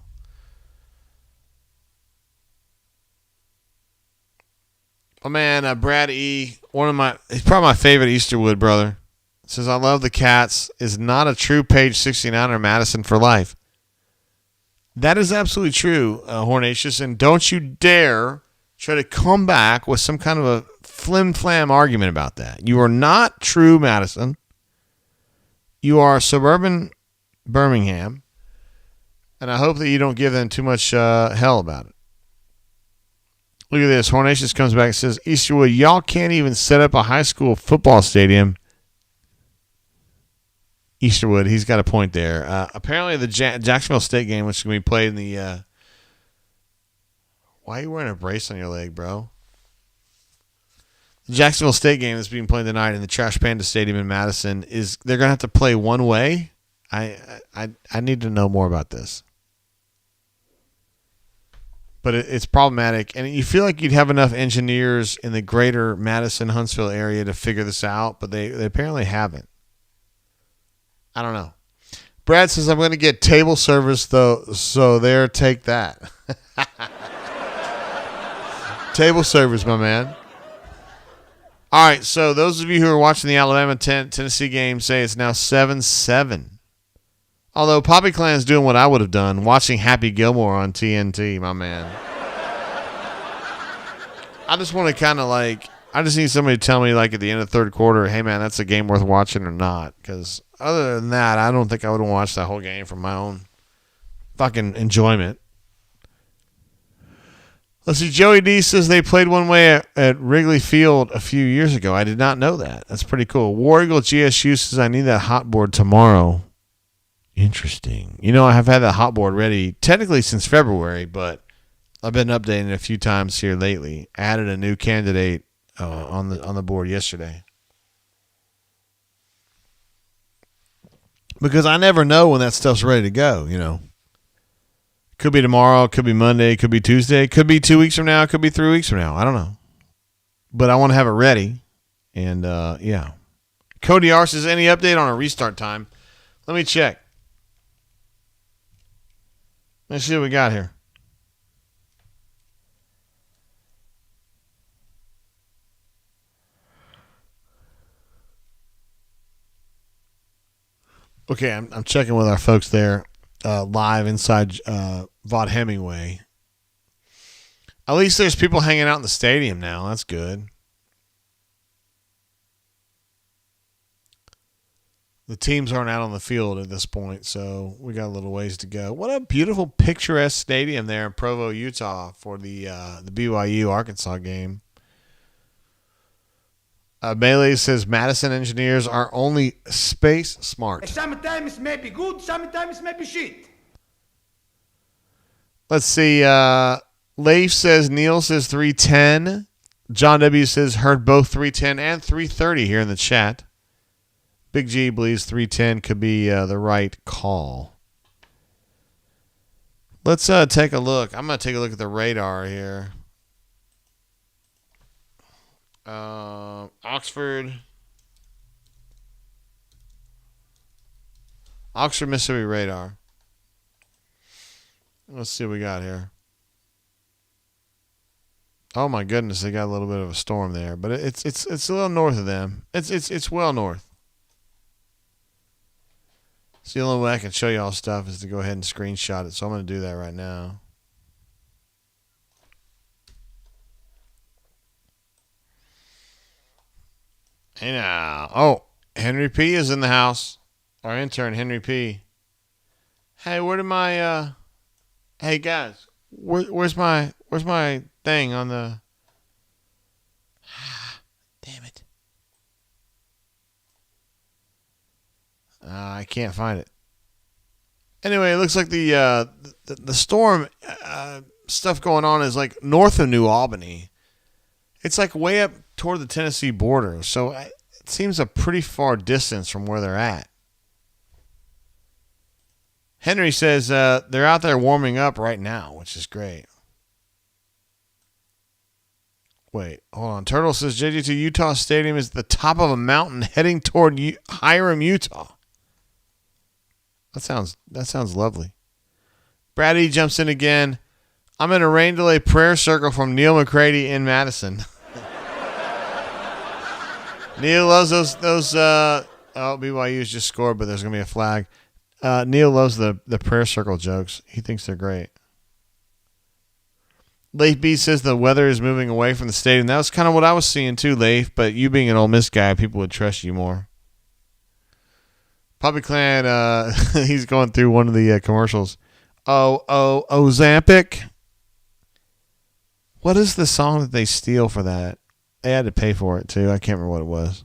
Oh, man, Brad E., he's probably my favorite Easterwood brother, says, I love the Cats, is not a true page 69er Madison for life. That is absolutely true, Hornatius, and don't you dare try to come back with some kind of a flim-flam argument about that. You are not true Madison. You are suburban Birmingham, and I hope that you don't give them too much hell about it. Look at this. Hornatius comes back and says, Easterwood, y'all can't even set up a high school football stadium. Easterwood, he's got a point there. Apparently the Jacksonville State game, which is going to be played in the why are you wearing a brace on your leg, bro? The Jacksonville State game that's being played tonight in the Trash Panda Stadium in Madison they're going to have to play one way. I need to know more about this. But it's problematic, and you feel like you'd have enough engineers in the greater Madison-Huntsville area to figure this out, but they apparently haven't. I don't know. Brad says, I'm going to get table service, though, so there, take that. Table service, my man. All right, so those of you who are watching the Alabama-Tennessee game say it's now 7-7. Although Poppy Clan's doing what I would have done, watching Happy Gilmore on TNT, my man. I just want to kind of I just need somebody to tell me at the end of the third quarter, hey, man, that's a game worth watching or not. Because other than that, I don't think I would have watched that whole game for my own fucking enjoyment. Let's see, Joey D says they played one way at Wrigley Field a few years ago. I did not know that. That's pretty cool. War Eagle GSU says I need that hot board tomorrow. Interesting. I have had that hot board ready technically since February, but I've been updating it a few times here lately. Added a new candidate on the board yesterday. Because I never know when that stuff's ready to go, Could be tomorrow, could be Monday, could be Tuesday, could be 2 weeks from now, could be 3 weeks from now. I don't know. But I want to have it ready. And, yeah. Cody R says, any update on a restart time? Let me check. Let's see what we got here. Okay, I'm checking with our folks there live inside Vaught Hemingway. At least there's people hanging out in the stadium now. That's good. The teams aren't out on the field at this point, so we got a little ways to go. What a beautiful, picturesque stadium there in Provo, Utah for the BYU Arkansas game. Melee says Madison engineers are only space smart. Sometimes may be good, sometimes may be shit. Let's see. Leif says Neil says 310. John W says heard both 310 and 330 here in the chat. Big G believes 310 could be the right call. Let's take a look. I'm going to take a look at the radar here. Oxford, Mississippi radar. Let's see what we got here. Oh my goodness, they got a little bit of a storm there, but it's a little north of them. It's well north. So the only way I can show you all stuff is to go ahead and screenshot it. So I'm going to do that right now. Hey now. Oh, Henry P is in the house. Our intern, Henry P. Hey, where did my hey guys, where's my thing on the damn it. I can't find it. Anyway, it looks like the storm stuff going on is like north of New Albany. It's like way up toward the Tennessee border, so it seems a pretty far distance from where they're at. Henry says they're out there warming up right now, which is great. Wait, hold on. Turtle says JG2 Utah Stadium is at the top of a mountain heading toward Hiram, Utah. That sounds lovely. Brad E jumps in again. I'm in a rain delay prayer circle from Neil McCready in Madison. Neil loves those BYU's just scored, but there's going to be a flag. Neil loves the prayer circle jokes. He thinks they're great. Leif B says the weather is moving away from the stadium. That was kind of what I was seeing too, Leif, but you being an Ole Miss guy, people would trust you more. Poppy Clan, he's going through one of the commercials. Ozempic. What is the song that they steal for that? They had to pay for it too. I can't remember what it was.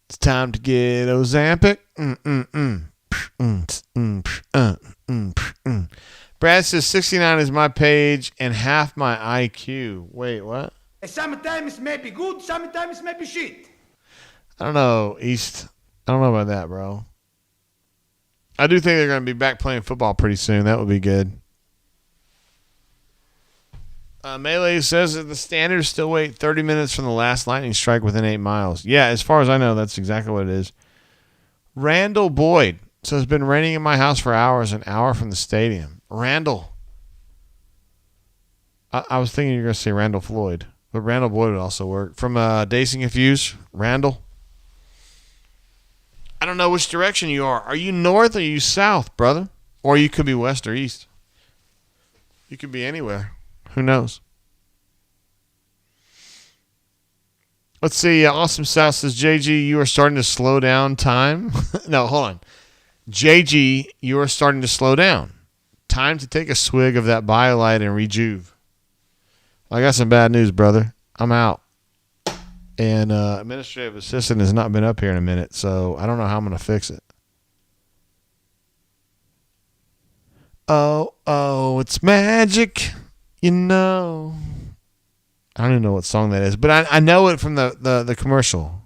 It's time to get Ozempic. Brad says 69 is my page and half my IQ. Wait, what? Sometimes may be good, sometimes may be shit. I don't know, East. I don't know about that, bro. I do think they're going to be back playing football pretty soon. That would be good. Melee says that the Standards still wait 30 minutes from the last lightning strike within 8 miles. Yeah, as far as I know, that's exactly what it is. Randall Boyd says it's been raining in my house for hours, an hour from the stadium. Randall. I was thinking you were going to say Randall Floyd, but Randall Boyd would also work. From Dazed and Confused, Randall. I don't know which direction you are. Are you north or are you south, brother? Or you could be west or east. You could be anywhere. Who knows? Let's see. Awesome South says, JG, you are starting to slow down time. No, hold on. JG, you are starting to slow down. Time to take a swig of that BioLite and rejuve. I got some bad news, brother. I'm out. And administrative assistant has not been up here in a minute, so I don't know how I'm going to fix it. Oh, it's magic, you know. I don't even know what song that is, but I know it from the commercial.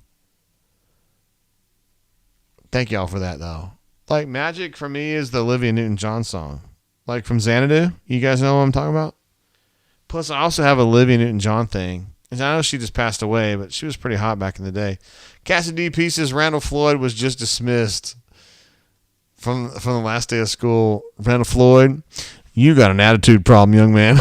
Thank y'all for that, though. Like, magic for me is the Olivia Newton-John song. Like, from Xanadu. You guys know what I'm talking about? Plus, I also have a Olivia Newton-John thing. And I know she just passed away, but she was pretty hot back in the day. Cassidy P says Randall Floyd was just dismissed from the last day of school. Randall Floyd, you got an attitude problem, young man.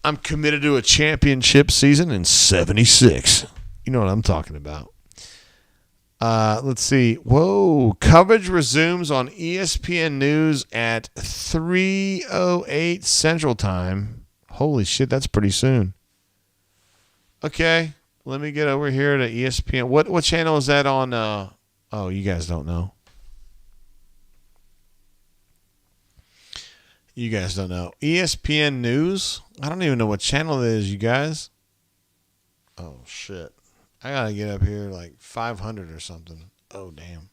I'm committed to a championship season in 76. You know what I'm talking about. Let's see. Whoa. Coverage resumes on ESPN News at 3:08 Central Time. Holy shit, that's pretty soon. Okay. Let me get over here to ESPN. What channel is that on? Oh, you guys don't know. You guys don't know. ESPN News? I don't even know what channel it is, you guys. Oh, shit. I got to get up here like 500 or something. Oh, damn.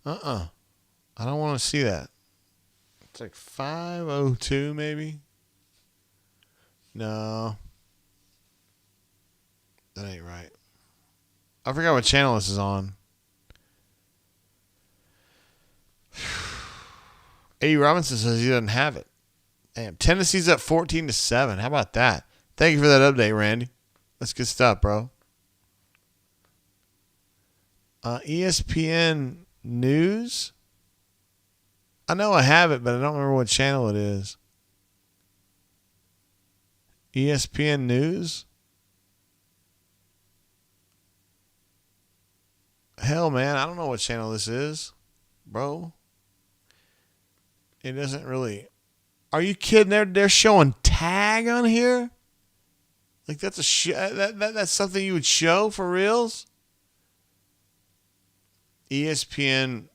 I don't want to see that. It's like 502 maybe. No. That ain't right. I forgot what channel this is on. A. Robinson says he doesn't have it. Damn, Tennessee's up 14-7. How about that? Thank you for that update, Randy. That's good stuff, bro. ESPN News. I know I have it, but I don't remember what channel it is. ESPN News. Hell, man, I don't know what channel this is, bro. It doesn't really. Are you kidding? They're showing tag on here. Like that's that's something you would show for reals. ESPN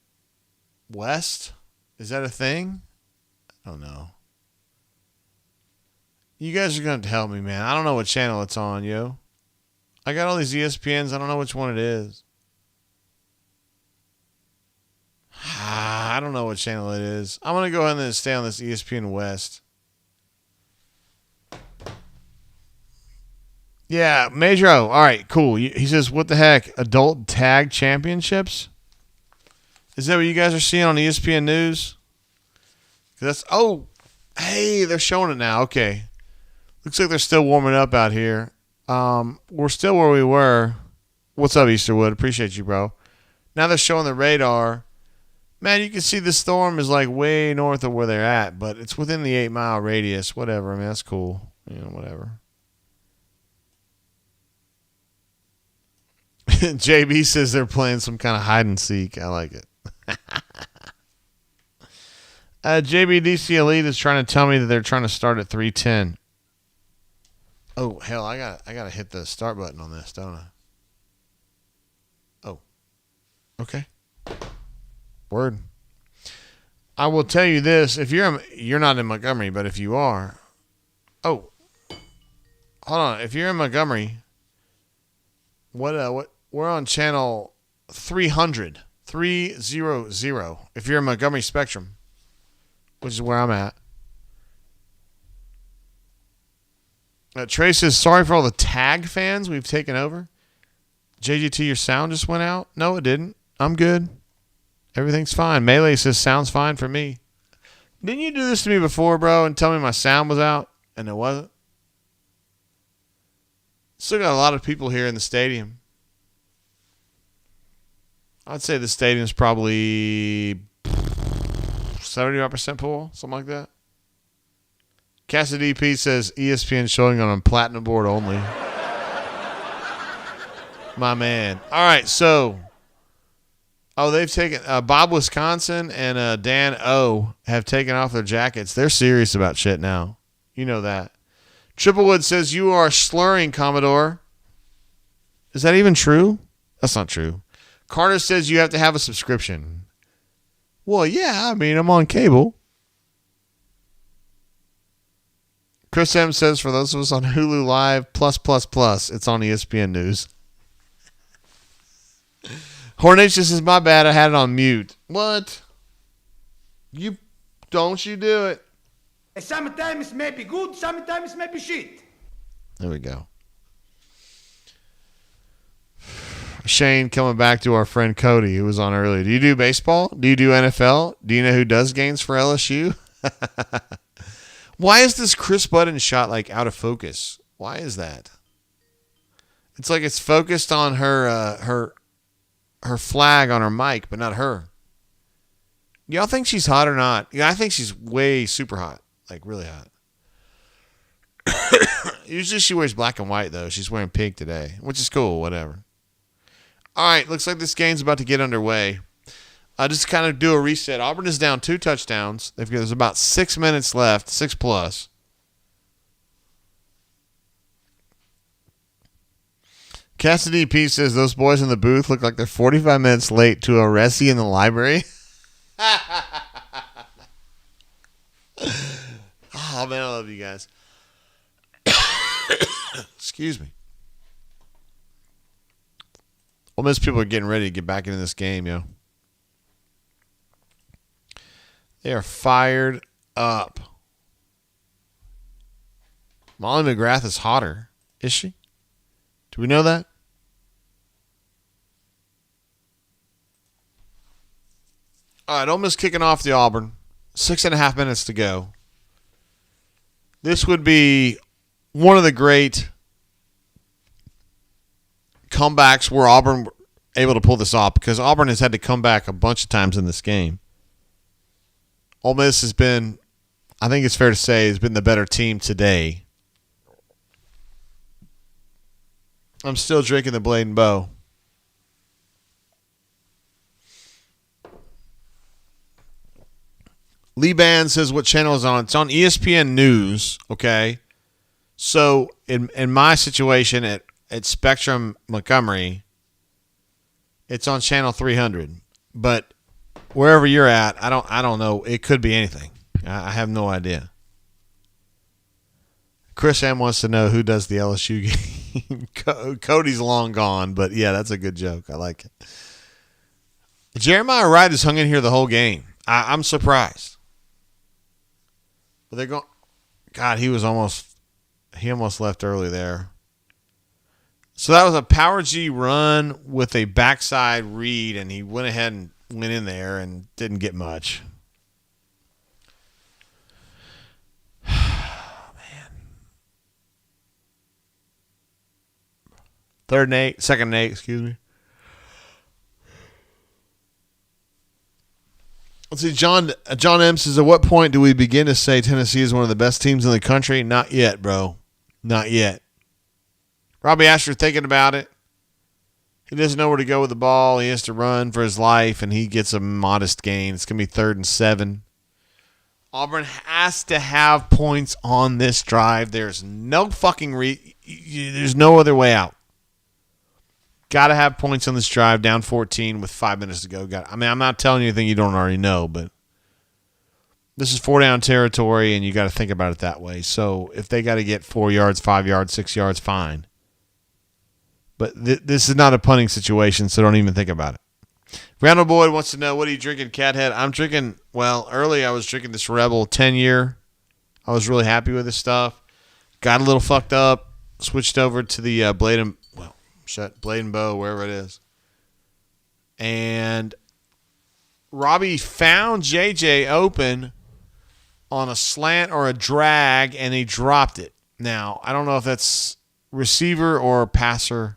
West, is that a thing? I don't know. You guys are gonna have to help me, man. I don't know what channel it's on, yo. I got all these ESPNs. I don't know which one it is. I don't know what channel it is. I'm going to go ahead and stay on this ESPN West. Yeah, Major O. All right, cool. He says, what the heck? Adult Tag Championships? Is that what you guys are seeing on ESPN News? Hey, they're showing it now. Okay. Looks like they're still warming up out here. We're still where we were. What's up, Easterwood? Appreciate you, bro. Now they're showing the radar. Man, you can see the storm is like way north of where they're at, but it's within the 8-mile radius. Whatever, I mean, that's cool. You know, whatever. JB says they're playing some kind of hide and seek. I like it. JBDC Elite is trying to tell me that they're trying to start at 3:10. Oh, hell, I gotta hit the start button on this, don't I? Oh. Okay. Word. I will tell you this: if you're not in Montgomery, but if you are, hold on. If you're in Montgomery, what we're on channel 300. If you're in Montgomery Spectrum, which is where I'm at. Trey says, sorry for all the tag fans we've taken over. JGT, your sound just went out? No, it didn't. I'm good. Everything's fine. Melee says, sounds fine for me. Didn't you do this to me before, bro, and tell me my sound was out and it wasn't? Still got a lot of people here in the stadium. I'd say the stadium's probably 75% full, something like that. Cassidy P says ESPN showing on a platinum board only. My man. All right, so they've taken Bob Wisconsin and Dan O have taken off their jackets. They're serious about shit now. You know that. Triplewood says you are slurring, Commodore. Is that even true? That's not true. Carter says you have to have a subscription. Well, yeah, I mean, I'm on cable. Chris M says for those of us on Hulu Live, plus, it's on ESPN News. Hornatius says, my bad, I had it on mute. What? Don't you do it. Sometimes it may be good, sometimes it may be shit. There we go. Shane coming back to our friend Cody, who was on earlier. Do you do baseball? Do you do NFL? Do you know who does games for LSU? Why is this Chris Budden shot like out of focus? Why is that? It's like it's focused on her flag on her mic, but not her. Y'all think she's hot or not? Yeah, I think she's way super hot, like really hot. Usually she wears black and white though. She's wearing pink today, which is cool. Whatever. All right, looks like this game's about to get underway. I'll just kind of do a reset. Auburn is down 2 touchdowns. There's about 6 minutes left, 6 plus. Cassidy P says those boys in the booth look like they're 45 minutes late to a resi in the library. Oh, man, I love you guys. Excuse me. Ole Miss people are getting ready to get back into this game, yo. They are fired up. Molly McGrath is hotter. Is she? Do we know that? All right, Ole Miss kicking off the Auburn. 6.5 minutes to go. This would be one of the great comebacks where Auburn were able to pull this off, because Auburn has had to come back a bunch of times in this game. Ole Miss has been, I think it's fair to say, has been the better team today. I'm still drinking the Blade and Bow. Lee Band says what channel is on. It's on ESPN News, okay? So in my situation at Spectrum Montgomery, it's on channel 300. But wherever you're at, I don't know. It could be anything. I have no idea. Chris M wants to know who does the LSU game. Cody's long gone, but yeah, that's a good joke. I like it. Jeremiah Wright has hung in here the whole game. I'm surprised. But they're going. God, he almost left early there. So that was a power G run with a backside read, and he went ahead and went in there and didn't get much. Second and 8, excuse me. Let's see, John M says, at what point do we begin to say Tennessee is one of the best teams in the country? Not yet, bro. Not yet. Robbie Asher thinking about it. He doesn't know where to go with the ball. He has to run for his life, and he gets a modest gain. It's going to be 3rd and 7. Auburn has to have points on this drive. There's no fucking there's no other way out. Got to have points on this drive, down 14 with 5 minutes to go. I'm not telling you anything you don't already know, but this is 4-down territory, and you got to think about it that way. So if they got to get 4 yards, 5 yards, 6 yards, fine. But this is not a punting situation, so don't even think about it. Randall Boyd wants to know, what are you drinking, Cathead? I'm drinking, early I was drinking this Rebel 10-year. I was really happy with this stuff. Got a little fucked up. Switched over to the Blade and Bow, wherever it is. And Robbie found JJ open on a slant or a drag, and he dropped it. Now, I don't know if that's receiver or passer.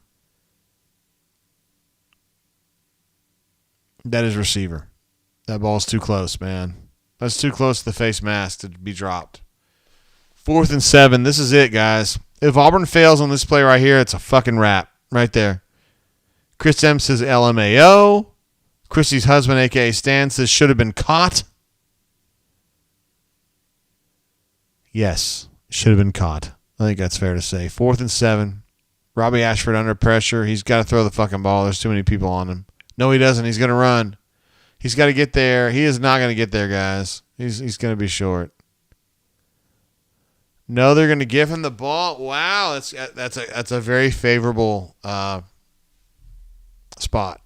That is receiver. That ball's too close, man. That's too close to the face mask to be dropped. 4th and 7. This is it, guys. If Auburn fails on this play right here, it's a fucking wrap. Right there. Chris M says LMAO. Christy's husband, a.k.a. Stan, says should have been caught. Yes, should have been caught. I think that's fair to say. 4th and 7. Robbie Ashford under pressure. He's got to throw the fucking ball. There's too many people on him. No, he doesn't. He's going to run. He's got to get there. He is not going to get there, guys. He's going to be short. No, they're going to give him the ball. Wow, that's a very favorable spot.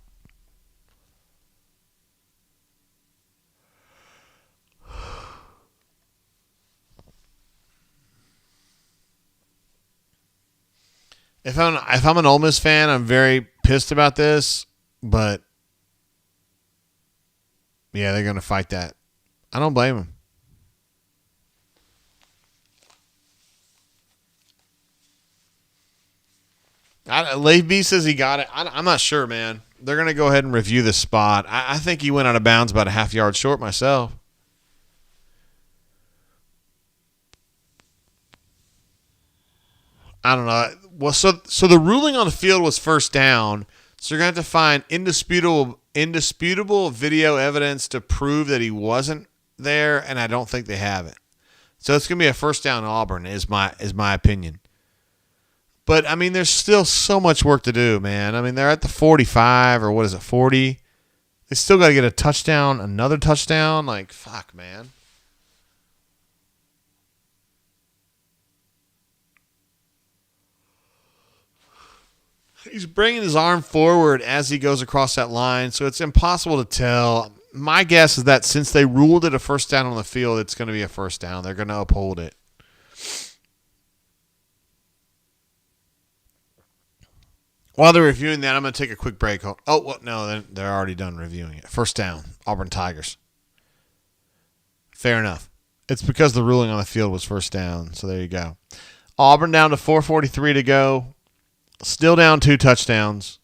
If I'm an Ole Miss fan, I'm very pissed about this, but yeah, they're going to fight that. I don't blame them. Leif B says he got it. I'm not sure, man. They're going to go ahead and review the spot. I think he went out of bounds about a half yard short myself. I don't know. Well, so the ruling on the field was first down. So you're going to have to find indisputable video evidence to prove that he wasn't there, and I don't think they have it. So it's going to be a first down Auburn is my opinion. But, I mean, there's still so much work to do, man. I mean, they're at the 45 or what is it, 40? They still got to get a touchdown, another touchdown. Like, fuck, man. He's bringing his arm forward as he goes across that line, so it's impossible to tell. My guess is that since they ruled it a first down on the field, it's going to be a first down. They're going to uphold it. While they're reviewing that, I'm going to take a quick break. Oh, well, no, they're already done reviewing it. First down, Auburn Tigers. Fair enough. It's because the ruling on the field was first down, so there you go. Auburn down to 4:43 to go. Still down 2 touchdowns.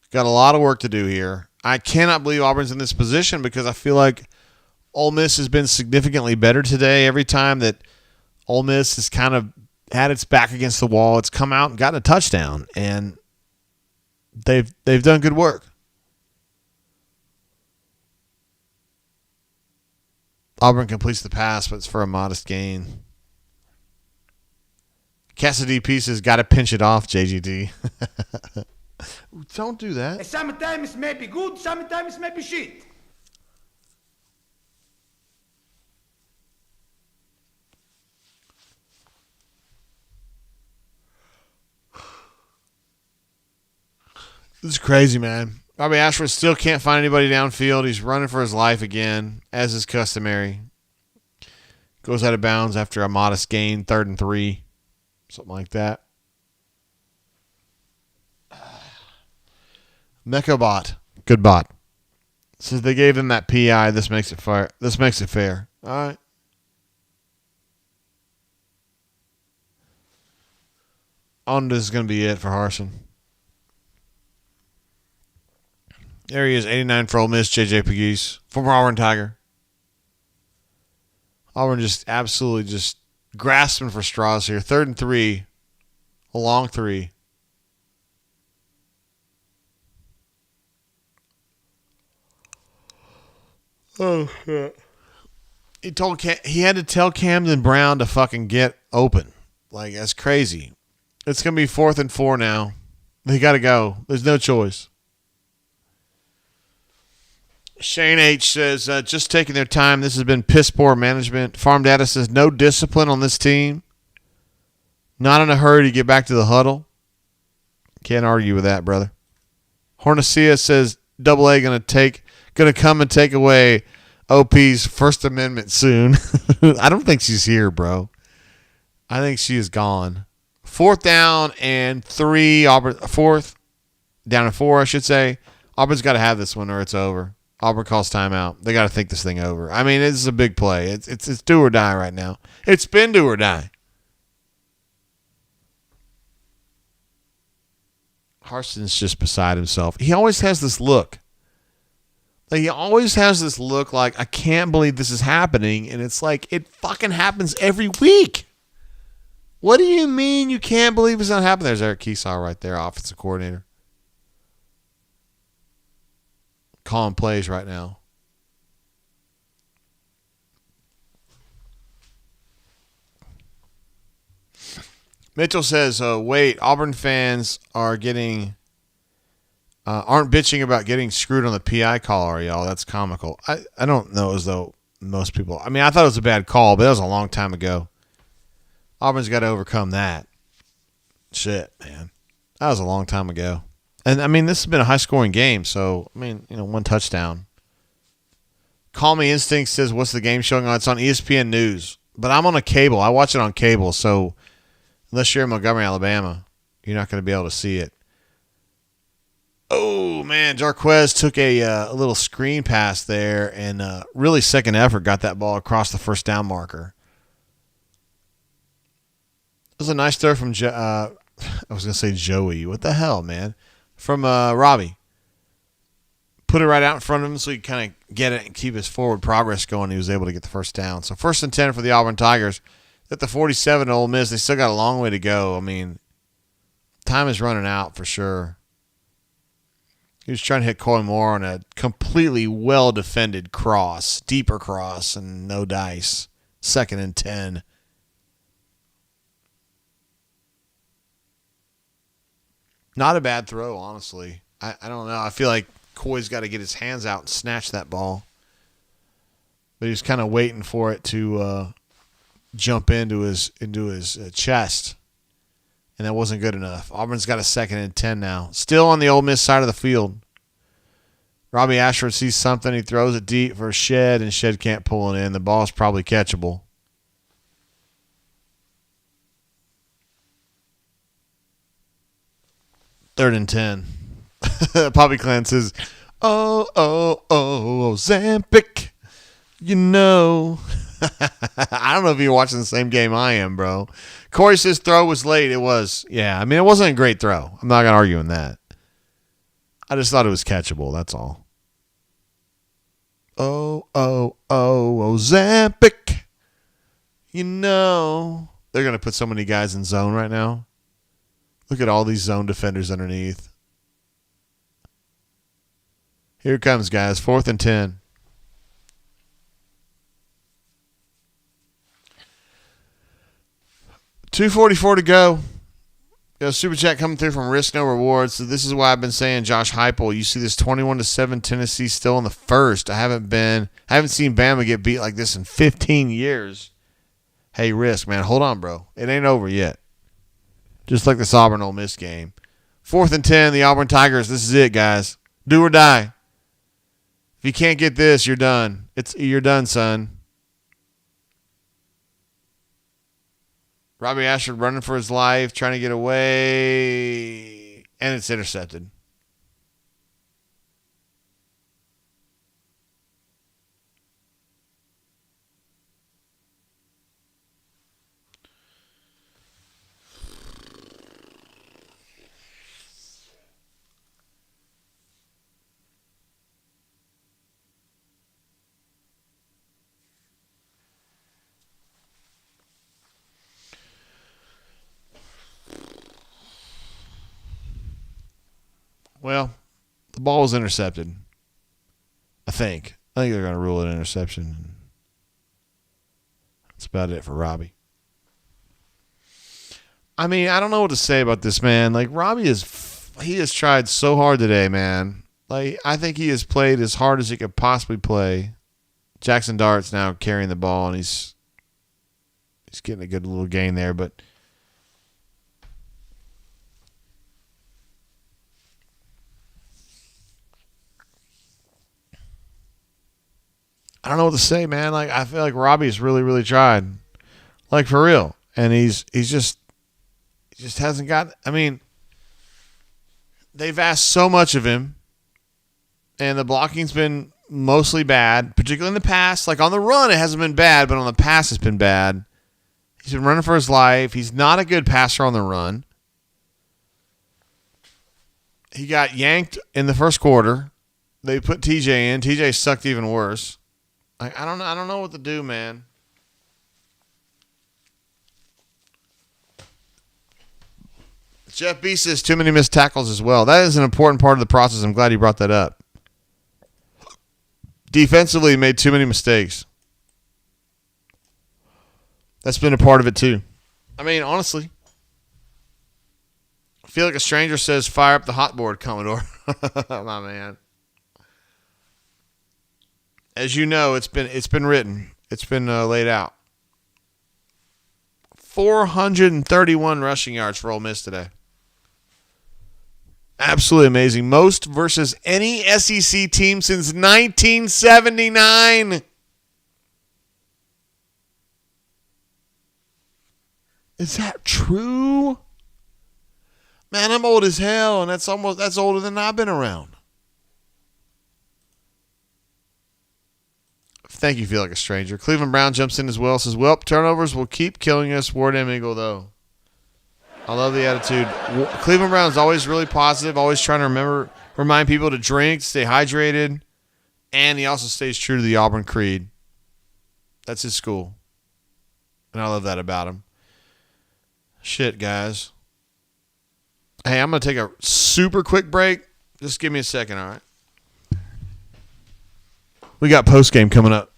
Got a lot of work to do here. I cannot believe Auburn's in this position because I feel like Ole Miss has been significantly better today. Every time that Ole Miss has kind of had its back against the wall, it's come out and gotten a touchdown, and they've done good work. Auburn completes the pass, but it's for a modest gain. Cassidy Pieces got to pinch it off, JGD. Don't do that. Sometimes may be good, sometimes may be shit. This is crazy, man. Bobby Ashford still can't find anybody downfield. He's running for his life again, as is customary. Goes out of bounds after a modest gain, 3rd and 3. Something like that. Mechabot. Good bot. Since they gave them that PI, this makes it fair. All right. This is going to be it for Harsin. There he is, 89 for Ole Miss, JJ Pegues, former Auburn Tiger. Auburn just absolutely just grasping for straws here. 3rd and 3, a long 3. Oh shit! He had to tell Camden Brown to fucking get open. Like, that's crazy. It's gonna be 4th and 4 now. They got to go. There's no choice. Shane H says, just taking their time. This has been piss poor management. Farm Data says, no discipline on this team. Not in a hurry to get back to the huddle. Can't argue with that, brother. Hornacia says, Double A gonna come and take away OP's First Amendment soon. I don't think she's here, bro. I think she is gone. 4th down and 3. Auburn 4th down and 4, I should say. Auburn's got to have this one or it's over. Auburn calls timeout. They got to think this thing over. I mean, it's a big play. It's do or die right now. It's been do or die. Harson's just beside himself. He always has this look. Like, he always has this look like, I can't believe this is happening. And it's like, it fucking happens every week. What do you mean you can't believe it's not happening? There's Eric Keesaw right there, offensive coordinator. Calling plays right now. Mitchell says, wait, Auburn fans are getting aren't bitching about getting screwed on the PI call, are y'all? That's comical. I don't know as though most people. I mean, I thought it was a bad call, but that was a long time ago. Auburn's got to overcome that. Shit, man. That was a long time ago. And, I mean, this has been a high-scoring game, so, I mean, 1 touchdown. Call Me Instinct says, what's the game showing on? It's on ESPN News. But I'm on a cable. I watch it on cable, so unless you're in Montgomery, Alabama, you're not going to be able to see it. Oh, man, Jarquez took a little screen pass there and really second effort got that ball across the first down marker. It was a nice throw from I was going to say Joey. What the hell, man? From Robbie. Put it right out in front of him so he kind of get it and keep his forward progress going. He was able to get the first down. So 1st and 10 for the Auburn Tigers. At the 47 Ole Miss, they still got a long way to go. I mean, time is running out for sure. He was trying to hit Coy Moore on a completely well-defended cross, deeper cross, and no dice. 2nd and 10. Not a bad throw, honestly. I don't know. I feel like Coy's got to get his hands out and snatch that ball. But he was kind of waiting for it to jump into his chest. And that wasn't good enough. Auburn's got a 2nd and 10 now. Still on the Ole Miss side of the field. Robbie Ashford sees something. He throws it deep for Shed, and Shed can't pull it in. The ball's probably catchable. Third and 10. Poppy Clan says, oh, Zampic. You know. I don't know if you're watching the same game I am, bro. Corey says throw was late. It was. Yeah, I mean, it wasn't a great throw. I'm not going to argue on that. I just thought it was catchable. That's all. Oh, Zampic. You know. They're going to put so many guys in zone right now. Look at all these zone defenders underneath. Here it comes, guys. 4th and 10. $2:44 to go. Got a super chat coming through from Risk No Rewards. So this is why I've been saying Josh Heupel. You see this 21-7 Tennessee still in the first. I haven't seen Bama get beat like this in 15 years. Hey, Risk, man, hold on, bro. It ain't over yet. Just like this Auburn Ole Miss game. 4th and 10, the Auburn Tigers. This is it, guys. Do or die. If you can't get this, you're done. You're done, son. Robbie Ashford running for his life, trying to get away, and it's intercepted. Well, the ball was intercepted. I think they're going to rule it an interception. That's about it for Robbie. I mean, I don't know what to say about this, man. Like, Robbie he has tried so hard today, man. Like, I think he has played as hard as he could possibly play. Jackson Dart's now carrying the ball, and he's getting a good little gain there, but I don't know what to say, man. Like, I feel like Robbie's really, really tried. Like, for real. And he just hasn't got, I mean, they've asked so much of him, and the blocking's been mostly bad, particularly in the pass. Like, on the run, it hasn't been bad, but on the pass, it's been bad. He's been running for his life. He's not a good passer on the run. He got yanked in the first quarter. They put TJ in. TJ sucked even worse. I don't know what to do, man. Jeff B says too many missed tackles as well. That is an important part of the process. I'm glad you brought that up. Defensively, he made too many mistakes. That's been a part of it, too. I mean, honestly, I feel like a stranger says, fire up the hot board, Commodore. My man. As you know, it's been written. It's been laid out. 431 rushing yards for Ole Miss today. Absolutely amazing. Most versus any SEC team since 1979. Is that true? Man, I'm old as hell, and that's older than I've been around. Thank you, Feel Like a Stranger. Cleveland Brown jumps in as well. Says, well, turnovers will keep killing us. Ward M. Eagle, though. I love the attitude. Cleveland Brown's always really positive, always trying to remind people to drink, stay hydrated, and he also stays true to the Auburn creed. That's his school. And I love that about him. Shit, guys. Hey, I'm going to take a super quick break. Just give me a second, all right? We got postgame coming up.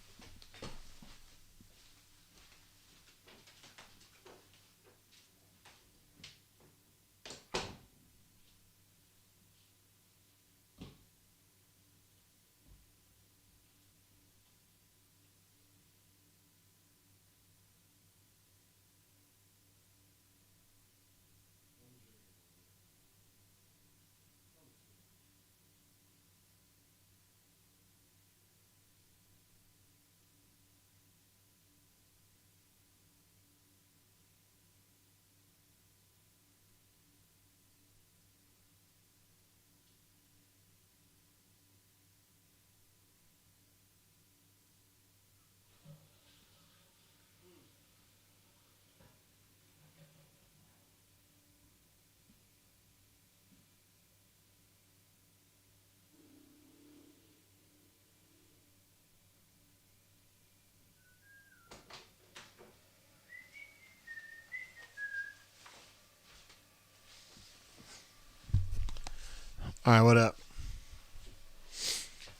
All right, what up?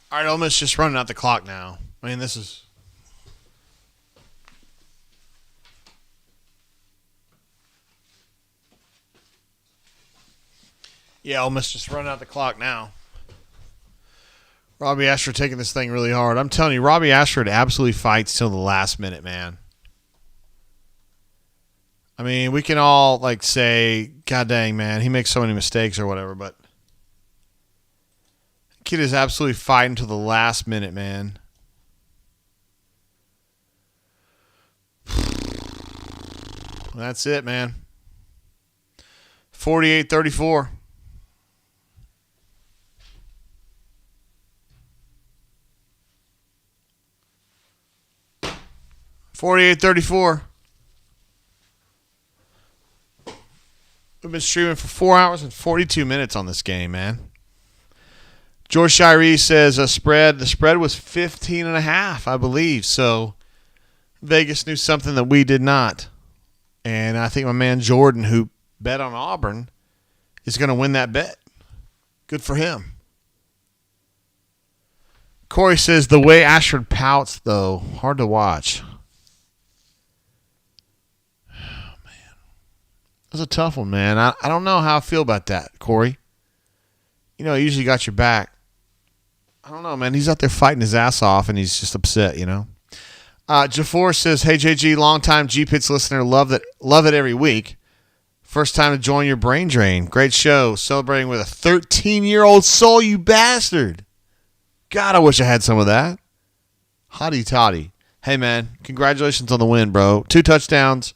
All right, Ole Miss just running out the clock now. I mean, this is... Yeah, Ole Miss just running out the clock now. Robbie Ashford taking this thing really hard. I'm telling you, Robbie Ashford absolutely fights till the last minute, man. I mean, we can all, like, say, God dang, man, he makes so many mistakes or whatever, but kid is absolutely fighting to the last minute, man. That's it, man. 48-34. We've been streaming for 4 hours and 42 minutes on this game, man. George Shiree says the spread was 15.5, I believe. So Vegas knew something that we did not. And I think my man Jordan, who bet on Auburn, is going to win that bet. Good for him. Corey says the way Ashford pouts, though, hard to watch. It was a tough one, man. I don't know how I feel about that, Corey. You know, he usually got your back. I don't know, man. He's out there fighting his ass off, and he's just upset, you know. Jafor says, hey, JG, longtime G-Pits listener. Love it every week. First time to join your brain drain. Great show. Celebrating with a 13-year-old soul, you bastard. God, I wish I had some of that. Hotty toddy. Hey, man, congratulations on the win, bro. 2 touchdowns.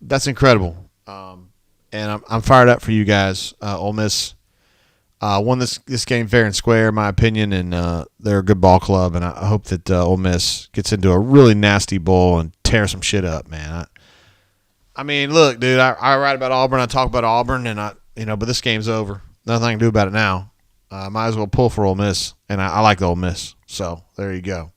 That's incredible. And I'm fired up for you guys. Ole Miss won this game fair and square, in my opinion, and they're a good ball club. And I hope that Ole Miss gets into a really nasty bowl and tear some shit up, man. I mean, look, dude, I write about Auburn. I talk about Auburn, and but this game's over. Nothing I can do about it now. Might as well pull for Ole Miss, and I like the Ole Miss. So there you go.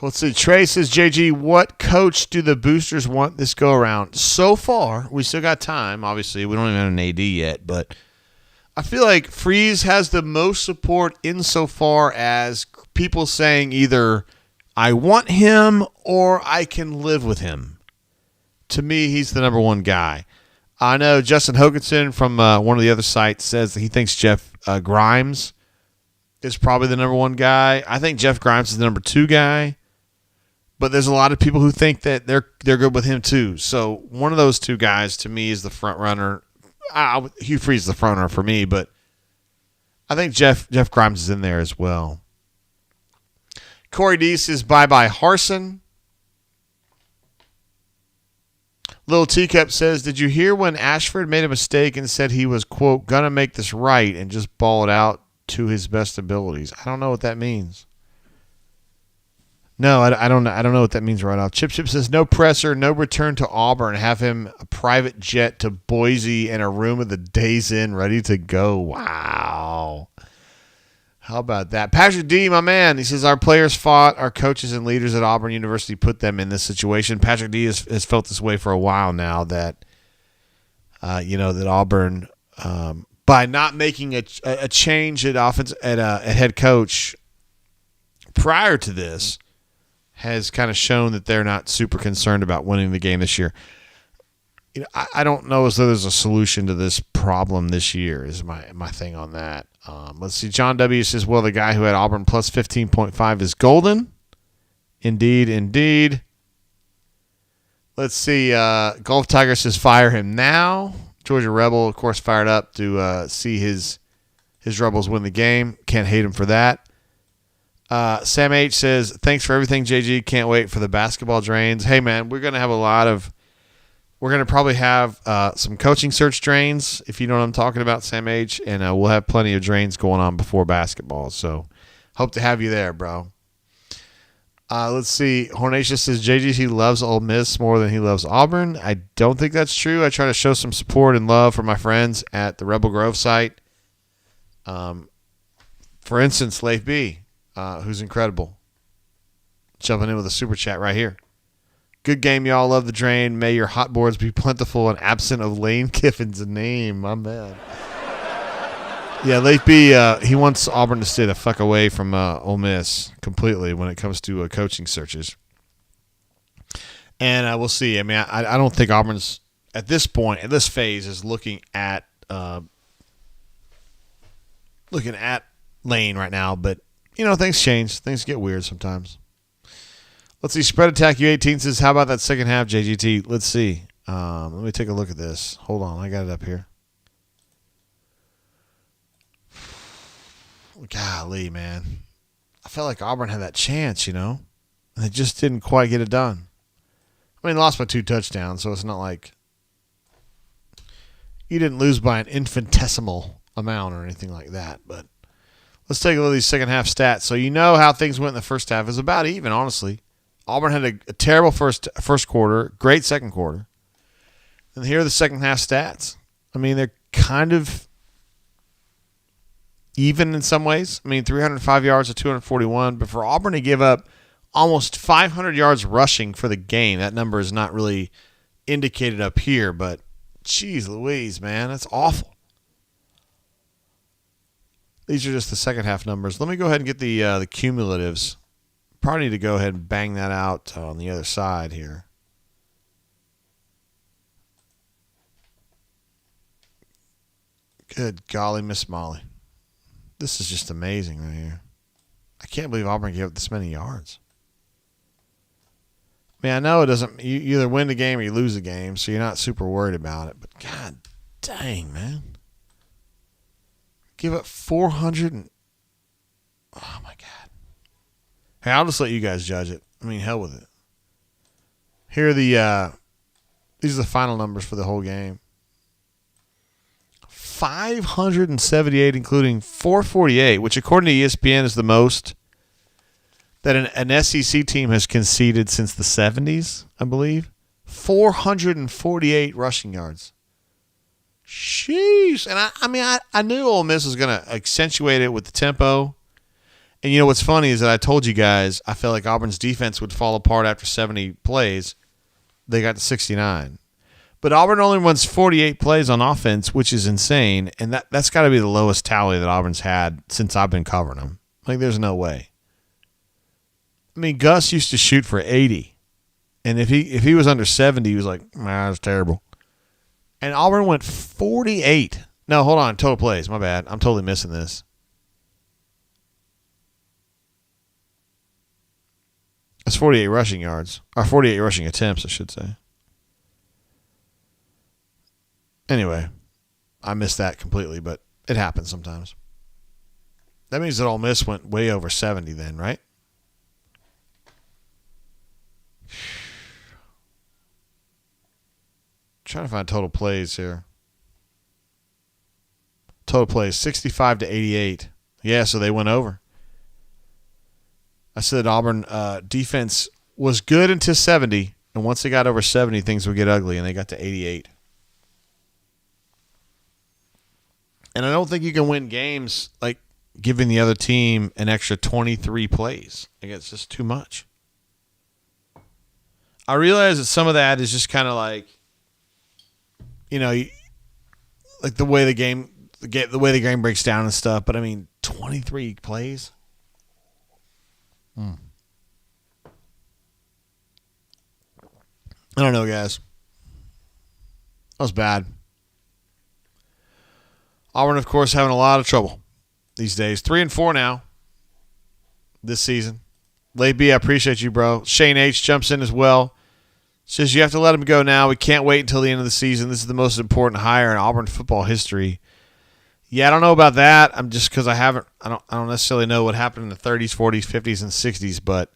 Let's see. Trey says, JG, what coach do the boosters want this go around? So far, we still got time. Obviously, we don't even have an AD yet, but I feel like Freeze has the most support insofar as people saying either I want him or I can live with him. To me, he's the number one guy. I know Justin Hoganson from one of the other sites says that he thinks Jeff Grimes is probably the number one guy. I think Jeff Grimes is the number 2 guy. But there's a lot of people who think that they're good with him too. So one of those 2 guys to me is the front runner. Hugh Freeze is the front runner for me, but I think Jeff Grimes is in there as well. Corey D says bye Harson. Little Teacup says, did you hear when Ashford made a mistake and said he was, quote, gonna make this right and just ball it out to his best abilities? I don't know what that means. No, I don't know what that means right off. Chip says, no presser, no return to Auburn. Have him a private jet to Boise and a room of the days in ready to go. Wow. How about that? Patrick D, my man, he says, our players fought, our coaches and leaders at Auburn University put them in this situation. Patrick D has felt this way for a while now that, that Auburn, by not making a change at head coach prior to this, has kind of shown that they're not super concerned about winning the game this year. I don't know as though there's a solution to this problem this year is my thing on that. Let's see. John W. says, well, the guy who had Auburn plus 15.5 is golden. Indeed. Let's see. Golf Tiger says, fire him now. Georgia Rebel, of course, fired up to see his Rebels win the game. Can't hate him for that. Sam H says, thanks for everything, JG. Can't wait for the basketball drains. Hey, man, we're going to probably have some coaching search drains, if you know what I'm talking about, Sam H, and we'll have plenty of drains going on before basketball. So hope to have you there, bro. Let's see. Hornacious says, JG loves Ole Miss more than he loves Auburn. I don't think that's true. I try to show some support and love for my friends at the Rebel Grove site. For instance, Leif B., who's incredible. Jumping in with a super chat right here. Good game, y'all. Love the drain. May your hot boards be plentiful and absent of Lane Kiffin's name. My man. Yeah, Late B, he wants Auburn to stay the fuck away from Ole Miss completely when it comes to coaching searches. And we'll see. I mean, I don't think Auburn's, at this point, at this phase, is looking at Lane right now. But, things change. Things get weird sometimes. Let's see. Spread Attack U18 says, how about that second half, JGT? Let's see. Let me take a look at this. Hold on. I got it up here. Golly, man. I felt like Auburn had that chance, and they just didn't quite get it done. I mean, lost by 2 touchdowns, so it's not like you didn't lose by an infinitesimal amount or anything like that. But let's take a look at these second half stats. So how things went in the first half. It was about even, honestly. Auburn had a terrible first quarter, great second quarter. And here are the second half stats. I mean, they're kind of even in some ways. I mean, 305 yards to 241. But for Auburn to give up almost 500 yards rushing for the game, that number is not really indicated up here. But, geez Louise, man, that's awful. These are just the second half numbers. Let me go ahead and get the cumulatives. Probably need to go ahead and bang that out on the other side here. Good golly, Miss Molly. This is just amazing right here. I can't believe Auburn gave up this many yards. I mean, I know it doesn't. You either win the game or you lose the game, so you're not super worried about it. But God dang, man. Give up 400 and... Oh, my God. Hey, I'll just let you guys judge it. I mean, hell with it. Here are these are the final numbers for the whole game. 578, including 448, which according to ESPN is the most that an SEC team has conceded since the 70s, I believe. 448 rushing yards. Sheesh. And I knew Ole Miss was going to accentuate it with the tempo. And what's funny is that I told you guys I felt like Auburn's defense would fall apart after 70 plays. They got to 69. But Auburn only runs 48 plays on offense, which is insane. And that's got to be the lowest tally that Auburn's had since I've been covering them. Like, there's no way. I mean, Gus used to shoot for 80. And if he was under 70, he was like, that's terrible. And Auburn went 48. No, hold on. Total plays. My bad. I'm totally missing this. That's 48 rushing yards. Or 48 rushing attempts, I should say. Anyway, I missed that completely, but it happens sometimes. That means that Ole Miss went way over 70 then, right? Trying to find total plays here. Total plays, 65 to 88. Yeah, so they went over. I said Auburn defense was good until 70, and once they got over 70, things would get ugly, and they got to 88. And I don't think you can win games like giving the other team an extra 23 plays. I guess it's just too much. I realize that some of that is just kind of like, like the way the game breaks down and stuff. But I mean, 23 plays. I don't know, guys. That was bad. Auburn, of course, having a lot of trouble these days. 3-4 now this season. Late B, I appreciate you, bro. Shane H jumps in as well. Says you have to let him go now. We can't wait until the end of the season. This is the most important hire in Auburn football history. Yeah, I don't know about that. I'm just because I don't necessarily know what happened in the 30s, 40s, 50s, and 60s, but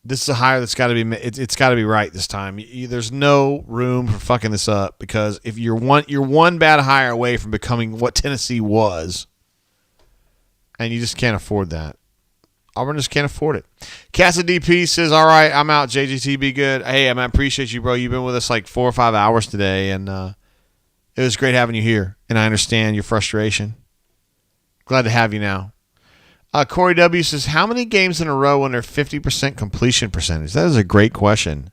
this is a hire that's got to be it's got to be right this time. There's no room for fucking this up because if you're one bad hire away from becoming what Tennessee was, and you just can't afford that. Auburn just can't afford it. Casa DP says, all right, I'm out. JGT, be good. Hey, I appreciate you, bro. You've been with us like 4 or 5 hours today, and it was great having you here, and I understand your frustration. Glad to have you now. Corey W. says, how many games in a row under 50% completion percentage? That is a great question.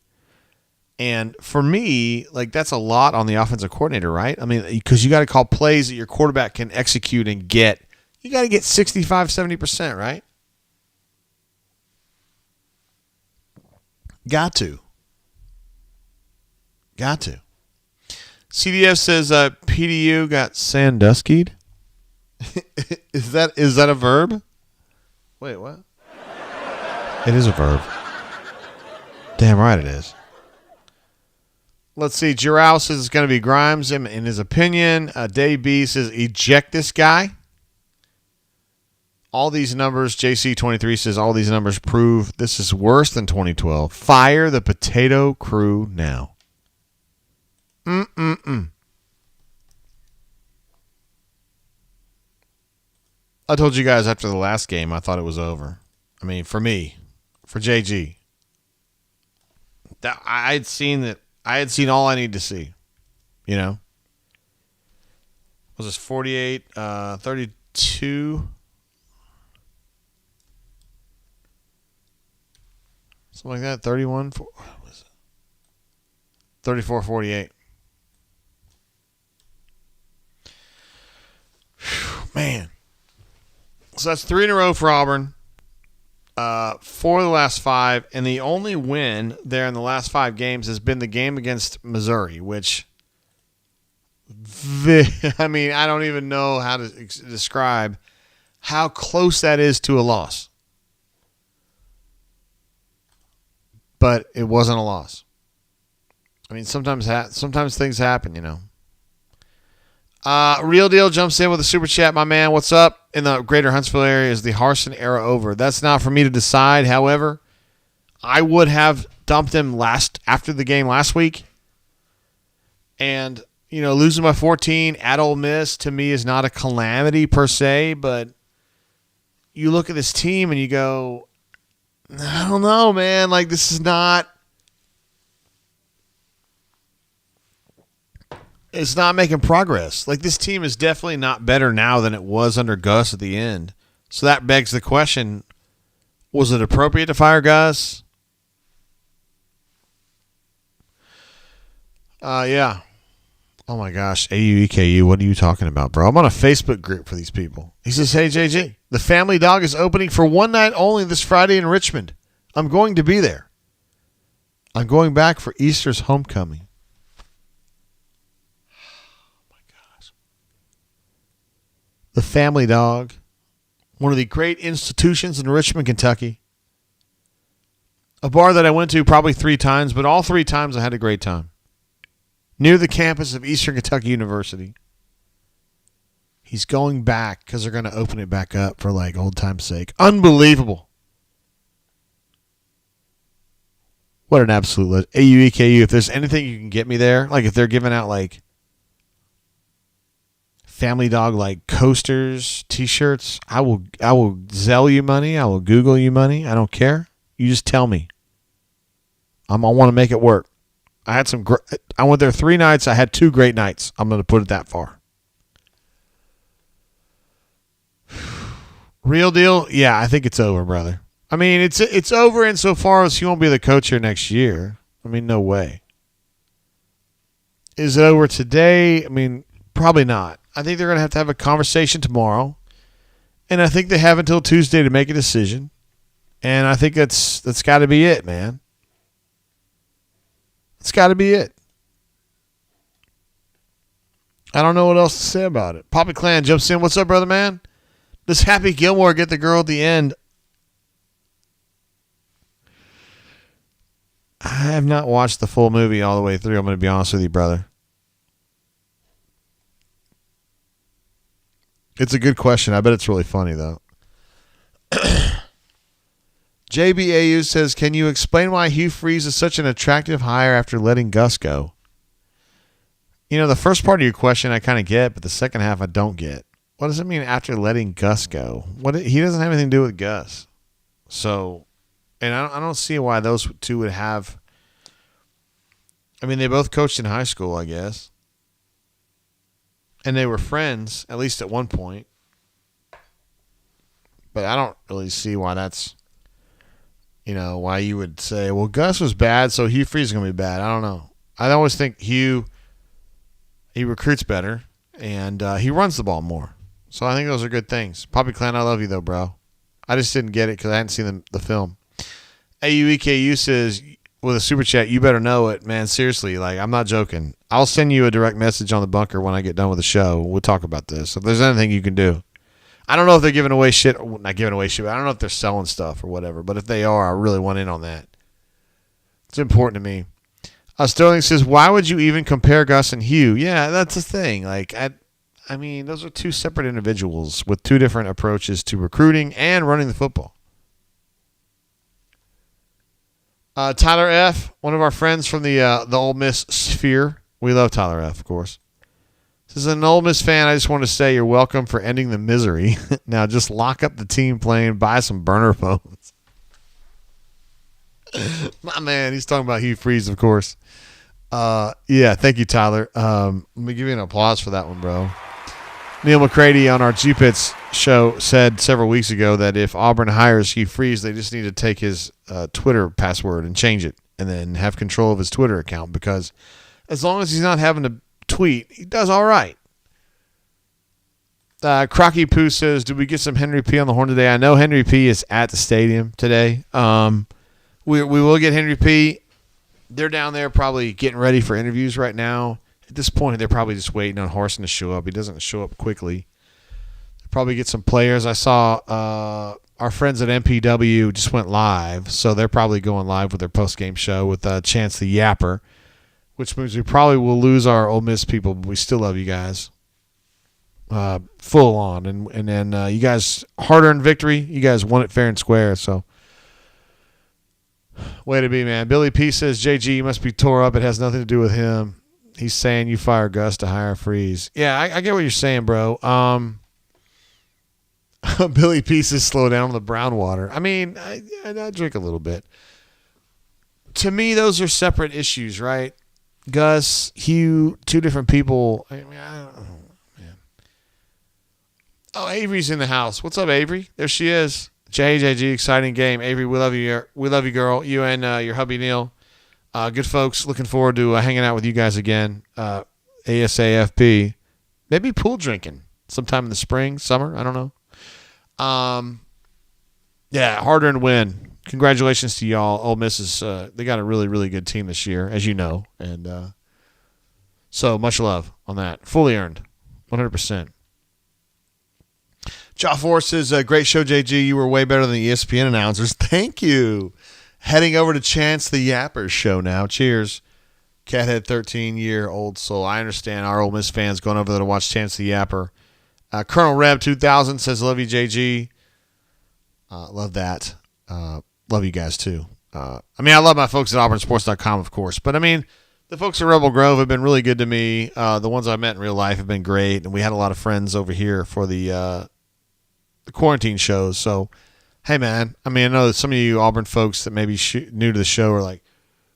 And for me, like, that's a lot on the offensive coordinator, right? I mean, because you got to call plays that your quarterback can execute and get. You got to get 65, 70%, right? Got to. CDF says PDU got Sandusky'd. Is that a verb? Wait, what? It is a verb. Damn right it is. Let's see. Giroux says it's going to be Grimes in his opinion. Dave B says eject this guy. All these numbers, JC23 says all these numbers prove this is worse than 2012. Fire the potato crew now. I told you guys after the last game, I thought it was over. I mean, for me, for JG, I had seen all I need to see. You know, was this 48, 32, something like that? 31, what was it? 34, 48. Man. So that's 3 in a row for Auburn. 4 of the last 5. And the only win there in the last 5 games has been the game against Missouri, which, I mean, I don't even know how to describe how close that is to a loss. But it wasn't a loss. I mean, sometimes things happen, you know. Real Deal jumps in with a super chat. My man, what's up? In the greater Huntsville area, is the Harsin era over? That's not for me to decide. However, I would have dumped him after the game last week. And, you know, losing by 14 at Ole Miss to me is not a calamity per se, but you look at this team and you go, I don't know, man. Like, this is not. It's not making progress. Like, this team is definitely not better now than it was under Gus at the end. So that begs the question, was it appropriate to fire Gus? Yeah. Oh, my gosh. AUEKU, what are you talking about, bro? I'm on a Facebook group for these people. He says, hey, JJ, the Family Dog is opening for one night only this Friday in Richmond. I'm going to be there. I'm going back for Easter's homecoming. The Family Dog, one of the great institutions in Richmond, Kentucky. A bar that I went to probably 3 times, but all 3 times I had a great time. Near the campus of Eastern Kentucky University. He's going back because they're going to open it back up for, like, old time's sake. Unbelievable. What an absolute AUEKU. If there's anything you can get me there, like if they're giving out, like, Family Dog, like, coasters, T-shirts, I will Zelle you money. I will Google you money. I don't care. You just tell me. I want to make it work. I went there 3 nights. I had 2 great nights. I'm going to put it that far. Real deal? Yeah, I think it's over, brother. I mean, it's over insofar as he won't be the coach here next year. I mean, no way. Is it over today? I mean, probably not. I think they're going to have a conversation tomorrow. And I think they have until Tuesday to make a decision. And I think that's got to be it, man. It's got to be it. I don't know what else to say about it. Poppy Clan jumps in. What's up, brother, man? Does Happy Gilmore get the girl at the end? I have not watched the full movie all the way through. I'm going to be honest with you, brother. It's a good question. I bet it's really funny, though. JBAU says, can you explain why Hugh Freeze is such an attractive hire after letting Gus go? You know, the first part of your question I kind of get, but the second half I don't get. What does it mean after letting Gus go? He doesn't have anything to do with Gus. So, and I don't see why those two would have. I mean, they both coached in high school, I guess. And they were friends, at least at one point. but I don't really see why that's, why you would say, well, Gus was bad, so Hugh Freeze is going to be bad. I don't know. I always think Hugh, he recruits better, and he runs the ball more. So I think those are good things. Poppy Clan, I love you, though, bro. I just didn't get it because I hadn't seen the film. AUEKU says, with a super chat, you better know it, man. Seriously, I'm not joking. I'll send you a direct message on the bunker when I get done with the show. We'll talk about this. If there's anything you can do. I don't know if they're giving away shit. Not giving away shit, but I don't know if they're selling stuff or whatever. But if they are, I really want in on that. It's important to me. Sterling says, why would you even compare Gus and Hugh? Yeah, that's the thing. I mean, those are two separate individuals with two different approaches to recruiting and running the football. Tyler F., one of our friends from the Ole Miss sphere. We love Tyler F., of course. Says, an Ole Miss fan, I just want to say you're welcome for ending the misery. Now just lock up the team plane, buy some burner phones. My man, he's talking about Hugh Freeze, of course. Yeah, thank you, Tyler. Let me give you an applause for that one, bro. Neil McCready on our G-Pits show said several weeks ago that if Auburn hires Hugh Freeze, they just need to take his Twitter password and change it and then have control of his Twitter account, because as long as he's not having to tweet, he does all right. Crocky Poo says, did we get some Henry P on the horn today? I know Henry P is at the stadium today. We will get Henry P. They're down there probably getting ready for interviews right now. At this point, they're probably just waiting on Horson to show up. He doesn't show up quickly. They'll probably get some players. I saw our friends at MPW just went live, so they're probably going live with their post-game show with Chance the Yapper, which means we probably will lose our Ole Miss people, but we still love you guys. Full on. And then you guys, hard-earned victory. You guys won it fair and square, so way to be, man. Billy P says, JG, you must be tore up. It has nothing to do with him. He's saying you fire Gus to hire Freeze. Yeah, I get what you're saying, bro. Billy P says, slow down on the brown water. I mean, I drink a little bit. To me, those are separate issues, right? Gus, Hugh, two different people. I mean, I don't know, man. Oh, Avery's in the house. What's up, Avery? There she is. JJG, exciting game. Avery, we love you. We love you, girl. You and your hubby, Neil. Good folks. Looking forward to hanging out with you guys again. ASAFP. Maybe pool drinking sometime in the spring, summer. I don't know. Yeah, hard-earned win. Congratulations to y'all. Ole Miss is they got a really, really good team this year, as you know. And so much love on that. Fully earned. 100%. Jaw4 says, great show, JG. You were way better than the ESPN announcers. Thank you. Heading over to Chance the Yapper's show now. Cheers. Cathead 13-year-old soul. I understand our Ole Miss fans going over there to watch Chance the Yapper. Colonel Reb 2000 says, love you, JG. Love that. Love you guys, too. I love my folks at auburnsports.com, of course. But, the folks at Rebel Grove have been really good to me. The ones I've met in real life have been great. And we had a lot of friends over here for the quarantine shows. So, hey, man. I know that some of you Auburn folks that may be new to the show are like,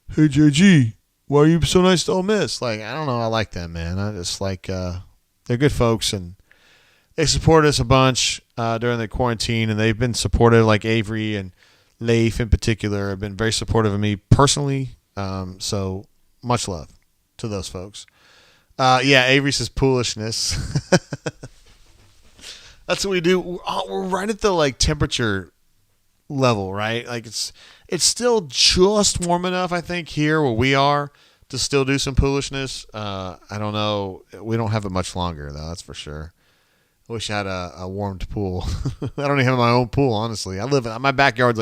hey, JG, why are you so nice to Ole Miss? I don't know. I like them, man. I just like they're good folks, and they supported us a bunch during the quarantine, and they've been supportive, like Avery and Leif in particular have been very supportive of me personally. So much love to those folks. Yeah, Avery says poolishness. That's what we do. We're right at the temperature level, right? It's still just warm enough, I think, here where we are to still do some poolishness. I don't know. We don't have it much longer, though. That's for sure. I wish I had a warmed pool. I don't even have my own pool, honestly. My backyard's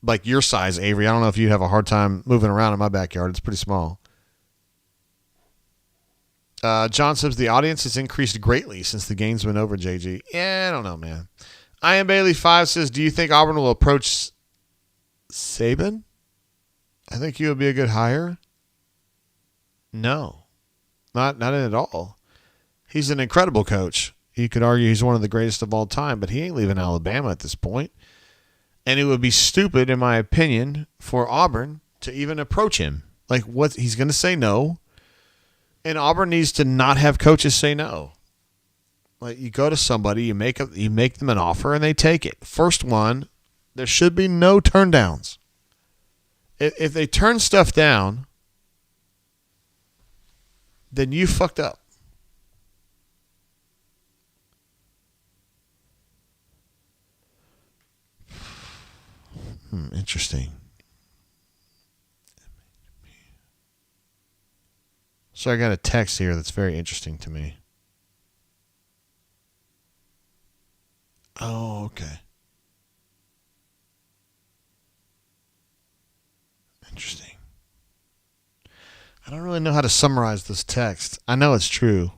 like your size, Avery. I don't know if you'd have a hard time moving around in my backyard. It's pretty small. John says the audience has increased greatly since the game's been over, JG. Yeah, I don't know, man. I Am Bailey 5 says, do you think Auburn will approach Saban? I think he would be a good hire. No, not at all. He's an incredible coach. You could argue he's one of the greatest of all time, but he ain't leaving Alabama at this point. And it would be stupid, in my opinion, for Auburn to even approach him. What he's going to say no. And Auburn needs to not have coaches say no. Like, you go to somebody, you make them an offer, and they take it. First one, there should be no turn downs. If they turn stuff down, then you fucked up. Interesting. So I got a text here that's very interesting to me. Oh, okay. Interesting. I don't really know how to summarize this text. I know it's true.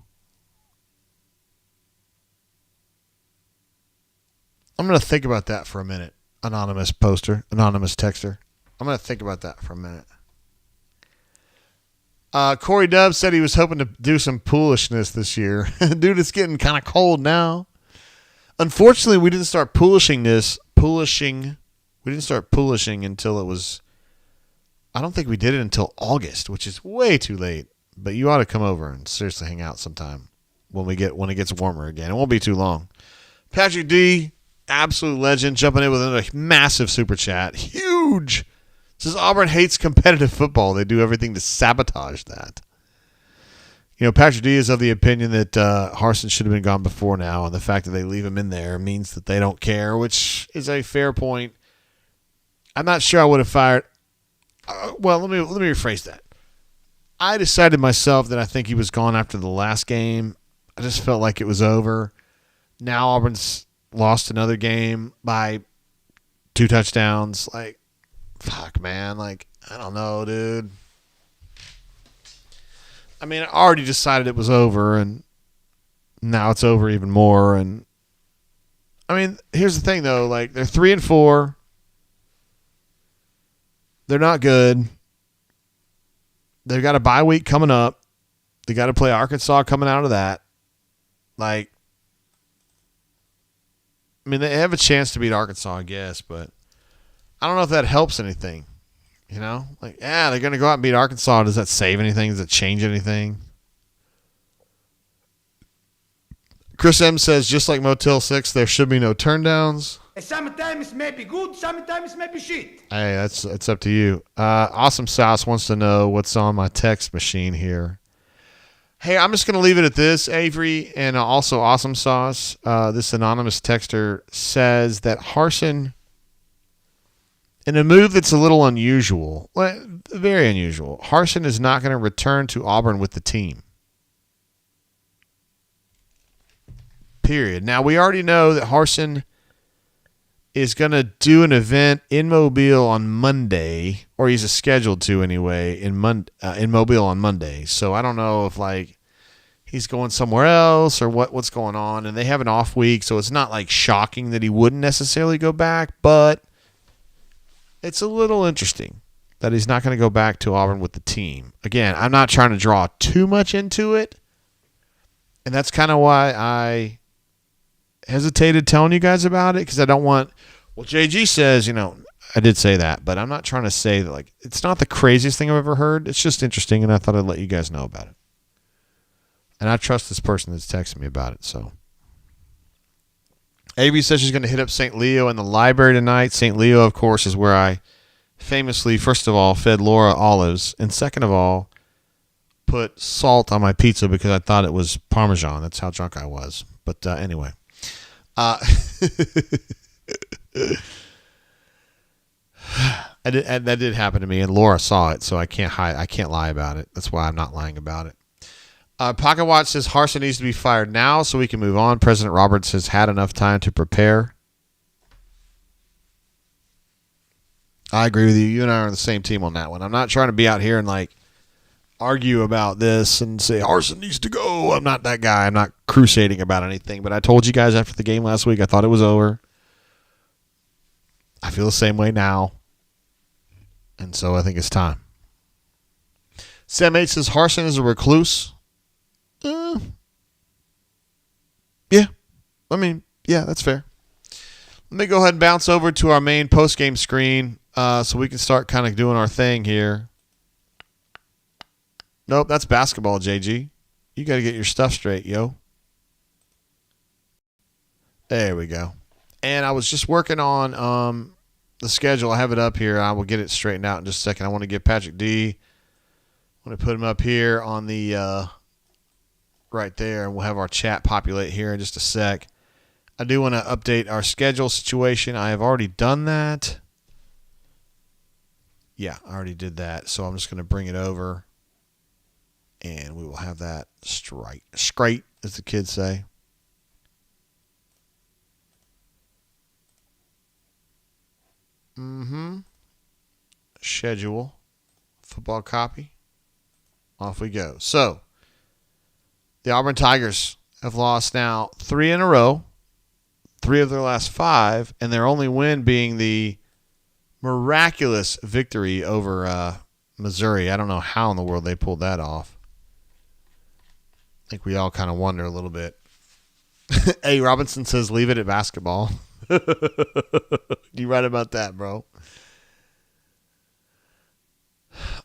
I'm going to think about that for a minute. Anonymous poster, anonymous texter. I'm going to think about that for a minute. Corey Dove said he was hoping to do some poolishness this year. Dude, it's getting kind of cold now. Unfortunately, we didn't start poolishing. We didn't start poolishing until it was, I don't think we did it until August, which is way too late. But you ought to come over and seriously hang out sometime when it gets warmer again. It won't be too long. Patrick D, absolute legend, jumping in with another massive super chat. Huge. Says Auburn hates competitive football. They do everything to sabotage that. You know, Patrick D is of the opinion that Harsin should have been gone before now, and the fact that they leave him in there means that they don't care, which is a fair point. I'm not sure I would have fired. Well, let me rephrase that. I decided myself that I think he was gone after the last game. I just felt like it was over. Now Auburn's lost another game by 2 touchdowns. Like, fuck, man. Like, I don't know, dude. I mean, I already decided it was over, and now it's over even more. And I mean, here's the thing, though. Like, they're 3-4. They're not good. They've got a bye week coming up. They got to play Arkansas coming out of that. Like, I mean, they have a chance to beat Arkansas, I guess, but I don't know if that helps anything. You know? Like, yeah, they're going to go out and beat Arkansas. Does that save anything? Does it change anything? Chris M says, just like Motel 6, there should be no turndowns. Sometimes may be good, sometimes may be shit. Hey, it's up to you. Awesome Sauce wants to know what's on my text machine here. Hey, I'm just going to leave it at this, Avery, and also Awesome Sauce. This anonymous texter says that Harsin, in a move that's a little unusual, very unusual, Harsin is not going to return to Auburn with the team. Period. Now, we already know that Harsin is going to do an event in Mobile on Monday, or he's scheduled to anyway, in Mobile on Monday. So I don't know if, like, he's going somewhere else or what's going on. And they have an off week, so it's not, like, shocking that he wouldn't necessarily go back, but it's a little interesting that he's not going to go back to Auburn with the team. Again, I'm not trying to draw too much into it, and that's kind of why I hesitated telling you guys about it, because I don't want, well, JG says, you know, I did say that, but I'm not trying to say that, like, it's not the craziest thing I've ever heard. It's just interesting, and I thought I'd let you guys know about it. And I trust this person that's texting me about it, so. Avery says she's going to hit up St. Leo in the library tonight. St. Leo, of course, is where I famously, first of all, fed Laura olives, and second of all, put salt on my pizza because I thought it was Parmesan. That's how drunk I was. But anyway. That did happen to me, and Laura saw it, so I can't lie about it. That's why I'm not lying about it. Pocket Watch says Harsin needs to be fired now so we can move on. President Roberts has had enough time to prepare. I agree with you. You and I are on the same team on that one. I'm not trying to be out here and, like, argue about this and say Harsin needs to go. I'm not that guy. I'm not crusading about anything, but I told you guys after the game last week I thought it was over. I feel the same way now, and so I think it's time. Sam H says Harsin is a recluse. Yeah, I mean, yeah, that's fair. Let me go ahead and bounce over to our main post-game screen so we can start kind of doing our thing here. Nope, that's basketball, JG. You got to get your stuff straight, yo. There we go. And I was just working on the schedule. I have it up here. I will get it straightened out in just a second. I want to get Patrick D. I want to put him up here on the right there, and we'll have our chat populate here in just a sec. I do want to update our schedule situation. I have already done that. Yeah, I already did that. So I'm just going to bring it over, and we will have that straight, as the kids say. Schedule. Football copy. Off we go. So, the Auburn Tigers have lost now 3 in a row, 3 of their last 5, and their only win being the miraculous victory over Missouri. I don't know how in the world they pulled that off. I think we all kind of wonder a little bit. Hey, Robinson says leave it at basketball. You right about that, bro.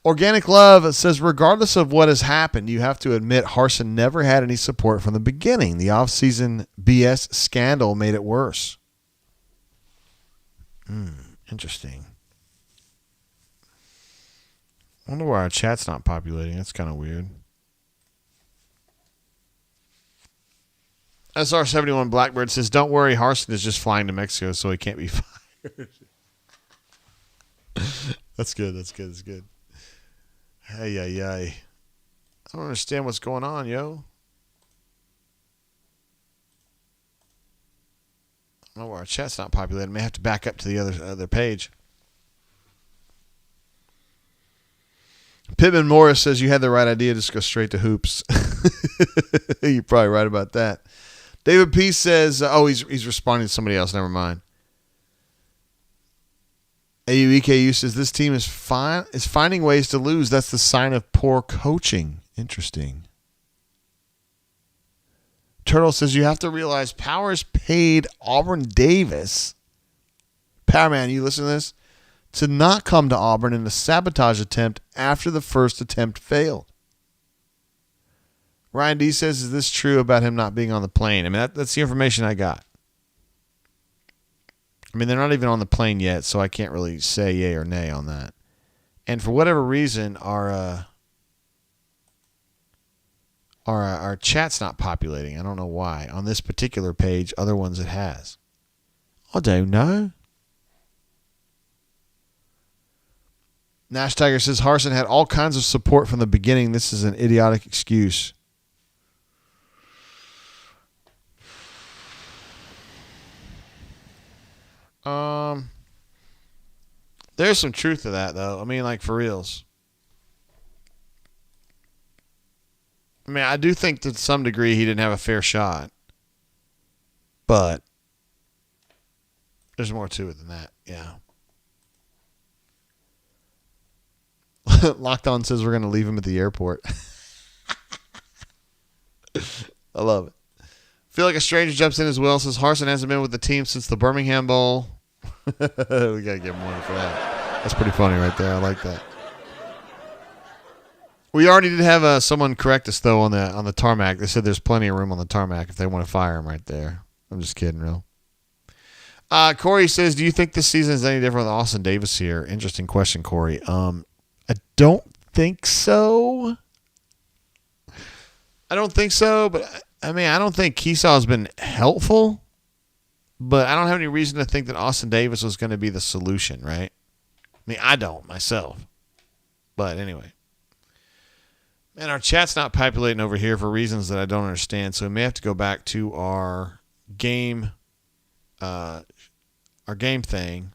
Organic Love says, regardless of what has happened, you have to admit Harsin never had any support from the beginning. The offseason BS scandal made it worse. Interesting. I wonder why our chat's not populating. That's kind of weird. SR71 Blackbird says, don't worry, Harsin is just flying to Mexico, so he can't be fired. That's good. That's good. Hey. I don't understand what's going on, yo. I don't know why our chat's not populated. I may have to back up to the other page. Pittman Morris says you had the right idea. Just go straight to hoops. You're probably right about that. David P says, he's responding to somebody else. Never mind. AUEKU says this team is finding ways to lose. That's the sign of poor coaching. Interesting. Turtle says you have to realize Powers paid Auburn Davis, Powerman, you listen to this, to not come to Auburn in a sabotage attempt after the first attempt failed. Ryan D says, is this true about him not being on the plane? I mean, that's the information I got. I mean, they're not even on the plane yet, so I can't really say yay or nay on that. And for whatever reason, our chat's not populating. I don't know why. On this particular page, other ones it has. I don't know. Nash Tiger says Harsin had all kinds of support from the beginning. This is an idiotic excuse. There's some truth to that, though. I mean, like, for reals. I mean, I do think that to some degree he didn't have a fair shot. But there's more to it than that, yeah. Locked On says we're going to leave him at the airport. I love it. Feel like a stranger jumps in as well. Says Harsin hasn't been with the team since the Birmingham Bowl. We got to give him one for that. That's pretty funny right there. I like that. We already did have someone correct us, though, on the tarmac. They said there's plenty of room on the tarmac if they want to fire him right there. I'm just kidding, real. Corey says, do you think this season is any different with Austin Davis here? Interesting question, Corey. I don't think so. But I mean, I don't think Keesaw has been helpful, but I don't have any reason to think that Austin Davis was going to be the solution, right? I mean, I don't myself. But anyway. Man, our chat's not populating over here for reasons that I don't understand, so we may have to go back to our game thing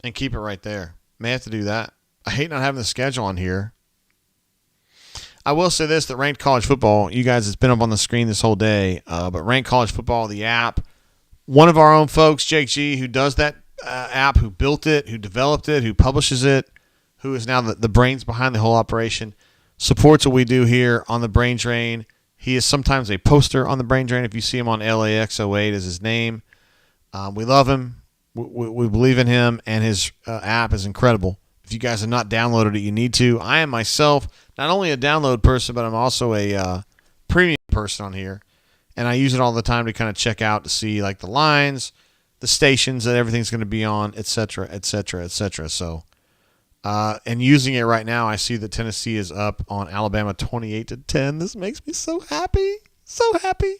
and keep it right there. May have to do that. I hate not having the schedule on here. I will say this, that Ranked College Football, you guys, it's been up on the screen this whole day, but Ranked College Football, the app, one of our own folks, Jake G, who does that app, who built it, who developed it, who publishes it, who is now the brains behind the whole operation, supports what we do here on the Brain Drain. He is sometimes a poster on the Brain Drain. If you see him on LAX08 is his name. We love him. We believe in him, and his app is incredible. If you guys have not downloaded it, you need to. I am myself not only a download person, but I'm also a premium person on here. And I use it all the time to kind of check out to see like the lines, the stations that everything's going to be on, et cetera, et cetera, et cetera. So, and using it right now, I see that Tennessee is up on Alabama 28-10. This makes me so happy. So happy.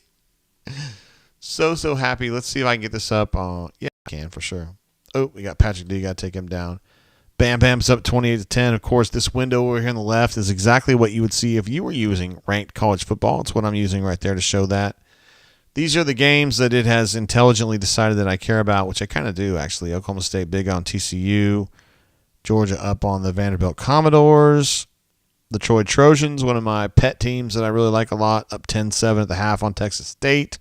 So happy. Let's see if I can get this up. Yeah, I can for sure. Oh, we got Patrick D. Got to take him down. Bam Bam's up 28-10. Of course, this window over here on the left is exactly what you would see if you were using ranked college football. It's what I'm using right there to show that. These are the games that it has intelligently decided that I care about, which I kind of do, actually. Oklahoma State big on TCU. Georgia up on the Vanderbilt Commodores. The Troy Trojans, one of my pet teams that I really like a lot, up 10-7 at the half on Texas State.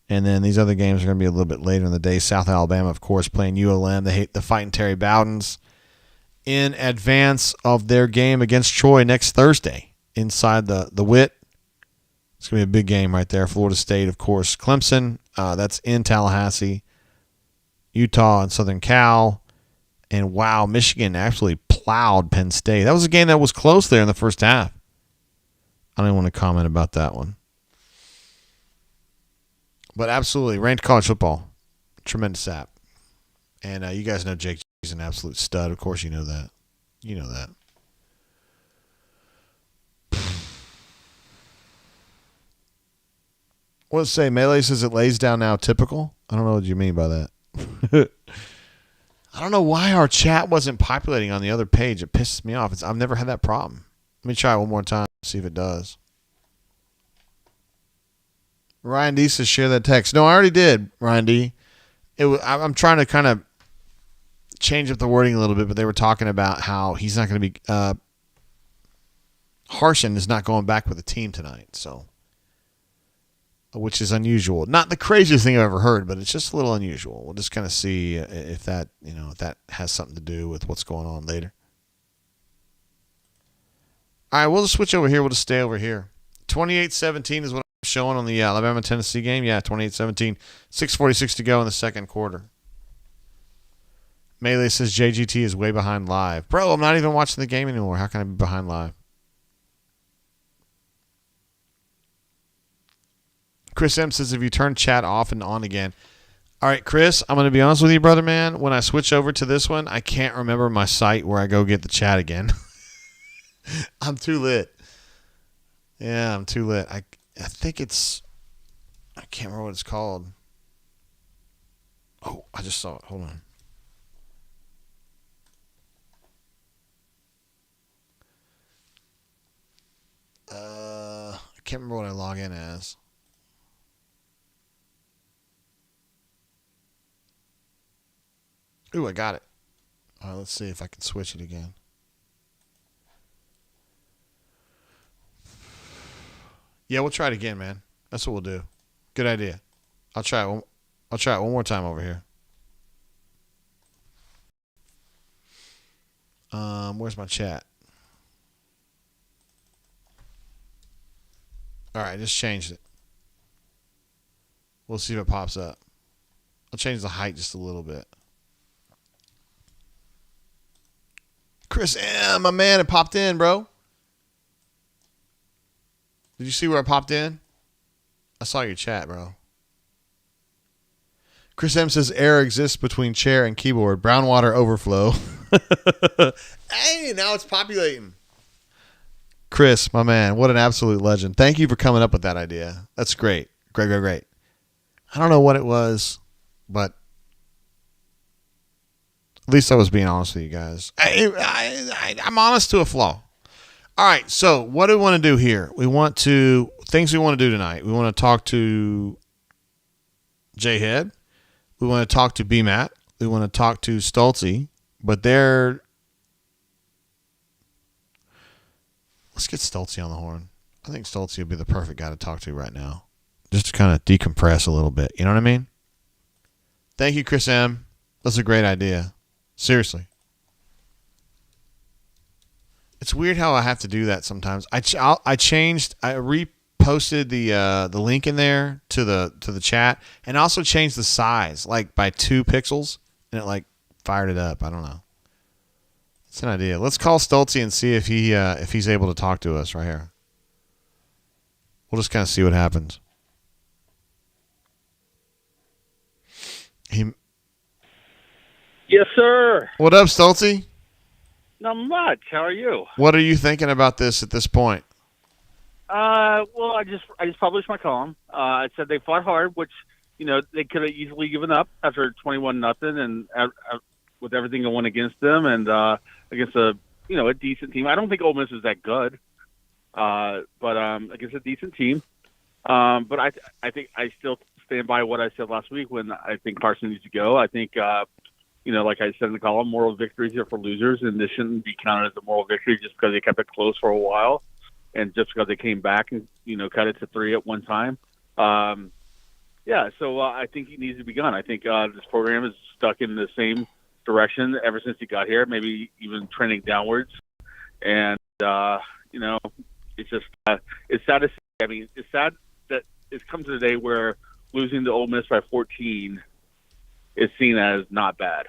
And then these other games are going to be a little bit later in the day. South Alabama, of course, playing ULM. They hate the fighting Terry Bowdens in advance of their game against Troy next Thursday inside the WIT. It's going to be a big game right there. Florida State, of course. Clemson, that's in Tallahassee. Utah and Southern Cal. And, wow, Michigan absolutely plowed Penn State. That was a game that was close there in the first half. I don't even want to comment about that one. But absolutely, ranked college football. Tremendous app. And you guys know Jake is an absolute stud. Of course you know that. You know that. What does it say? Melee says it lays down now. Typical? I don't know what you mean by that. I don't know why our chat wasn't populating on the other page. It pisses me off. I've never had that problem. Let me try it one more time, see if it does. Ryan D says share that text. No, I already did, Ryan D. I'm trying to kind of change up the wording a little bit, but they were talking about how he's not going to be Harshen is not going back with the team tonight, so which is unusual. Not the craziest thing I've ever heard, but it's just a little unusual. We'll just kind of see if that, if that has something to do with what's going on later. All right, we'll just switch over here. We'll just stay over here. 28-17 is what I'm showing on the Alabama-Tennessee game. Yeah, 28-17. 6:46 to go in the second quarter. Melee says JGT is way behind live. Bro, I'm not even watching the game anymore. How can I be behind live? Chris M says, if you turn chat off and on again. All right, Chris, I'm going to be honest with you, brother, man. When I switch over to this one, I can't remember my site where I go get the chat again. I'm too lit. Yeah, I'm too lit. I think it's, I can't remember what it's called. Oh, I just saw it. Hold on. I can't remember what I log in as. Ooh, I got it. All right, let's see if I can switch it again. Yeah, we'll try it again, man. That's what we'll do. Good idea. I'll try it one more time over here. Where's my chat? All right, I just changed it. We'll see if it pops up. I'll change the height just a little bit. Chris M, my man, it popped in, bro. Did you see where I popped in? I saw your chat, bro. Chris M says error exists between chair and keyboard. Brown water overflow. Hey, now it's populating. Chris, my man, what an absolute legend. Thank you for coming up with that idea. That's great. Great. I don't know what it was, but at least I was being honest with you guys. I'm honest to a flaw. All right, so what do we want to do here? Things we want to do tonight. We want to talk to J-Head. We want to talk to B-Matt. We want to talk to Stoltzy. But let's get Stoltzy on the horn. I think Stoltzy would be the perfect guy to talk to right now. Just to kind of decompress a little bit. You know what I mean? Thank you, Chris M. That's a great idea. Seriously. It's weird how I have to do that sometimes. I reposted the link in there to the chat, and also changed the size like by 2 pixels, and it like fired it up. I don't know. It's an idea. Let's call Stoltzy and see if he's able to talk to us right here. We'll just kind of see what happens. Yes, sir. What up, Stoltzy? Not much. How are you? What are you thinking about this at this point? Well, I just published my column. I said they fought hard, which they could have easily given up after 21-0, and with everything going against them, and against a decent team. I don't think Ole Miss is that good, but against a decent team. But I think I still stand by what I said last week when I think Carson needs to go. I think like I said in the column, moral victories are for losers, and this shouldn't be counted as a moral victory just because they kept it close for a while, and just because they came back and cut it to 3 at one time. So I think he needs to be gone. I think this program is stuck in the same direction ever since he got here, maybe even trending downwards. And it's just it's sad to see. I mean, it's sad that it's come to the day where losing to Ole Miss by 14 is seen as not bad.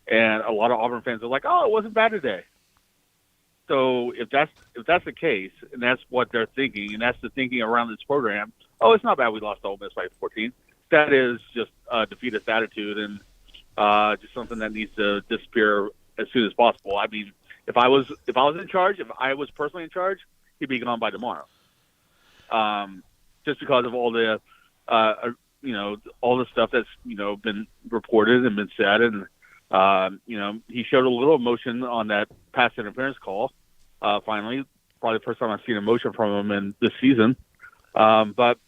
And a lot of Auburn fans are like, "Oh, it wasn't bad today." So if that's the case, and that's what they're thinking, and that's the thinking around this program, oh, it's not bad we lost to Ole Miss by 14. That is just a defeatist attitude, and just something that needs to disappear as soon as possible. I mean, if I was in charge, if I was personally in charge, he'd be gone by tomorrow. Just because of all the all the stuff that's been reported and been said, and he showed a little emotion on that pass interference call. Finally, probably the first time I've seen emotion from him in this season. But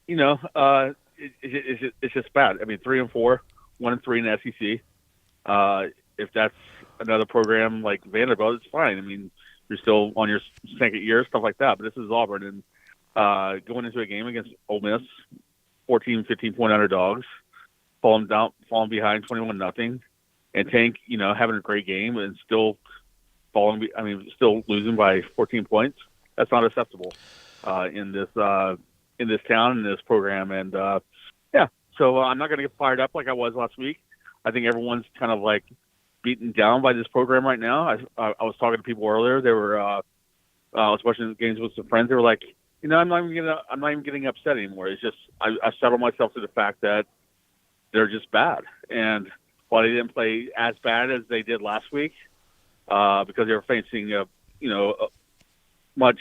it's just bad. I mean, 3-4, 1-3 in the SEC. If that's another program like Vanderbilt, it's fine. I mean, you're still on your second year, stuff like that. But this is Auburn, and going into a game against Ole Miss, 14, 15-point underdogs, falling behind 21-0, and Tank, having a great game and still still losing by 14 points. That's not acceptable in this town, in this program. And so I'm not going to get fired up like I was last week. I think everyone's kind of like beaten down by this program right now. I was talking to people earlier. They were I was watching games with some friends. They were like, I'm not even getting upset anymore. It's just I settled myself to the fact that they're just bad. And while they didn't play as bad as they did last week, because they were facing a much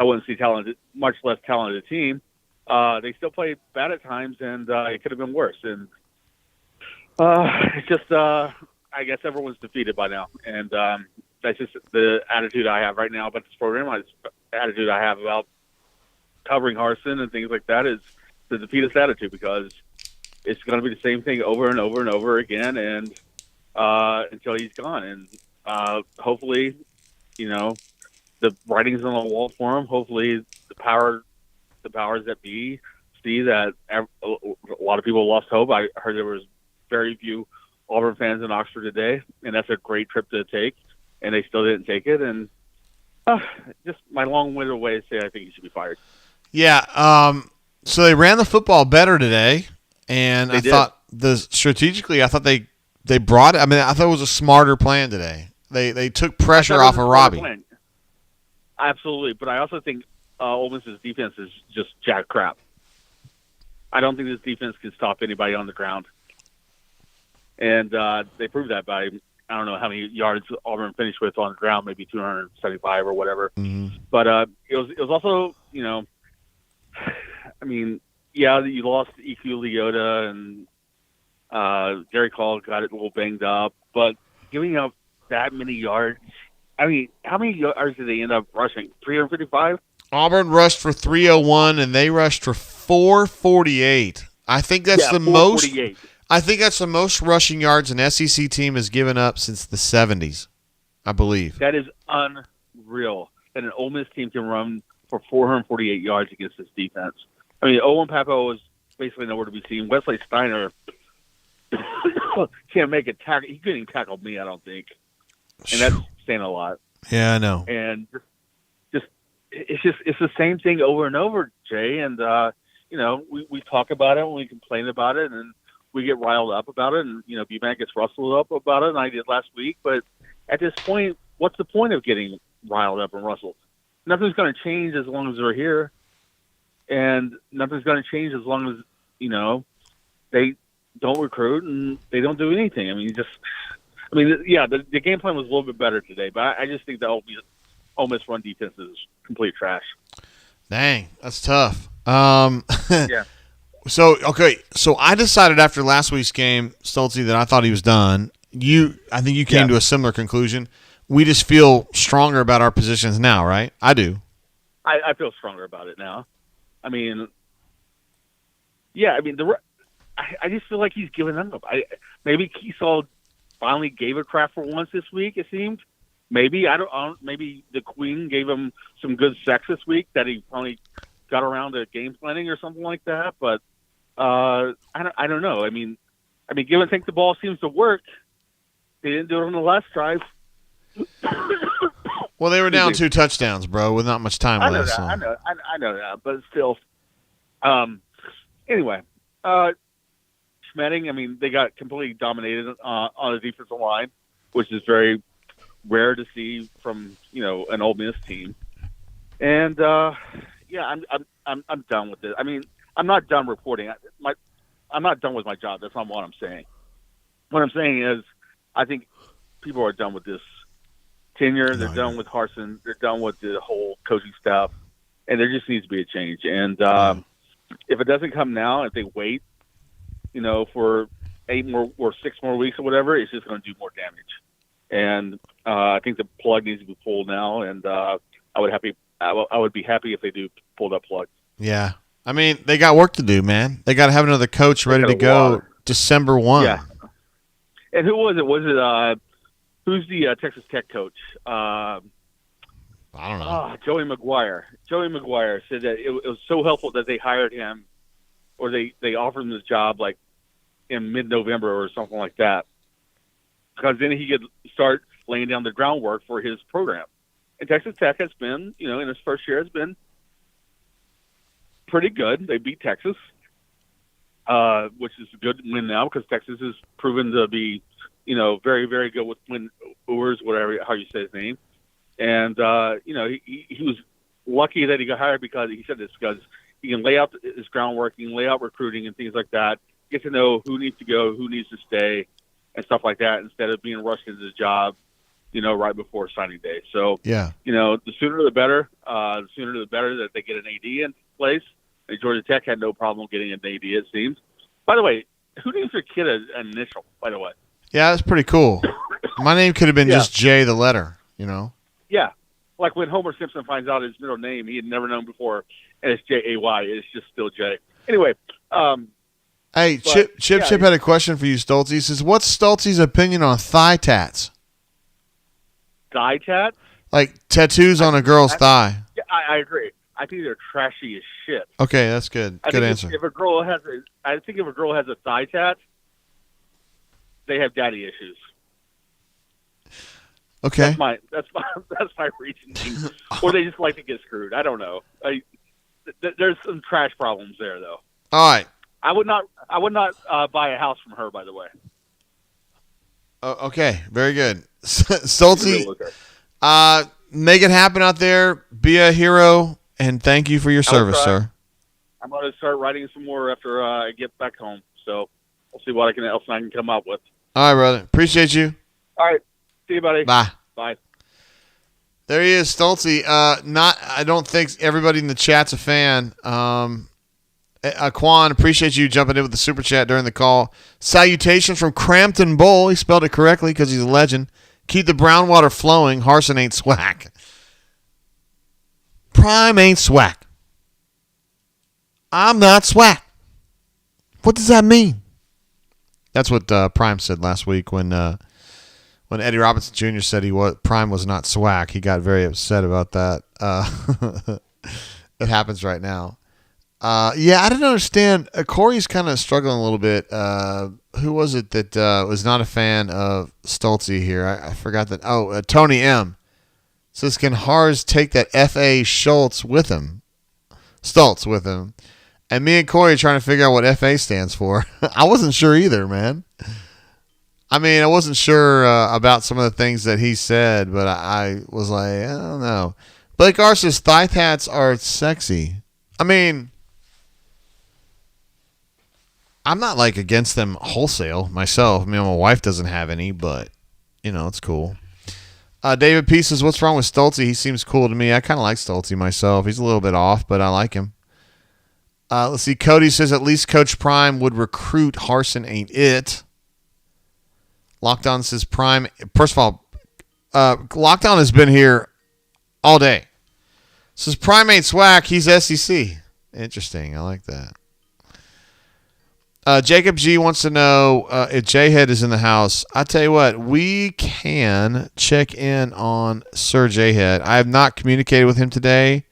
less talented team, they still played bad at times, and it could have been worse. And it's just I guess everyone's defeated by now, and that's just the attitude I have right now about this program. The attitude I have about covering Harsin and things like that is the defeatist attitude, because it's going to be the same thing over and over and over again, and until he's gone. And hopefully, the writing's on the wall for him. Hopefully, the powers that be see that a lot of people lost hope. I heard there was very few Auburn fans in Oxford today, and that's a great trip to take, and they still didn't take it. And just my long-winded way to say I think he should be fired. Yeah. So they ran the football better today, and I thought strategically, I thought they brought it. I mean, I thought it was a smarter plan today. They took pressure off of Robbie. Plan. Absolutely, but I also think Ole Miss's defense is just jack crap. I don't think this defense can stop anybody on the ground, and they proved that by I don't know how many yards Auburn finished with on the ground, maybe 275 or whatever. Mm-hmm. But it was also I mean, yeah, you lost EQ Leota, and Gary Call got it a little banged up, but giving up that many yards. I mean, how many yards did they end up rushing? 355? Auburn rushed for 301, and they rushed for 448. I think that's the most. I think that's the most rushing yards an SEC team has given up since the 70s, I believe. That is unreal. That an Ole Miss team can run for 448 yards against this defense. I mean, Owen Papo was basically nowhere to be seen. Wesley Steiner can't make a tackle. He couldn't even tackle me, I don't think. And that's saying a lot. Yeah, I know. And it's the same thing over and over, Jay. And we talk about it and we complain about it, and we get riled up about it, and BMAC gets rustled up about it, and I did last week. But at this point, what's the point of getting riled up and rustled? nothing's going to change as long as they're here, and nothing's going to change as long as they don't recruit and they don't do anything. I mean, the game plan was a little bit better today, but I just think the Ole Miss run defense is complete trash. Dang, that's tough. Yeah. So I decided after last week's game, Stoltze, that I thought he was done. I think you came to a similar conclusion. We just feel stronger about our positions now, right? I do. I feel stronger about it now. I mean, I just feel like he's given up. Maybe Keesall finally gave a crap for once this week. It seemed. Maybe maybe the Queen gave him some good sex this week that he finally got around to game planning or something like that. But I don't know. I mean, give and take, the ball seems to work. They didn't do it on the last drive. Well, they were down 2 touchdowns, bro, with not much time left. So. I know that, but still. Anyway, Schmedding, they got completely dominated on the defensive line, which is very rare to see from an Ole Miss team. And I'm done with it. I mean, I'm not done reporting. I'm not done with my job. That's not what I'm saying. What I'm saying is, I think people are done with this tenure. They're done with Harsin. They're done with the whole coaching staff, and there just needs to be a change. And if it doesn't come now, if they wait, for 8 more or 6 more weeks or whatever, it's just going to do more damage. And I think the plug needs to be pulled now. And I would be happy if they do pull that plug. Yeah, they got work to do, man. They got to have another coach ready to go December 1. Yeah. And who was it? Was it who's the Texas Tech coach? I don't know. Joey McGuire. Joey McGuire said that it was so helpful that they hired him, or they offered him this job like in mid-November or something like that, because then he could start laying down the groundwork for his program. And Texas Tech has been, in his first year, has been pretty good. They beat Texas, which is a good win now because Texas has proven to be, very, very good with Quinn Ewers, whatever, how you say his name. And, he was lucky that he got hired because he said this, because he can lay out his groundwork, he can lay out recruiting and things like that, get to know who needs to go, who needs to stay, and stuff like that, instead of being rushed into the job, right before signing day. So, yeah, the sooner the better. The sooner the better that they get an AD in place. And Georgia Tech had no problem getting an AD, it seems. By the way, who names their kid an initial, by the way? Yeah, that's pretty cool. My name could have been just J, the letter, Yeah. Like when Homer Simpson finds out his middle name, he had never known before, and it's J-A-Y. It's just still J. Anyway. Hey, Chip had a question for you, Stoltze. He says, what's Stoltze's opinion on thigh tats? Thigh tats? Like tattoos on a girl's thigh. Yeah, I agree. I think they're trashy as shit. Okay, that's good. Good answer. I think if a girl has a thigh tat, they have daddy issues. Okay. That's my reasoning. Or they just like to get screwed. I don't know. There's some trash problems there, though. All right. I would not buy a house from her, by the way. Okay, very good. Stoltze, make it happen out there. Be a hero, and thank you for your service, sir. I'm going to start writing some more after I get back home. So we'll see what else I can come up with. All right, brother. Appreciate you. All right. See you, buddy. Bye. Bye. There he is, Stoltze. I don't think everybody in the chat's a fan. Quan, appreciate you jumping in with the super chat during the call. Salutations from Crampton Bowl. He spelled it correctly because he's a legend. Keep the brown water flowing. Harsin ain't swack. Prime ain't swack. I'm not swack. What does that mean? That's what Prime said last week when Eddie Robinson Jr. said Prime was not swack. He got very upset about that. It happens right now. I didn't understand. Corey's kind of struggling a little bit. Who was it that was not a fan of Stoltze here? I forgot that. Oh, Tony M. Says, can Hars take that F.A. Stoltz with him? And me and Corey are trying to figure out what F.A. stands for. I wasn't sure either, man. I wasn't sure about some of the things that he said, but I was like, I don't know. Blake R says thigh hats are sexy. I mean, I'm not like against them wholesale myself. I mean, my wife doesn't have any, but it's cool. David P says, what's wrong with Stoltze? He seems cool to me. I kind of like Stoltze myself. He's a little bit off, but I like him. Let's see. Cody says, at least Coach Prime would recruit. Harsin ain't it. Lockdown says Prime. First of all, Lockdown has been here all day. Says Prime ain't swag. He's SEC. Interesting. I like that. Jacob G wants to know if J-Head is in the house. I tell you what, we can check in on Sir J-Head. I have not communicated with him today,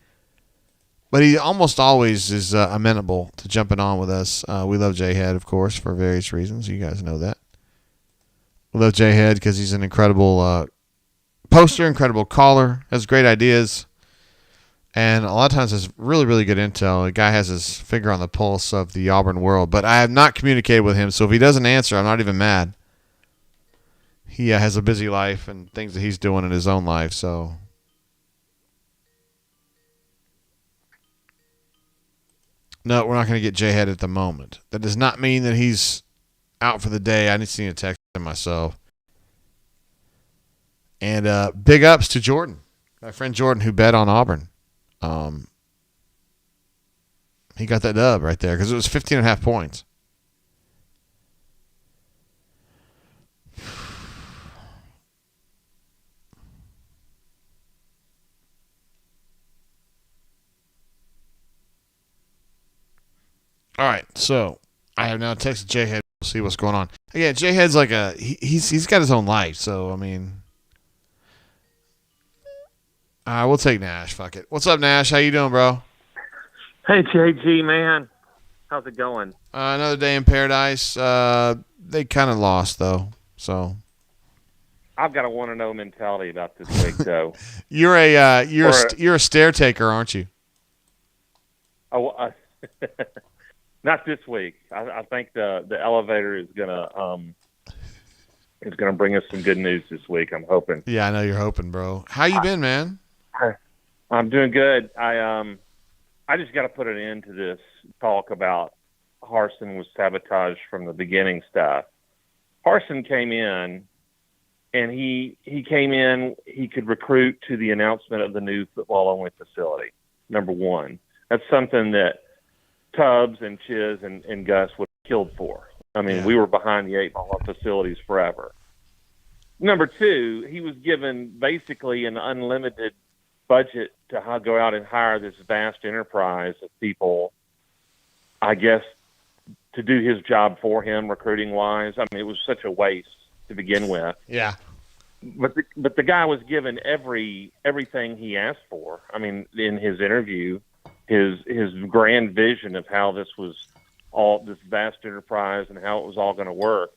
but he almost always is amenable to jumping on with us. We love J-Head, of course, for various reasons. You guys know that. We love J-Head because he's an incredible poster, incredible caller, has great ideas. And a lot of times has really, really good intel. The guy has his finger on the pulse of the Auburn world. But I have not communicated with him, so if he doesn't answer, I'm not even mad. He has a busy life and things that he's doing in his own life. So no, we're not going to get J-Head at the moment. That does not mean that he's out for the day. I need to text him myself. And big ups to Jordan, my friend Jordan, who bet on Auburn. He got that dub right there because it was 15.5 points. All right, so I have now texted J-Head. We'll see what's going on. Again, J-Head's like he's got his own life, so I mean, we'll take Nash. Fuck it. What's up, Nash? How you doing, bro? Hey, JG, man. How's it going? Another day in paradise. They kind of lost, though. So I've got a want-to-know mentality about this week, though. You're a stare taker, aren't you? Oh, not this week. I think the elevator is gonna bring us some good news this week. I'm hoping. Yeah, I know you're hoping, bro. How you been, man? I'm doing good. I just got to put an end to this talk about Harsin was sabotaged from the beginning stuff. Harsin came in, and he came in. He could recruit to the announcement of the new football-only facility. Number one, that's something that Tubbs and Chiz and Gus would have killed for. I mean, we were behind the eight ball on facilities forever. Number two, he was given basically an unlimited budget to go out and hire this vast enterprise of people, I guess, to do his job for him, recruiting wise. I mean, it was such a waste to begin with. Yeah. But the guy was given everything he asked for. I mean, in his interview, his grand vision of how this was all this vast enterprise and how it was all going to work.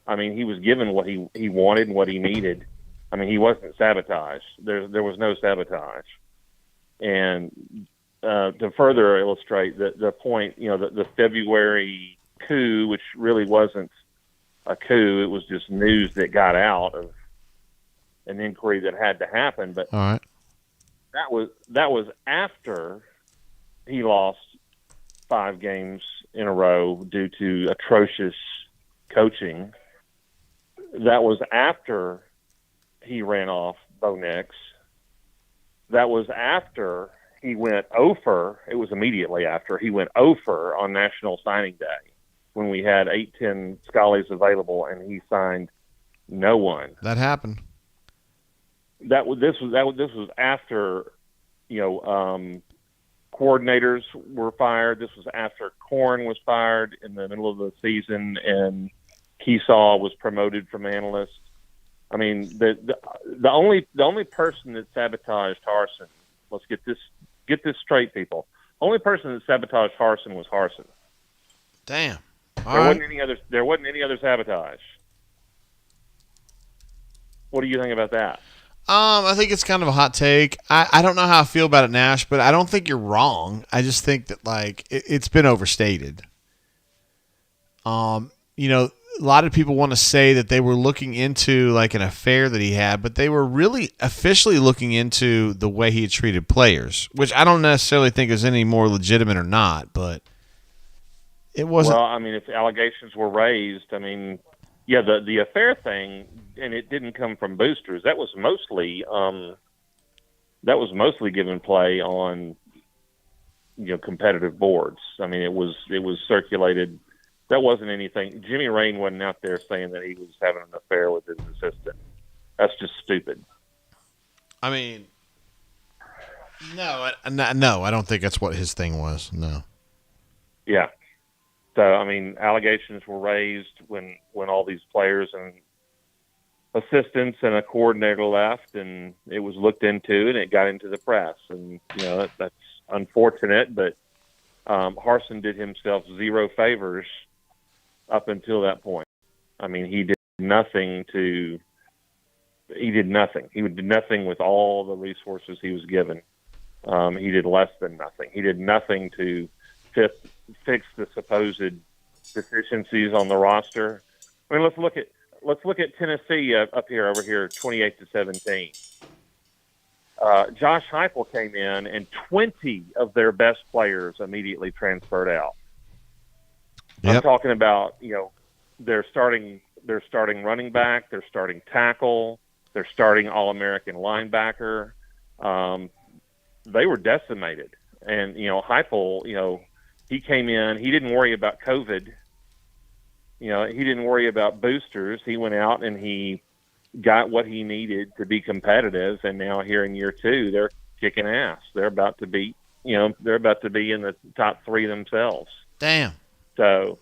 I mean, he was given what he wanted and what he needed. I mean, he wasn't sabotaged. There was no sabotage. And to further illustrate the point, the February coup, which really wasn't a coup, it was just news that got out of an inquiry that had to happen. But all right, that was after he lost 5 games in a row due to atrocious coaching. That was after he ran off Bo Nix. That was after he went over. It was immediately after he went over on National Signing Day when we had 8-10 Scullies available and he signed no one. That happened. This was after coordinators were fired. This was after Quan was fired in the middle of the season and Keesaw was promoted from analyst. I mean, the only person that sabotaged Harsin. Let's get this straight, people. Only person that sabotaged Harsin was Harsin. Damn. Wasn't any other. There wasn't any other sabotage. What do you think about that? I think it's kind of a hot take. I don't know how I feel about it, Nash, but I don't think you're wrong. I just think that it's been overstated. a lot of people want to say that they were looking into like an affair that he had, but they were really officially looking into the way he had treated players, which I don't necessarily think is any more legitimate or not, but it wasn't. Well, I mean, if allegations were raised, I mean, yeah, the affair thing, and it didn't come from boosters. That was mostly given play on, competitive boards. I mean, it was circulated. That wasn't anything. Jimmy Rain wasn't out there saying that he was having an affair with his assistant. That's just stupid. I mean, no, I don't think that's what his thing was. No. Yeah. So, I mean, allegations were raised when all these players and assistants and a coordinator left, and it was looked into, and it got into the press. And, that's unfortunate, but Harsin did himself zero favors up until that point. I mean, he did nothing. He did nothing with all the resources he was given. He did less than nothing. He did nothing to fix the supposed deficiencies on the roster. I mean, let's look at Tennessee over here, 28-17. Josh Heupel came in, and 20 of their best players immediately transferred out. Yep. I'm talking about, they're starting running back, they're starting tackle, they're starting All-American linebacker. They were decimated. And, Heupel, he came in, he didn't worry about COVID. He didn't worry about boosters. He went out and he got what he needed to be competitive. And now here in year 2, they're kicking ass. They're about to be, they're about to be in the top 3 themselves. Damn. So,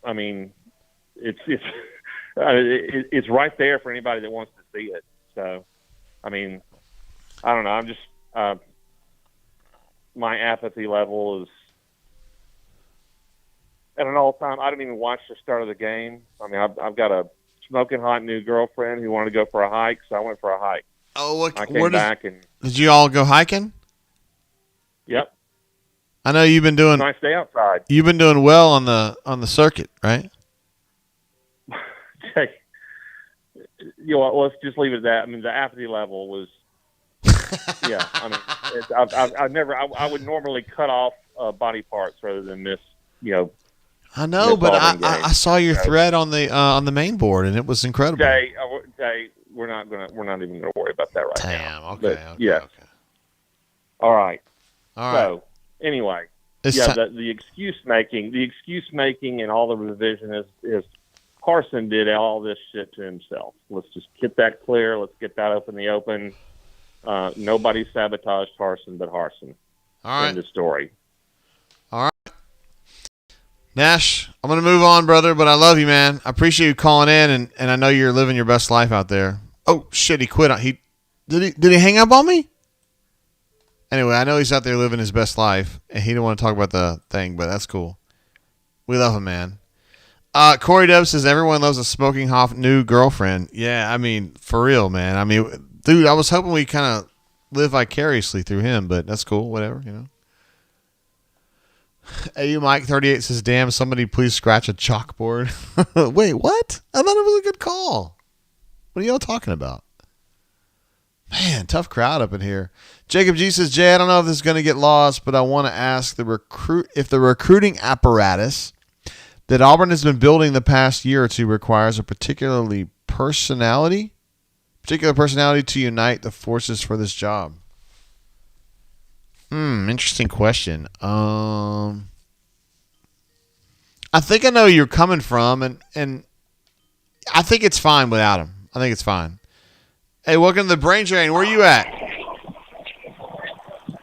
I mean, it's right there for anybody that wants to see it. So, I mean, I don't know. I'm just my apathy level is at an all-time. I didn't even watch the start of the game. I mean, I've got a smoking hot new girlfriend who wanted to go for a hike, so I went for a hike. Oh, I came back and did you all go hiking? Yep. I know you've been doing nice day outside. You've been doing well on the circuit, right? Okay. Let's just leave it at that. I mean, the apathy level was. Yeah, I mean, I would normally cut off body parts rather than miss. I know, but I saw your thread on the main board, and it was incredible. Jay, we're not even gonna worry about that right now. Damn. Okay. But, okay. Yeah. Okay. All right. All right. So anyway, the excuse making and all the revision is Harsin did all this shit to himself. Let's just get that clear. Let's get that up in the open. Nobody sabotaged Harsin but Harsin. All right. End of story. All right. Nash, I'm going to move on, brother, but I love you, man. I appreciate you calling in, and I know you're living your best life out there. Oh, shit, he quit. Did he hang up on me? Anyway, I know he's out there living his best life, and he didn't want to talk about the thing, but that's cool. We love him, man. Corey Dub says, everyone loves a smoking hot new girlfriend. Yeah, I mean, for real, man. I mean, dude, I was hoping we kind of live vicariously through him, but that's cool, whatever, AU Mike 38 says, damn, somebody please scratch a chalkboard. Wait, what? I thought it was a good call. What are y'all talking about? Man, tough crowd up in here. Jacob G says, Jay, I don't know if this is going to get lost, but I want to ask if the recruiting apparatus that Auburn has been building the past year or two requires a particular personality to unite the forces for this job. Interesting question. I think I know where you're coming from, and I think it's fine without him. I think it's fine. Hey, welcome to the Brain Drain. Where are you at?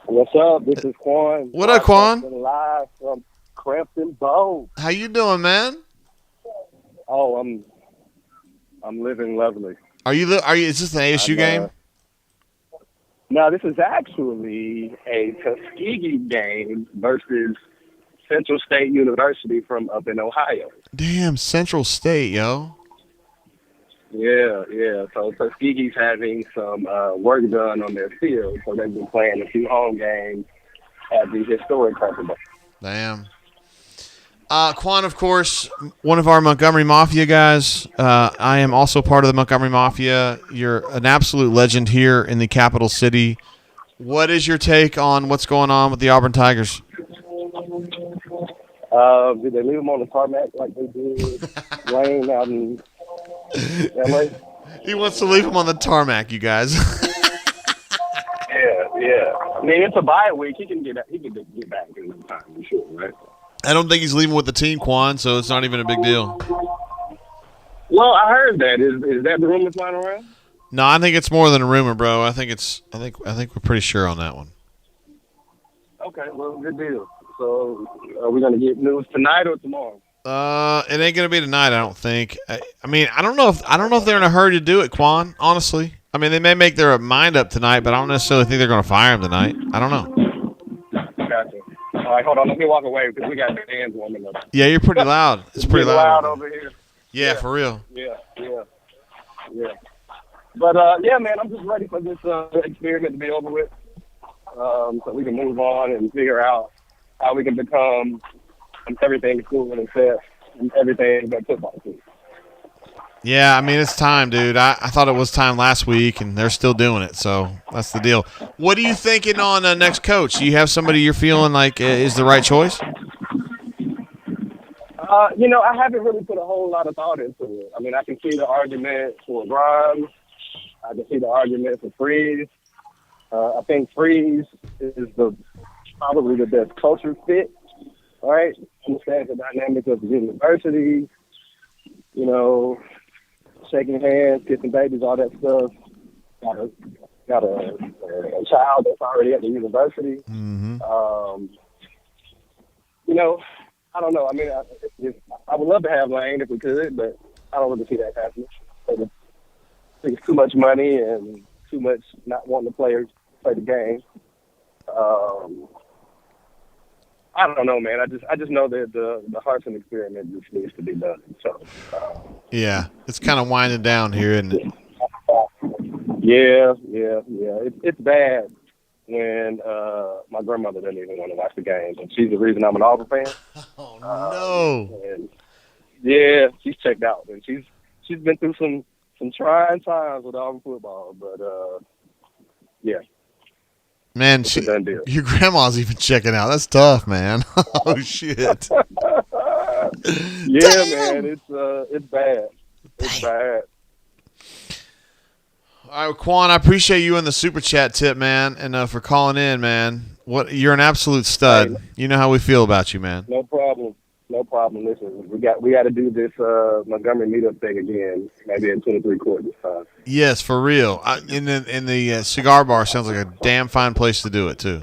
What's up? This is Quan. What up, Quan? Live from Crampton Bow. How you doing, man? Oh, I'm living lovely. Are you? Is this an ASU game? No, this is actually a Tuskegee game versus Central State University from up in Ohio. Damn, Central State, yo. Yeah. So Tuskegee's having some work done on their field, so they've been playing a few home games at the historic Crampton Bowl. Damn. Quan, of course, one of our Montgomery Mafia guys. I am also part of the Montgomery Mafia. You're an absolute legend here in the capital city. What is your take on what's going on with the Auburn Tigers? Did they leave him on the tarmac like they did Wayne out in L.A.? He wants to leave him on the tarmac, you guys. Yeah. I mean, it's a bye week. He can get back in no time, for sure, right? I don't think he's leaving with the team, Quan, so it's not even a big deal. Well, I heard that. Is that the rumor flying around? No, I think it's more than a rumor, bro. I think we're pretty sure on that one. Okay, well, good deal. So, are we gonna get news tonight or tomorrow? It ain't gonna be tonight, I don't think. I mean, I don't know if they're in a hurry to do it, Quan. Honestly, I mean, they may make their mind up tonight, but I don't necessarily think they're gonna fire him tonight. I don't know. Gotcha. All right, hold on. Let me walk away because we got fans warming up. Yeah, you're pretty loud. It's pretty loud over here. Yeah, for real. Yeah. But yeah, man, I'm just ready for this experiment to be over with, so we can move on and figure out how we can become everything school and success and everything but football team. Yeah, I mean, it's time, dude. I thought it was time last week, and they're still doing it, so that's the deal. What are you thinking on next coach? Do you have somebody you're feeling like is the right choice? I haven't really put a whole lot of thought into it. I mean, I can see the argument for Grimes. I can see the argument for Freeze. I think Freeze is probably the best culture fit, right? Understands the dynamics of the university, shaking hands, kissing babies, all that stuff. Got a child that's already at the university. Mm-hmm. I don't know. I mean, I would love to have Lane if we could, but I don't really see that happening. I think it's too much money and too much not wanting the players to play the game. I don't know, man. I just know that the Harsin experiment just needs to be done. So yeah, it's kind of winding down here, isn't it? Yeah. It's bad when my grandmother doesn't even want to watch the games, and she's the reason I'm an Auburn fan. Oh no! And yeah, she's checked out, and she's been through some trying times with Auburn football, but yeah. Man, your grandma's even checking out. That's tough, man. Oh shit! Yeah, damn. Man, it's bad. It's bad. All right, Quan, I appreciate you in the super chat tip, man, and for calling in, man. You're an absolute stud. Hey, you know how we feel about you, man. No problem. Listen, we got to do this Montgomery meetup thing again, maybe in 23 court this time. Yes, for real. In the cigar bar sounds like a damn fine place to do it too.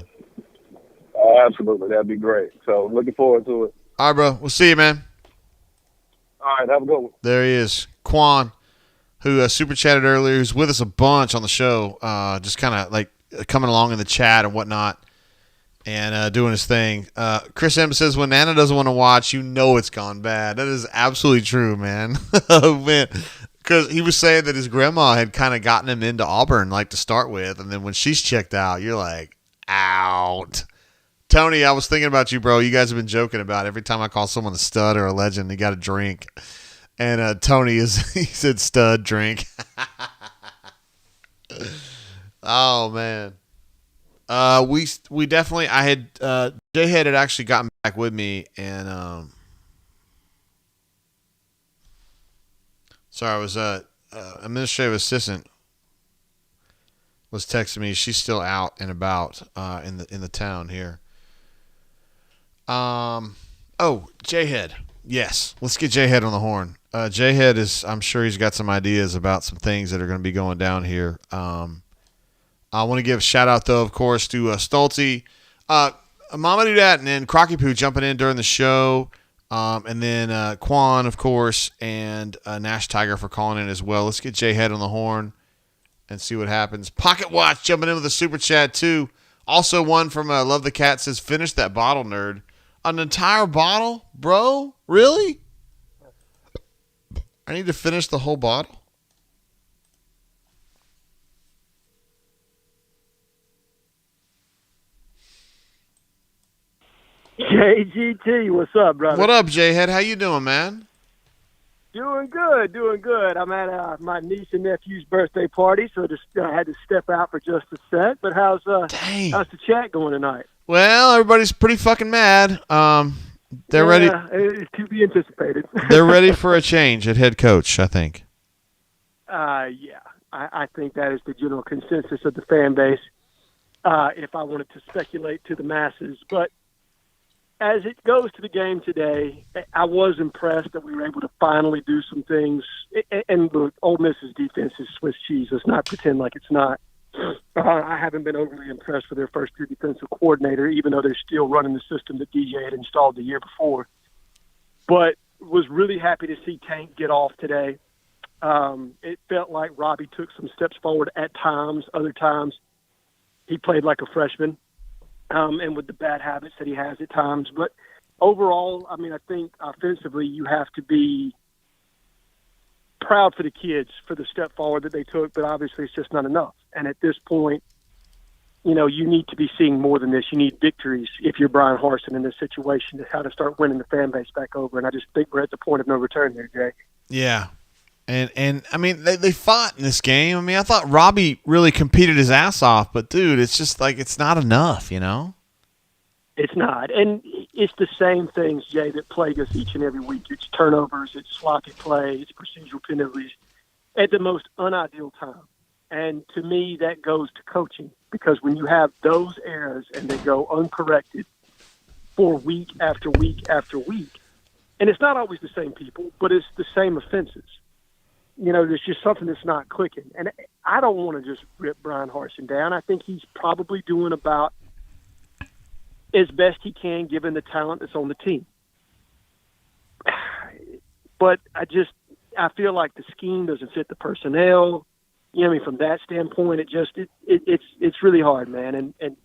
Absolutely, that'd be great. So looking forward to it. All right, bro. We'll see you, man. All right, have a good one. There he is, Quan, who super chatted earlier. Who's with us a bunch on the show, just kind of like coming along in the chat and whatnot. And doing his thing. Chris M says, when Nana doesn't want to watch, you know it's gone bad. That is absolutely true, man. Oh, man. Because he was saying that his grandma had kind of gotten him into Auburn, like, to start with. And then when she's checked out, you're like, out. Tony, I was thinking about you, bro. You guys have been joking about every time I call someone a stud or a legend, they got a drink. And Tony, he said stud, drink. Oh, man. We definitely, I had, J-Head had actually gotten back with me and, sorry, I was, administrative assistant was texting me. She's still out and about, in the town here. Oh, J-Head. Yes. Let's get J-Head on the horn. J-Head I'm sure he's got some ideas about some things that are going to be going down here. I want to give a shout-out, though, of course, to Stoltzy, Mama Do That, and then Crocky Poo jumping in during the show, and then Quan, of course, and Nash Tiger for calling in as well. Let's get J-Head on the horn and see what happens. Pocket Watch jumping in with a super chat, too. Also one from Love the Cat says, finish that bottle, nerd. An entire bottle? Bro? Really? I need to finish the whole bottle? JGT, what's up, brother? What up, J-Head? How you doing, man? Doing good, doing good. I'm at my niece and nephew's birthday party, so just had to step out for just a sec. But how's the chat going tonight? Well, everybody's pretty fucking mad. They're ready. It's to be anticipated. They're ready for a change at head coach, I think. Yeah. I think that is the general consensus of the fan base, if I wanted to speculate to the masses. But as it goes to the game today, I was impressed that we were able to finally do some things. And look, Ole Miss's defense is Swiss cheese. Let's not pretend like it's not. I haven't been overly impressed with their first-year defensive coordinator, even though they're still running the system that DJ had installed the year before. But was really happy to see Tank get off today. It felt like Robbie took some steps forward at times. Other times, he played like a freshman, and with the bad habits that he has at times. But overall, I mean, I think offensively you have to be proud for the kids for the step forward that they took, but obviously it's just not enough. And at this point, you know, you need to be seeing more than this. You need victories if you're Brian Harsin in this situation to how to start winning the fan base back over. And I just think we're at the point of no return there, Jay. Yeah. And I mean, they fought in this game. I mean, I thought Robbie really competed his ass off, but, dude, it's just like it's not enough, you know? It's not. And it's the same things, Jay, that plague us each and every week. It's turnovers, it's sloppy play, it's procedural penalties at the most unideal time. And to me, that goes to coaching, because when you have those errors and they go uncorrected for week after week after week, and it's not always the same people, but it's the same offenses. You know, there's just something that's not clicking. And I don't want to just rip Brian Harsin down. I think he's probably doing about as best he can given the talent that's on the team. But I feel like the scheme doesn't fit the personnel. You know what I mean? From that standpoint, it's really hard, man. And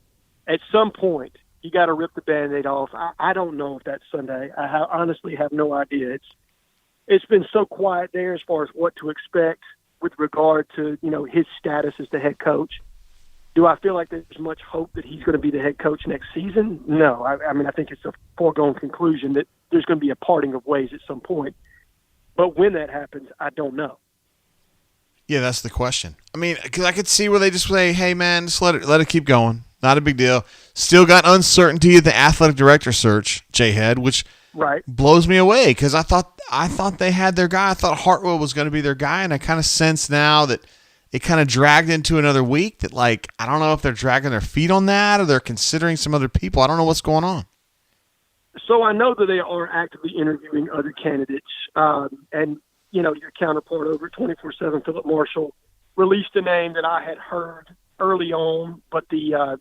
at some point, you got to rip the Band-Aid off. I don't know if that's Sunday. I honestly have no idea. It's been so quiet there as far as what to expect with regard to, you know, his status as the head coach. Do I feel like there's much hope that he's going to be the head coach next season? No. I mean, I think it's a foregone conclusion that there's going to be a parting of ways at some point. But when that happens, I don't know. Yeah, that's the question. I mean, because I could see where they just say, hey, man, just let it keep going. Not a big deal. Still got uncertainty of the athletic director search, J-Head, which blows me away, because I thought they had their guy. I thought Hartwell was going to be their guy, and I kind of sense now that it kind of dragged into another week that, like, I don't know if they're dragging their feet on that or they're considering some other people. I don't know what's going on. So I know that they are actively interviewing other candidates, and, you know, your counterpart over at 24/7, Philip Marshall, released a name that I had heard early on, but the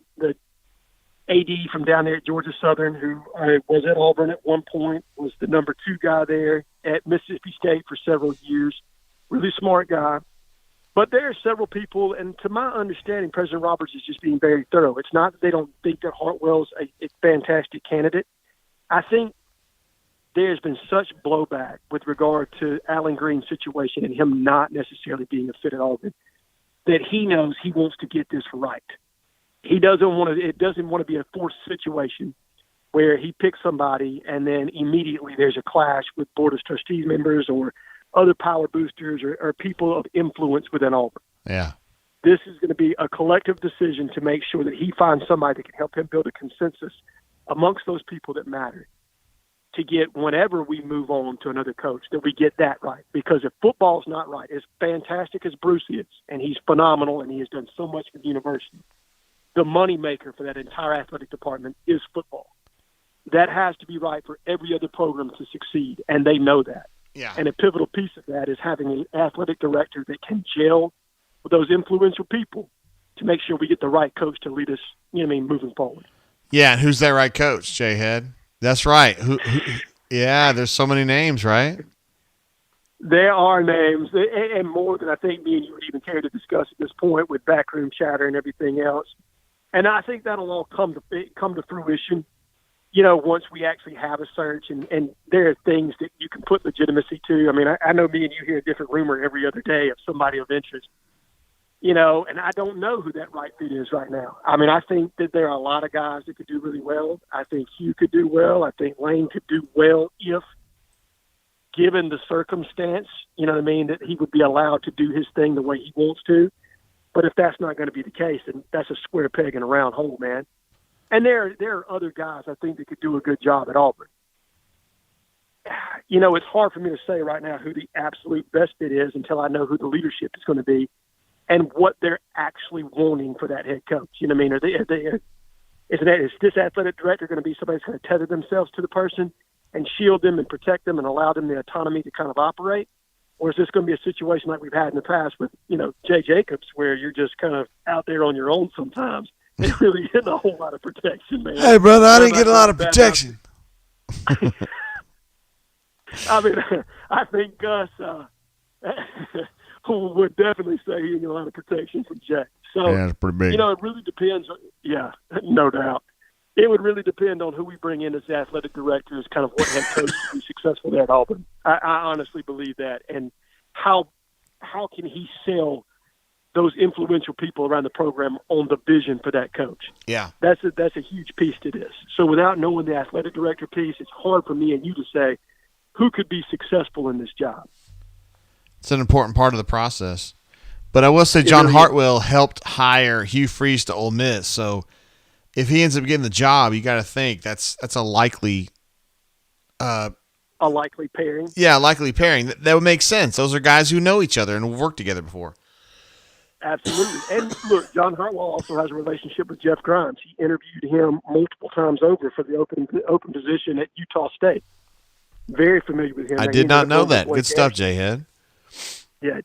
AD from down there at Georgia Southern, who was at Auburn at one point, was the number 2 guy there at Mississippi State for several years. Really smart guy. But there are several people, and to my understanding, President Roberts is just being very thorough. It's not that they don't think that Hartwell's a fantastic candidate. I think there's been such blowback with regard to Alan Green's situation and him not necessarily being a fit at Auburn that he knows he wants to get this right. He doesn't want to. It doesn't want to be a forced situation where he picks somebody and then immediately there's a clash with Board of Trustees members or other power boosters or people of influence within Auburn. Yeah. This is going to be a collective decision to make sure that he finds somebody that can help him build a consensus amongst those people that matter to get, whenever we move on to another coach, that we get that right. Because if football's not right, as fantastic as Bruce is, and he's phenomenal and he has done so much for the university, the moneymaker for that entire athletic department is football. That has to be right for every other program to succeed, and they know that. Yeah. And a pivotal piece of that is having an athletic director that can gel with those influential people to make sure we get the right coach to lead us, you know what I mean, moving forward. Yeah, and who's that right coach, J-Head? That's right. Yeah, there's so many names, right? There are names, and more than I think me and you would even care to discuss at this point with backroom chatter and everything else. And I think that'll all come to fruition, you know, once we actually have a search. And there are things that you can put legitimacy to. I mean, I know me and you hear a different rumor every other day of somebody of interest. and I don't know who that right fit is right now. I mean, I think that there are a lot of guys that could do really well. I think Hugh could do well. I think Lane could do well if, given the circumstance, that he would be allowed to do his thing the way he wants to. But if that's not going to be the case, then that's a square peg in a round hole, man. And there are other guys I think that could do a good job at Auburn. It's hard for me to say right now who the absolute best fit is until I know who the leadership is going to be and what they're actually wanting for that head coach. You know what I mean? Is this athletic director going to be somebody that's going to tether themselves to the person and shield them and protect them and allow them the autonomy to kind of operate? Or is this going to be a situation like we've had in the past with, Jay Jacobs, where you're just kind of out there on your own sometimes and really getting a whole lot of protection, man? Hey, brother, I didn't get a lot of protection. I mean, I think Gus would definitely say he didn't get a lot of protection from Jay. So, yeah, it's pretty big. It really depends. Yeah, no doubt. It would really depend on who we bring in as the athletic director, as kind of what head coach to be successful there at Auburn. I honestly believe that. And how can he sell those influential people around the program on the vision for that coach? Yeah. That's a huge piece to this. So without knowing the athletic director piece, it's hard for me and you to say who could be successful in this job. It's an important part of the process. But I will say John Hartwell helped hire Hugh Freeze to Ole Miss, so if he ends up getting the job, you got to think that's a likely a likely pairing. Yeah, a likely pairing. That would make sense. Those are guys who know each other and have worked together before. Absolutely. And look, John Hartwell also has a relationship with Jeff Grimes. He interviewed him multiple times over for the open position at Utah State. Very familiar with him. I did not know that. Good stuff, J-Head. Yeah.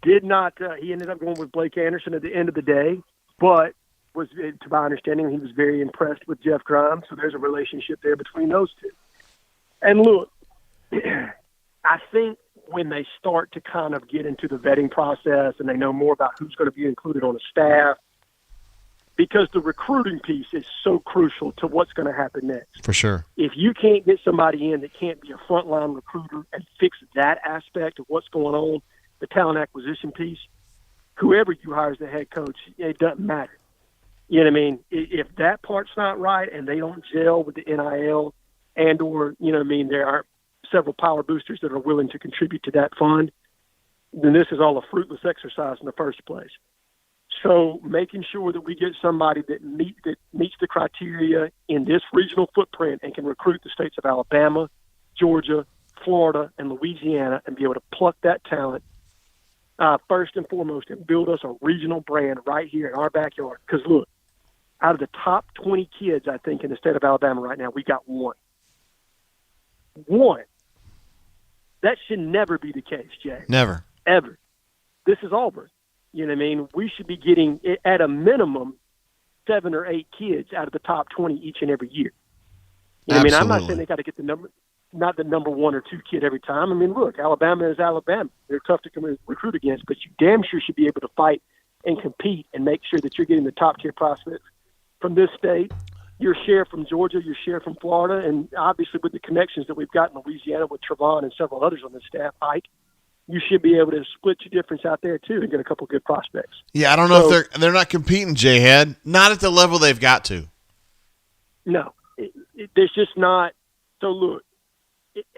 Did not. He ended up going with Blake Anderson at the end of the day, but was, to my understanding, he was very impressed with Jeff Grimes. So there's a relationship there between those two. And look, I think when they start to kind of get into the vetting process and they know more about who's going to be included on the staff, because the recruiting piece is so crucial to what's going to happen next. For sure. If you can't get somebody in that can't be a frontline recruiter and fix that aspect of what's going on, the talent acquisition piece, whoever you hire as the head coach, it doesn't matter. You know what I mean? If that part's not right and they don't gel with the NIL and or, there aren't several power boosters that are willing to contribute to that fund, then this is all a fruitless exercise in the first place. So making sure that we get somebody that meets the criteria in this regional footprint and can recruit the states of Alabama, Georgia, Florida, and Louisiana and be able to pluck that talent first and foremost and build us a regional brand right here in our backyard. Because, look, out of the top 20 kids, I think, in the state of Alabama right now, we got one. One. That should never be the case, Jay. Never. Ever. This is Auburn. You know what I mean? We should be getting, at a minimum, 7 or 8 kids out of the top 20 each and every year. You know what I mean? I'm not saying they got to get not the number 1 or 2 kid every time. I mean, look, Alabama is Alabama. They're tough to recruit against, but you damn sure should be able to fight and compete and make sure that you're getting the top-tier prospects from this state, your share from Georgia, your share from Florida, and obviously with the connections that we've got in Louisiana with Trevon and several others on the staff, Ike, you should be able to split your difference out there too and get a couple good prospects. Yeah, I don't know if they're not competing, J-Head. Not at the level they've got to. No, there's just not. So look,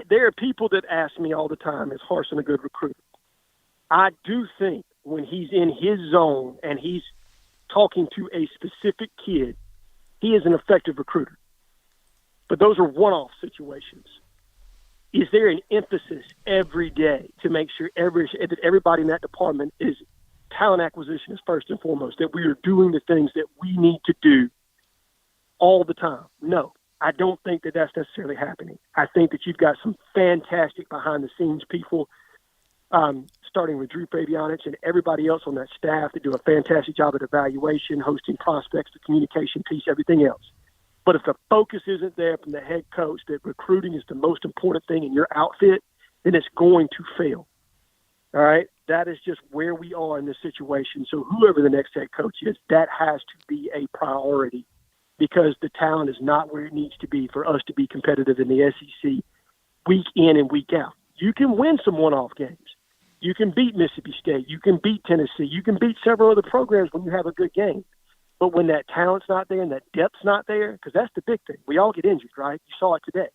there are people that ask me all the time, is Harsin a good recruiter? I do think when he's in his zone and he's talking to a specific kid, he is an effective recruiter. But those are one-off situations. Is there an emphasis every day to make sure that everybody in that department is talent acquisition is first and foremost, that we are doing the things that we need to do all the time? No, I don't think that that's necessarily happening. I think that you've got some fantastic behind-the-scenes people, starting with Drew Fabianich and everybody else on that staff that do a fantastic job at evaluation, hosting prospects, the communication piece, everything else. But if the focus isn't there from the head coach that recruiting is the most important thing in your outfit, then it's going to fail. All right? That is just where we are in this situation. So whoever the next head coach is, that has to be a priority because the talent is not where it needs to be for us to be competitive in the SEC week in and week out. You can win some one-off games, You can beat Mississippi State. You can beat Tennessee. You can beat several other programs when you have a good game. But when that talent's not there and that depth's not there, because that's the big thing. We all get injured, right? You saw it today.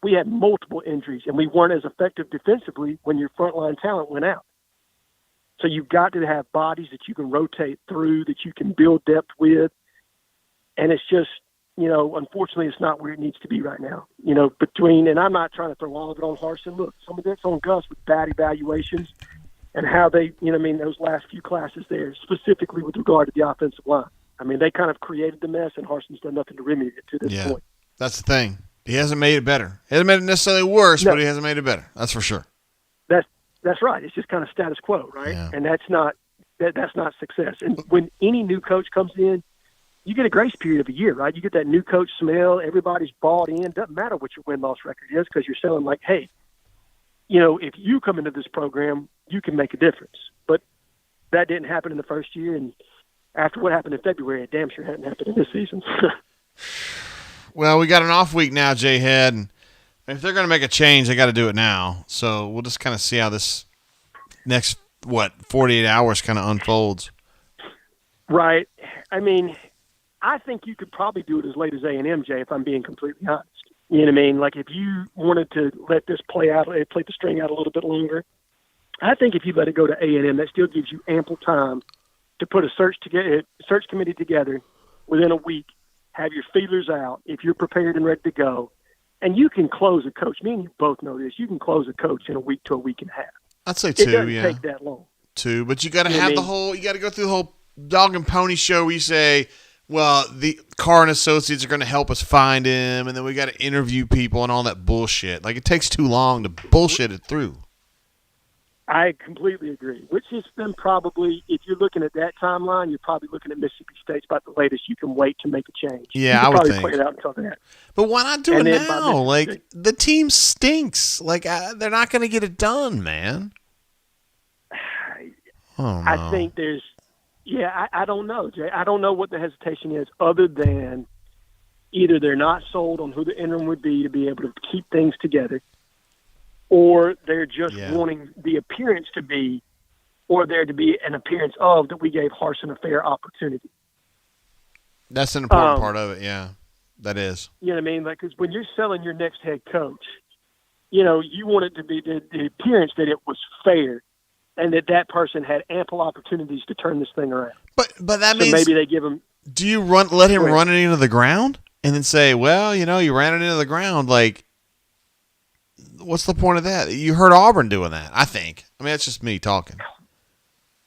We had multiple injuries, and we weren't as effective defensively when your frontline talent went out. So you've got to have bodies that you can rotate through, that you can build depth with. And it's just, unfortunately, it's not where it needs to be right now. And I'm not trying to throw all of it on Harsin. Look, some of it's on Gus with bad evaluations and how they, those last few classes there, specifically with regard to the offensive line. I mean, they kind of created the mess, and Harsin's done nothing to remedy it to this point. That's the thing. He hasn't made it better. He hasn't made it necessarily worse, but he hasn't made it better. That's for sure. That's right. It's just kind of status quo, right? Yeah. And that's not success. And when any new coach comes in, you get a grace period of a year, right? You get that new coach smell. Everybody's bought in. Doesn't matter what your win-loss record is because you're selling like, hey, if you come into this program, you can make a difference. But that didn't happen in the first year, and after what happened in February, it damn sure hadn't happened in this season. Well, we got an off week now, J-Head. And if they're going to make a change, they got to do it now. So we'll just kind of see how this next, 48 hours kind of unfolds. Right. I mean, I think you could probably do it as late as A&M, Jay, if I'm being completely honest. You know what I mean? Like if you wanted to let this play the string out a little bit longer, I think if you let it go to A&M, that still gives you ample time to put a search committee together within a week, have your feelers out if you're prepared and ready to go, and you can close a coach. Me and you both know this. You can close a coach in a week to a week and a half. I'd say 2, It doesn't take that long. 2, but you got to have you got to go through the whole dog and pony show where you say, well, the Carr and Associates are going to help us find him, and then we got to interview people and all that bullshit. Like, it takes too long to bullshit it through. I completely agree, which is then probably, if you're looking at that timeline, you're probably looking at Mississippi State's about the latest you can wait to make a change. Yeah, I would think. Play it out until that. But why not do it now? Like, the team stinks. Like, they're not going to get it done, man. Oh, no. I think there's I don't know, Jay. I don't know what the hesitation is other than either they're not sold on who the interim would be to be able to keep things together, or they're just wanting the appearance to be, or there to be an appearance of that we gave Harsin a fair opportunity. That's an important part of it, yeah. That is. You know what I mean? Like, because when you're selling your next head coach, you want it to be the appearance that it was fair and that person had ample opportunities to turn this thing around. But that means maybe they give him. Do you let him run it into the ground and then say, well, you ran it into the ground, like, what's the point of that? You heard Auburn doing that, I think. I mean, that's just me talking.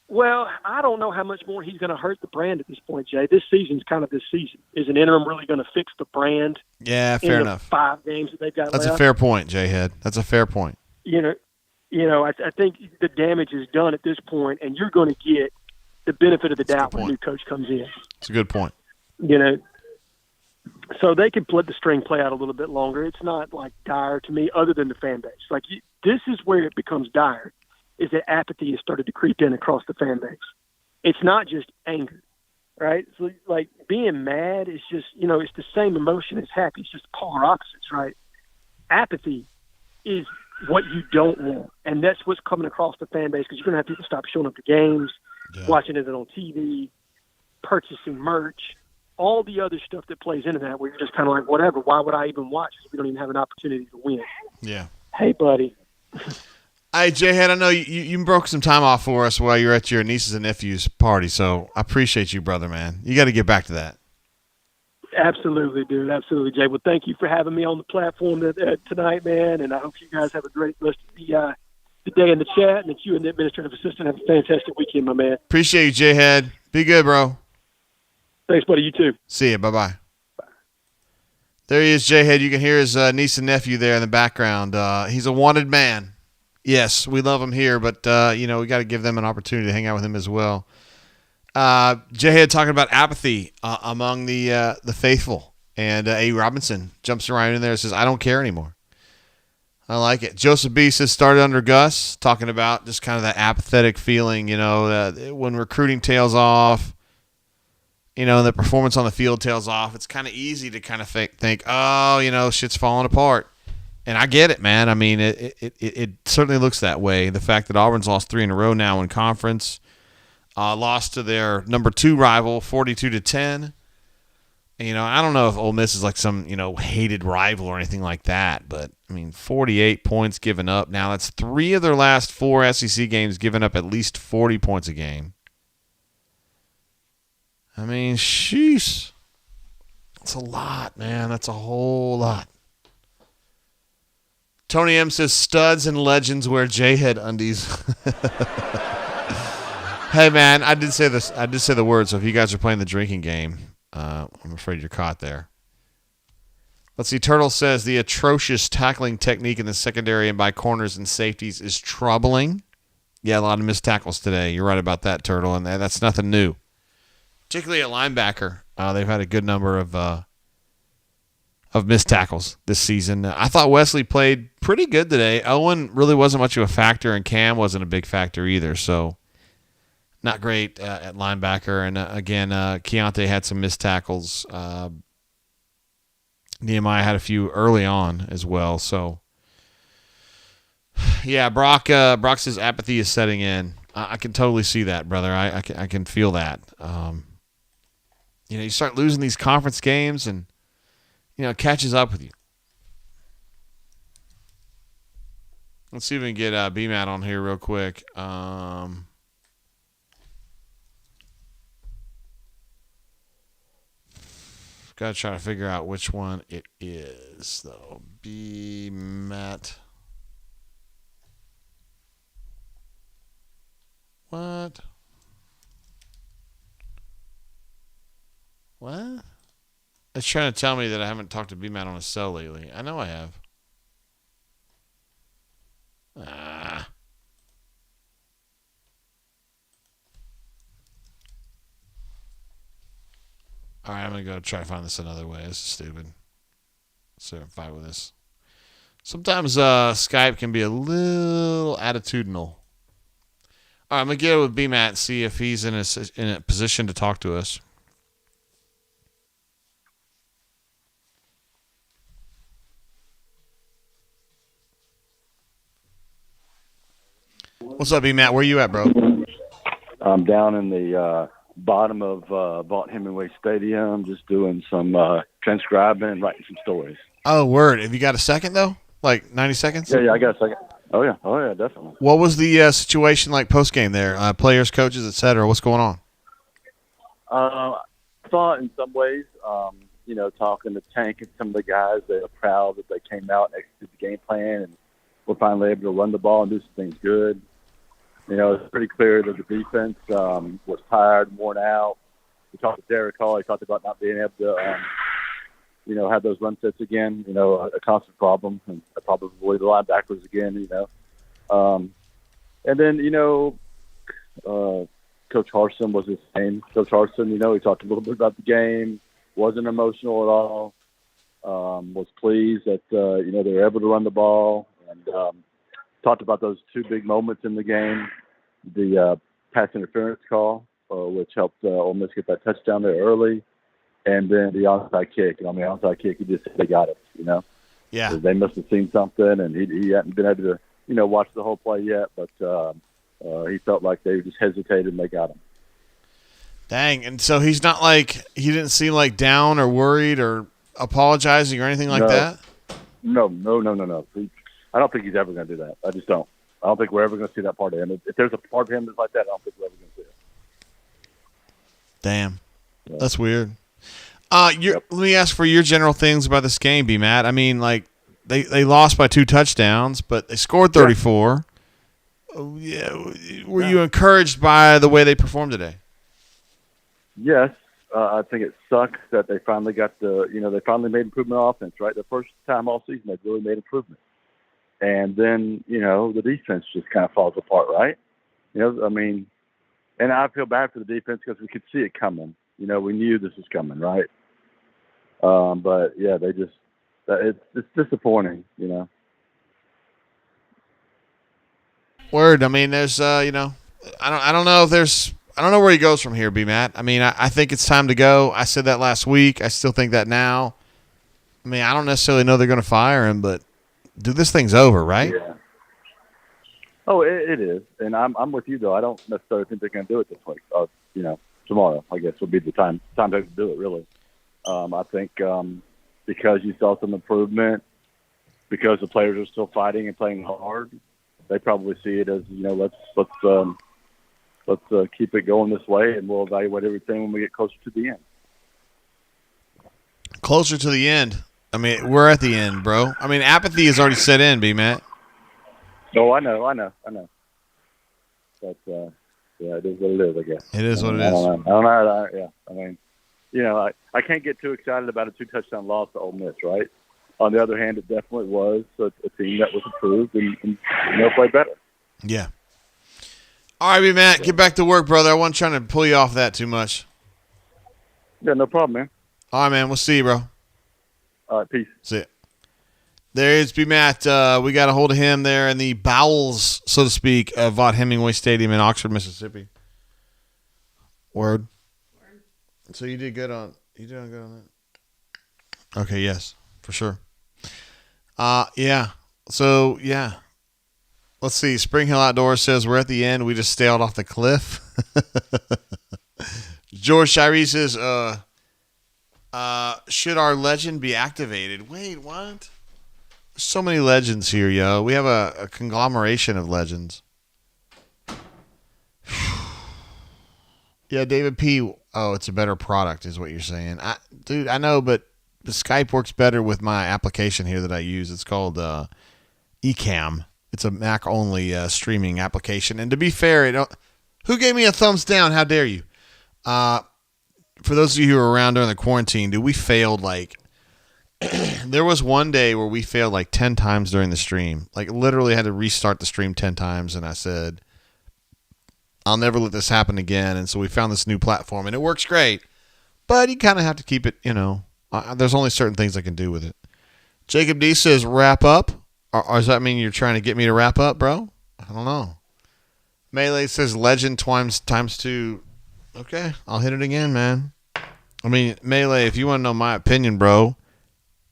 Well, I don't know how much more he's going to hurt the brand at this point, Jay. This season's kind of this season. Is an interim really going to fix the brand? Yeah, fair enough. 5 games that they've got That's left? a fair point, J-Head. That's a fair point. I think the damage is done at this point, and you're going to get the benefit of the doubt when a new coach comes in. It's a good point. So they could let the string play out a little bit longer. It's not like dire to me, other than the fan base. Like this is where it becomes dire, is that apathy has started to creep in across the fan base. It's not just anger, right? So like being mad is just it's the same emotion as happy. It's just polar opposites, right? Apathy is what you don't want, and that's what's coming across the fan base because you're going to have people stop showing up to games, watching it on TV, purchasing merch. All the other stuff that plays into that where you're just kind of like, whatever, why would I even watch if we don't even have an opportunity to win? Yeah. Hey, buddy. Hey, J-Head, I know you broke some time off for us while you're at your nieces and nephews' party, so I appreciate you, brother, man. You got to get back to that. Absolutely, dude. Absolutely, Jay. Well, thank you for having me on the platform tonight, man, and I hope you guys have a great rest of the day in the chat and that you and the administrative assistant have a fantastic weekend, my man. Appreciate you, J-Head. Be good, bro. Thanks, buddy. You too. See you. Bye-bye. There he is, J-Head. You can hear his niece and nephew there in the background. He's a wanted man. Yes, we love him here, but, we got to give them an opportunity to hang out with him as well. J-Head talking about apathy among the faithful. And A. Robinson jumps around in there and says, I don't care anymore. I like it. Joseph B. says, started under Gus, talking about just kind of that apathetic feeling, when recruiting tails off, the performance on the field tails off, it's kind of easy to kind of think, shit's falling apart. And I get it, man. I mean, it certainly looks that way. The fact that Auburn's lost 3 in a row now in conference, lost to their number 2 rival, 42-10. You know, I don't know if Ole Miss is like some, hated rival or anything like that, but, 48 points given up. Now, that's 3 of their last 4 SEC games given up at least 40 points a game. Sheesh. That's a lot, man. That's a whole lot. Tony M says studs and legends wear J-head undies. Hey, man, I did say this. I did say the word, so if you guys are playing the drinking game, I'm afraid you're caught there. Let's see. Turtle says the atrocious tackling technique in the secondary and by corners and safeties is troubling. Yeah, a lot of missed tackles today. You're right about that, Turtle, and that's nothing new. Particularly at linebacker, they've had a good number of missed tackles this season. I thought Wesley played pretty good today. Owen really wasn't much of a factor, and Cam wasn't a big factor either, so not great at linebacker. And again, Keontae had some missed tackles. Nehemiah had a few early on as well. So, yeah, Brock says apathy is setting in. I can totally see that, brother. I can feel that. You start losing these conference games, and it catches up with you. Let's see if we can get BMAT on here real quick. Got to try to figure out which one it is, though. BMAT. What? It's trying to tell me that I haven't talked to BMAT on a cell lately. I know I have. All right, I'm going to go try to find this another way. This is stupid. So I'm fine with this. Sometimes Skype can be a little attitudinal. All right, I'm going to get it with BMAT and see if he's in a position to talk to us. What's up, BMAT? Where you at, bro? I'm down in the bottom of Vaught Hemingway Stadium, just doing some transcribing and writing some stories. Oh, word. Have you got a second, though? Like 90 seconds? Yeah, I got a second. Oh, yeah, definitely. What was the situation like post-game there? Players, coaches, et cetera. What's going on? I thought in some ways, talking to Tank and some of the guys, they were proud that they came out and executed the game plan and were finally able to run the ball and do some things good. It's pretty clear that the defense was tired, worn out. We talked to Derek Hall. He talked about not being able to, have those run sets again, a constant problem. And probably the linebackers again, And then, Coach Harsin was the same. Coach Harsin, he talked a little bit about the game, wasn't emotional at all, was pleased that, they were able to run the ball. And talked about those 2 big moments in the game, the pass interference call, which helped Ole Miss get that touchdown there early, and then the onside kick. And on the onside kick, he just said they got it, Yeah. They must have seen something, and he hadn't been able to, watch the whole play yet, but he felt like they just hesitated and they got him. Dang. And so he's not like – he didn't seem like down or worried or apologizing or anything like that? No. I don't think he's ever going to do that. I just don't. I don't think we're ever going to see that part of him. If there's a part of him that's like that, I don't think we're ever going to see it. Damn. Yeah. That's weird. Let me ask for your general things about this game, B-Matt. I mean, like, they lost by 2 touchdowns, but they scored 34. Yeah. Were you encouraged by the way they performed today? Yes. I think it sucks that they finally got they finally made improvement on offense, right? The first time all season they really made improvement. And then, the defense just kind of falls apart, right? And I feel bad for the defense because we could see it coming. We knew this was coming, right? But, yeah, it's disappointing, Word. I mean, there's, I don't know if there's, I don't know where he goes from here, B-Matt. I mean, I think it's time to go. I said that last week. I still think that now. I mean, I don't necessarily know they're going to fire him, but Dude, this thing's over, right? Yeah. Oh, it is, and I'm with you though. I don't necessarily think they're going to do it this week. Tomorrow, I guess, will be the time to do it. Really, I think because you saw some improvement, because the players are still fighting and playing hard, they probably see it as let's keep it going this way, and we'll evaluate everything when we get closer to the end. Closer to the end. I mean, we're at the end, bro. I mean, apathy has already set in, B-Matt. Oh, I know. But yeah, it is what it is, I guess. It is what it is. I don't know. Yeah, I mean, I can't get too excited about a 2-touchdown loss to Ole Miss, right? On the other hand, it definitely was a team that was improved and played better. Yeah. All right, B-Matt, get back to work, brother. I wasn't trying to pull you off that too much. Yeah, no problem, man. All right, man. We'll see you, bro. All right, peace. See ya. There is B-Matt. We got a hold of him there in the bowels, so to speak, of Vaught Hemingway Stadium in Oxford, Mississippi. Word. So you did good on that. Okay, yes, for sure. Yeah. So yeah. Let's see. Spring Hill Outdoors says we're at the end. We just sailed off the cliff. George Shirey says, should our legend be activated? Wait, what? There's so many legends here, yo. We have a conglomeration of legends. Yeah, David P. Oh, it's a better product is what you're saying. Dude, I know, but the Skype works better with my application here that I use. It's called Ecamm. It's a Mac-only streaming application. And to be fair, who gave me a thumbs down? How dare you? For those of you who were around during the quarantine, dude, we failed like there was one day where we failed like 10 times during the stream. Like literally had to restart the stream 10 times, and I said, I'll never let this happen again. And so we found this new platform, and it works great. But you kind of have to keep it, there's only certain things I can do with it. Jacob D says, wrap up. Or does that mean you're trying to get me to wrap up, bro? I don't know. Melee says, legend times 2. Okay, I'll hit it again, man. I mean, Melee, if you want to know my opinion, bro,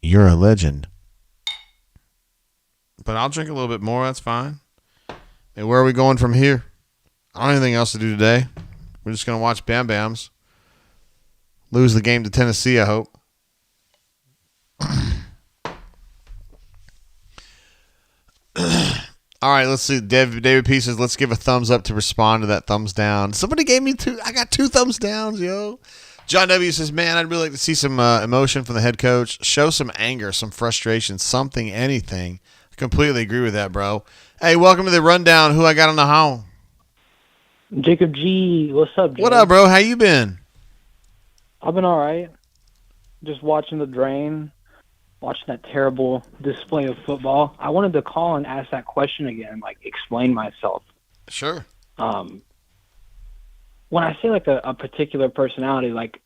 you're a legend. But I'll drink a little bit more. That's fine. And where are we going from here? I don't have anything else to do today. We're just going to watch Bam Bams lose the game to Tennessee, I hope. All right, let's see. David P says, let's give a thumbs up to respond to that thumbs down. Somebody gave me 2. I got 2 thumbs downs, yo. John W says, man, I'd really like to see some emotion from the head coach. Show some anger, some frustration, something, anything. I completely agree with that, bro. Hey, welcome to the rundown. Who I got on the how? Jacob G. What's up, Jay? What up, bro? How you been? I've been all right. Just watching the drain. Watching that terrible display of football. I wanted to call and ask that question again, like explain myself. Sure. When I say like a particular personality, like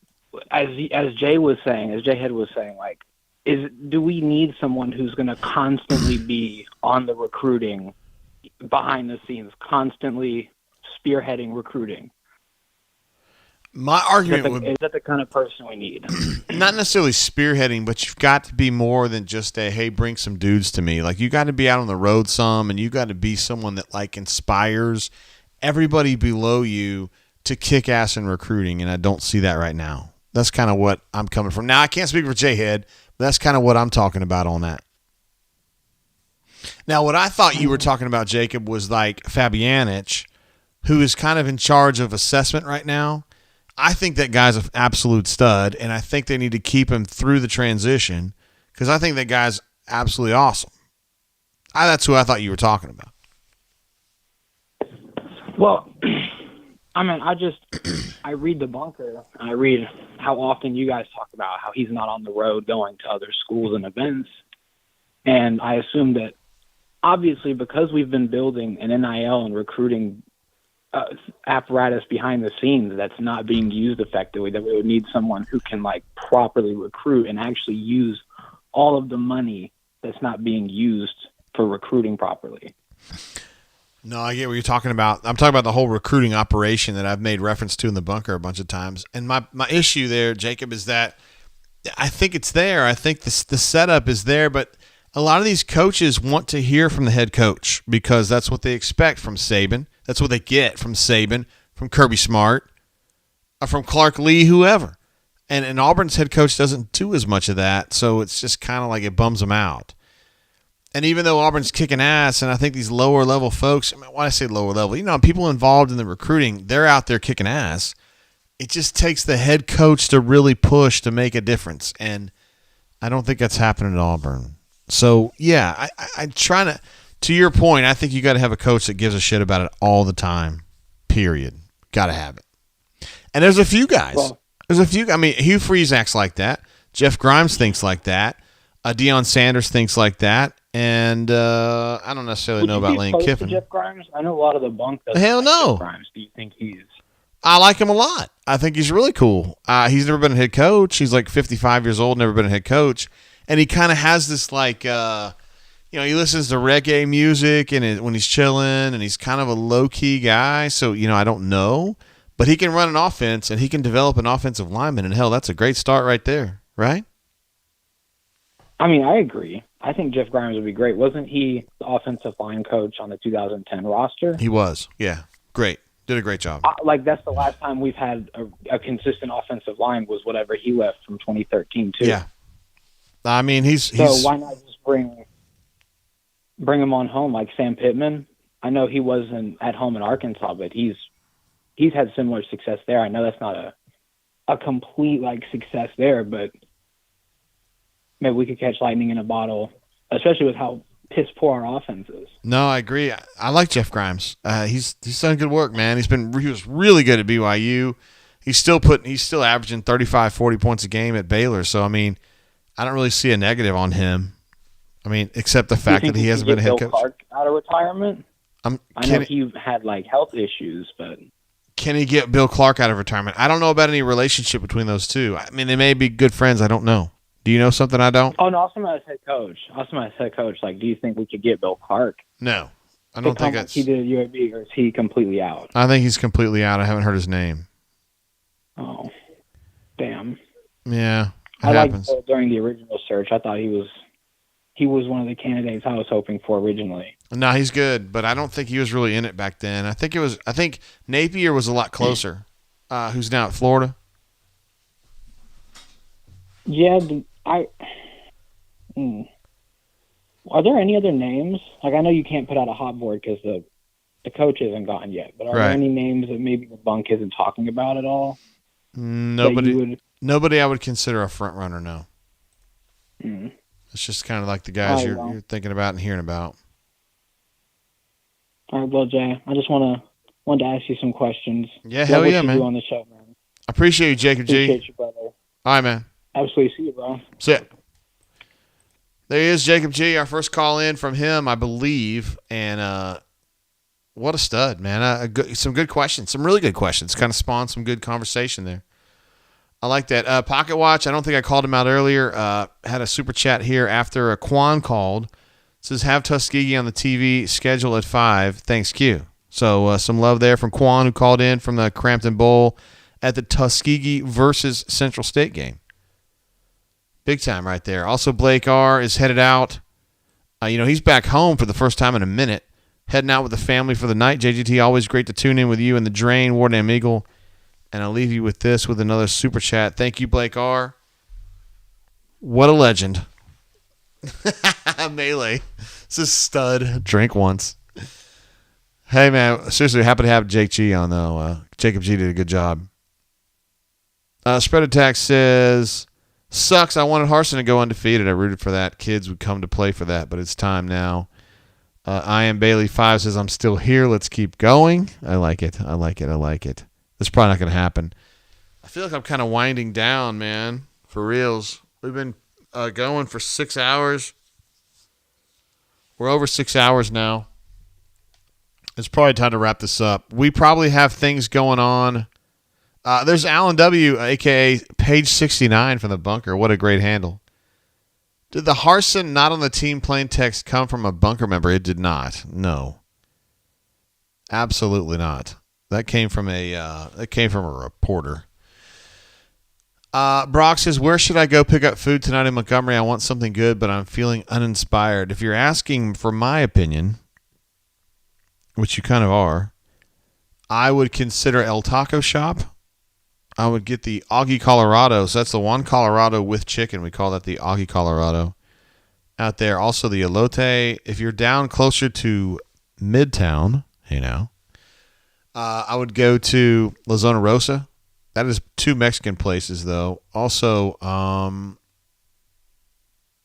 as Jay was saying, as Jay Head was saying, like, do we need someone who's going to constantly be on the recruiting, behind the scenes, constantly spearheading recruiting? My argument is that the kind of person we need? Not necessarily spearheading, but you've got to be more than just hey, bring some dudes to me. Like, you got to be out on the road some, and you got to be someone that like inspires everybody below you to kick ass in recruiting, and I don't see that right now. That's kind of what I'm coming from. Now, I can't speak for J-Head, but that's kind of what I'm talking about on that. Now, what I thought you were talking about, Jacob, was like Fabianich, who is kind of in charge of assessment right now. I think that guy's an absolute stud, and I think they need to keep him through the transition because I think that guy's absolutely awesome. That's who I thought you were talking about. Well, I mean, I read the bunker, and I read how often you guys talk about how he's not on the road going to other schools and events, and I assume that obviously because we've been building an NIL and recruiting apparatus behind the scenes that's not being used effectively, that we would need someone who can like properly recruit and actually use all of the money that's not being used for recruiting properly. No, I get what you're talking about. I'm talking about the whole recruiting operation that I've made reference to in the bunker a bunch of times. And my issue there, Jacob, is that I think it's there. I think the setup is there, but a lot of these coaches want to hear from the head coach because that's what they expect from Saban. That's what they get from Saban, from Kirby Smart, from Clark Lee, whoever. And Auburn's head coach doesn't do as much of that, so it's just kind of like it bums them out. And even though Auburn's kicking ass, and I think these lower-level folks, why do I say lower level? People involved in the recruiting, they're out there kicking ass. It just takes the head coach to really push to make a difference, and I don't think that's happening at Auburn. So, yeah, I'm trying to your point, I think you got to have a coach that gives a shit about it all the time, period. Got to have it. And there's a few guys. Hugh Freeze acts like that. Jeff Grimes thinks like that. Deion Sanders thinks like that. And I don't necessarily know about Lane Kiffin. Jeff Grimes? I know a lot of the bunk doesn't Hell no. Jeff Grimes. Do you think he's... I like him a lot. I think he's really cool. He's never been a head coach. He's like 55 years old, never been a head coach. And he kind of has this like, he listens to reggae music and when he's chilling, and he's kind of a low-key guy. So, I don't know. But he can run an offense, and he can develop an offensive lineman. And, hell, that's a great start right there, right? I agree. I think Jeff Grimes would be great. Wasn't he the offensive line coach on the 2010 roster? He was, yeah. Great. Did a great job. That's the last time we've had a consistent offensive line was whatever he left from 2013, too. Yeah. He's why not just bring him on home like Sam Pittman? I know he wasn't at home in Arkansas, but he's had similar success there. I know that's not a complete success there, but maybe we could catch lightning in a bottle, especially with how piss poor our offense is. No, I agree. I like Jeff Grimes. He's done good work, man. He was really good at BYU. He's still averaging 35, 40 points a game at Baylor. So I don't really see a negative on him. Except the fact that he hasn't been a head coach. Clark out of retirement? I know he had health issues, but can he get Bill Clark out of retirement? I don't know about any relationship between those two. They may be good friends. I don't know. Do you know something I don't? Oh, no, Austin as head coach. Do you think we could get Bill Clark? No. I don't think that's... he did at UAB, or is he completely out? I think he's completely out. I haven't heard his name. Oh, damn. Yeah, I liked during the original search. I thought he was one of the candidates I was hoping for originally. No, he's good, but I don't think he was really in it back then. I think Napier was a lot closer. Who's now at Florida? Yeah, Are there any other names? I know you can't put out a hot board because the coach isn't gone yet, but are there any names that maybe the bunk isn't talking about at all? Nobody I would consider a front runner, no. It's just kind of like the guys you're thinking about and hearing about. All right, well, Jay, I just wanted to ask you some questions. Yeah, hell yeah, man. On the show, man. I appreciate you, Jacob G. Appreciate you, brother. All right, man. Absolutely. See you, bro. See ya. There he is, Jacob G. Our first call in from him, I believe. And what a stud, man. Some good questions. Some really good questions. Kind of spawned some good conversation there. I like that. Pocket Watch, I don't think I called him out earlier. Had a super chat here after Quan called. It says, have Tuskegee on the TV schedule at 5. Thanks, Q. So some love there from Quan, who called in from the Crampton Bowl at the Tuskegee versus Central State game. Big time right there. Also, Blake R. is headed out. He's back home for the first time in a minute. Heading out with the family for the night. JGT, always great to tune in with you and the Drain, Wardam Eagle. And I'll leave you with this with another super chat. Thank you, Blake R. What a legend. Melee. This is stud. Drink once. Hey, man. Seriously, happy to have Jake G on, though. Jacob G did a good job. Spread Attack says, sucks. I wanted Harsin to go undefeated. I rooted for that. Kids would come to play for that, but it's time now. I am Bailey 5 says, I'm still here. Let's keep going. I like it. That's probably not going to happen. I feel like I'm kind of winding down, man, for reals. We've been going for 6 hours. We're over 6 hours now. It's probably time to wrap this up. We probably have things going on. There's Alan W., a.k.a. Page 69 from the bunker. What a great handle. Did the Harsin not on the team plain text come from a bunker member? It did not. No. Absolutely not. That came from a reporter. Brock says, where should I go pick up food tonight in Montgomery? I want something good, but I'm feeling uninspired. If you're asking for my opinion, which you kind of are, I would consider El Taco Shop. I would get the Augie Colorado. So that's the one Colorado with chicken. We call that the Augie Colorado out there. Also the elote. If you're down closer to Midtown, I would go to La Zona Rosa. That is 2 Mexican places, though. Also,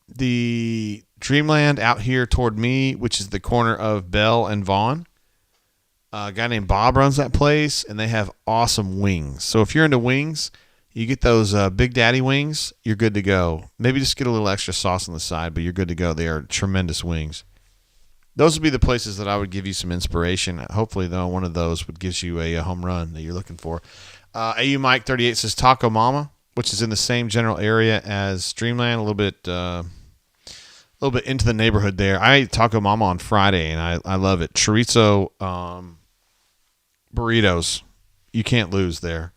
the Dreamland out here toward me, which is the corner of Bell and Vaughn. A guy named Bob runs that place, and they have awesome wings. So if you're into wings, you get those Big Daddy wings, you're good to go. Maybe just get a little extra sauce on the side, but you're good to go. They are tremendous wings. Those would be the places that I would give you some inspiration. Hopefully, though, one of those would give you a home run that you're looking for. AU Mike 38 says Taco Mama, which is in the same general area as Dreamland, a little bit into the neighborhood there. I ate Taco Mama on Friday, and I love it. Chorizo burritos, you can't lose there.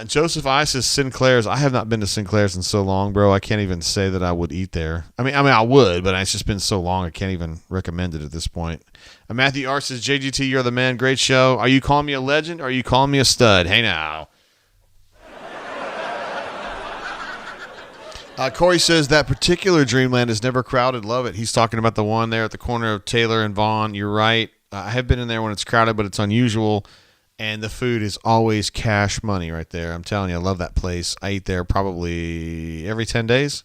Joseph I says Sinclair's. I have not been to Sinclair's in so long, bro. I can't even say that I would eat there. I mean, I would, but it's just been so long. I can't even recommend it at this point. Matthew R says, JGT, you're the man. Great show. Are you calling me a legend or are you calling me a stud? Hey, now. Corey says that particular Dreamland is never crowded. Love it. He's talking about the one there at the corner of Taylor and Vaughn. You're right. I have been in there when it's crowded, but it's unusual. And the food is always cash money right there. I'm telling you, I love that place. I eat there probably every 10 days.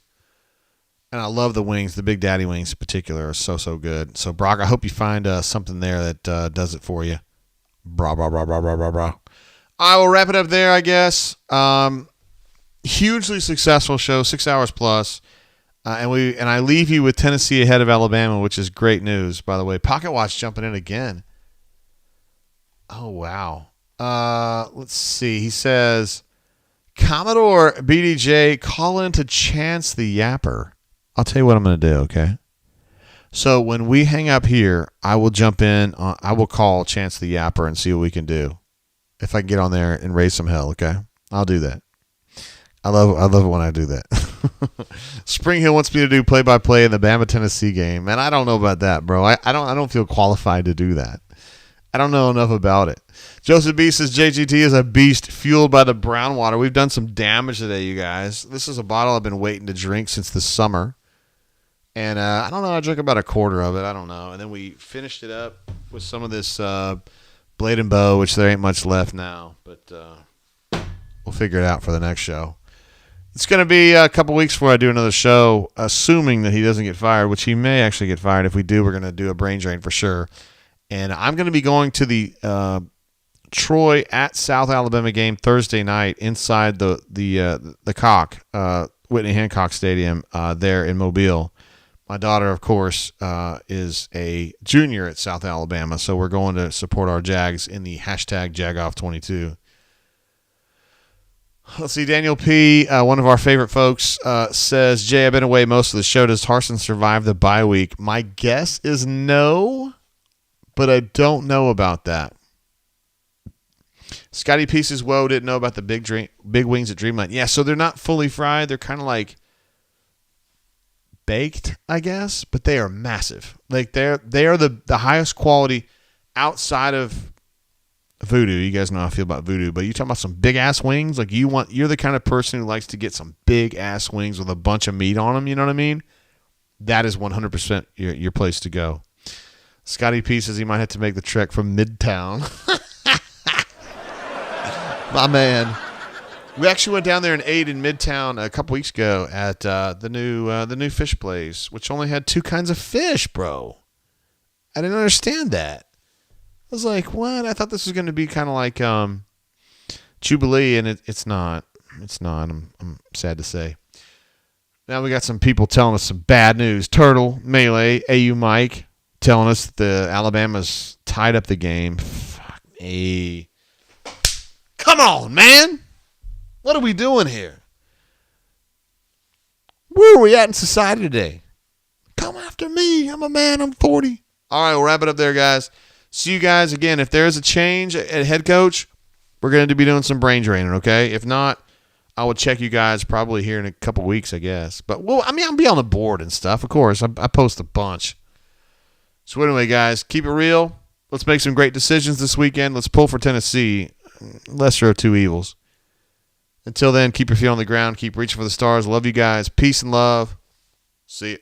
And I love the wings. The Big Daddy wings in particular are so, so good. So, Brock, I hope you find something there that does it for you. Bra, bra, bra, bra, bra, bra, bra. I will wrap it up there, I guess. Hugely successful show, 6 hours plus. And I leave you with Tennessee ahead of Alabama, which is great news, by the way. Pocket Watch jumping in again. Oh, wow. Let's see. He says, Commodore BDJ, call in to Chance the Yapper. I'll tell you what I'm going to do, okay? So when we hang up here, I will jump in. I will call Chance the Yapper and see what we can do. If I can get on there and raise some hell, okay? I'll do that. I love it when I do that. Spring Hill wants me to do play-by-play in the Bama-Tennessee game. Man, I don't know about that, bro. I don't feel qualified to do that. I don't know enough about it. Joseph B says JGT is a beast fueled by the brown water. We've done some damage today, you guys. This is a bottle I've been waiting to drink since the summer. And I don't know. I drank about a quarter of it. I don't know. And then we finished it up with some of this Blade and Bow, which there ain't much left now. But we'll figure it out for the next show. It's going to be a couple weeks before I do another show, assuming that he doesn't get fired, which he may actually get fired. If we do, we're going to do a brain drain for sure. And I'm going to be going to the Troy at South Alabama game Thursday night inside the Cock, Whitney Hancock Stadium there in Mobile. My daughter, of course, is a junior at South Alabama, so we're going to support our Jags in the hashtag Jagoff22. Let's see, Daniel P., one of our favorite folks, says, Jay, I've been away most of the show. Does Harsin survive the bye week? My guess is no, but I don't know about that. Scotty P says, whoa, didn't know about the big wings at Dreamland. Yeah, so they're not fully fried. They're kind of like baked, I guess, but they are massive. Like they are the highest quality outside of Voodoo. You guys know how I feel about Voodoo, but you talking about some big ass wings? Like you're the kind of person who likes to get some big ass wings with a bunch of meat on them. You know what I mean? That is 100% your place to go. Scotty P says he might have to make the trek from Midtown. My man. We actually went down there and ate in Midtown a couple weeks ago at the new fish place, which only had 2 kinds of fish, bro. I didn't understand that. I was like, what? I thought this was going to be kind of like Jubilee, and it's not. It's not. I'm sad to say. Now we got some people telling us some bad news. Turtle, Melee, AU Mike telling us the Alabama's tied up the game. Fuck me. Come on, man. What are we doing here? Where are we at in society today? Come after me. I'm a man. I'm 40. All right, we'll wrap it up there, guys. See you guys again. If there is a change at head coach, we're going to be doing some brain draining, okay? If not, I will check you guys probably here in a couple weeks, I guess. But, well, I mean, I'll be on the board and stuff, of course. I post a bunch. So anyway, guys, keep it real. Let's make some great decisions this weekend. Let's pull for Tennessee. Lesser of two evils. Until then, keep your feet on the ground. Keep reaching for the stars. Love you guys. Peace and love. See you.